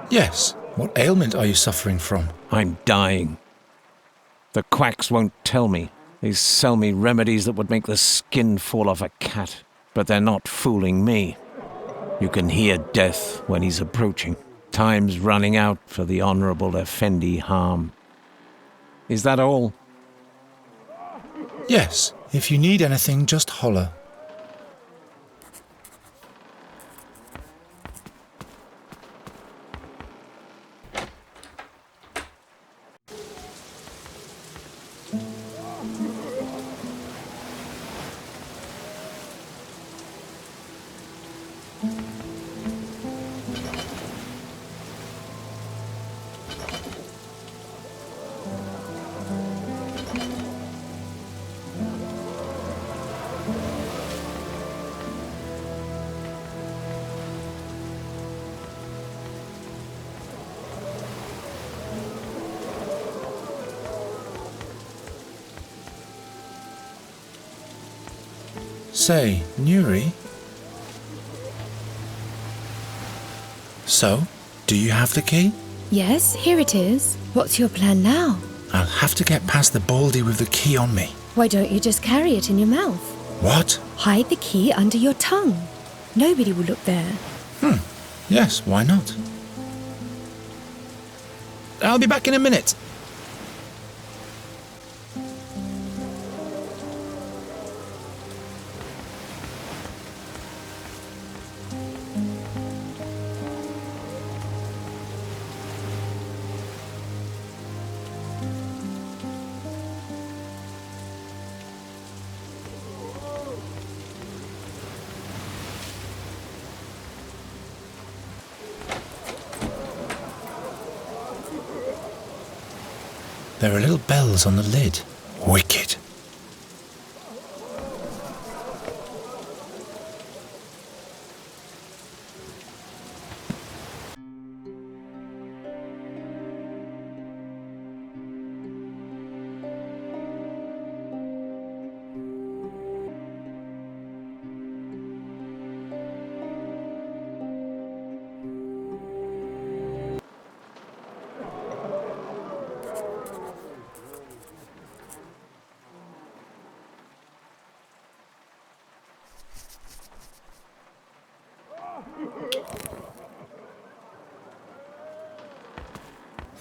S4: Yes. What ailment are you suffering from?
S3: I'm dying. The quacks won't tell me. They sell me remedies that would make the skin fall off a cat, but they're not fooling me. You can hear death when he's approaching. Time's running out for the Honourable Effendi Harm. Is that all?
S4: Yes. If you need anything, just holler. Say, Nuri? So, do you have the key?
S13: Yes, here it is. What's your plan now?
S4: I'll have to get past the baldy with the key on me.
S13: Why don't you just carry it in your mouth?
S4: What?
S13: Hide the key under your tongue. Nobody will look there.
S4: Yes, why not? I'll be back in a minute. There are little bells on the lid. Wicked.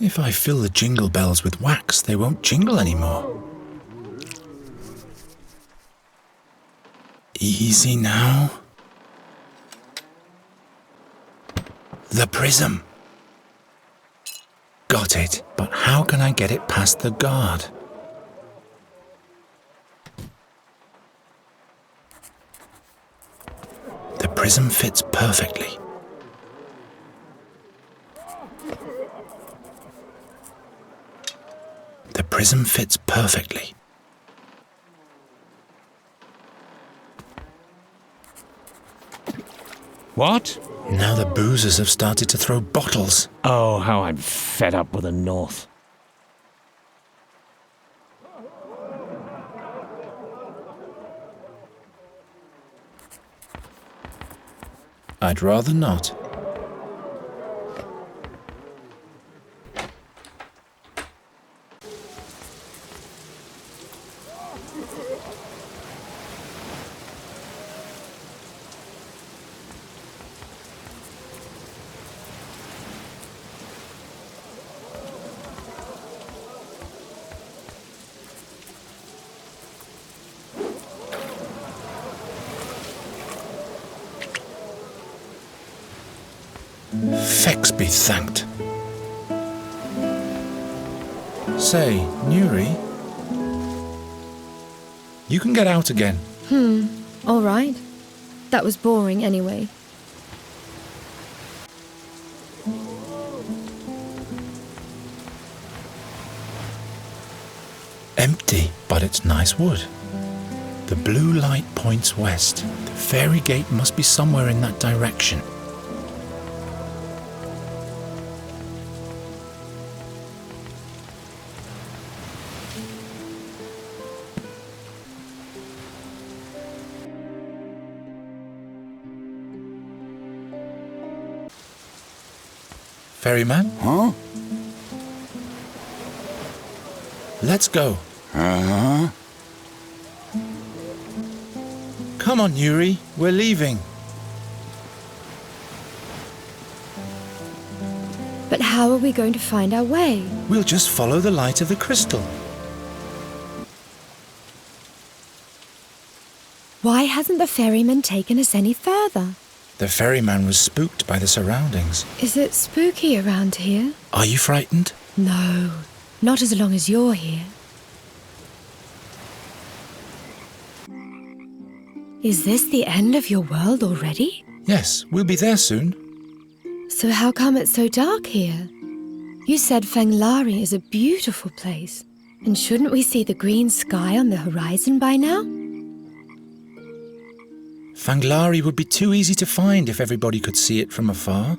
S4: If I fill the jingle bells with wax, they won't jingle anymore. Easy now. The prism. Got it, but how can I get it past the guard? The prism fits perfectly. The prism fits perfectly.
S3: What?
S4: Now the boozers have started to throw bottles.
S3: Oh, how I'm fed up with the North.
S4: I'd rather not. Fex be thanked. Say, Nuri, you can get out again.
S13: All right. That was boring anyway.
S4: Empty, but it's nice wood. The blue light points west. The fairy gate must be somewhere in that direction. Ferryman?
S11: Huh?
S4: Let's go.
S11: Uh-huh.
S4: Come on, Yuri. We're leaving.
S13: But how are we going to find our way?
S4: We'll just follow the light of the crystal.
S13: Why hasn't the ferryman taken us any further?
S4: The ferryman was spooked by the surroundings.
S13: Is it spooky around here?
S4: Are you frightened?
S13: No, not as long as you're here. Is this the end of your world already?
S4: Yes, we'll be there soon.
S13: So how come it's so dark here? You said Fanglari is a beautiful place. And shouldn't we see the green sky on the horizon by now?
S4: Fanglari would be too easy to find if everybody could see it from afar.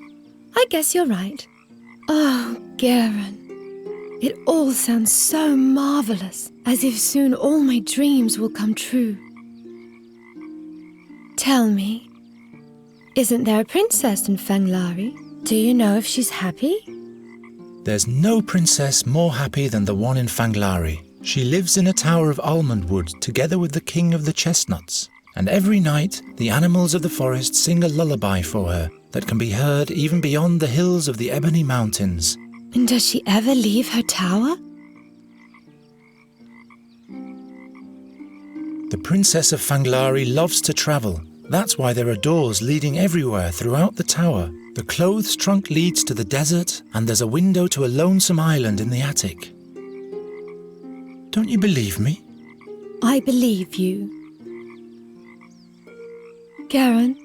S13: I guess you're right. Oh, Garen. It all sounds so marvelous, as if soon all my dreams will come true. Tell me, isn't there a princess in Fanglari? Do you know if she's happy?
S4: There's no princess more happy than the one in Fanglari. She lives in a tower of almond wood together with the king of the chestnuts. And every night, the animals of the forest sing a lullaby for her that can be heard even beyond the hills of the Ebony Mountains.
S13: And does she ever leave her tower?
S4: The princess of Fanglari loves to travel. That's why there are doors leading everywhere throughout the tower. The clothes trunk leads to the desert, and there's a window to a lonesome island in the attic. Don't you believe me?
S13: I believe you. Garen?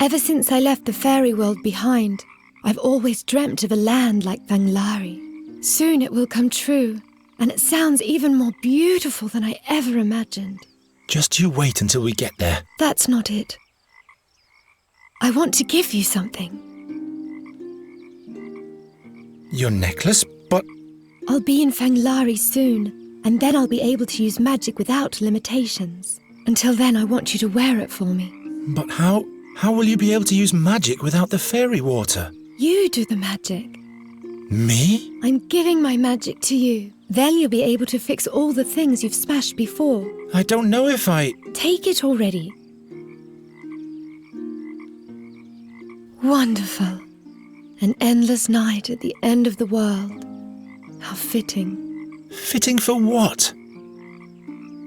S13: Ever since I left the fairy world behind, I've always dreamt of a land like Fanglari. Soon it will come true, and it sounds even more beautiful than I ever imagined.
S4: Just you wait until we get there.
S13: That's not it. I want to give you something.
S4: Your necklace? But...
S13: I'll be in Fanglari soon, and then I'll be able to use magic without limitations. Until then, I want you to wear it for me.
S4: But how will you be able to use magic without the fairy water?
S13: You do the magic.
S4: Me?
S13: I'm giving my magic to you. Then you'll be able to fix all the things you've smashed before.
S4: I don't know if I...
S13: Take it already. Wonderful. An endless night at the end of the world. How fitting.
S4: Fitting for what?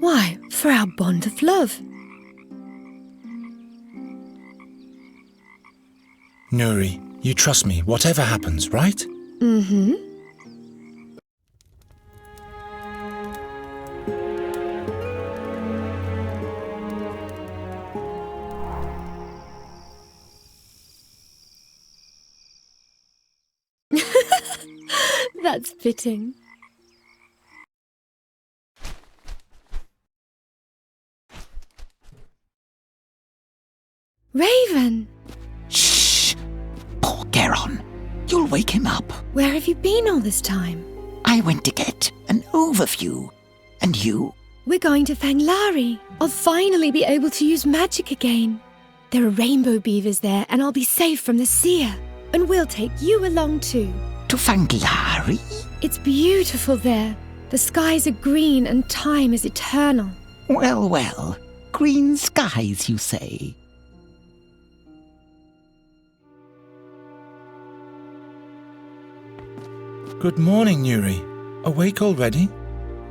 S13: Why, for our bond of love.
S4: Nuri, you trust me, whatever happens, right?
S13: Mm-hmm. That's fitting. Raven!
S12: Shh! Poor Geron. You'll wake him up.
S13: Where have you been all this time?
S12: I went to get an overview. And you?
S13: We're going to Fanglari. I'll finally be able to use magic again. There are rainbow beavers there, and I'll be safe from the seer. And we'll take you along too.
S12: To Fanglari?
S13: It's beautiful there. The skies are green and time is eternal.
S12: Well, well. Green skies, you say?
S4: Good morning, Nuri. Awake already?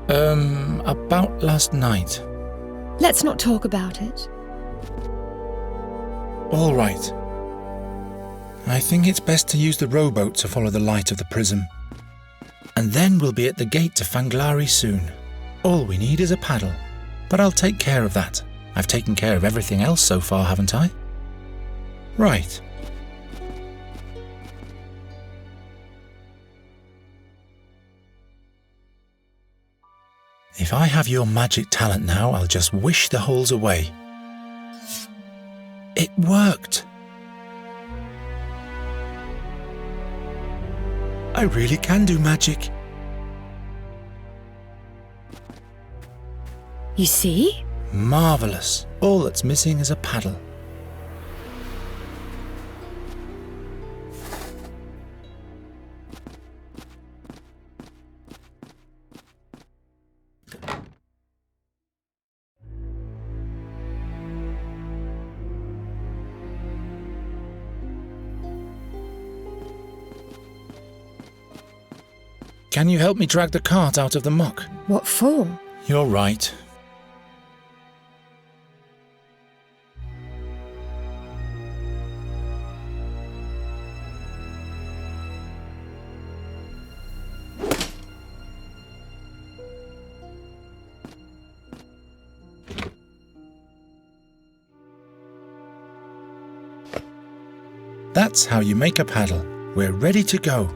S4: About last night.
S13: Let's not talk about it.
S4: All right. I think it's best to use the rowboat to follow the light of the prism. And then we'll be at the gate to Fanglari soon. All we need is a paddle. But I'll take care of that. I've taken care of everything else so far, haven't I? Right. If I have your magic talent now, I'll just wish the holes away. It worked! I really can do magic.
S13: You see?
S4: Marvellous. All that's missing is a paddle. Can you help me drag the cart out of the muck?
S13: What for?
S4: You're right. That's how you make a paddle. We're ready to go.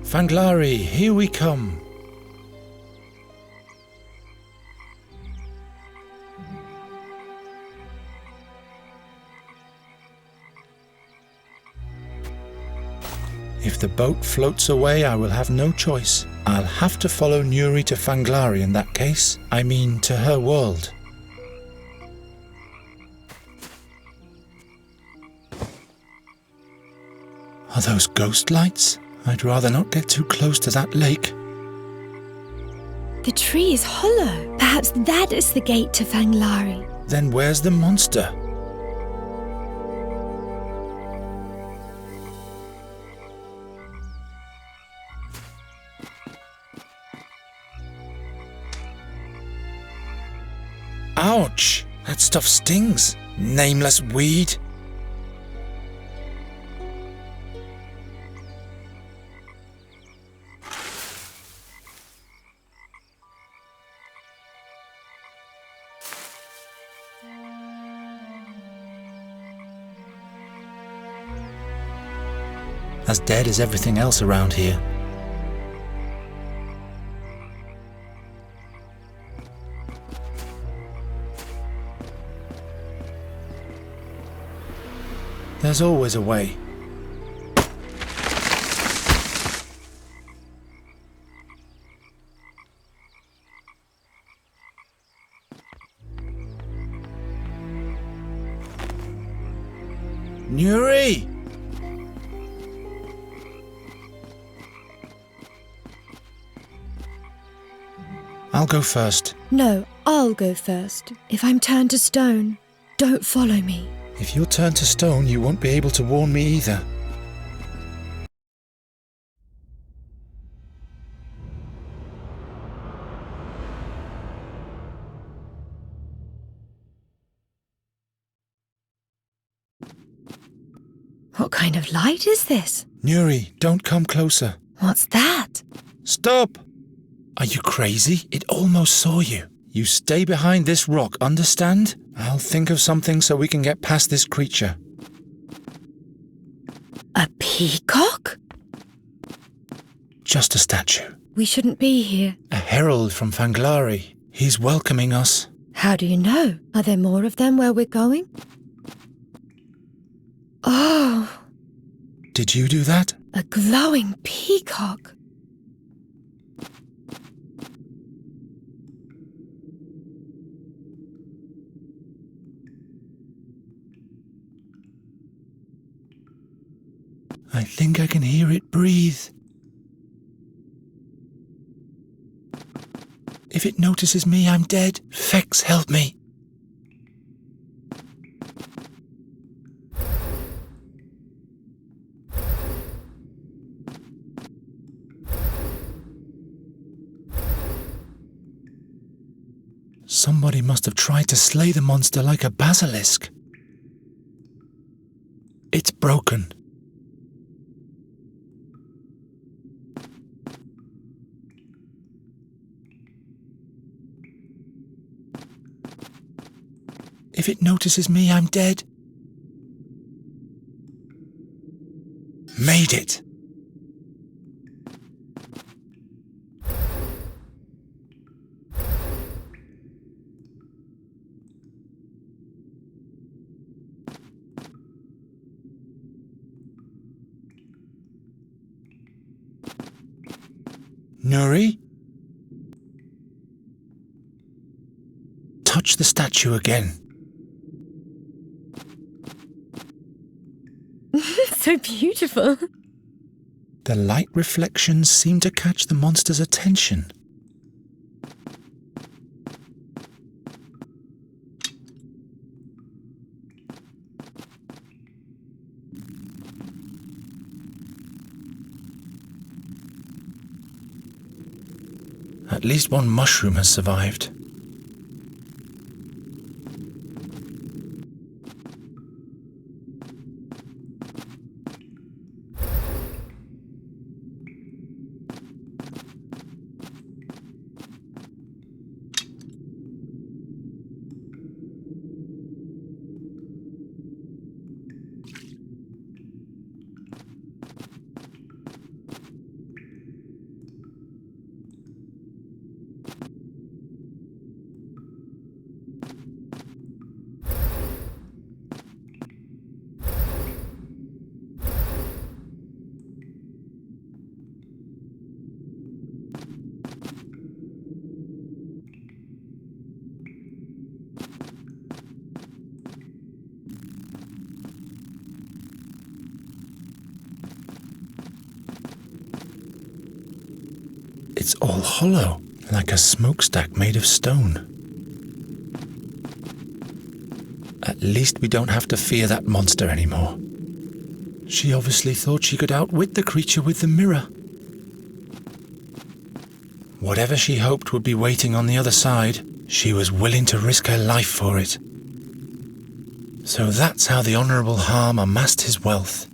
S4: Fanglari, here we come. If the boat floats away, I will have no choice. I'll have to follow Nuri to Fanglari in that case. I mean, to her world. Are those ghost lights? I'd rather not get too close to that lake.
S13: The tree is hollow. Perhaps that is the gate to Fanglari.
S4: Then where's the monster? Ouch! That stuff stings. Nameless weed. As dead as everything else around here. There's always a way. Nuri! I'll go first.
S13: No, I'll go first. If I'm turned to stone, don't follow me.
S4: If you're turned to stone, you won't be able to warn me either.
S13: What kind of light is this?
S4: Nuri, don't come closer.
S13: What's that?
S4: Stop! Are you crazy? It almost saw you. You stay behind this rock, understand? I'll think of something so we can get past this creature.
S13: A peacock?
S4: Just a statue.
S13: We shouldn't be here.
S4: A herald from Fanglari. He's welcoming us.
S13: How do you know? Are there more of them where we're going? Oh!
S4: Did you do that?
S13: A glowing peacock.
S4: I think I can hear it breathe. If it notices me, I'm dead. Fex, help me. Somebody must have tried to slay the monster like a basilisk. It's broken. If it notices me, I'm dead. Made it. Nuri? Touch the statue again.
S13: So beautiful.
S4: The light reflections seem to catch the monster's attention. At least one mushroom has survived. It's all hollow, like a smokestack made of stone. At least we don't have to fear that monster anymore. She obviously thought she could outwit the creature with the mirror. Whatever she hoped would be waiting on the other side, she was willing to risk her life for it. So that's how the Honourable Harm amassed his wealth.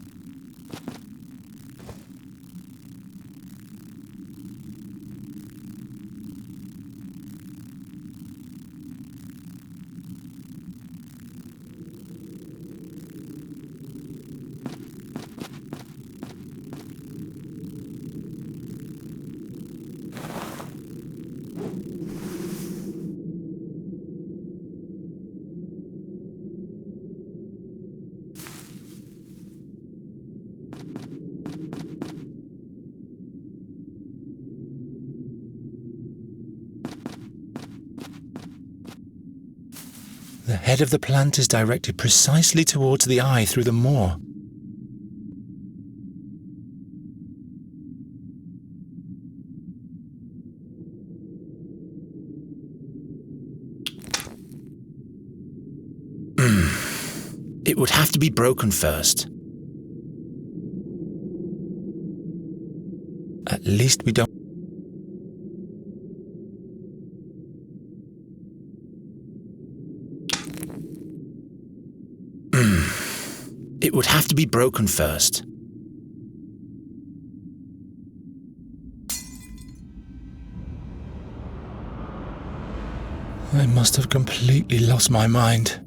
S4: The head of the plant is directed precisely towards the eye through the moor. It would have to be broken first. At least we don't... It would have to be broken first. I must have completely lost my mind.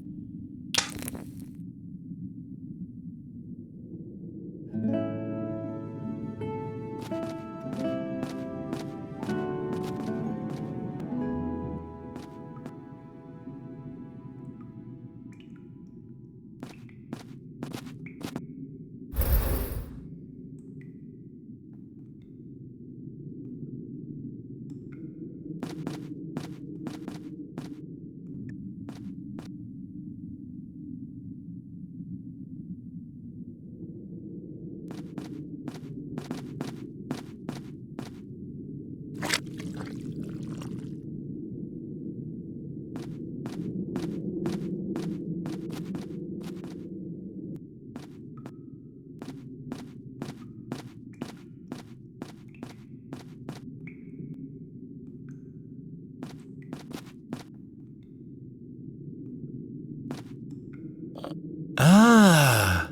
S4: Ah!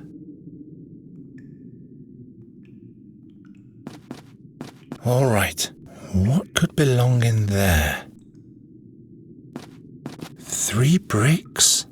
S4: All right. What could belong in there? 3 bricks?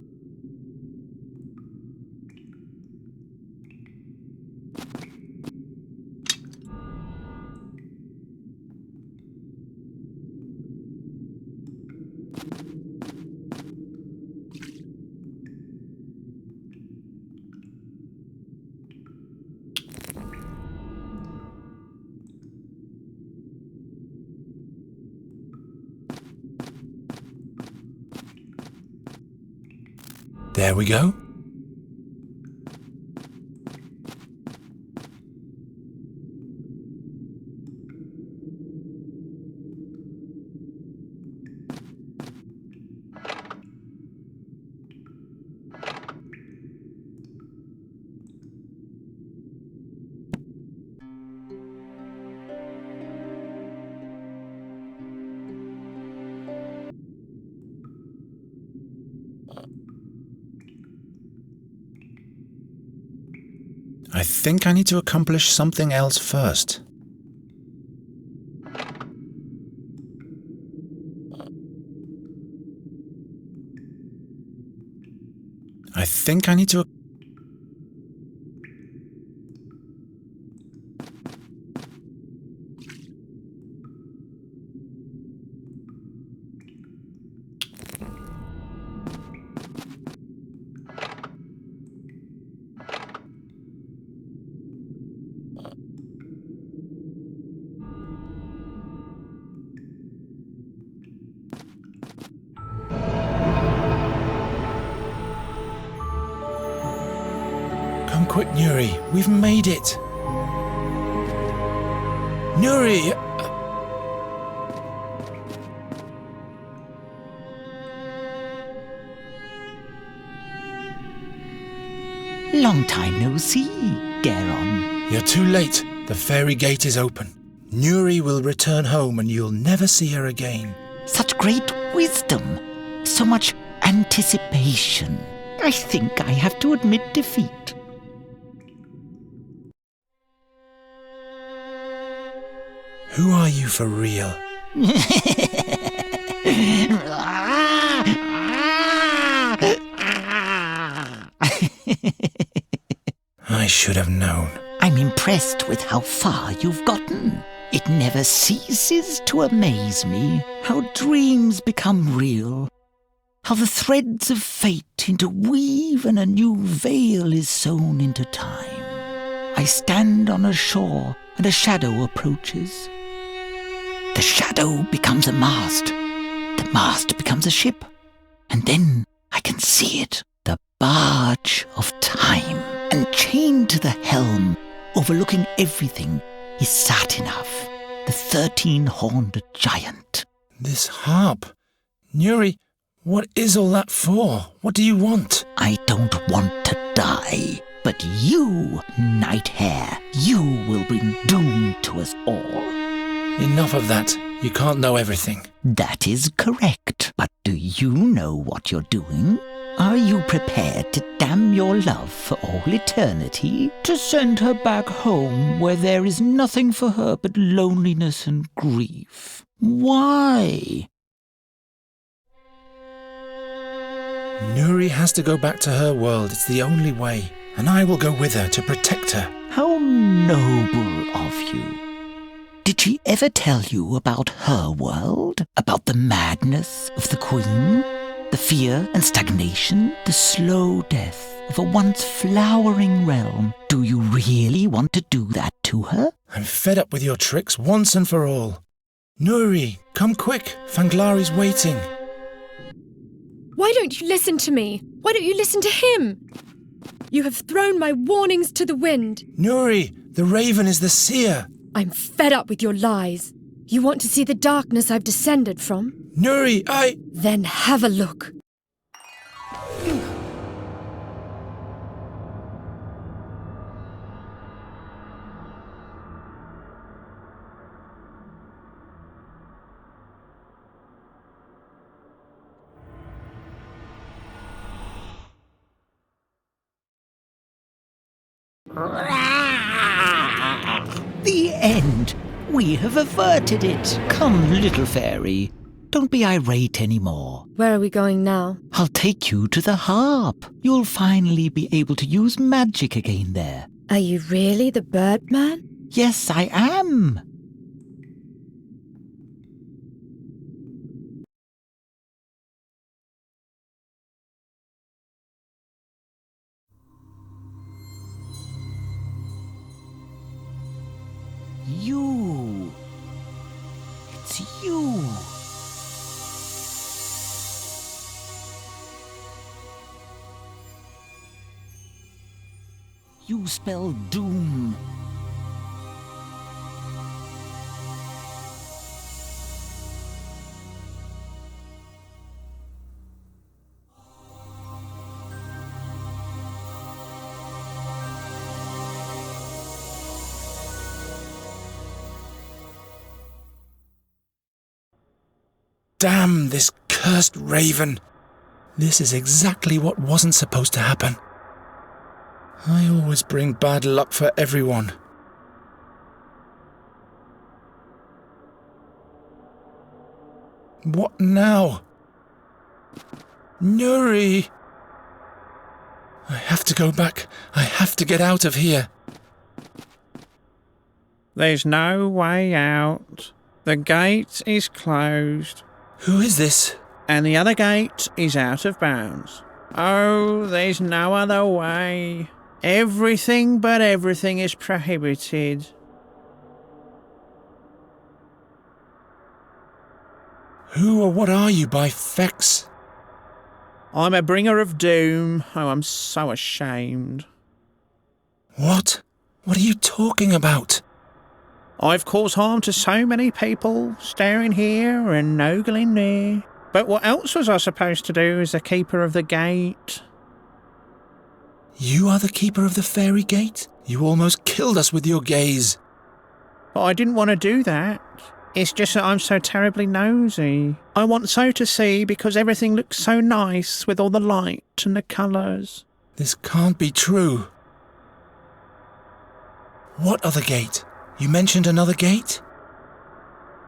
S4: There we go. I think I need to accomplish something else first. I think I need to... Come quick, Nuri. We've made it. Nuri!
S12: Long time no see, Garon.
S4: You're too late. The fairy gate is open. Nuri will return home and you'll never see her again.
S12: Such great wisdom. So much anticipation. I think I have to admit defeat.
S4: Who are you for real? I should have known.
S12: I'm impressed with how far you've gotten. It never ceases to amaze me how dreams become real, how the threads of fate interweave and a new veil is sewn into time. I stand on a shore and a shadow approaches. The shadow becomes a mast. The mast becomes a ship. And then I can see it, the barge of time. And chained to the helm, overlooking everything, is Satinav, the 13-horned giant.
S4: This harp. Nuri, What is all that for? What do you want?
S12: I don't want to die. But you, Night Hare, you will bring doom to us all.
S4: Enough of that. You can't know everything.
S12: That is correct. But do you know what you're doing? Are you prepared to damn your love for all eternity? To send her back home where there is nothing for her but loneliness and grief? Why?
S4: Nuri has to go back to her world. It's the only way. And I will go with her to protect her.
S12: How noble of you. Did she ever tell you about her world? About the madness of the Queen? The fear and stagnation? The slow death of a once flowering realm? Do you really want to do that to her?
S4: I'm fed up with your tricks once and for all. Nuri, come quick. Fanglari's waiting.
S13: Why don't you listen to me? Why don't you listen to him? You have thrown my warnings to the wind.
S4: Nuri, the raven is the seer.
S13: I'm fed up with your lies. You want to see the darkness I've descended from?
S4: Nuri,
S13: Then have a look.
S12: The end! We have averted it. Come, little fairy. Don't be irate anymore.
S13: Where are we going now?
S12: I'll take you to the harp. You'll finally be able to use magic again there.
S13: Are you really the Birdman?
S12: Yes, I am. You. It's you. You spell doom.
S4: Damn this cursed raven. This is exactly what wasn't supposed to happen. I always bring bad luck for everyone. What now? Nuri! I have to go back. I have to get out of here.
S14: There's no way out. The gate is closed.
S4: Who is this?
S14: And the other gate is out of bounds. Oh, there's no other way. Everything but everything is prohibited.
S4: Who or what are you, by fex?
S14: I'm a bringer of doom. Oh, I'm so ashamed.
S4: What? What are you talking about?
S14: I've caused harm to so many people, staring here and ogling there. But what else was I supposed to do as the keeper of the gate?
S4: You are the keeper of the fairy gate? You almost killed us with your gaze.
S14: But I didn't want to do that. It's just that I'm so terribly nosy. I want so to see because everything looks so nice with all the light and the colours.
S4: This can't be true. What other gate? You mentioned another gate?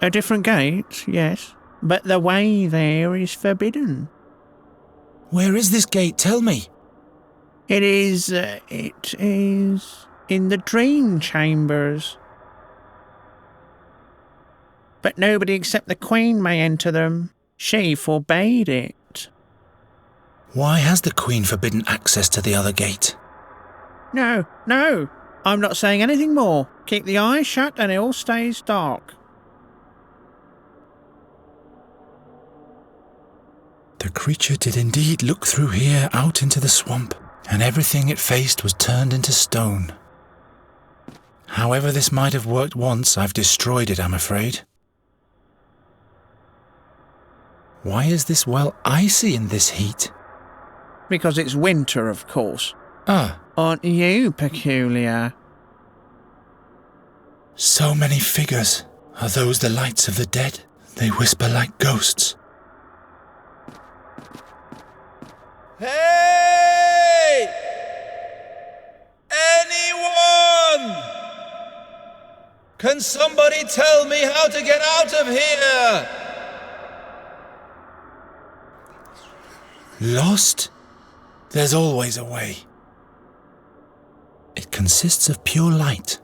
S14: A different gate, yes. But the way there is forbidden.
S4: Where is this gate? Tell me.
S14: It is in the dream chambers. But nobody except the Queen may enter them. She forbade it.
S4: Why has the Queen forbidden access to the other gate?
S14: No, I'm not saying anything more. Keep the eyes shut and it all stays dark.
S4: The creature did indeed look through here out into the swamp, and everything it faced was turned into stone. However this might have worked once, I've destroyed it, I'm afraid. Why is this well icy in this heat?
S11: Because it's winter, of course.
S4: Ah.
S11: Aren't you peculiar?
S4: So many figures. Are those the lights of the dead? They whisper like ghosts.
S22: Hey! Anyone? Can somebody tell me how to get out of here?
S4: Lost? There's always a way. It consists of pure light.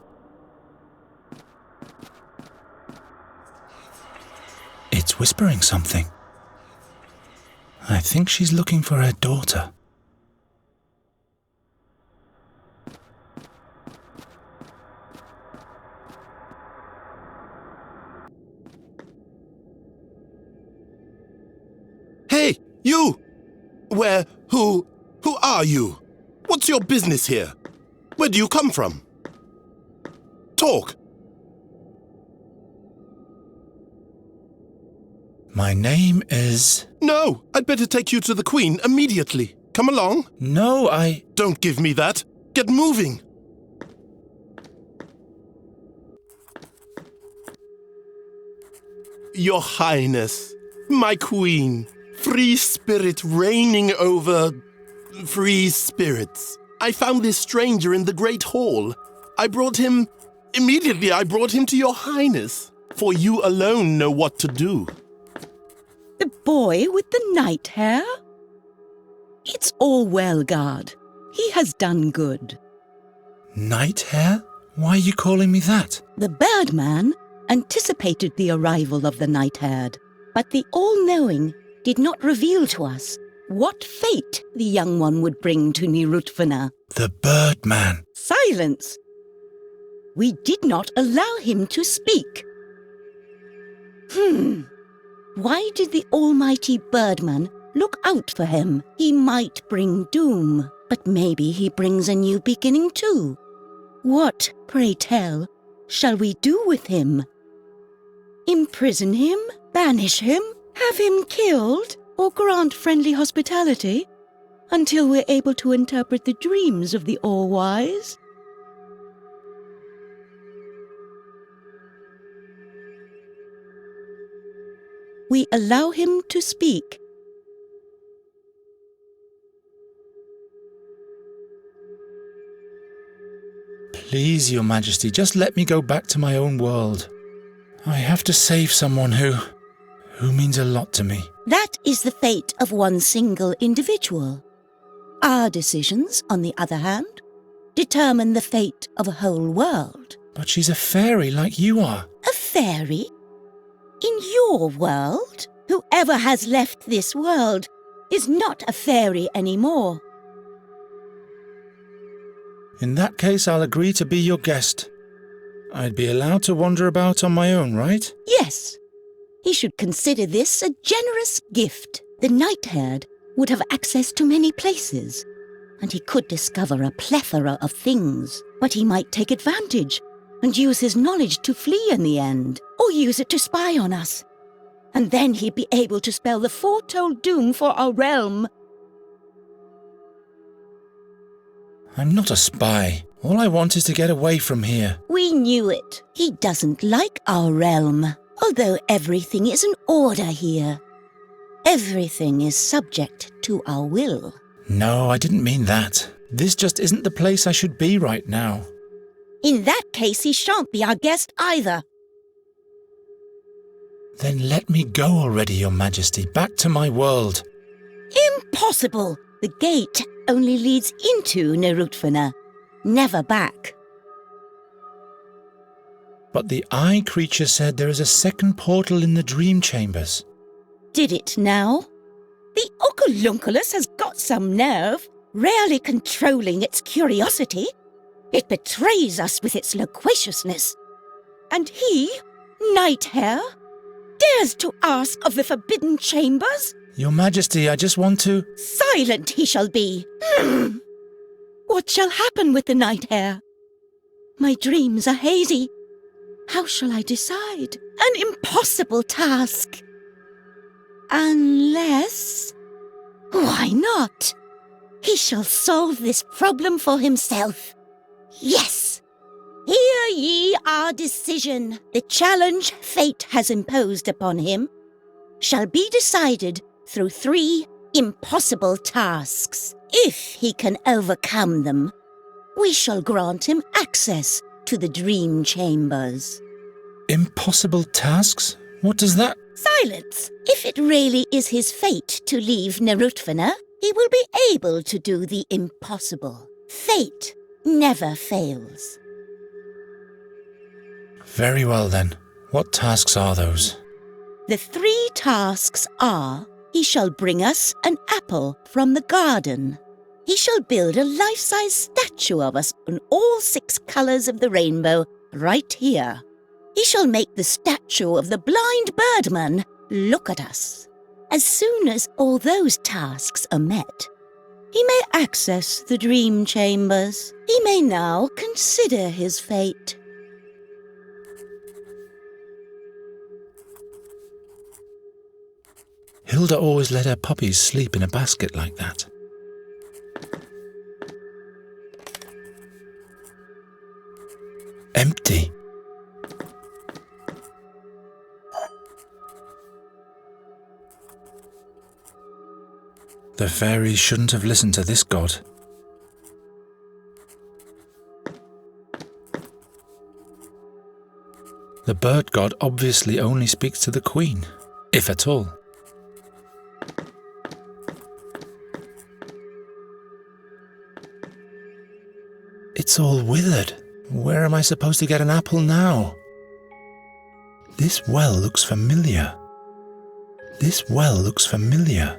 S4: It's whispering something. I think she's looking for her daughter.
S9: Hey, you! Who are you? What's your business here? Where do you come from? Talk.
S4: My name is...
S9: No, I'd better take you to the Queen immediately. Come along.
S4: No,
S9: Don't give me that. Get moving. Your Highness, my Queen, free spirit reigning over free spirits. I found this stranger in the Great Hall. I brought him to your Highness, for you alone know what to do.
S15: The boy with the night hair? It's all well, guard. He has done good.
S4: Night hair? Why are you calling me that?
S15: The Birdman anticipated the arrival of the night-haired, but the all-knowing did not reveal to us what fate the young one would bring to Nirutvana.
S4: The Birdman.
S15: Silence! We did not allow him to speak. Why did the almighty Birdman look out for him? He might bring doom, but maybe he brings a new beginning too. What, pray tell, shall we do with him? Imprison him? Banish him? Have him killed? Or grant friendly hospitality? Until we're able to interpret the dreams of the all-wise? We allow him to speak.
S4: Please, Your Majesty, just let me go back to my own world. I have to save someone who means a lot to me.
S15: That is the fate of one single individual. Our decisions, on the other hand, determine the fate of a whole world.
S4: But she's a fairy like you are.
S15: A fairy? In your world? Whoever has left this world is not a fairy anymore.
S4: In that case, I'll agree to be your guest. I'd be allowed to wander about on my own, right?
S15: Yes. He should consider this a generous gift. The night-haired would have access to many places, and he could discover a plethora of things. But he might take advantage and use his knowledge to flee in the end, or use it to spy on us. And then he'd be able to spell the foretold doom for our realm.
S4: I'm not a spy. All I want is to get away from here.
S15: We knew it. He doesn't like our realm, although everything is in order here. Everything is subject to our will.
S4: No, I didn't mean that. This just isn't the place I should be right now.
S15: In that case, he shan't be our guest either.
S4: Then let me go already, Your Majesty, back to my world.
S15: Impossible! The gate only leads into Nirutvana, never back.
S4: But the eye creature said there is a second portal in the dream chambers.
S15: Did it now? The Oculunculus has got some nerve, rarely controlling its curiosity. It betrays us with its loquaciousness. And he, Nighthair, dares to ask of the forbidden chambers?
S4: Your Majesty, I just want to...
S15: Silent he shall be. What shall happen with the Nighthair? My dreams are hazy. How shall I decide? An impossible task.
S5: Unless... Why not? He shall solve this problem for himself. Yes! Hear ye our decision. The challenge fate has imposed upon him shall be decided through 3 impossible tasks. If he can overcome them, we shall grant him access to the dream chambers.
S4: Impossible tasks? What does that...
S5: Silence! If it really is his fate to leave Nerutvana, he will be able to do the impossible. Fate never fails.
S4: Very well then. What tasks are those?
S5: The 3 tasks are: he shall bring us an apple from the garden. He shall build a life-size statue of us in all 6 colours of the rainbow right here. He shall make the statue of the blind birdman look at us. As soon as all those tasks are met, he may access the dream chambers. He may now consider his fate.
S4: Hilda always let her puppies sleep in a basket like that. Empty. The fairies shouldn't have listened to this god. The bird god obviously only speaks to the queen, if at all. It's all withered. Where am I supposed to get an apple now? This well looks familiar. This well looks familiar.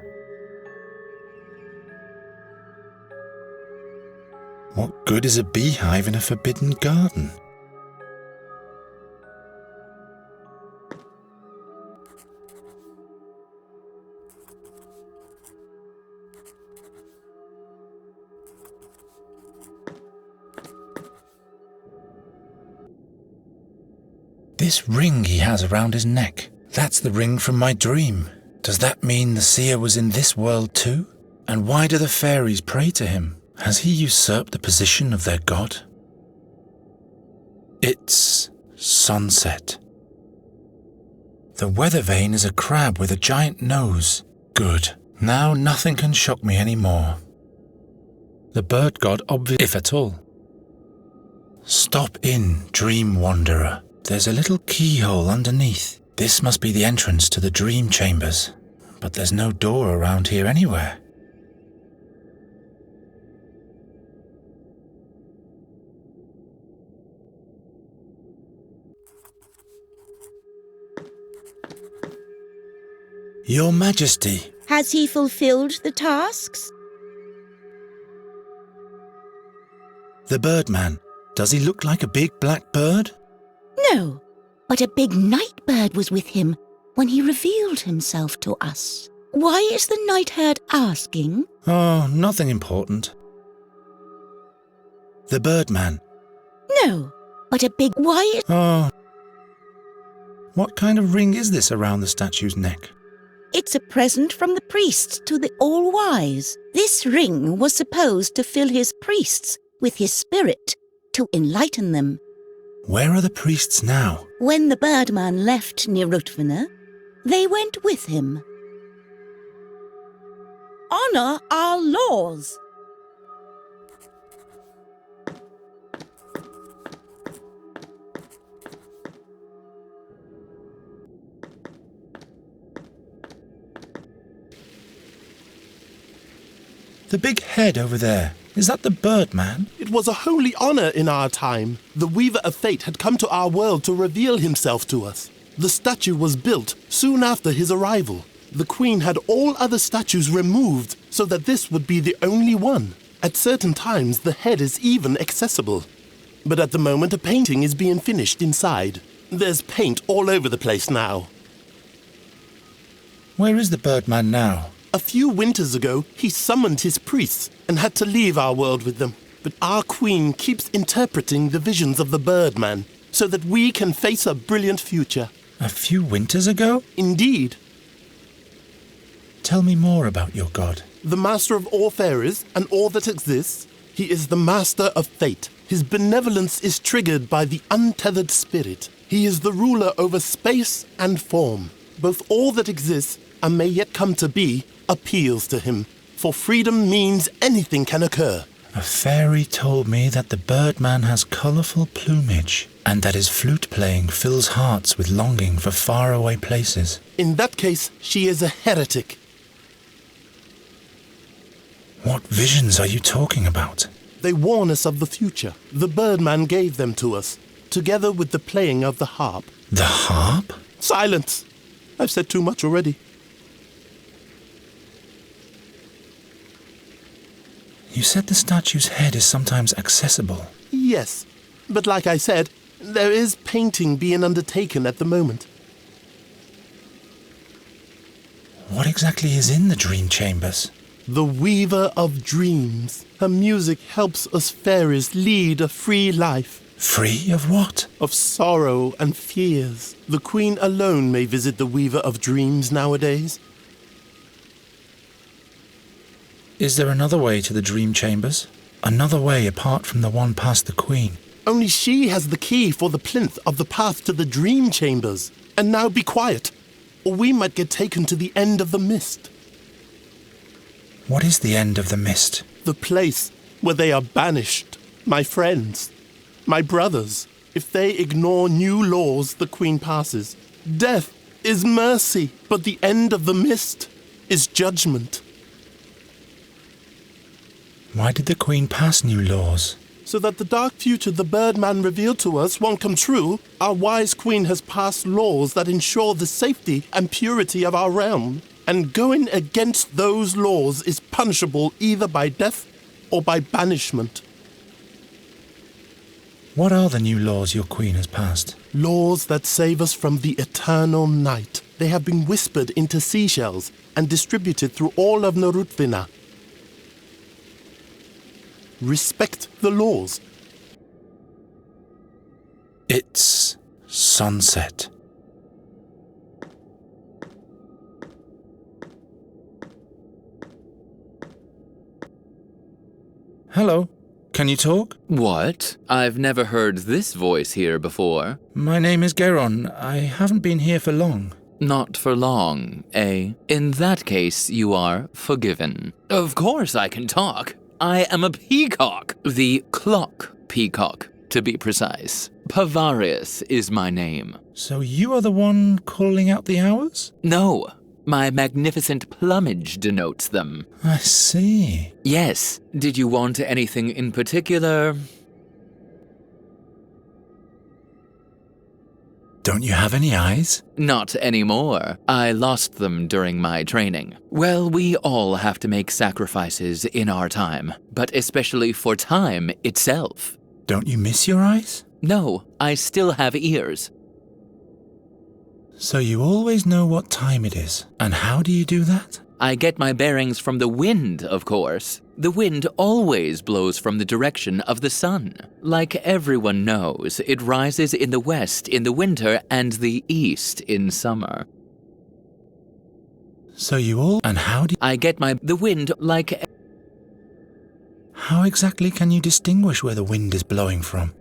S4: What good is a beehive in a forbidden garden? This ring he has around his neck, that's the ring from my dream. Does that mean the seer was in this world too? And why do the fairies pray to him? Has he usurped the position of their god? It's sunset. The weather vane is a crab with a giant nose. Good. Now nothing can shock me anymore. The bird god if at all. Stop in, dream wanderer. There's a little keyhole underneath. This must be the entrance to the dream chambers. But there's no door around here anywhere. Your Majesty.
S5: Has he fulfilled the tasks?
S4: The birdman. Does he look like a big black bird?
S5: No, but a big night bird was with him when he revealed himself to us. Why is the night herd asking?
S4: Oh, nothing important. The birdman.
S5: No, but a big...
S4: Oh. What kind of ring is this around the statue's neck?
S5: It's a present from the priests to the All-Wise. This ring was supposed to fill his priests with his spirit to enlighten them.
S4: Where are the priests now?
S5: When the birdman left Nerutvana, they went with him. Honor our laws.
S4: The big head over there. Is that the birdman?
S9: It was a holy honor in our time. The Weaver of Fate had come to our world to reveal himself to us. The statue was built soon after his arrival. The Queen had all other statues removed so that this would be the only one. At certain times, the head is even accessible. But at the moment, a painting is being finished inside. There's paint all over the place now.
S4: Where is the birdman now?
S9: A few winters ago, he summoned his priests and had to leave our world with them. But our queen keeps interpreting the visions of the birdman so that we can face a brilliant future.
S4: A few winters ago?
S9: Indeed.
S4: Tell me more about your god.
S9: The master of all fairies and all that exists. He is the master of fate. His benevolence is triggered by the untethered spirit. He is the ruler over space and form. Both all that exists and may yet come to be appeals to him. For freedom means anything can occur.
S4: A fairy told me that the Birdman has colourful plumage and that his flute playing fills hearts with longing for faraway places.
S9: In that case, she is a heretic.
S4: What visions are you talking about?
S9: They warn us of the future. The Birdman gave them to us, together with the playing of the harp.
S4: The harp?
S9: Silence! I've said too much already.
S4: You said the statue's head is sometimes accessible.
S9: Yes, but like I said, there is painting being undertaken at the moment.
S4: What exactly is in the dream chambers?
S9: The Weaver of Dreams. Her music helps us fairies lead a free life.
S4: Free of what?
S9: Of sorrow and fears. The Queen alone may visit the Weaver of Dreams nowadays.
S4: Is there another way to the dream chambers? Another way apart from the one past the Queen?
S9: Only she has the key for the plinth of the path to the dream chambers. And now be quiet, or we might get taken to the end of the mist.
S4: What is the end of the mist?
S9: The place where they are banished. My friends, my brothers. If they ignore new laws the Queen passes, death is mercy, but the end of the mist is judgment.
S4: Why did the Queen pass new laws?
S9: So that the dark future the Birdman revealed to us won't come true, our wise Queen has passed laws that ensure the safety and purity of our realm. And going against those laws is punishable either by death or by banishment.
S4: What are the new laws your Queen has passed?
S9: Laws that save us from the eternal night. They have been whispered into seashells and distributed through all of Narutvina. Respect the laws.
S4: It's sunset. Hello. Can you talk?
S7: What? I've never heard this voice here before.
S4: My name is Geron. I haven't been here for long.
S7: Not for long, eh? In that case, you are forgiven. Of course I can talk. I am a peacock. The clock peacock, to be precise. Pavarius is my name.
S4: So you are the one calling out the hours?
S7: No. My magnificent plumage denotes them.
S4: I see.
S7: Yes. Did you want anything in particular?
S4: Don't you have any eyes?
S7: Not anymore. I lost them during my training. Well, we all have to make sacrifices in our time, but especially for time itself.
S4: Don't you miss your eyes?
S7: No, I still have ears.
S4: So you always know what time it is. And how do you do that?
S7: I get my bearings from the wind, of course. The wind always blows from the direction of the sun. Like everyone knows, it rises in the west in the winter and the east in summer.
S4: So you all... And how do...
S7: I get the wind like...
S4: How exactly can you distinguish where the wind is blowing from?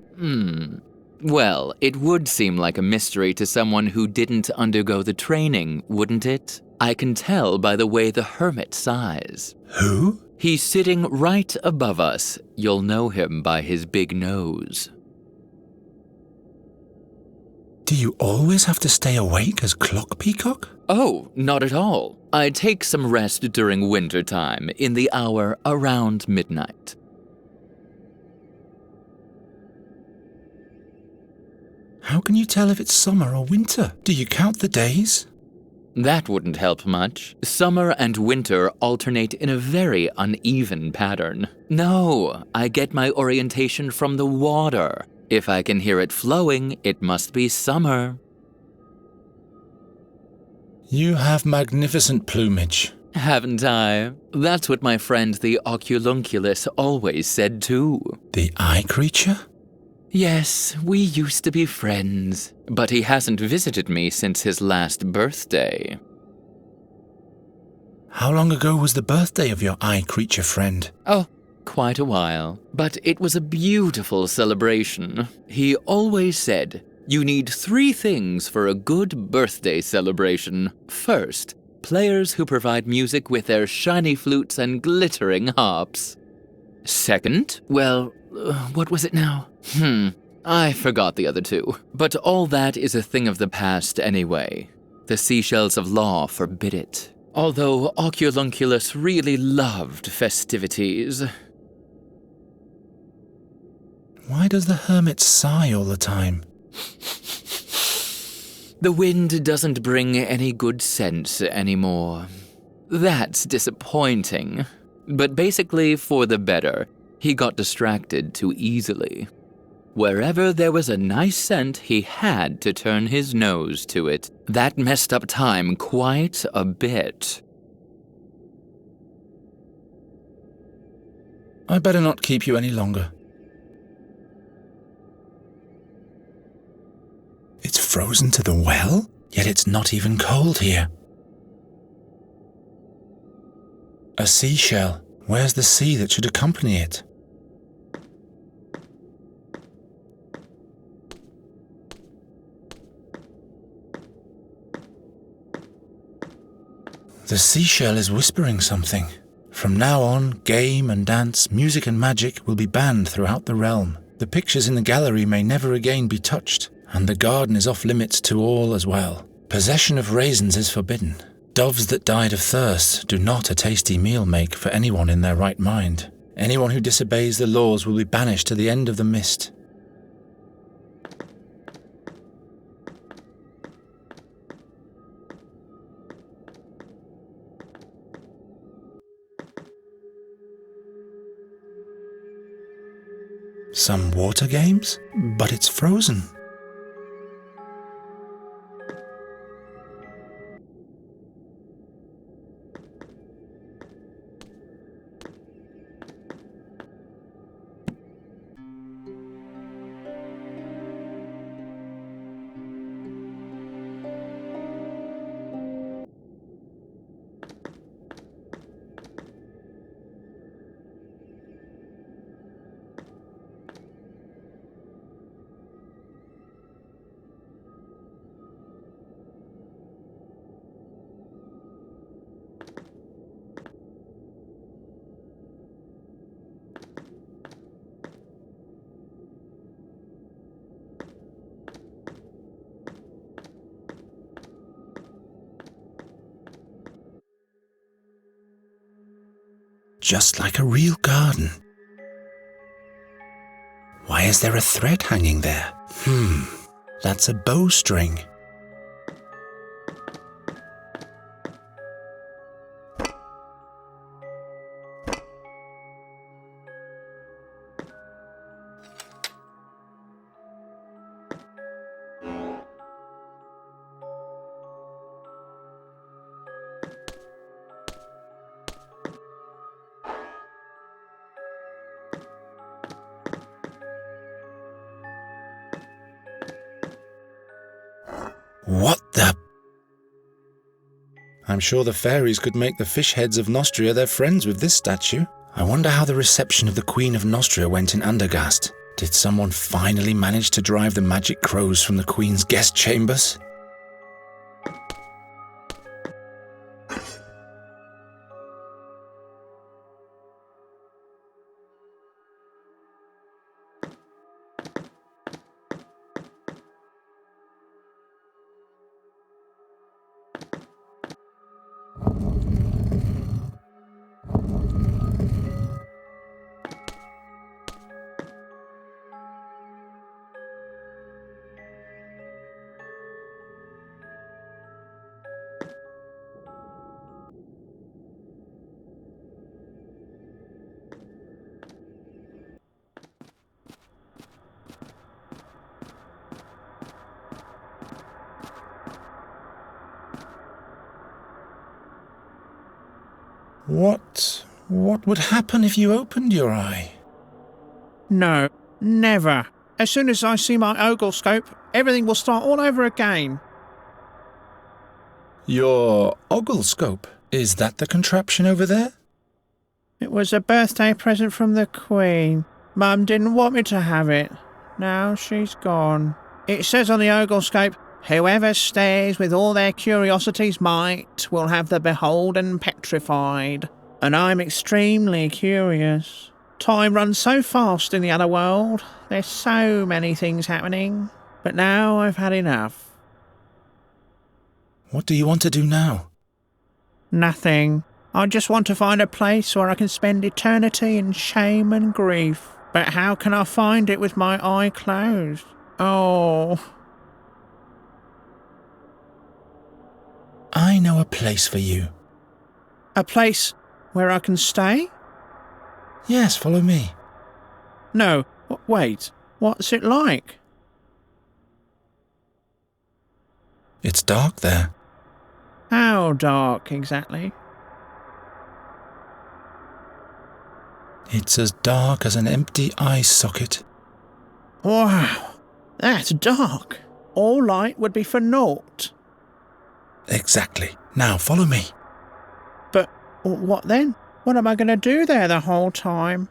S7: Well, it would seem like a mystery to someone who didn't undergo the training, wouldn't it? I can tell by the way the hermit sighs.
S4: Who?
S7: He's sitting right above us. You'll know him by his big nose.
S4: Do you always have to stay awake as Clock Peacock?
S7: Oh, not at all. I take some rest during winter time, in the hour around midnight.
S4: How can you tell if it's summer or winter? Do you count the days?
S7: That wouldn't help much. Summer and winter alternate in a very uneven pattern. No, I get my orientation from the water. If I can hear it flowing, it must be summer.
S4: You have magnificent plumage.
S7: Haven't I? That's what my friend the Oculunculus always said too.
S4: The eye creature?
S7: Yes, we used to be friends, but he hasn't visited me since his last birthday.
S4: How long ago was the birthday of your eye creature friend?
S7: Oh, quite a while. But it was a beautiful celebration. He always said, you need 3 things for a good birthday celebration. First, players who provide music with their shiny flutes and glittering harps. Second, well, what was it now? I forgot the other 2. But all that is a thing of the past anyway. The seashells of law forbid it. Although Oculunculus really loved festivities.
S4: Why does the hermit sigh all the time?
S7: The wind doesn't bring any good sense anymore. That's disappointing. But basically for the better. He got distracted too easily. Wherever there was a nice scent, he had to turn his nose to it. That messed up time quite a bit.
S4: I better not keep you any longer. It's frozen to the well, yet it's not even cold here. A seashell. Where's the sea that should accompany it? The seashell is whispering something. From now on, game and dance, music and magic will be banned throughout the realm. The pictures in the gallery may never again be touched, and the garden is off limits to all as well. Possession of raisins is forbidden. Doves that died of thirst do not a tasty meal make for anyone in their right mind. Anyone who disobeys the laws will be banished to the end of the mist. Some water games? But it's frozen. Just like a real garden. Why is there a thread hanging there? That's a bowstring. What the? I'm sure the fairies could make the fish heads of Nostria their friends with this statue. I wonder how the reception of the Queen of Nostria went in Andergast. Did someone finally manage to drive the magic crows from the Queen's guest chambers? What would happen if you opened your eye?
S11: No, never. As soon as I see my oglescope, everything will start all over again.
S4: Your oglescope? Is that the contraption over there?
S11: It was a birthday present from the Queen. Mum didn't want me to have it. Now she's gone. It says on the oglescope, whoever stares with all their curiosity's might will have the beholden petrified. And I'm extremely curious. Time runs so fast in the other world. There's so many things happening. But now I've had enough.
S4: What do you want to do now?
S11: Nothing. I just want to find a place where I can spend eternity in shame and grief. But how can I find it with my eye closed? Oh.
S4: I know a place for you.
S11: A place where I can stay?
S4: Yes, follow me.
S11: No, wait. What's it like?
S4: It's dark there.
S11: How dark, exactly?
S4: It's as dark as an empty eye socket.
S11: Wow, that's dark. All light would be for naught.
S4: Exactly. Now follow me.
S11: But what then? What am I going to do there the whole time?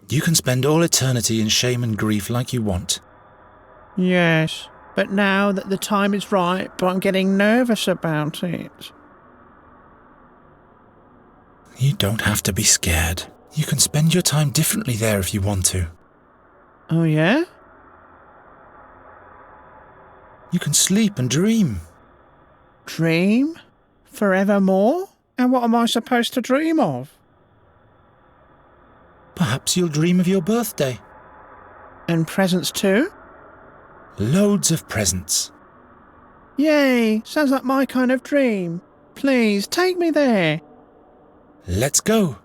S4: You can spend all eternity in shame and grief like you want.
S11: Yes, but now that the time is right, I'm getting nervous about it.
S4: You don't have to be scared. You can spend your time differently there if you want to.
S11: Oh, yeah?
S4: You can sleep and dream.
S11: Dream? Forevermore? And what am I supposed to dream of?
S4: Perhaps you'll dream of your birthday.
S11: And presents too?
S4: Loads of presents.
S11: Yay! Sounds like my kind of dream. Please, take me there.
S4: Let's go.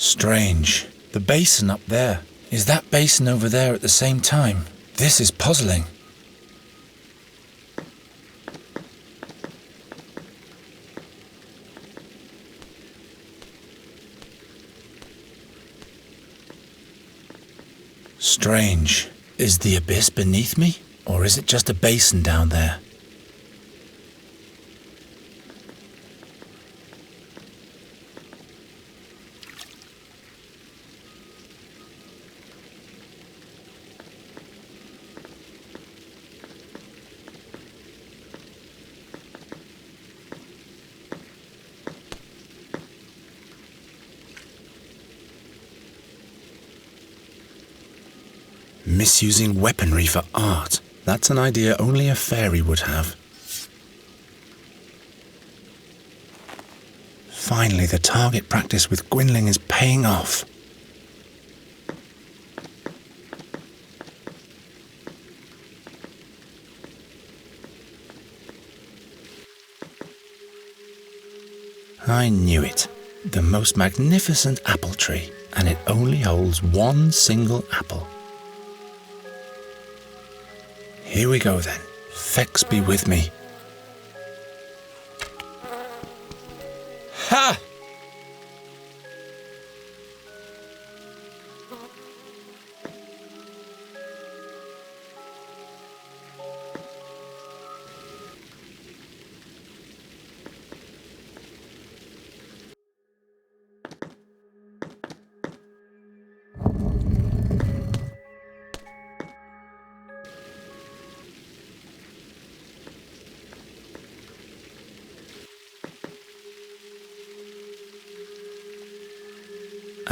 S4: Strange. The basin up there. Is that basin over there at the same time? This is puzzling. Strange. Is the abyss beneath me? Or is it just a basin down there? Misusing weaponry for art. That's an idea only a fairy would have. Finally, the target practice with Gwynling is paying off. I knew it. The most magnificent apple tree, and it only holds one single apple. Here we go then. Fex be with me. Ha!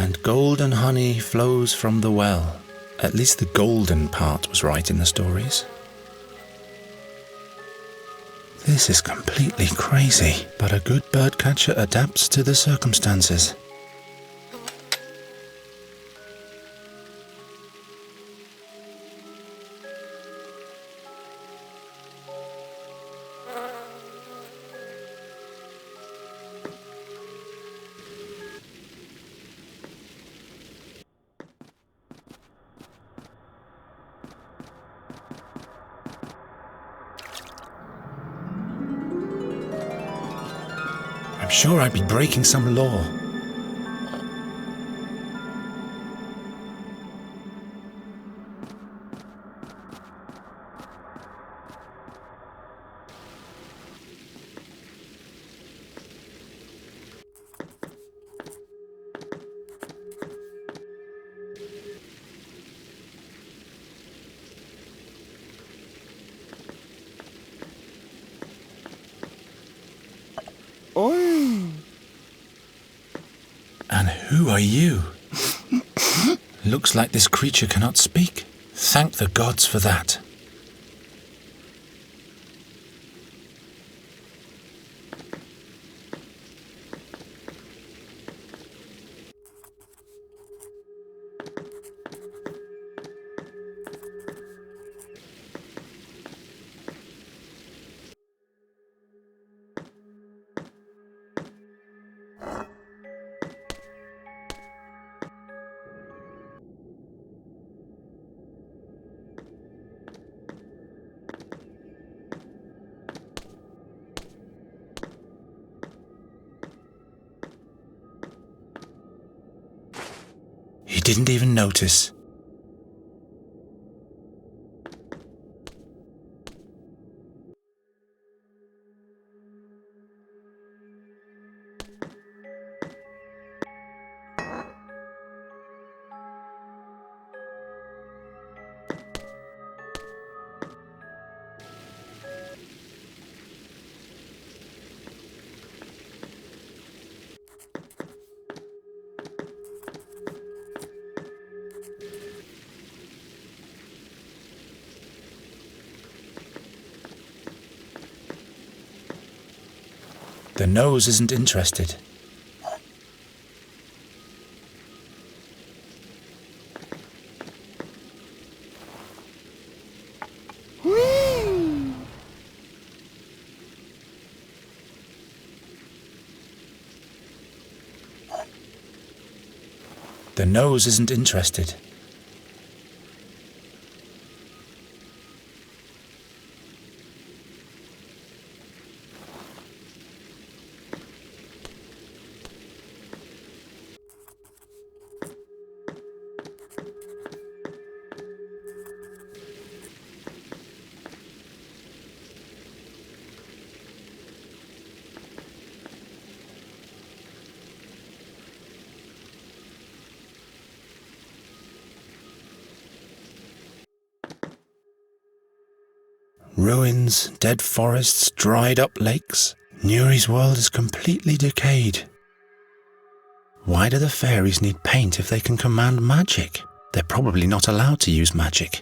S4: And golden honey flows from the well. At least the golden part was right in the stories. This is completely crazy, but a good birdcatcher adapts to the circumstances. I'm sure I'd be breaking some law. And who are you? Looks like this creature cannot speak. Thank the gods for that. He didn't even notice. The nose isn't interested. The nose isn't interested. Ruins, dead forests, dried up lakes. Nuri's world is completely decayed. Why do the fairies need paint if they can command magic? They're probably not allowed to use magic.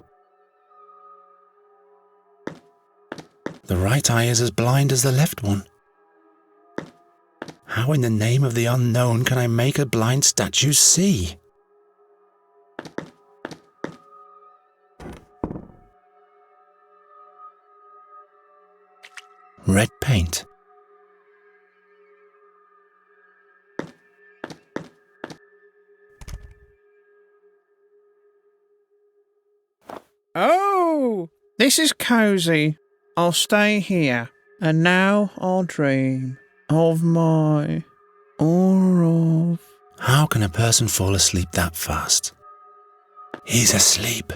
S4: The right eye is as blind as the left one. How in the name of the unknown can I make a blind statue see? Red paint.
S11: Oh, this is cozy. I'll stay here. And now I'll dream of my... or of...
S4: How can a person fall asleep that fast? He's asleep.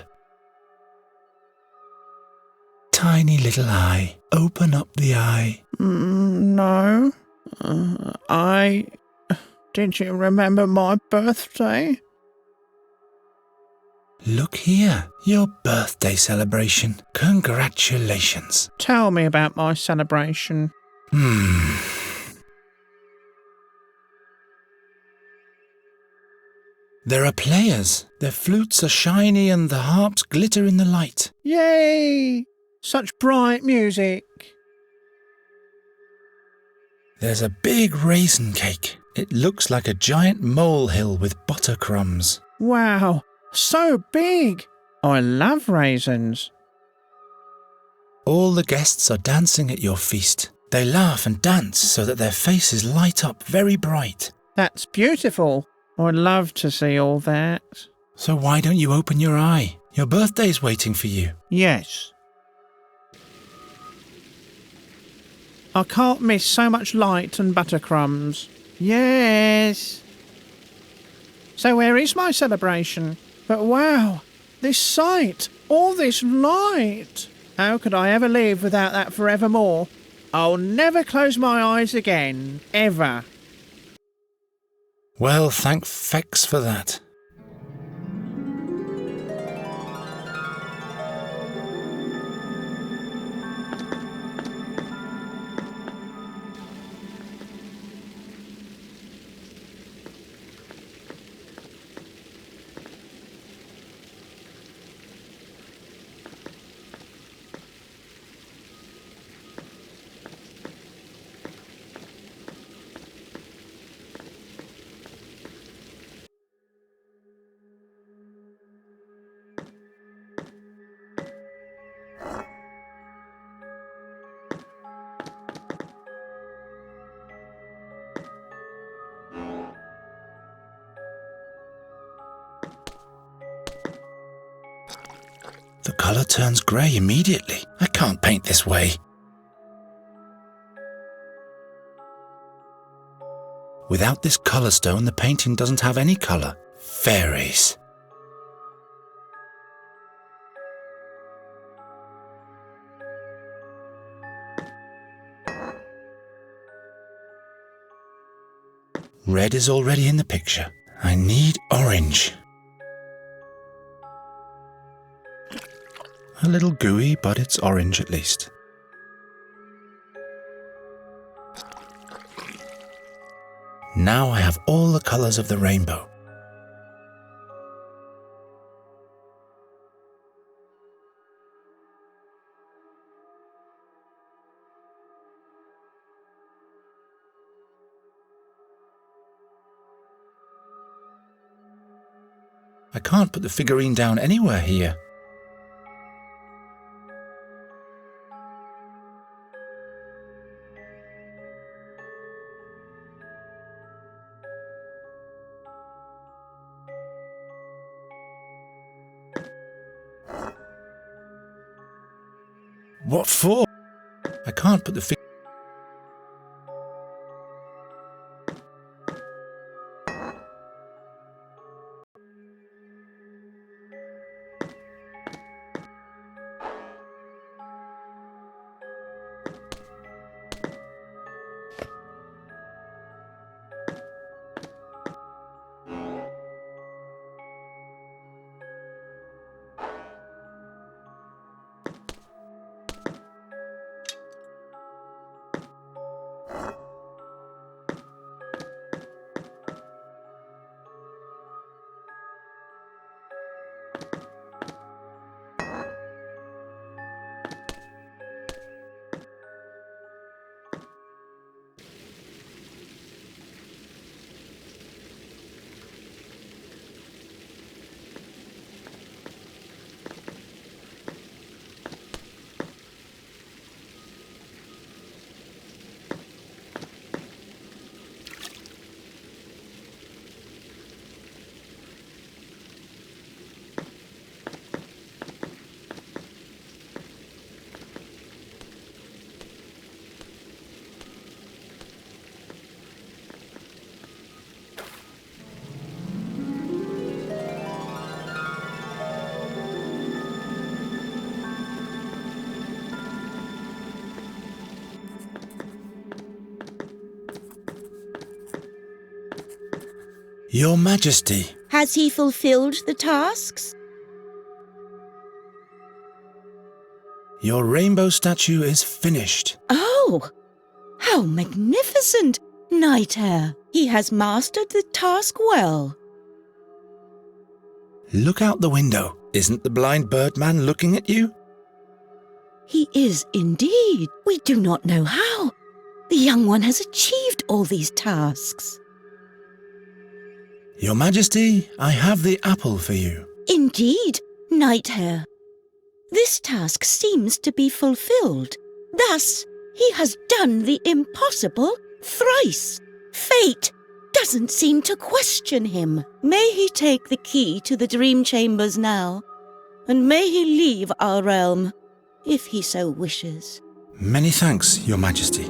S4: Tiny little eye. Open up the eye.
S11: No. Did you remember my birthday?
S4: Look here. Your birthday celebration. Congratulations.
S11: Tell me about my celebration.
S4: Hmm. There are players. Their flutes are shiny and the harps glitter in the light.
S11: Yay! Such bright music.
S4: There's a big raisin cake. It looks like a giant molehill with butter crumbs.
S11: Wow, so big. I love raisins.
S4: All the guests are dancing at your feast. They laugh and dance so that their faces light up very bright.
S11: That's beautiful. I'd love to see all that.
S4: So why don't you open your eye? Your birthday's waiting for you.
S11: Yes. I can't miss so much light and buttercrumbs. Yes. So where is my celebration? But wow, this sight, all this light. How could I ever live without that forevermore? I'll never close my eyes again, ever.
S4: Well, thank fex for that. The colour turns grey immediately. I can't paint this way. Without this colour stone, the painting doesn't have any colour. Fairies. Red is already in the picture. I need orange. A little gooey, but it's orange at least. Now I have all the colours of the rainbow. I can't put the figurine down anywhere here. What for? I can't put the figure. Your Majesty.
S5: Has he fulfilled the tasks?
S4: Your rainbow statue is finished.
S5: Oh, how magnificent! Night Hare, he has mastered the task well.
S4: Look out the window. Isn't the blind birdman looking at you?
S5: He is indeed. We do not know how. The young one has achieved all these tasks.
S4: Your Majesty, I have the apple for you.
S5: Indeed, Nighthare. This task seems to be fulfilled. Thus, he has done the impossible thrice. Fate doesn't seem to question him. May he take the key to the dream chambers now, and may he leave our realm, if he so wishes.
S4: Many thanks, Your Majesty.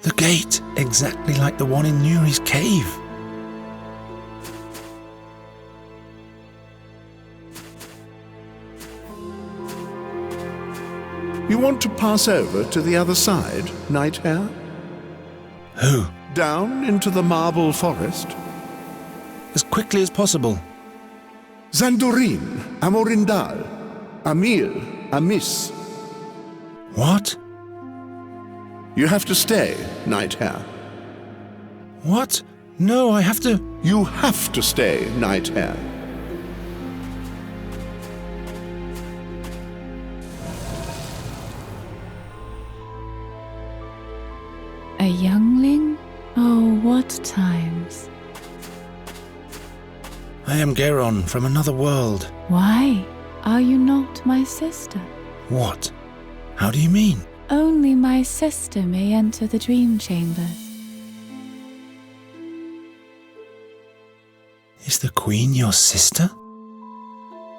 S4: The gate, exactly like the one in Nuri's cave.
S1: You want to pass over to the other side, Nighthare?
S4: Who?
S1: Down into the marble forest?
S4: As quickly as possible.
S1: Zandurin, Amorindal, Amil, Amis.
S4: What?
S1: You have to stay, Nighthare.
S4: What? No, I have to...
S1: You have to stay, Nighthare.
S2: A youngling? Oh, what times.
S4: I am Geron from another world.
S2: Why? Are you not my sister?
S4: What? How do you mean?
S2: Only my sister may enter the dream chambers.
S4: Is the Queen your sister?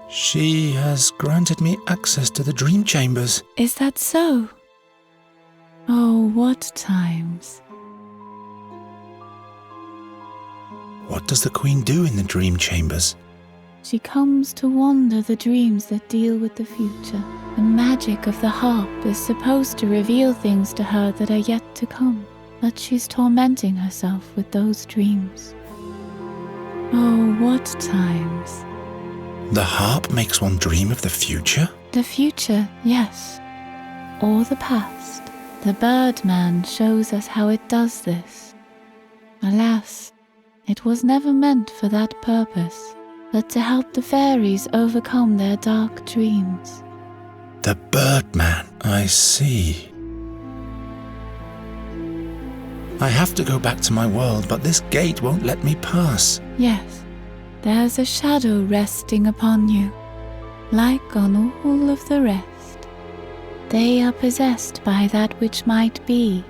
S4: She has granted me access to the dream chambers.
S2: Is that so? Oh, what times.
S4: What does the Queen do in the dream chambers?
S2: She comes to wander the dreams that deal with the future. The magic of the harp is supposed to reveal things to her that are yet to come, but she's tormenting herself with those dreams. Oh, what times.
S4: The harp makes one dream of the future?
S2: The future, yes. Or the past. The Birdman shows us how it does this. Alas, it was never meant for that purpose, but to help the fairies overcome their dark dreams.
S4: The Birdman, I see. I have to go back to my world, but this gate won't let me pass.
S2: Yes, there's a shadow resting upon you, like on all of the rest. They are possessed by that which might be.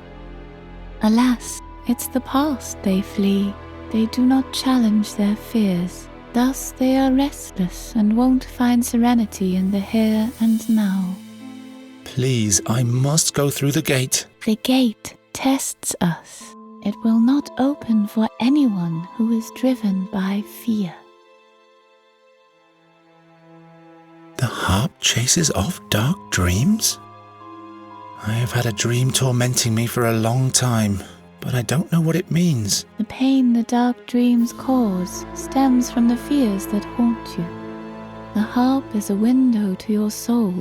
S2: Alas, it's the past they flee. They do not challenge their fears. Thus they are restless and won't find serenity in the here and now.
S4: Please, I must go through the gate.
S2: The gate tests us. It will not open for anyone who is driven by fear.
S4: The harp chases off dark dreams? I have had a dream tormenting me for a long time, but I don't know what it means.
S2: The pain the dark dreams cause stems from the fears that haunt you. The harp is a window to your soul.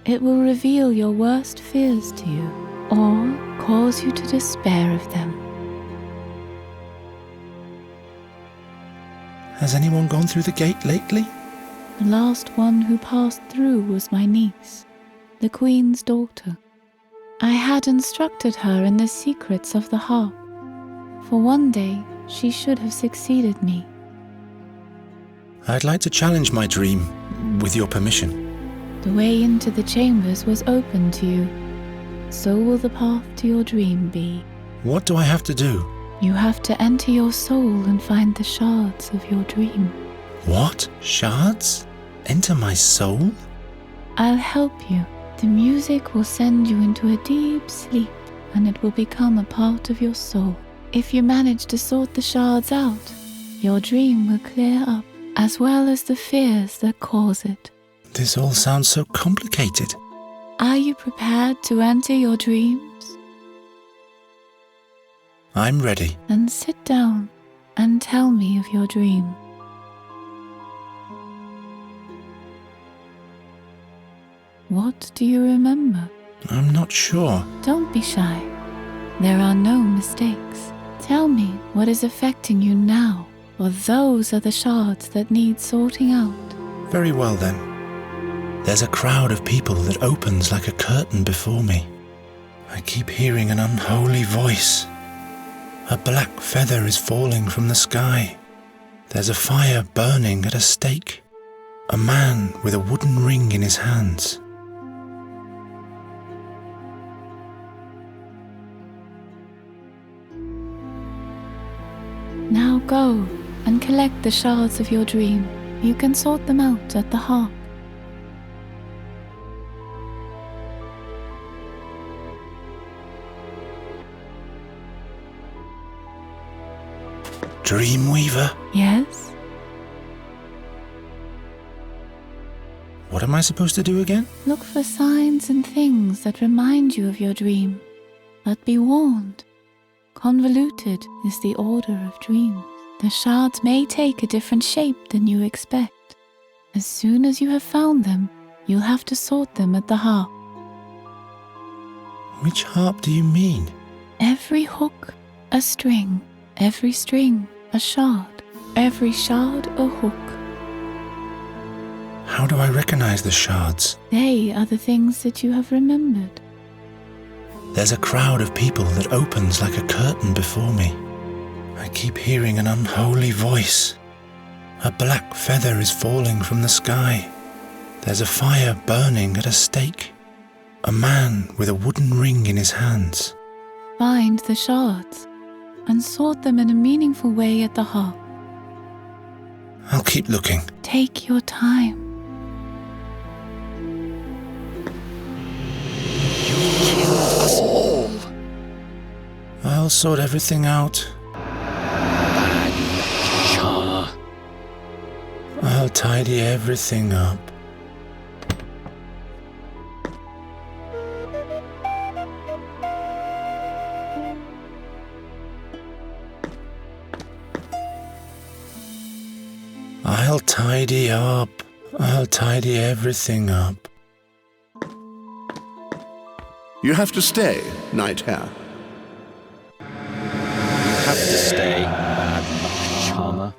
S2: It will reveal your worst fears to you, or cause you to despair of them.
S4: Has anyone gone through the gate lately?
S2: The last one who passed through was my niece. the Queen's daughter. I had instructed her in the secrets of the harp, for one day she should have succeeded me.
S4: I'd like to challenge my dream, with your permission.
S2: The way into the chambers was open to you. So will the path to your dream be.
S4: What do I have to do?
S2: You have to enter your soul and find the shards of your dream.
S4: What? Shards? Enter my soul?
S2: I'll help you. The music will send you into a deep sleep, and it will become a part of your soul. If you manage to sort the shards out, your dream will clear up, as well as the fears that cause it.
S4: This all sounds so complicated.
S2: Are you prepared to enter your dreams?
S4: I'm ready.
S2: Then sit down and tell me of your dream. What do you remember?
S4: I'm not sure.
S2: Don't be shy. There are no mistakes. Tell me what is affecting you now, or those are the shards that need sorting out.
S4: Very well then. There's a crowd of people that opens like a curtain before me. I keep hearing an unholy voice. A black feather is falling from the sky. There's a fire burning at a stake. A man with a wooden ring in his hands.
S2: Now go and collect the shards of your dream. You can sort them out at the harp.
S4: Dreamweaver?
S2: Yes?
S4: What am I supposed to do again?
S2: Look for signs and things that remind you of your dream. But be warned, convoluted is the order of dreams. The shards may take a different shape than you expect. As soon as you have found them, you'll have to sort them at the harp.
S4: Which harp do you mean?
S2: Every hook, a string. Every string, a shard. Every shard, a hook.
S4: How do I recognize the shards?
S2: They are the things that you have remembered.
S4: There's a crowd of people that opens like a curtain before me. I keep hearing an unholy voice. A black feather is falling from the sky. There's a fire burning at a stake. A man with a wooden ring in his hands.
S2: Find the shards and sort them in a meaningful way at the harp.
S4: I'll keep looking.
S2: Take your time.
S18: Us all.
S4: I'll sort everything out. I'll tidy everything up. I'll tidy up. I'll tidy everything up.
S1: You have to stay, Night Hare.
S21: You have to stay, bad luck charmer.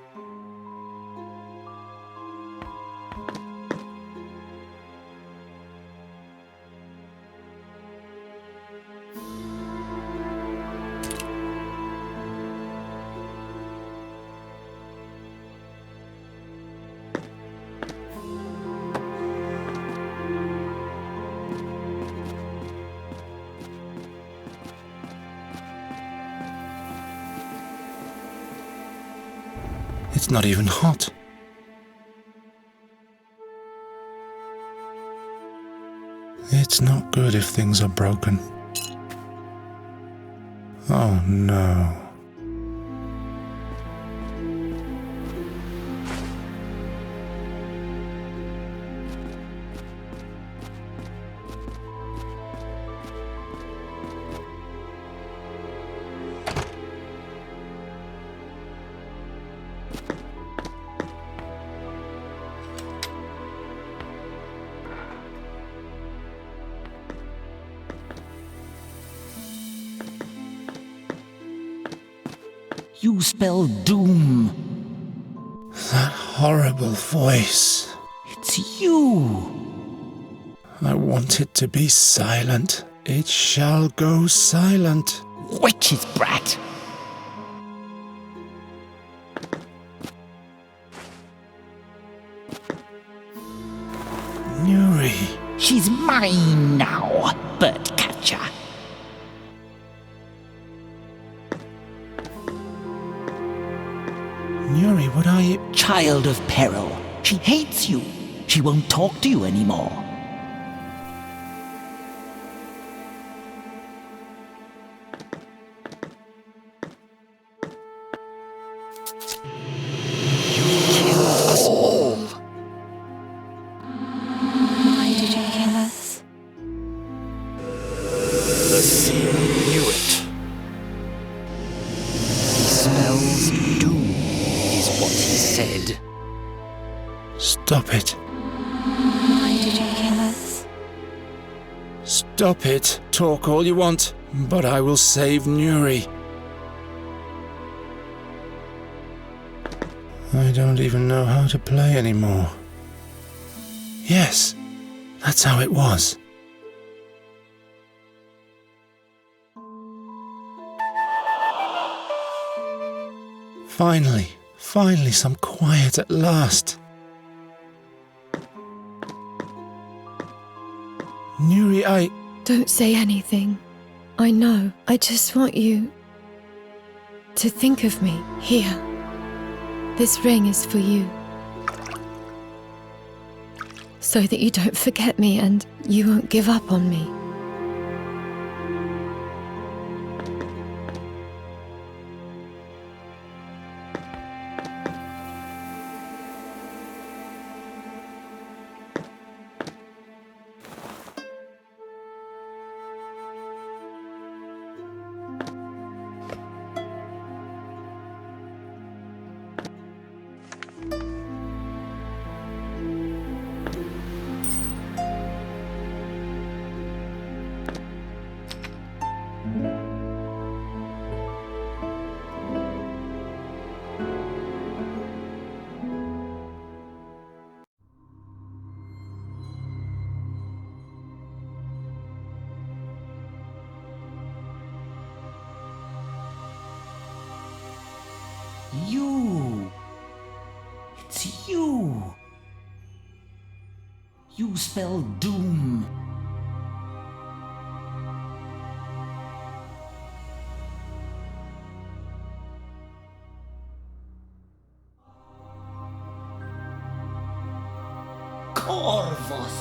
S4: It's not even hot. It's not good if things are broken. Oh no.
S12: You spell doom.
S4: That horrible voice.
S12: It's you.
S4: I want it to be silent. It shall go silent.
S12: Witch's brat!
S4: Nuri.
S12: She's mine now, bird catcher.
S4: Nuri, would I...
S12: Child of peril. She hates you. She won't talk to you anymore. You killed us all.
S13: Why did you kill us?
S12: The seer knew it. He smells doom, is what he said.
S4: Stop it.
S13: Why did you kill us?
S4: Stop it. Talk all you want, but I will save Nuri. I don't even know how to play anymore. Yes, that's how it was. Finally, some quiet at last. Nuri,
S13: Don't say anything. I know. I just want you to think of me here. This ring is for you. So that you don't forget me and you won't give up on me.
S12: You! It's you! You spell doom. Corvus!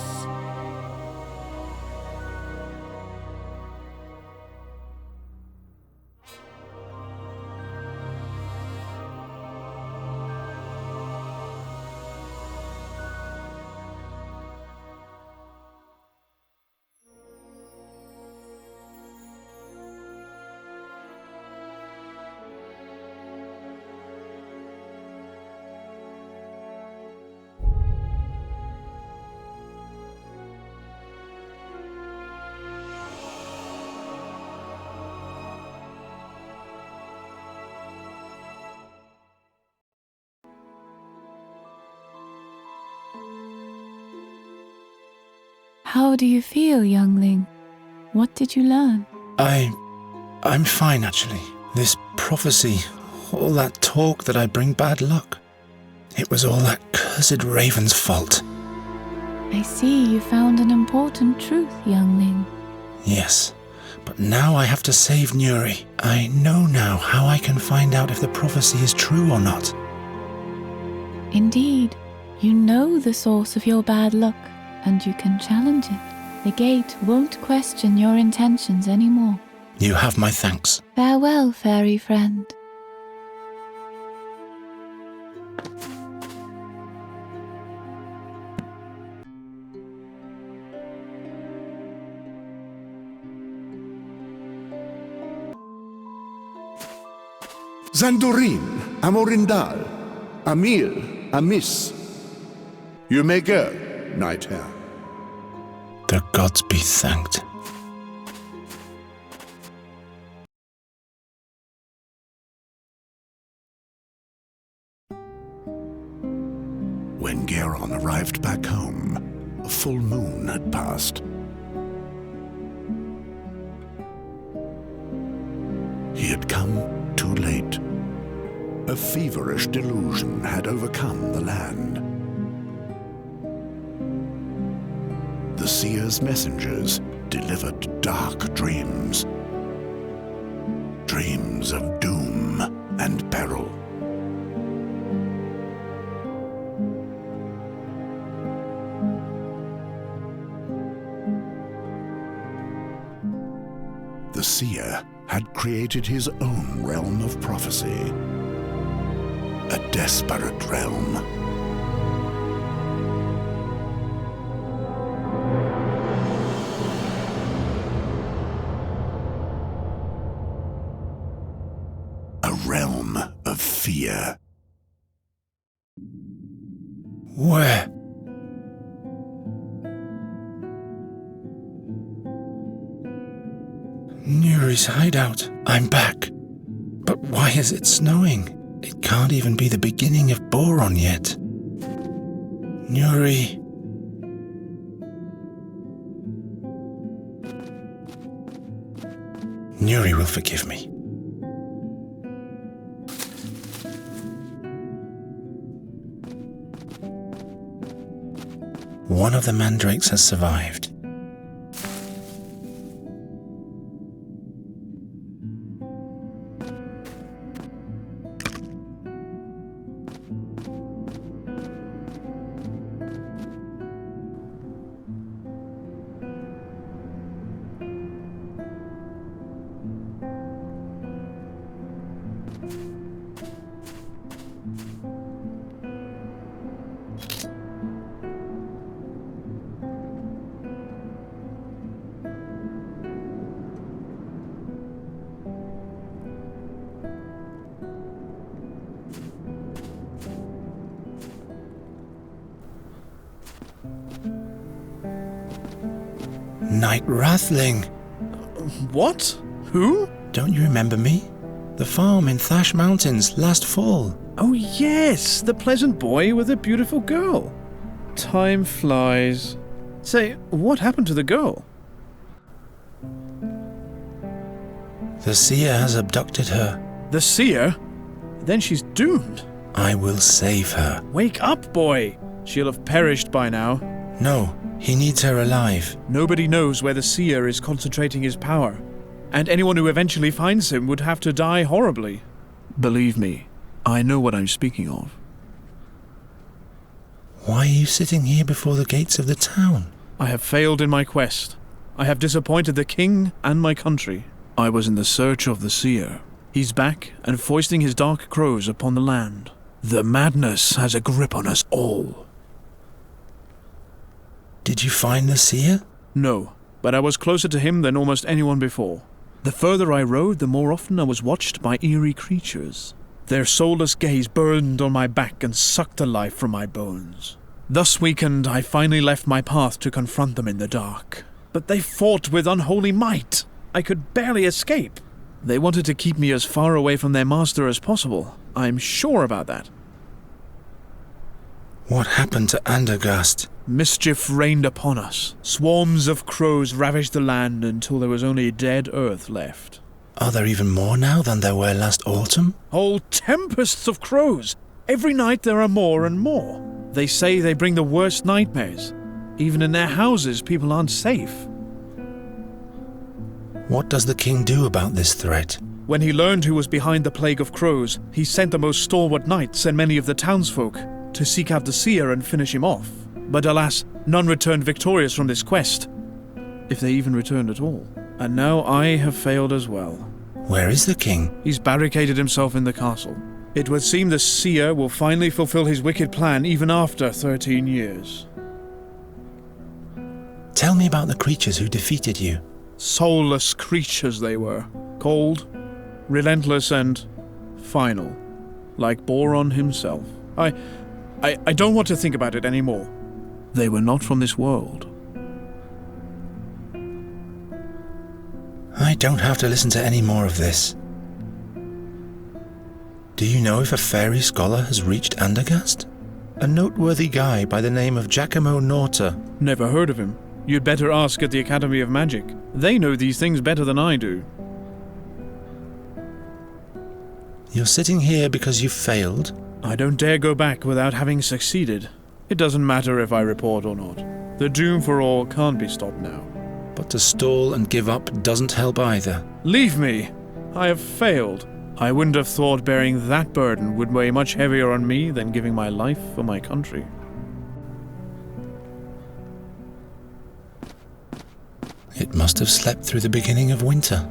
S2: How do you feel, youngling? What did you learn?
S4: I'm fine, actually. This prophecy, all that talk that I bring bad luck. It was all that cursed raven's fault.
S2: I see you found an important truth, youngling.
S4: Yes, but now I have to save Nuri. I know now how I can find out if the prophecy is true or not.
S2: Indeed, you know the source of your bad luck, and you can challenge it. The gate won't question your intentions anymore.
S4: You have my thanks.
S2: Farewell, fairy friend.
S1: Zandurin, Amorindal, Amil, Amis. You may go, Knight Hare.
S4: The gods be thanked.
S1: When Geron arrived back home, full moon had passed. He had come too late. A feverish delusion had overcome the land. The seer's messengers delivered dark dreams. Dreams of doom and peril. The seer had created his own realm of prophecy. A desperate realm. A realm of fear.
S4: Where? Nuri's hideout. I'm back. But why is it snowing? It can't even be the beginning of Boron yet. Nuri. Nuri will forgive me. One of the mandrakes has survived. Knight Rathling.
S14: What? Who?
S4: Don't you remember me? The farm in Thash Mountains last fall.
S14: Oh yes, the pleasant boy with a beautiful girl. Time flies. Say, what happened to the girl?
S4: The seer has abducted her.
S14: The seer? Then she's doomed.
S4: I will save her.
S14: Wake up, boy. She'll have perished by now.
S4: No, he needs her alive.
S14: Nobody knows where the seer is concentrating his power, and anyone who eventually finds him would have to die horribly. Believe me, I know what I'm speaking of.
S4: Why are you sitting here before the gates of the town?
S14: I have failed in my quest. I have disappointed the king and my country. I was in the search of the seer. He's back and foisting his dark crows upon the land. The madness has a grip on us all.
S4: Did you find the seer?
S14: No, but I was closer to him than almost anyone before. The further I rode, the more often I was watched by eerie creatures. Their soulless gaze burned on my back and sucked the life from my bones. Thus weakened, I finally left my path to confront them in the dark. But they fought with unholy might. I could barely escape. They wanted to keep me as far away from their master as possible. I'm sure about that.
S4: What happened to Andergast?
S14: Mischief rained upon us. Swarms of crows ravaged the land until there was only dead earth left.
S4: Are there even more now than there were last autumn?
S14: Whole tempests of crows! Every night there are more and more. They say they bring the worst nightmares. Even in their houses, people aren't safe.
S4: What does the king do about this threat?
S14: When he learned who was behind the plague of crows, he sent the most stalwart knights and many of the townsfolk to seek out the seer and finish him off. But alas, none returned victorious from this quest, if they even returned at all. And now I have failed as well.
S4: Where is the king?
S14: He's barricaded himself in the castle. It would seem the seer will finally fulfill his wicked plan even after 13 years.
S4: Tell me about the creatures who defeated you.
S14: Soulless creatures they were. Cold, relentless, and final. Like Boron himself. I don't want to think about it anymore. They were not from this world.
S4: I don't have to listen to any more of this. Do you know if a fairy scholar has reached Andergast? A noteworthy guy by the name of Giacomo Norta.
S14: Never heard of him. You'd better ask at the Academy of Magic. They know these things better than I do.
S4: You're sitting here because you failed?
S14: I don't dare go back without having succeeded. It doesn't matter if I report or not. The doom for all can't be stopped now.
S4: But to stall and give up doesn't help either.
S14: Leave me! I have failed. I wouldn't have thought bearing that burden would weigh much heavier on me than giving my life for my country.
S4: It must have slept through the beginning of winter.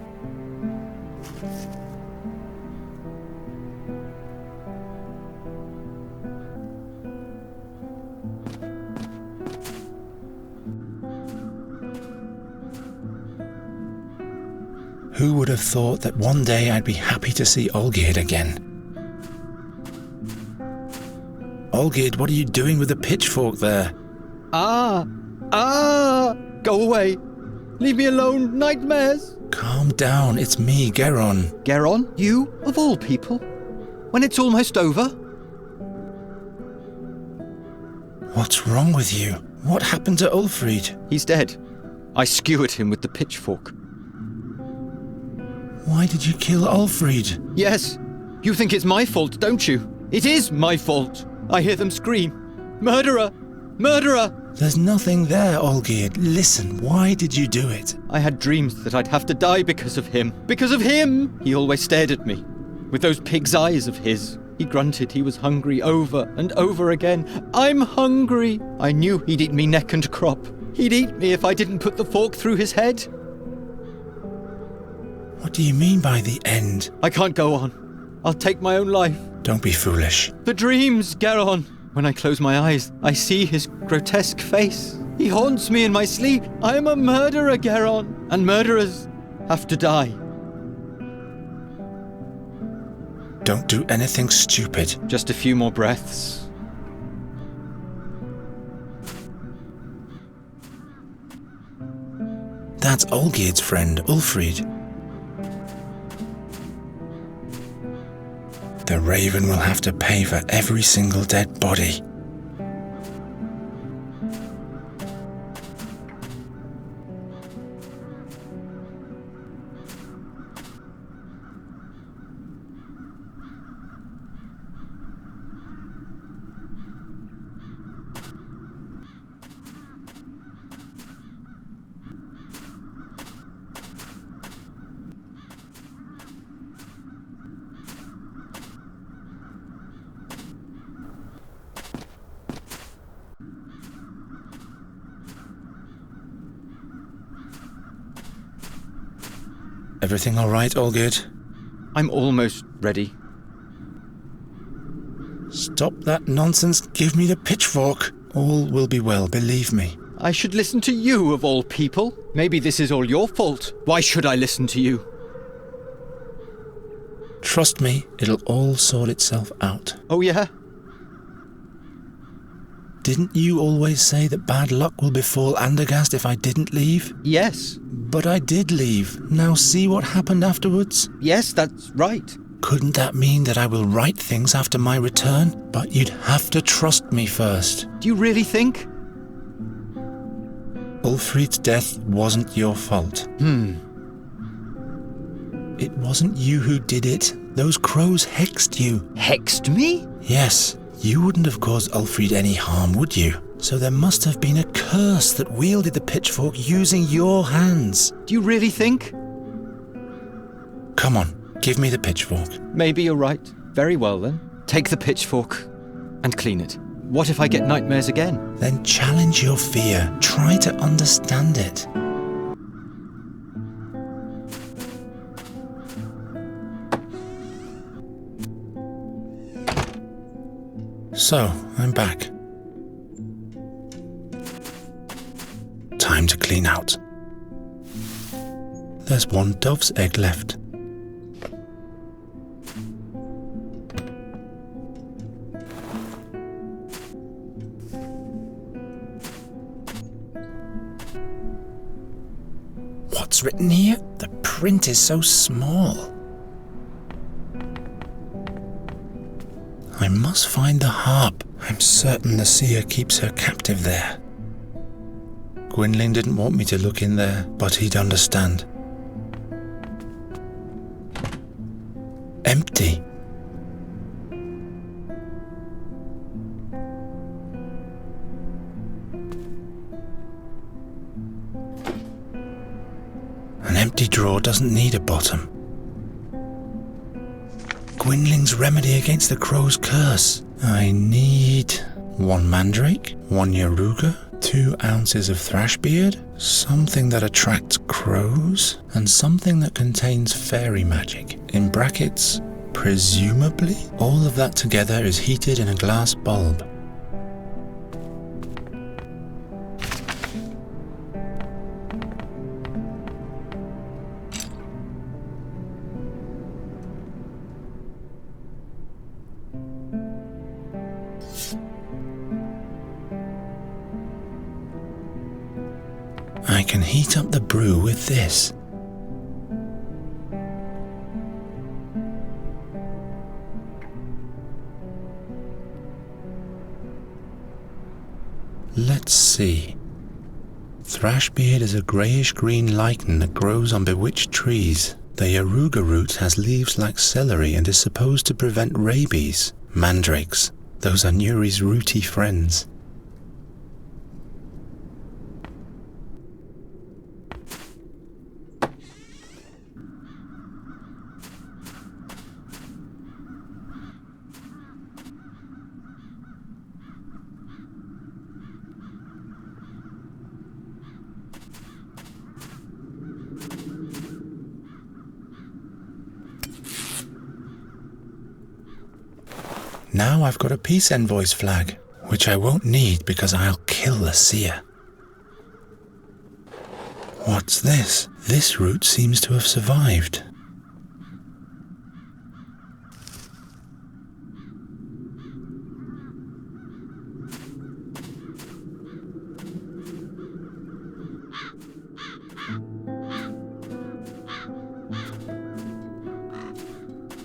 S4: Who would have thought that one day I'd be happy to see Olgierd again? Olgierd, what are you doing with the pitchfork there?
S10: Go away! Leave me alone, nightmares!
S4: Calm down, it's me, Geron.
S10: Geron? You, of all people? When it's almost over?
S4: What's wrong with you? What happened to Ulfried?
S10: He's dead. I skewered him with the pitchfork.
S4: Why did you kill Ulfried?
S10: Yes. You think it's my fault, don't you? It is my fault. I hear them scream. Murderer! Murderer!
S4: There's nothing there, Olgierd. Listen, why did you do it?
S10: I had dreams that I'd have to die because of him. Because of him! He always stared at me. With those pig's eyes of his. He grunted he was hungry over and over again. I'm hungry! I knew he'd eat me neck and crop. He'd eat me if I didn't put the fork through his head.
S4: What do you mean by the end?
S10: I can't go on. I'll take my own life.
S4: Don't be foolish.
S10: The dreams, Geron. When I close my eyes, I see his grotesque face. He haunts me in my sleep. I am a murderer, Geron. And murderers have to die.
S4: Don't do anything stupid.
S10: Just a few more breaths.
S4: That's Olgierd's friend, Ulfried. The Raven will have to pay for every single dead body. Everything all right, Olgierd?
S10: I'm almost ready.
S4: Stop that nonsense. Give me the pitchfork. All will be well, believe me.
S10: I should listen to you, of all people. Maybe this is all your fault. Why should I listen to you?
S4: Trust me, it'll all sort itself out.
S10: Oh, yeah?
S4: Didn't you always say that bad luck will befall Andergast if I didn't leave?
S10: Yes.
S4: But I did leave. Now see what happened afterwards?
S10: Yes, that's right.
S4: Couldn't that mean that I will right things after my return? But you'd have to trust me first.
S10: Do you really think?
S4: Ulfried's death wasn't your fault. It wasn't you who did it. Those crows hexed you.
S10: Hexed me?
S4: Yes. You wouldn't have caused Ulfried any harm, would you? So there must have been a curse that wielded the pitchfork using your hands.
S10: Do you really think?
S4: Come on, give me the pitchfork.
S10: Maybe you're right. Very well then. Take the pitchfork and clean it. What if I get nightmares again?
S4: Then challenge your fear. Try to understand it. So, I'm back. Time to clean out. There's one dove's egg left. What's written here? The print is so small. I must find the harp. I'm certain the seer keeps her captive there. Gwynling didn't want me to look in there, but he'd understand. Empty. An empty drawer doesn't need a bottom. Gwynling's remedy against the crow's curse. I need 1 mandrake, 1 yaruga, 2 ounces of thrashbeard, something that attracts crows, and something that contains fairy magic. In brackets, presumably, all of that together is heated in a glass bulb. I can heat up the brew with this. Let's see. Thrashbeard is a greyish-green lichen that grows on bewitched trees. The yaruga root has leaves like celery and is supposed to prevent rabies. Mandrakes. Those are Nuri's rooty friends. Now I've got a peace envoy's flag, which I won't need because I'll kill the seer. What's this? This root seems to have survived.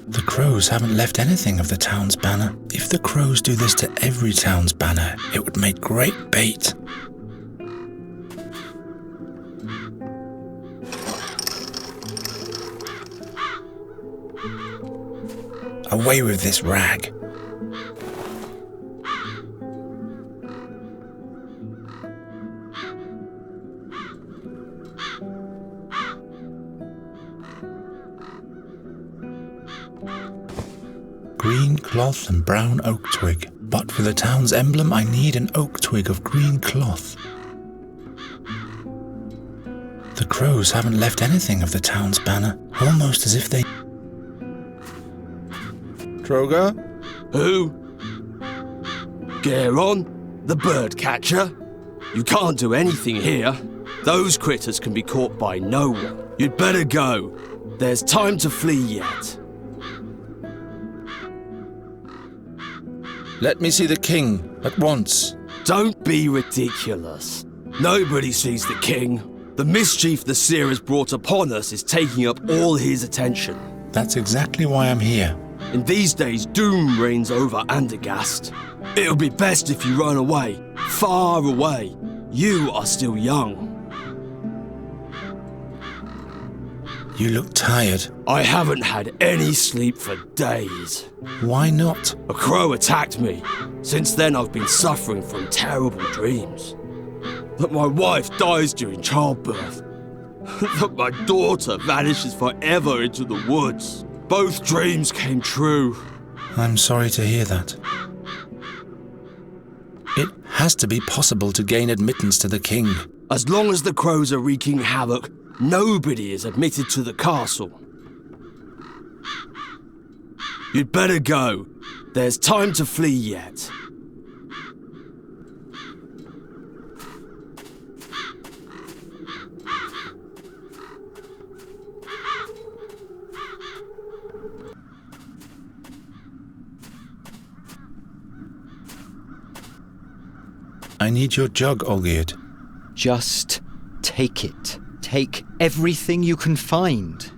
S4: The crows haven't left anything of the town's banner. If the crows do this to every town's banner, it would make great bait. Away with this rag. Green cloth and brown oak twig. But for the town's emblem, I need an oak twig of green cloth. The crows haven't left anything of the town's banner, almost as if they...
S17: Troga?
S19: Who? Geron, the bird catcher? You can't do anything here. Those critters can be caught by no one. You'd better go. There's time to flee yet.
S4: Let me see the king at once.
S19: Don't be ridiculous. Nobody sees the king. The mischief the seer has brought upon us is taking up all his attention.
S4: That's exactly why I'm here.
S19: In these days, doom reigns over Andergast. It'll be best if you run away, far away. You are still young.
S4: You look tired.
S19: I haven't had any sleep for days.
S4: Why not?
S19: A crow attacked me. Since then, I've been suffering from terrible dreams. That my wife dies during childbirth. That my daughter vanishes forever into the woods. Both dreams came true.
S4: I'm sorry to hear that. It has to be possible to gain admittance to the king.
S19: As long as the crows are wreaking havoc, nobody is admitted to the castle. You'd better go. There's time to flee yet.
S4: I need your jug, Olgierd.
S10: Just take it. Take everything you can find.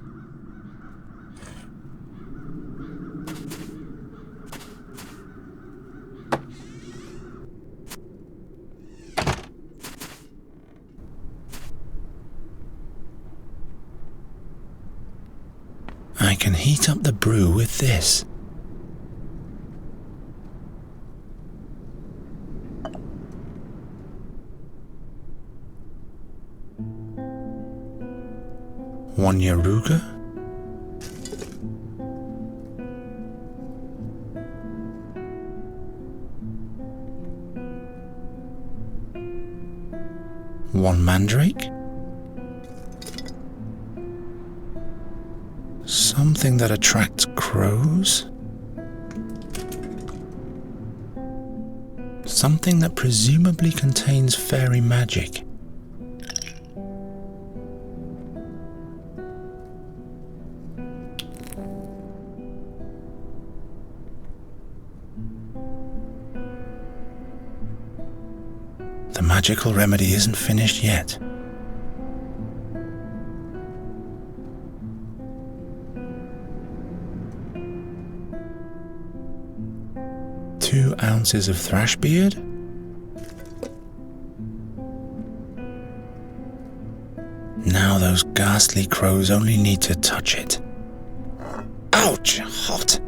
S4: can heat up the brew with this. One Yaruga. One Mandrake. Something that attracts crows. Something that presumably contains fairy magic. The magical remedy isn't finished yet. Two ounces of thrashbeard. Now those ghastly crows only need to touch it. Ouch! Hot!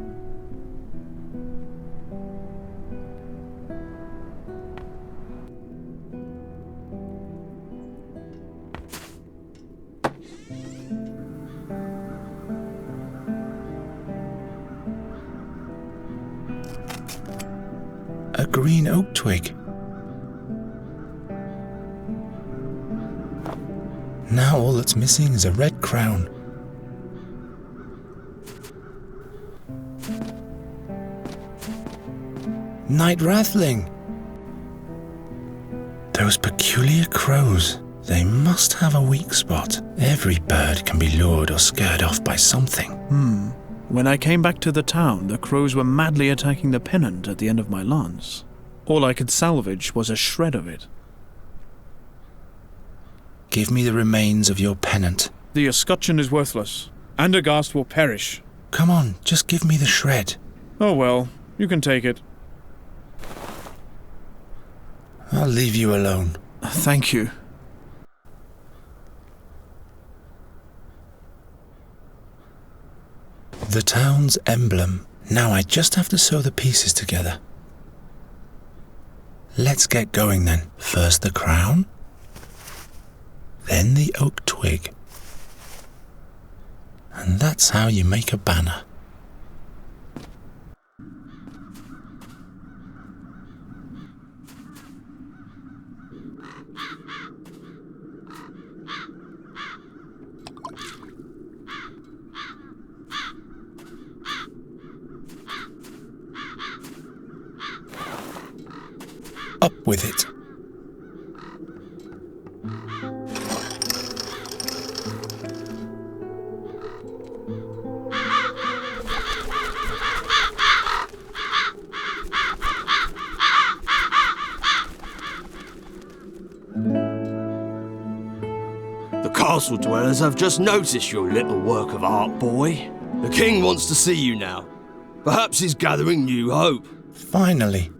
S4: A green oak twig. Now all that's missing is a red crown. Night Rathling! Those peculiar crows. They must have a weak spot. Every bird can be lured or scared off by something.
S14: When I came back to the town, the crows were madly attacking the pennant at the end of my lance. All I could salvage was a shred of it.
S4: Give me the remains of your pennant.
S14: The escutcheon is worthless. Andergast will perish.
S4: Come on, just give me the shred.
S14: Oh well, you can take it.
S4: I'll leave you alone.
S14: Thank you.
S4: The town's emblem. Now I just have to sew the pieces together. Let's get going then. First the crown, then the oak twig. And that's how you make a banner. Up with it.
S19: The castle dwellers have just noticed your little work of art, boy. The king wants to see you now. Perhaps he's gathering new hope.
S4: Finally.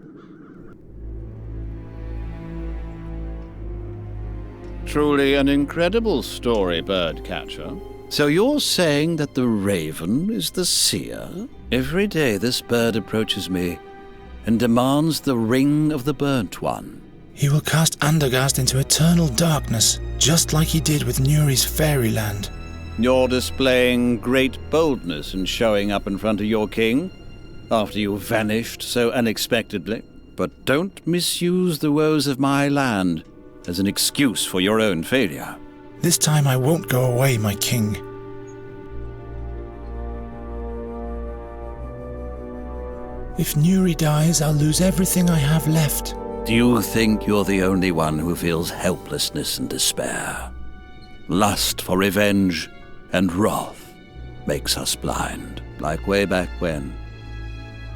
S8: Truly an incredible story, Birdcatcher. So you're saying that the raven is the seer? Every day this bird approaches me and demands the ring of the burnt one.
S4: He will cast Andergast into eternal darkness, just like he did with Nuri's fairyland.
S8: You're displaying great boldness in showing up in front of your king after you vanished so unexpectedly. But don't misuse the woes of my land as an excuse for your own failure.
S4: This time I won't go away, my king. If Nuri dies, I'll lose everything I have left.
S8: Do you think you're the only one who feels helplessness and despair? Lust for revenge and wrath makes us blind, like way back when.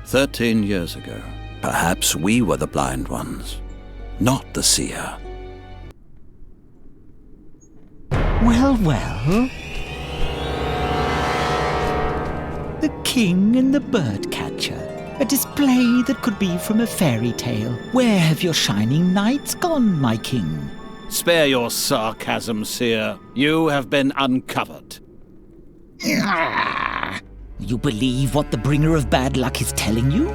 S8: 13 years ago, perhaps we were the blind ones, not the seer.
S12: Well, well. The King and the Birdcatcher. A display that could be from a fairy tale. Where have your shining knights gone, my king?
S8: Spare your sarcasm, seer. You have been uncovered.
S12: You believe what the bringer of bad luck is telling you?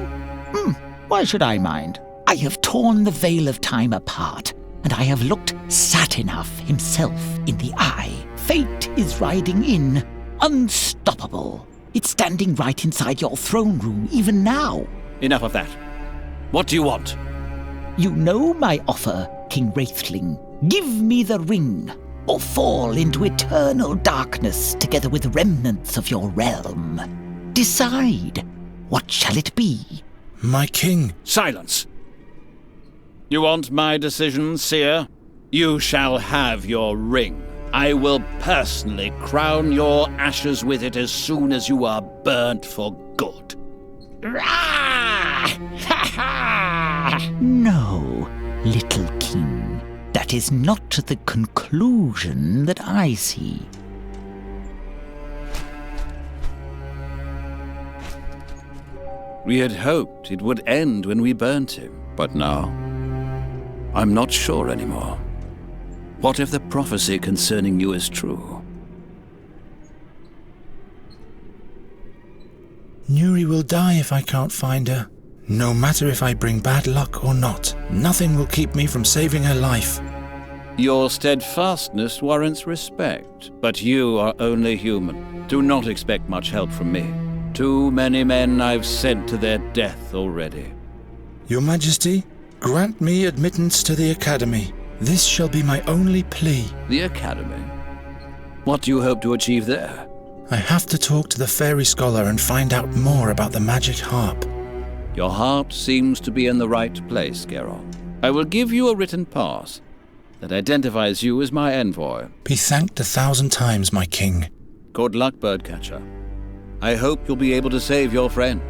S12: Why should I mind? I have torn the veil of time apart, and I have looked Satinav himself in the eye. Fate is riding in, unstoppable. It's standing right inside your throne room, even now.
S8: Enough of that. What do you want?
S12: You know my offer, King Wraithling. Give me the ring, or fall into eternal darkness together with remnants of your realm. Decide. What shall it be?
S4: My king.
S8: Silence! You want my decision, seer? You shall have your ring. I will personally crown your ashes with it as soon as you are burnt for good.
S12: No, little king. That is not the conclusion that I see.
S8: We had hoped it would end when we burnt him, but now, I'm not sure anymore. What if the prophecy concerning you is true?
S4: Nuri will die if I can't find her. No matter if I bring bad luck or not, nothing will keep me from saving her life.
S8: Your steadfastness warrants respect, but you are only human. Do not expect much help from me. Too many men I've sent to their death already.
S4: Your Majesty, grant me admittance to the Academy. This shall be my only plea.
S8: The Academy? What do you hope to achieve there?
S4: I have to talk to the fairy scholar and find out more about the magic harp.
S8: Your heart seems to be in the right place, Geron. I will give you a written pass that identifies you as my envoy.
S4: Be thanked 1,000 times, my king.
S8: Good luck, Birdcatcher. I hope you'll be able to save your friend.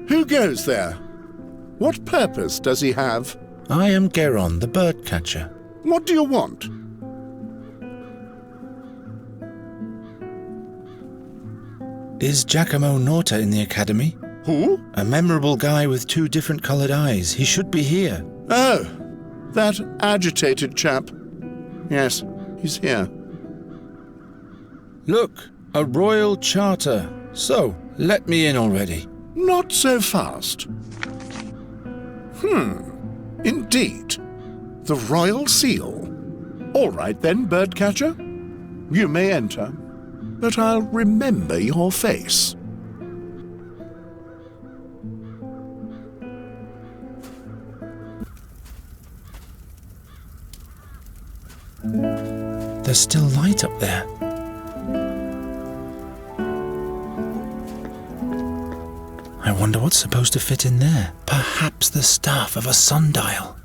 S1: Who goes there? What purpose does he have?
S4: I am Geron, the birdcatcher.
S1: What do you want?
S4: Is Giacomo Norta in the Academy?
S1: Who?
S4: A memorable guy with 2 different coloured eyes. He should be here.
S1: Oh, that agitated chap. Yes, he's here.
S4: Look, a royal charter. So, let me in already.
S1: Not so fast. Indeed. The royal seal. All right then, birdcatcher. You may enter, but I'll remember your face.
S4: There's still light up there. I wonder what's supposed to fit in there. Perhaps the staff of a sundial.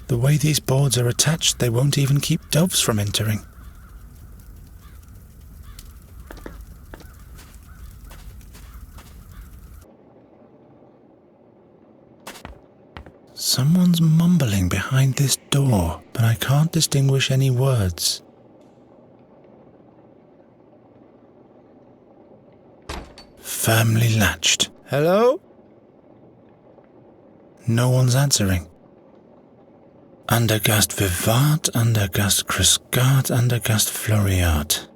S4: The way these boards are attached, they won't even keep doves from entering. Someone's mumbling behind this door, but I can't distinguish any words. Firmly latched. Hello? No one's answering. Undergast vivat, undergast criscat, undergast floriat.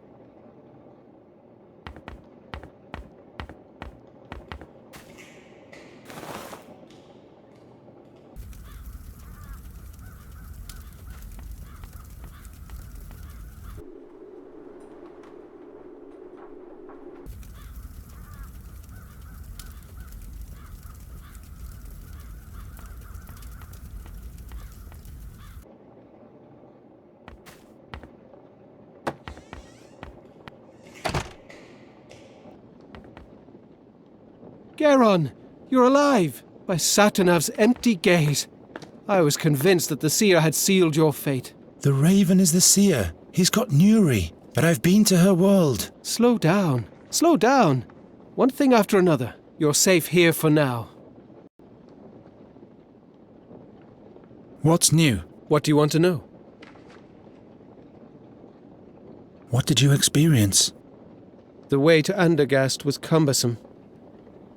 S6: Geron, you're alive! By Satinav's empty gaze. I was convinced that the seer had sealed your fate.
S4: The raven is the seer. He's got Nuri, but I've been to her world.
S6: Slow down. Slow down. One thing after another. You're safe here for now.
S4: What's new?
S6: What do you want to know?
S4: What did you experience?
S6: The way to Andergast was cumbersome.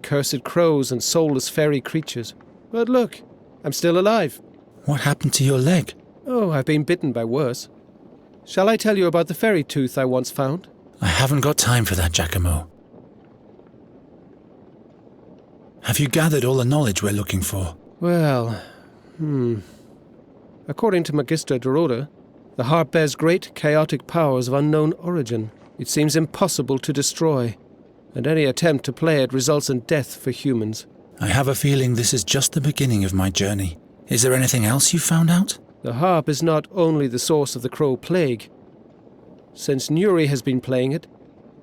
S6: Cursed crows and soulless fairy creatures. But look, I'm still alive.
S4: What happened to your leg?
S6: Oh, I've been bitten by worse. Shall I tell you about the fairy tooth I once found?
S4: I haven't got time for that, Giacomo. Have you gathered all the knowledge we're looking for?
S6: Well, According to Magister Dorota, the harp bears great chaotic powers of unknown origin. It seems impossible to destroy, and any attempt to play it results in death for humans.
S4: I have a feeling this is just the beginning of my journey. Is there anything else you found out?
S6: The harp is not only the source of the crow plague. Since Nuri has been playing it,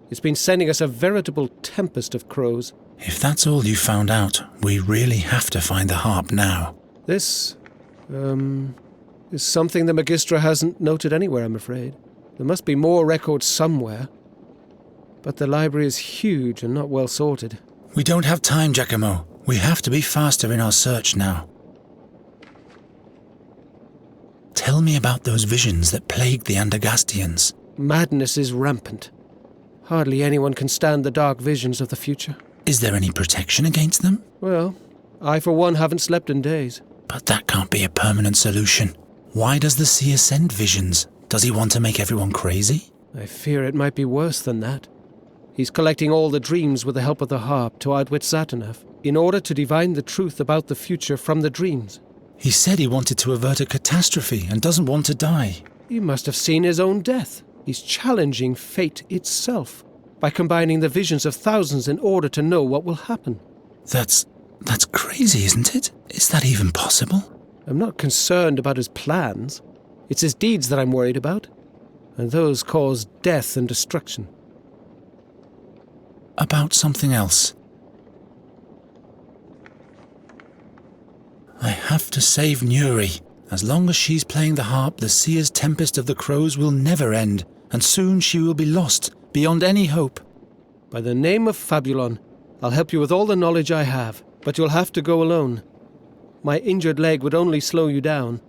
S6: it's been sending us a veritable tempest of crows.
S4: If that's all you found out, we really have to find the harp now.
S6: This, is something the Magistra hasn't noted anywhere, I'm afraid. There must be more records somewhere. But the library is huge and not well sorted.
S4: We don't have time, Giacomo. We have to be faster in our search now. Tell me about those visions that plagued the Andergastians.
S6: Madness is rampant. Hardly anyone can stand the dark visions of the future.
S4: Is there any protection against them?
S6: Well, I for one haven't slept in days.
S4: But that can't be a permanent solution. Why does the seer send visions? Does he want to make everyone crazy?
S6: I fear it might be worse than that. He's collecting all the dreams with the help of the harp to outwit Satinav, in order to divine the truth about the future from the dreams.
S4: He said he wanted to avert a catastrophe and doesn't want to die.
S6: He must have seen his own death. He's challenging fate itself by combining the visions of thousands in order to know what will happen.
S4: That's crazy, isn't it? Is that even possible?
S6: I'm not concerned about his plans. It's his deeds that I'm worried about, and those cause death and destruction.
S4: About something else. I have to save Nuri. As long as she's playing the harp, the seer's tempest of the crows will never end, and soon she will be lost, beyond any hope.
S6: By the name of Fabulon, I'll help you with all the knowledge I have, but you'll have to go alone. My injured leg would only slow you down.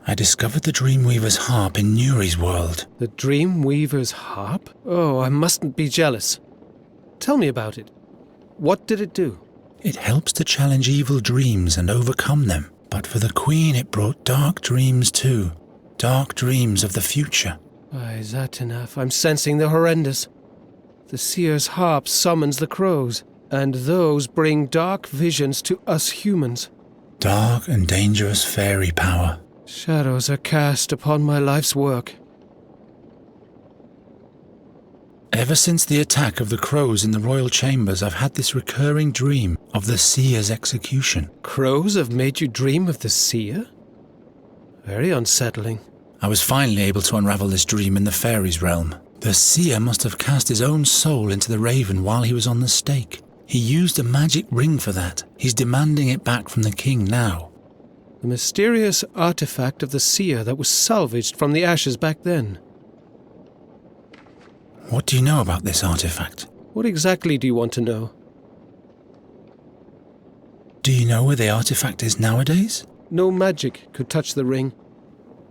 S4: I discovered the Dreamweaver's harp in Nuri's world.
S6: The Dreamweaver's harp? Oh, I mustn't be jealous. Tell me about it. What did it do?
S4: It helps to challenge evil dreams and overcome them. But for the Queen it brought dark dreams too. Dark dreams of the future.
S6: By Satinav, I'm sensing the horrendous. The seer's harp summons the crows, and those bring dark visions to us humans.
S4: Dark and dangerous fairy power.
S6: Shadows are cast upon my life's work.
S4: Ever since the attack of the crows in the royal chambers, I've had this recurring dream of the seer's execution.
S6: Crows have made you dream of the seer? Very unsettling.
S4: I was finally able to unravel this dream in the fairies' realm. The seer must have cast his own soul into the raven while he was on the stake. He used a magic ring for that. He's demanding it back from the king now.
S6: The mysterious artifact of the seer that was salvaged from the ashes back then.
S4: What do you know about this artifact?
S6: What exactly do you want to know?
S4: Do you know where the artifact is nowadays?
S6: No magic could touch the ring.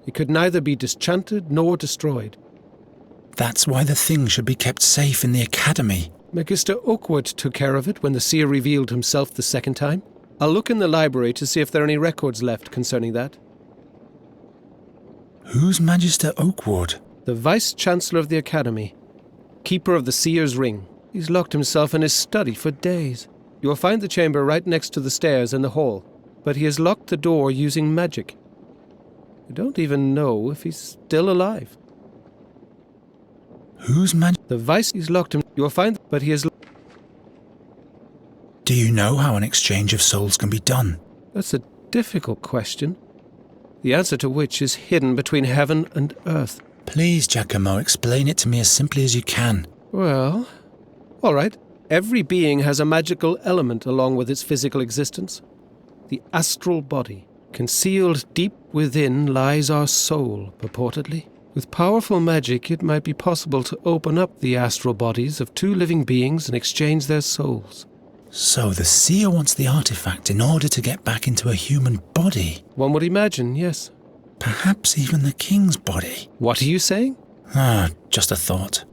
S6: It could neither be disenchanted nor destroyed.
S4: That's why the thing should be kept safe in the academy.
S6: Magister Oakwood took care of it when the seer revealed himself the second time. I'll look in the library to see if there are any records left concerning that.
S4: Who's Magister Oakwood?
S6: The Vice-Chancellor of the Academy. Keeper of the Seer's Ring. He's locked himself in his study for days. You will find the chamber right next to the stairs in the hall, but he has locked the door using magic. I don't even know if he's still alive.
S4: Who's
S6: The Vice is locked him. You will find, but he has.
S4: Do you know how an exchange of souls can be done?
S6: That's a difficult question, the answer to which is hidden between heaven and earth.
S4: Please, Giacomo, explain it to me as simply as you can.
S6: Well, all right. Every being has a magical element along with its physical existence. The astral body. Concealed deep within lies our soul, purportedly. With powerful magic, it might be possible to open up the astral bodies of two living beings and exchange their souls.
S4: So the seer wants the artifact in order to get back into a human body.
S6: One would imagine, yes.
S4: Perhaps even the king's body.
S6: What are you saying?
S4: Just a thought.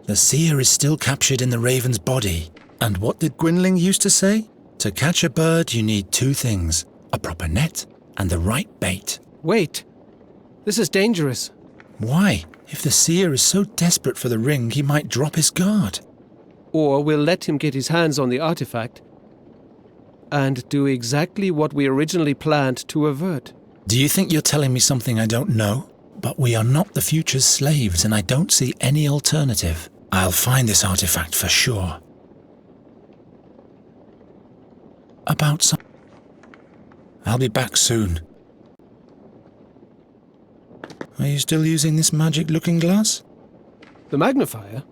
S4: The seer is still captured in the raven's body. And what did Gwynling used to say? To catch a bird, you need two things. A proper net and the right bait.
S6: Wait. This is dangerous.
S4: Why? If the seer is so desperate for the ring, he might drop his guard.
S6: Or we'll let him get his hands on the artifact and do exactly what we originally planned to avert.
S4: Do you think you're telling me something I don't know? But we are not the future's slaves, and I don't see any alternative. I'll find this artifact for sure. I'll be back soon. Are you still using this magic looking glass?
S6: The magnifier?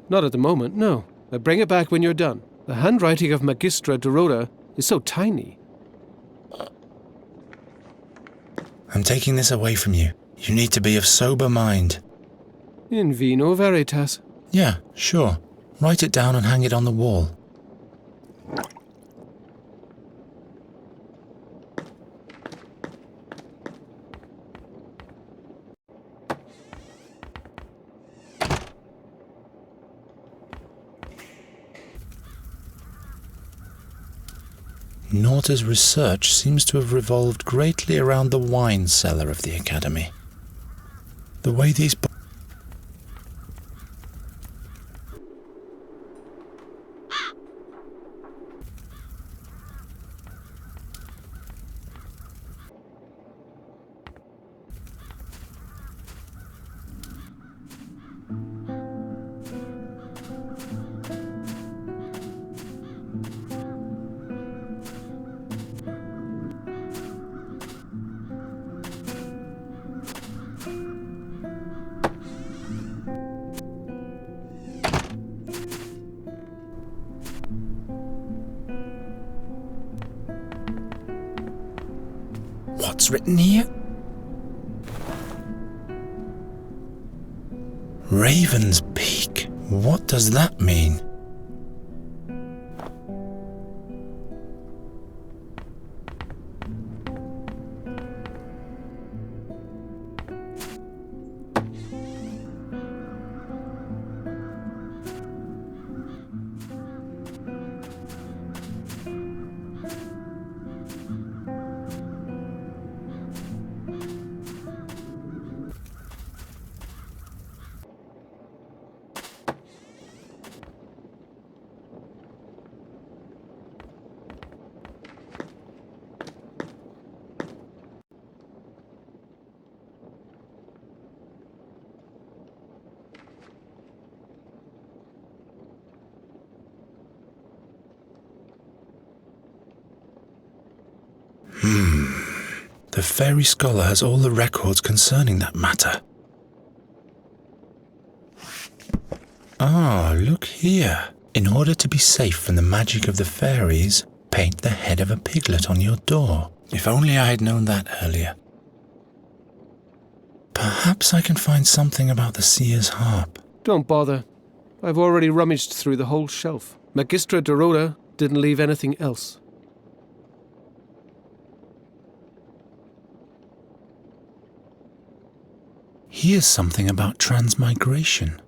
S6: Not at the moment, no. I bring it back when you're done. The handwriting of Magistra Dorota is so tiny.
S4: I'm taking this away from you. You need to be of sober mind.
S6: In vino veritas.
S4: Yeah, sure. Write it down and hang it on the wall. Norta's research seems to have revolved greatly around the wine cellar of the Academy. The way these What's written here? Raven's Peak. What does that mean? The fairy scholar has all the records concerning that matter. Look here. In order to be safe from the magic of the fairies, paint the head of a piglet on your door. If only I had known that earlier. Perhaps I can find something about the seer's harp.
S6: Don't bother. I've already rummaged through the whole shelf. Magistra Dorota didn't leave anything else.
S4: Here's something about transmigration.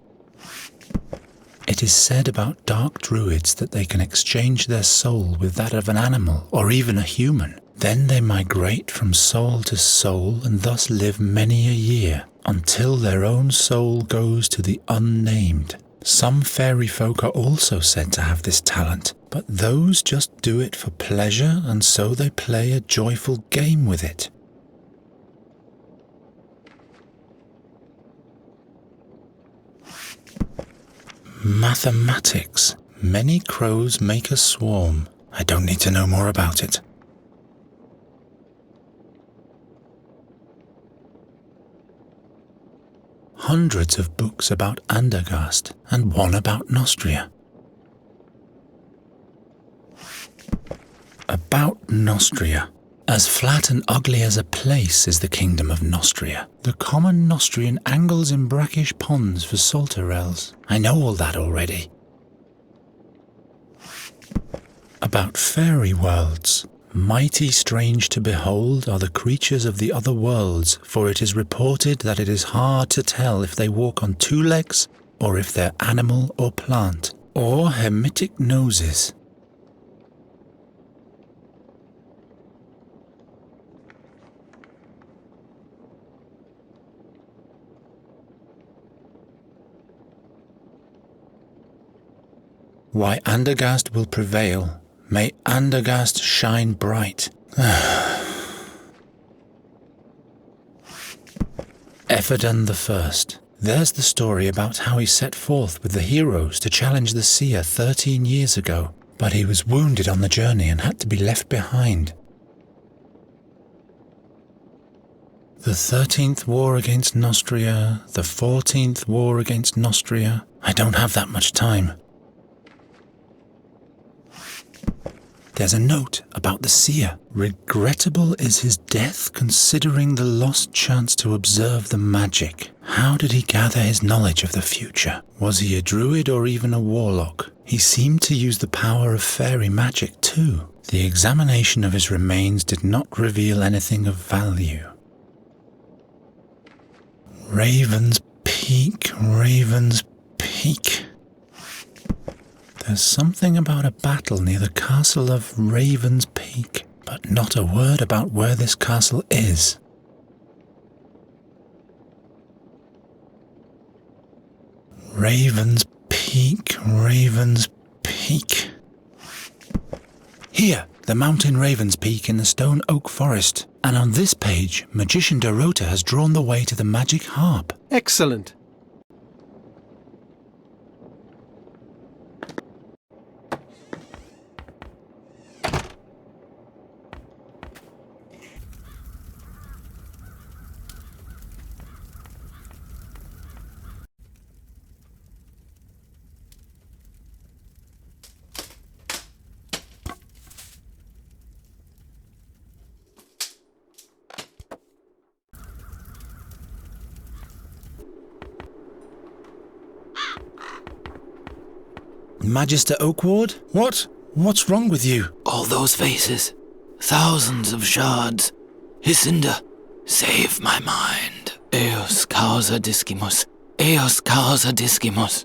S4: It is said about dark druids that they can exchange their soul with that of an animal or even a human. Then they migrate from soul to soul and thus live many a year until their own soul goes to the unnamed. Some fairy folk are also said to have this talent, but those just do it for pleasure, and so they play a joyful game with it. Mathematics. Many crows make a swarm. I don't need to know more about it. Hundreds of books about Andergast and one about Nostria. About Nostria. As flat and ugly as a place is the kingdom of Nostria. The common Nostrian angles in brackish ponds for salterels. I know all that already. about fairy worlds. Mighty strange to behold are the creatures of the other worlds, for it is reported that it is hard to tell if they walk on 2 legs, or if they're animal or plant, or Hemitic noses. Why Andergast will prevail. May Andergast shine bright. Ephedon the First. There's the story about how he set forth with the heroes to challenge the seer 13 years ago, but he was wounded on the journey and had to be left behind. The 13th war against Nostria, the 14th war against Nostria. I don't have that much time. There's a note about the seer. Regrettable is his death, considering the lost chance to observe the magic. How did he gather his knowledge of the future? Was he a druid or even a warlock? He seemed to use the power of fairy magic too. The examination of his remains did not reveal anything of value. Raven's Peak, Raven's Peak. There's something about a battle near the castle of Raven's Peak, but not a word about where this castle is. Raven's Peak, Raven's Peak. Here, the mountain Raven's Peak in the stone oak forest. And on this page, Magician Dorota has drawn the way to the magic harp.
S6: Excellent.
S4: Magister Oakward? What? What's wrong with you?
S7: All those faces. Thousands of shards. Isinda, save my mind. Eos causa discimus. Eos causa discimus.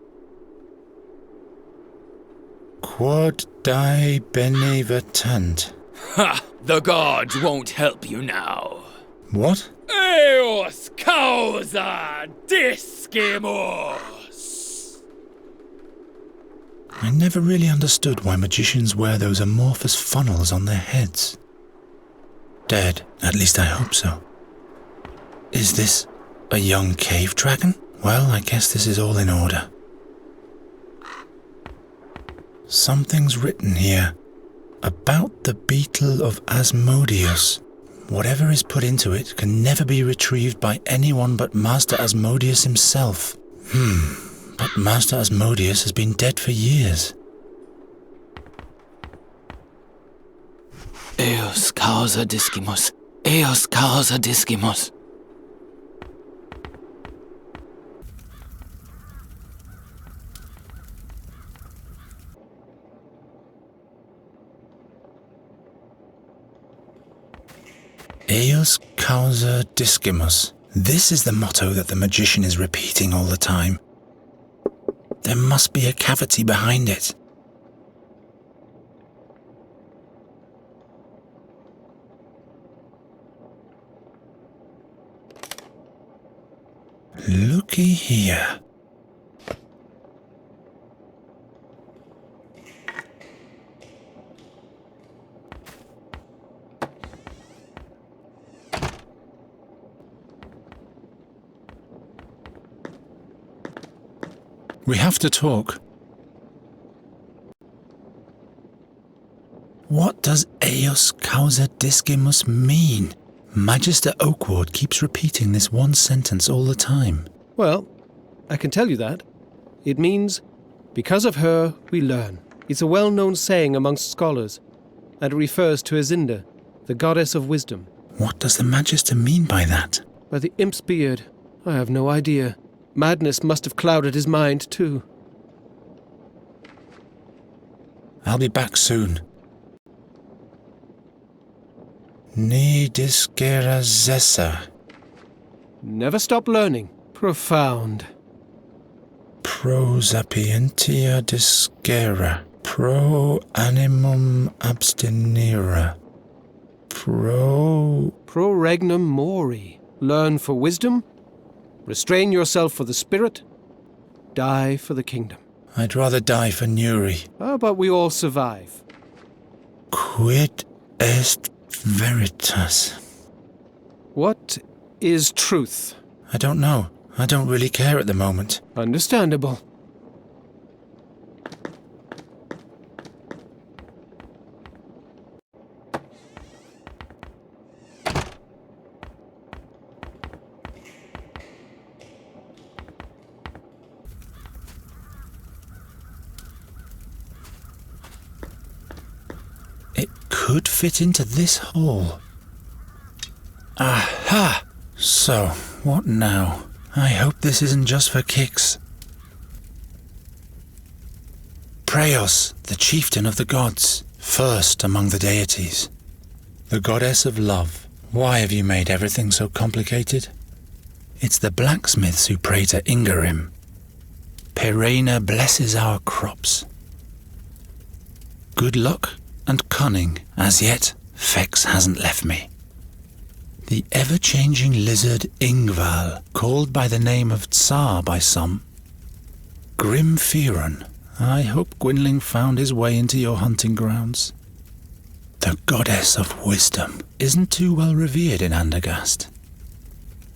S4: Quod die benevertant.
S7: Ha! The gods won't help you now.
S4: What?
S7: Eos causa discimus.
S4: I never really understood why magicians wear those amorphous funnels on their heads. Dead, at least I hope so. Is this a young cave dragon? Well, I guess this is all in order. Something's written here about the beetle of Asmodeus. Whatever is put into it can never be retrieved by anyone but Master Asmodeus himself. But Master Asmodeus has been dead for years.
S7: Eos causa discimus. Eos causa discimus.
S4: Eos causa discimus. This is the motto that the magician is repeating all the time. There must be a cavity behind it. Looky here. We have to talk. What does Eos causa discimus mean? Magister Oakward keeps repeating this one sentence all the time.
S6: Well, I can tell you that. It means, because of her, we learn. It's a well-known saying amongst scholars, and it refers to Isinda, the goddess of wisdom.
S4: What does the Magister mean by that?
S6: By the imp's beard, I have no idea. Madness must have clouded his mind, too.
S4: I'll be back soon. Ni discera zessa.
S6: Never stop learning. Profound.
S4: Pro sapientia discera. Pro animum abstinera.
S6: Pro regnum mori. Learn for wisdom. Restrain yourself for the spirit. Die for the kingdom.
S4: I'd rather die for Nuri.
S6: How about we all survive?
S4: Quid est veritas?
S6: What is truth?
S4: I don't know. I don't really care at the moment.
S6: Understandable.
S4: It could fit into this hole. Aha! So, what now? I hope this isn't just for kicks. Preos, the chieftain of the gods, first among the deities. The goddess of love. Why have you made everything so complicated? It's the blacksmiths who pray to Ingarim. Perena blesses our crops. Good luck and cunning, as yet, Fex hasn't left me. The ever-changing lizard Ingval, called by the name of Tsar by some. Grim Fearon, I hope Gwynling found his way into your hunting grounds. The goddess of wisdom isn't too well revered in Andergast.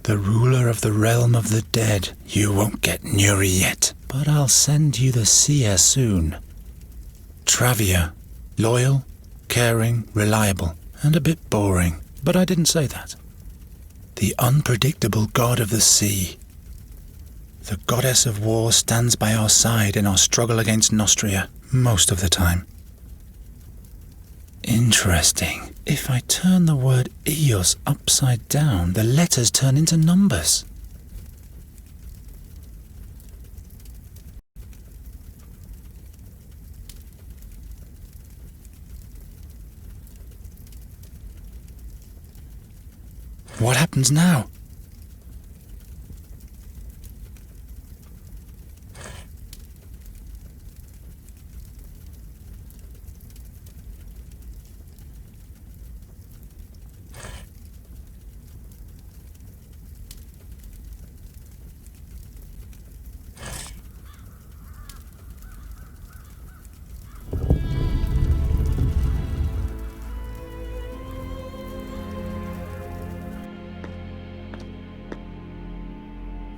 S4: The ruler of the realm of the dead, you won't get Nuri yet, but I'll send you the seer soon. Travia, loyal, caring, reliable, and a bit boring, but I didn't say that. The unpredictable god of the sea. The goddess of war stands by our side in our struggle against Nostria, most of the time. Interesting. If I turn the word Eos upside down, the letters turn into numbers. What happens now?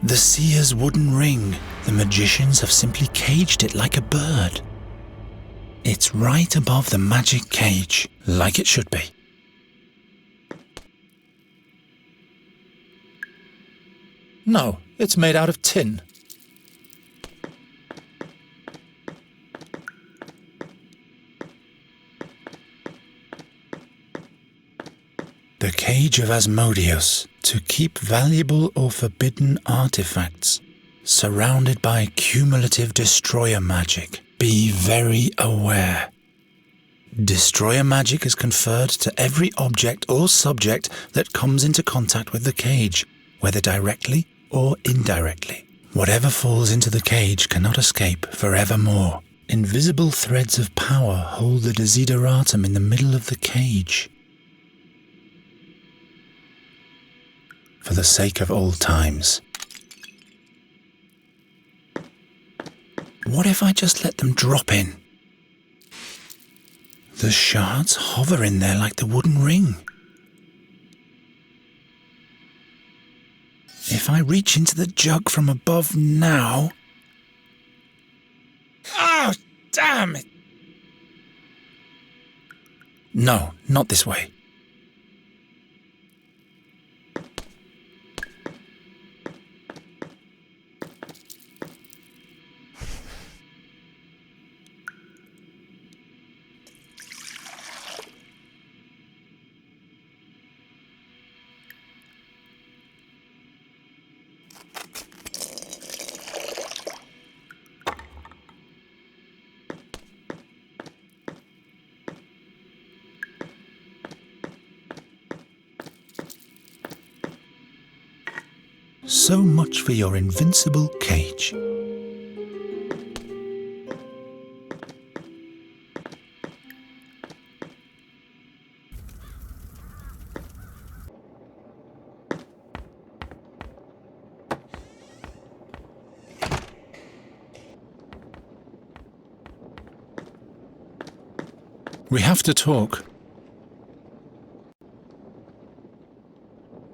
S4: The seer's wooden ring. The magicians have simply caged it like a bird. It's right above the magic cage, like it should be. No, it's made out of tin. The Cage of Asmodeus, to keep valuable or forbidden artifacts, surrounded by cumulative destroyer magic. Be very aware. Destroyer magic is conferred to every object or subject that comes into contact with the cage, whether directly or indirectly. Whatever falls into the cage cannot escape forevermore. Invisible threads of power hold the desideratum in the middle of the cage. For the sake of old times. What if I just let them drop in? The shards hover in there like the wooden ring. If I reach into the jug from above now... Oh, damn it! No, not this way. So much for your invincible cage. We have to talk.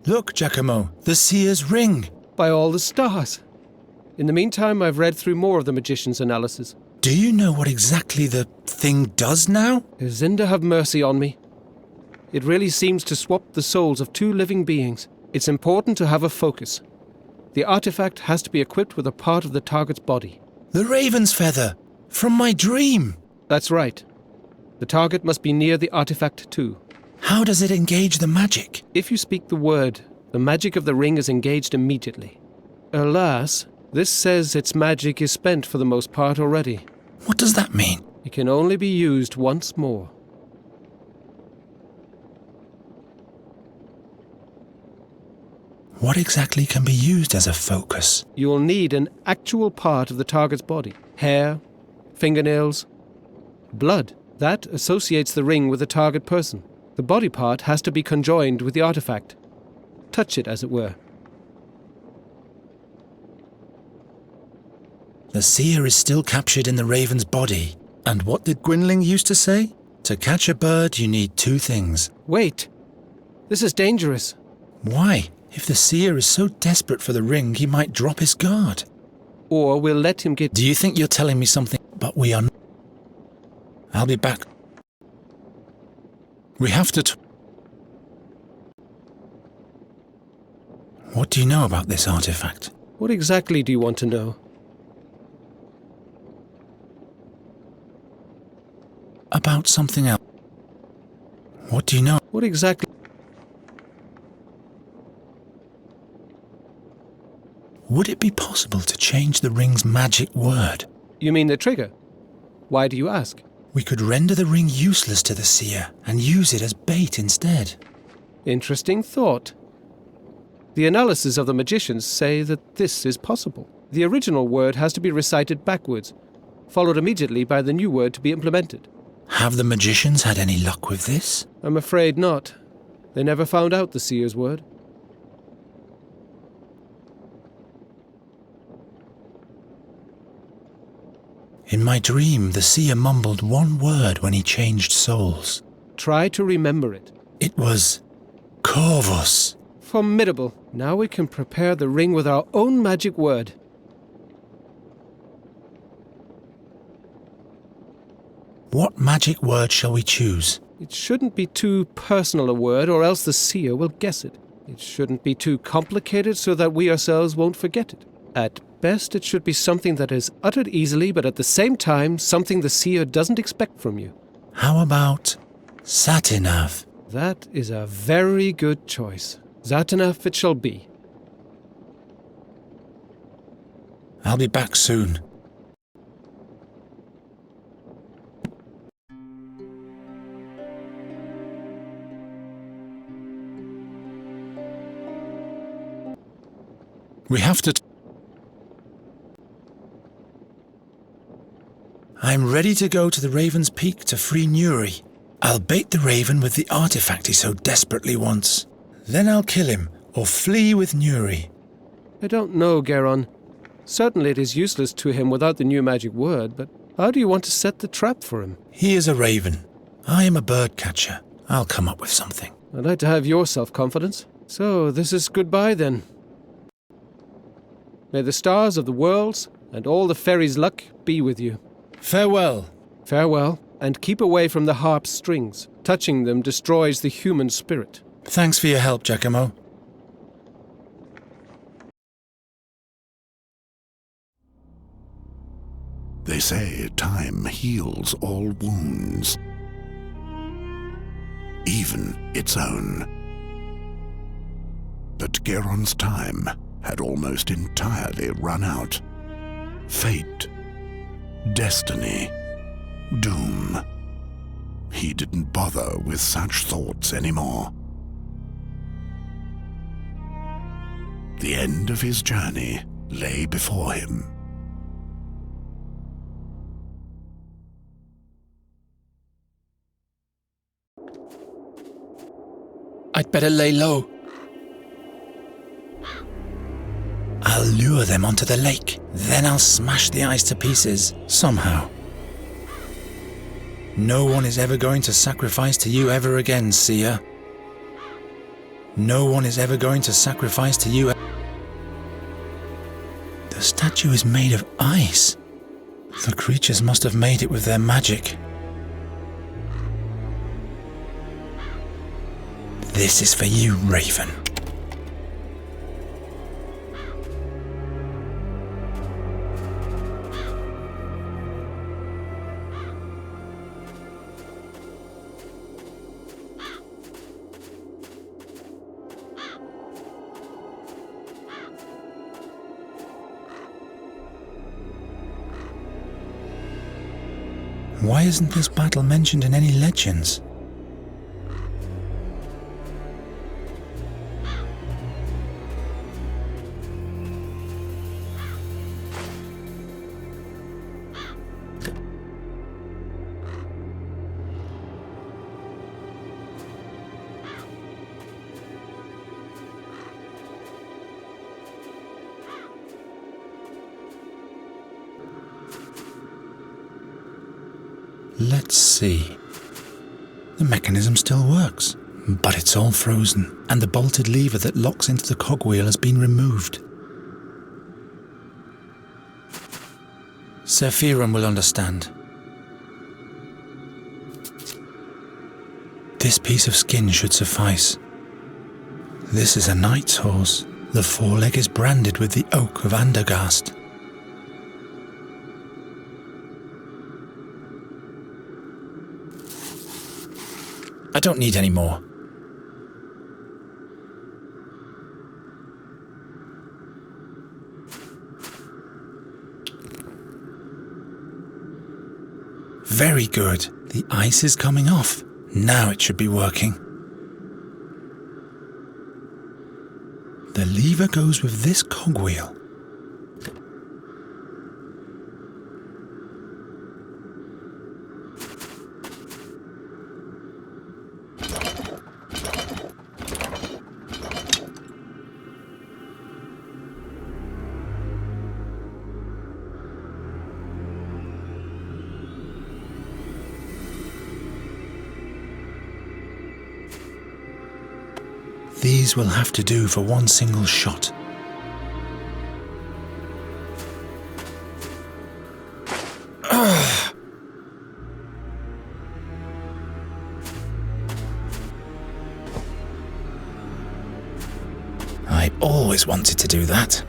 S4: Look, Giacomo, the Seer's Ring.
S6: By all the stars. In the meantime, I've read through more of the magician's analysis.
S4: Do you know what exactly the thing does now?
S6: Zinda have mercy on me. It really seems to swap the souls of two living beings. It's important to have a focus. The artifact has to be equipped with a part of the target's body.
S4: The raven's feather! From my dream!
S6: That's right. The target must be near the artifact too.
S4: How does it engage the magic?
S6: If you speak the word, the magic of the ring is engaged immediately. Alas, this says its magic is spent for the most part already.
S4: What does that mean?
S6: It can only be used once more.
S4: What exactly can be used as a focus?
S6: You'll need an actual part of the target's body. Hair, fingernails, blood. That associates the ring with the target person. The body part has to be conjoined with the artifact. Touch it, as it were.
S4: The seer is still captured in the raven's body. And what did Gwynling used to say? To catch a bird, you need two things.
S6: Wait! This is dangerous.
S4: Why? If the seer is so desperate for the ring, he might drop his guard.
S6: Or we'll let him get...
S4: Do you think you're telling me something, but we are not? I'll be back. We have to What do you know about this artifact?
S6: What exactly do you want to know?
S4: About something else. What do you know?
S6: What exactly?
S4: Would it be possible to change the ring's magic word?
S6: You mean the trigger? Why do you ask?
S4: We could render the ring useless to the seer and use it as bait instead.
S6: Interesting thought. The analysis of the magicians say that this is possible. The original word has to be recited backwards, followed immediately by the new word to be implemented.
S4: Have the magicians had any luck with this?
S6: I'm afraid not. They never found out the seer's word.
S4: In my dream, the seer mumbled one word when he changed souls.
S6: Try to remember it.
S4: It was Corvus.
S6: Formidable. Now we can prepare the ring with our own magic word.
S4: What magic word shall we choose?
S6: It shouldn't be too personal a word, or else the seer will guess it. It shouldn't be too complicated so that we ourselves won't forget it. At best, it should be something that is uttered easily, but at the same time, something the seer doesn't expect from you.
S4: How about Satinav?
S6: That is a very good choice. Satinav it shall be.
S4: I'll be back soon. We have to... I'm ready to go to the Raven's Peak to free Nuri. I'll bait the Raven with the artifact he so desperately wants. Then I'll kill him, or flee with Nuri.
S6: I don't know, Geron. Certainly it is useless to him without the new magic word, but how do you want to set the trap for him?
S4: He is a raven. I am a bird catcher. I'll come up with something.
S6: I'd like to have your self-confidence. So, this is goodbye then. May the stars of the worlds and all the fairies' luck be with you.
S4: Farewell.
S6: Farewell, and keep away from the harp's strings. Touching them destroys the human spirit.
S4: Thanks for your help, Giacomo.
S1: They say time heals all wounds, even its own. But Geron's time had almost entirely run out. Fate, destiny, doom. He didn't bother with such thoughts anymore. The end of his journey lay before him.
S4: I'd better lay low. I'll lure them onto the lake. Then I'll smash the ice to pieces, somehow. No one is ever going to sacrifice to you ever again, seer. No one is ever going to sacrifice to you. The statue is made of ice. The creatures must have made it with their magic. This is for you, Raven. Why isn't this battle mentioned in any legends? Let's see. The mechanism still works, but it's all frozen, and the bolted lever that locks into the cogwheel has been removed. Sephiron will understand. This piece of skin should suffice. This is a knight's horse. The foreleg is branded with the oak of Andergast. I don't need any more. Very good. The ice is coming off. Now it should be working. The lever goes with this cogwheel. These will have to do for one single shot. I always wanted to do that.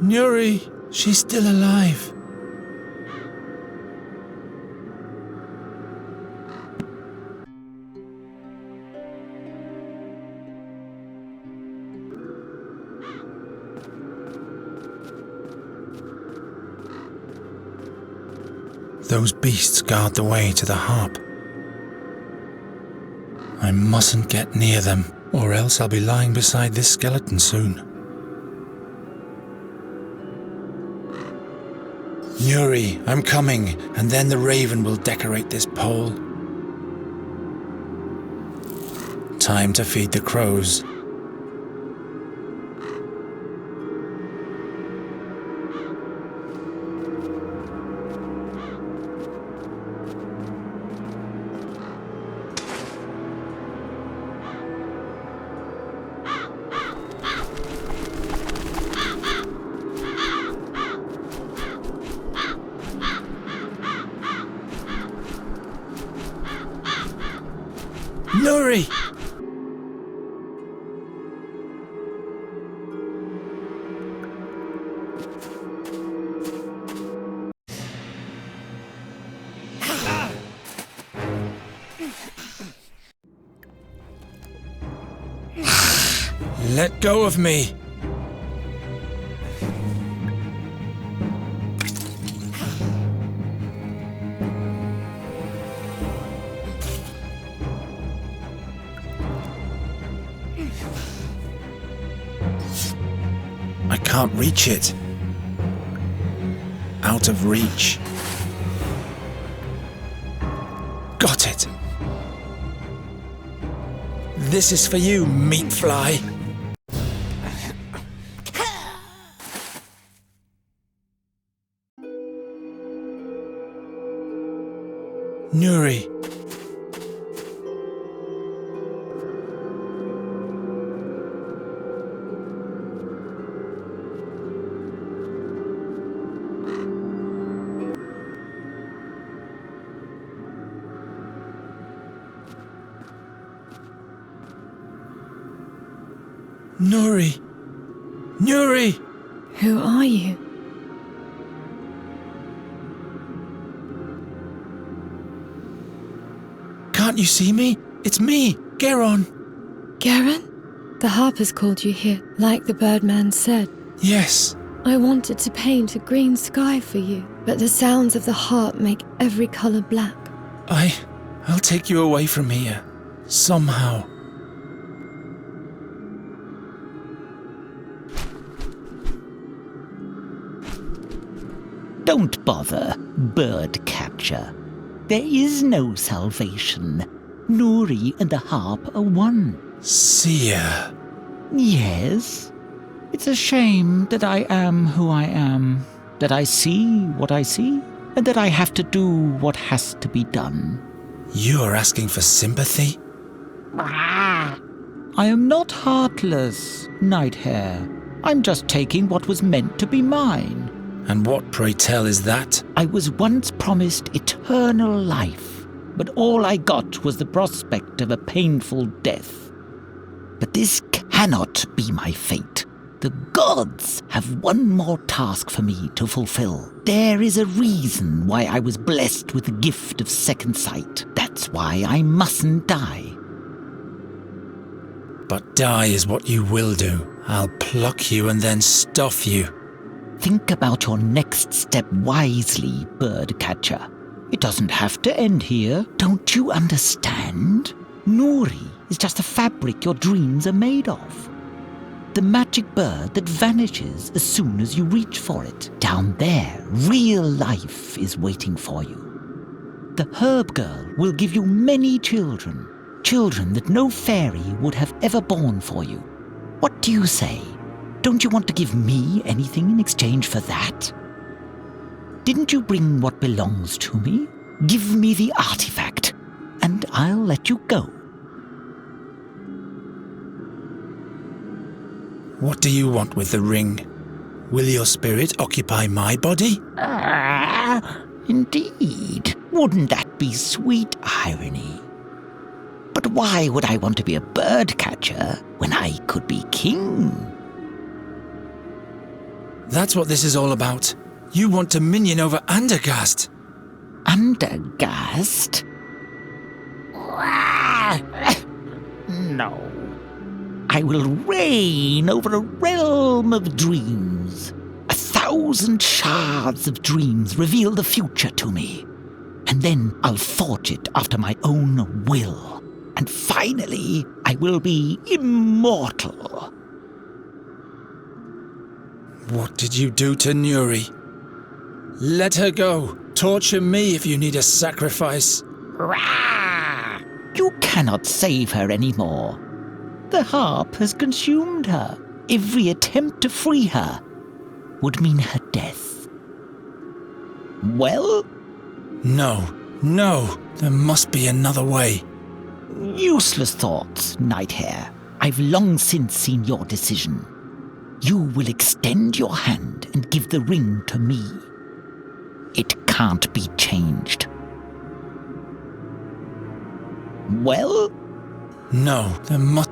S4: Nuri, she's still alive. Those beasts guard the way to the harp. I mustn't get near them, or else I'll be lying beside this skeleton soon. Nuri, I'm coming, and then the raven will decorate this pole. Time to feed the crows. Nuri! Let go of me! I can't reach it. Out of reach. Got it. This is for you, meat fly. Nuri. Nuri! Nuri!
S13: Who are you?
S4: Can't you see me? It's me, Geron.
S13: Garen? The harpers called you here, like the birdman said.
S4: Yes.
S13: I wanted to paint a green sky for you, but the sounds of the harp make every colour black.
S4: I'll take you away from here. Somehow.
S12: Don't bother, bird catcher. There is no salvation. Nuri and the harp are one.
S4: Seer.
S12: Yes. It's a shame that I am who I am, that I see what I see, and that I have to do what has to be done.
S4: You are asking for sympathy?
S12: I am not heartless, Nighthare. I'm just taking what was meant to be mine.
S4: And what, pray tell, is that?
S12: I was once promised eternal life, but all I got was the prospect of a painful death. But this cannot be my fate. The gods have one more task for me to fulfill. There is a reason why I was blessed with the gift of second sight. That's why I mustn't die.
S4: But die is what you will do. I'll pluck you and then stuff you.
S12: Think about your next step wisely, bird catcher. It doesn't have to end here. Don't you understand? Nuri is just a fabric your dreams are made of. The magic bird that vanishes as soon as you reach for it. Down there, real life is waiting for you. The herb girl will give you many children. Children that no fairy would have ever born for you. What do you say? Don't you want to give me anything in exchange for that? Didn't you bring what belongs to me? Give me the artifact, and I'll let you go.
S4: What do you want with the ring? Will your spirit occupy my body?
S12: Indeed. Wouldn't that be sweet irony? But why would I want to be a bird catcher when I could be king?
S4: That's what this is all about. You want to minion over Andergast.
S12: Andergast? No. I will reign over a realm of dreams. 1,000 shards of dreams reveal the future to me. And then I'll forge it after my own will. And finally, I will be immortal.
S4: What did you do to Nuri? Let her go. Torture me if you need a sacrifice.
S12: You cannot save her anymore. The harp has consumed her. Every attempt to free her would mean her death. Well?
S4: No. There must be another way.
S12: Useless thoughts, Nighthare. I've long since seen your decision. You will extend your hand and give the ring to me. It can't be changed. Well?
S4: No, there must...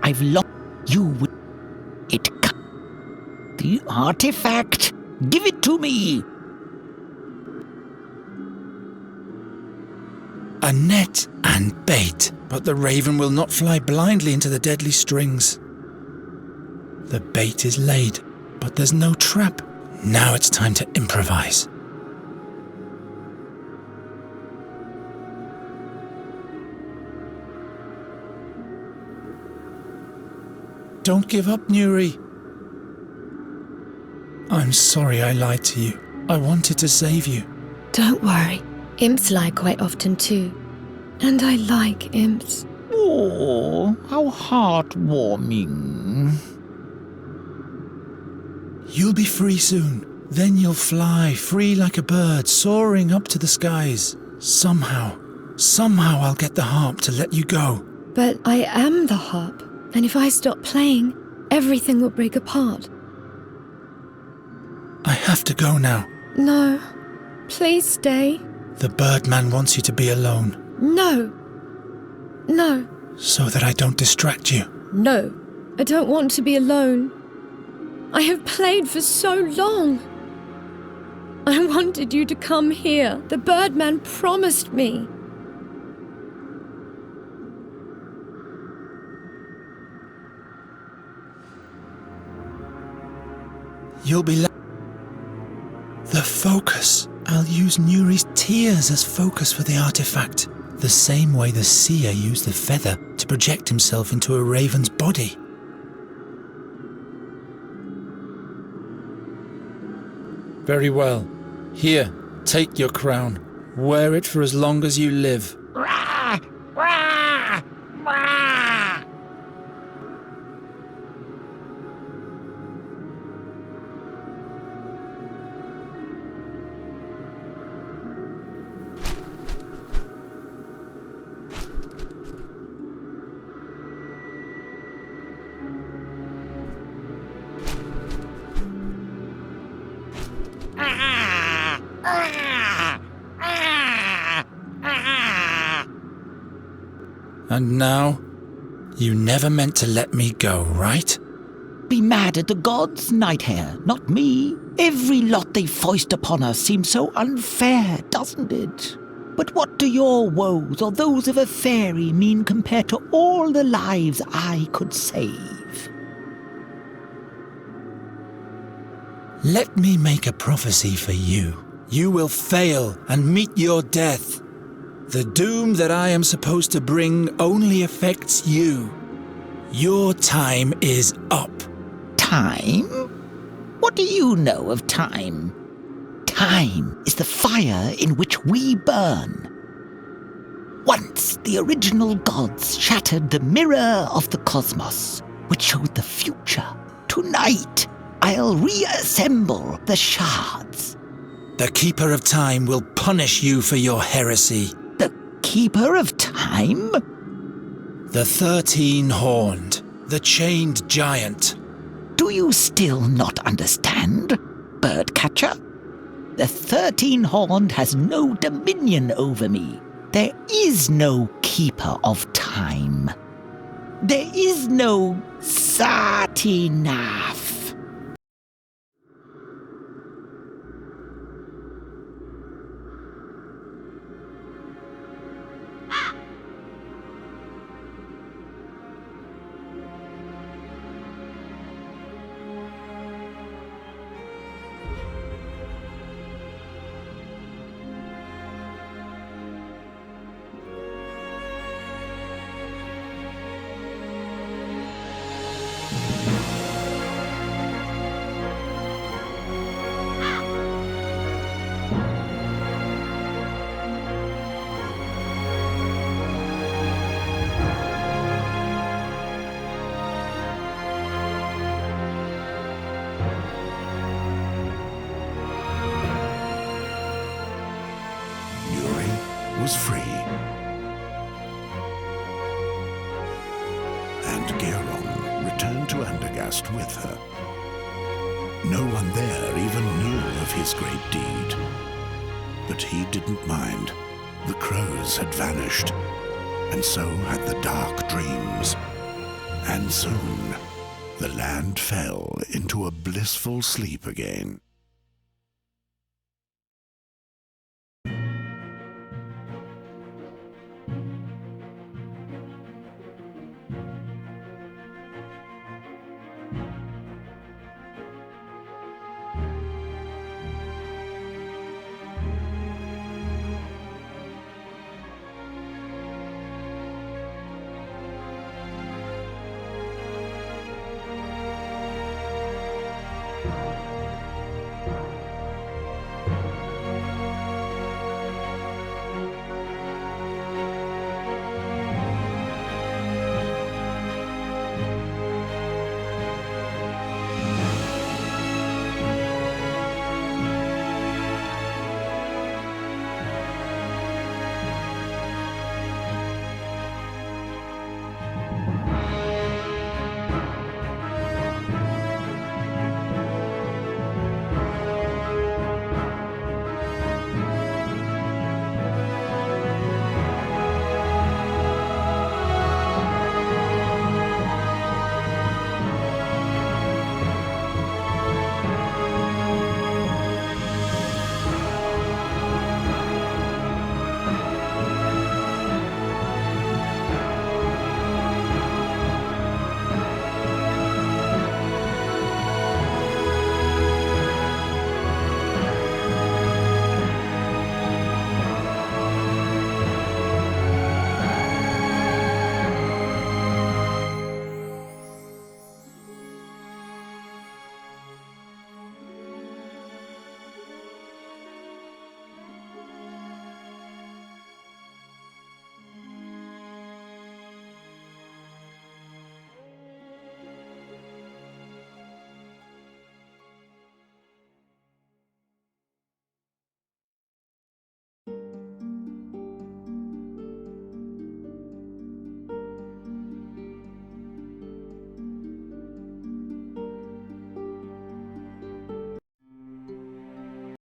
S12: I've lost you. The artifact. Give it to me.
S4: A net and bait, but the raven will not fly blindly into the deadly strings. The bait is laid, but there's no trap. Now it's time to improvise. Don't give up, Nuri. I'm sorry I lied to you. I wanted to save you.
S13: Don't worry. Imps lie quite often too. And I like imps.
S12: Oh, how heartwarming.
S4: You'll be free soon. Then you'll fly, free like a bird, soaring up to the skies. Somehow I'll get the harp to let you go.
S13: But I am the harp. And if I stop playing, everything will break apart.
S4: I have to go now.
S13: No. Please stay.
S4: The Birdman wants you to be alone.
S13: No. No.
S4: So that I don't distract you.
S13: No. I don't want to be alone. I have played for so long. I wanted you to come here. The Birdman promised me.
S4: You'll be the focus. I'll use Nuri's tears as focus for the artifact, the same way the seer used the feather to project himself into a raven's body. Very well. Here, take your crown. Wear it for as long as you live. And now, you never meant to let me go, right?
S12: Be mad at the gods, Nighthair, not me. Every lot they foist upon us seems so unfair, doesn't it? But what do your woes or those of a fairy mean compared to all the lives I could save?
S4: Let me make a prophecy for you. You will fail and meet your death. The doom that I am supposed to bring only affects you. Your time is up.
S12: Time? What do you know of time? Time is the fire in which we burn. Once the original gods shattered the mirror of the cosmos, which showed the future. Tonight, I'll reassemble the shards.
S4: The Keeper of Time will punish you for your heresy.
S12: The Keeper of Time?
S4: The 13-horned, the chained giant.
S12: Do you still not understand, Birdcatcher? The 13-horned has no dominion over me. There is no Keeper of Time. There is no Satinav.
S1: Was free, and Geron returned to Andergast with her. No one there even knew of his great deed, but he didn't mind. The crows had vanished, and so had the dark dreams. And soon, the land fell into a blissful sleep again.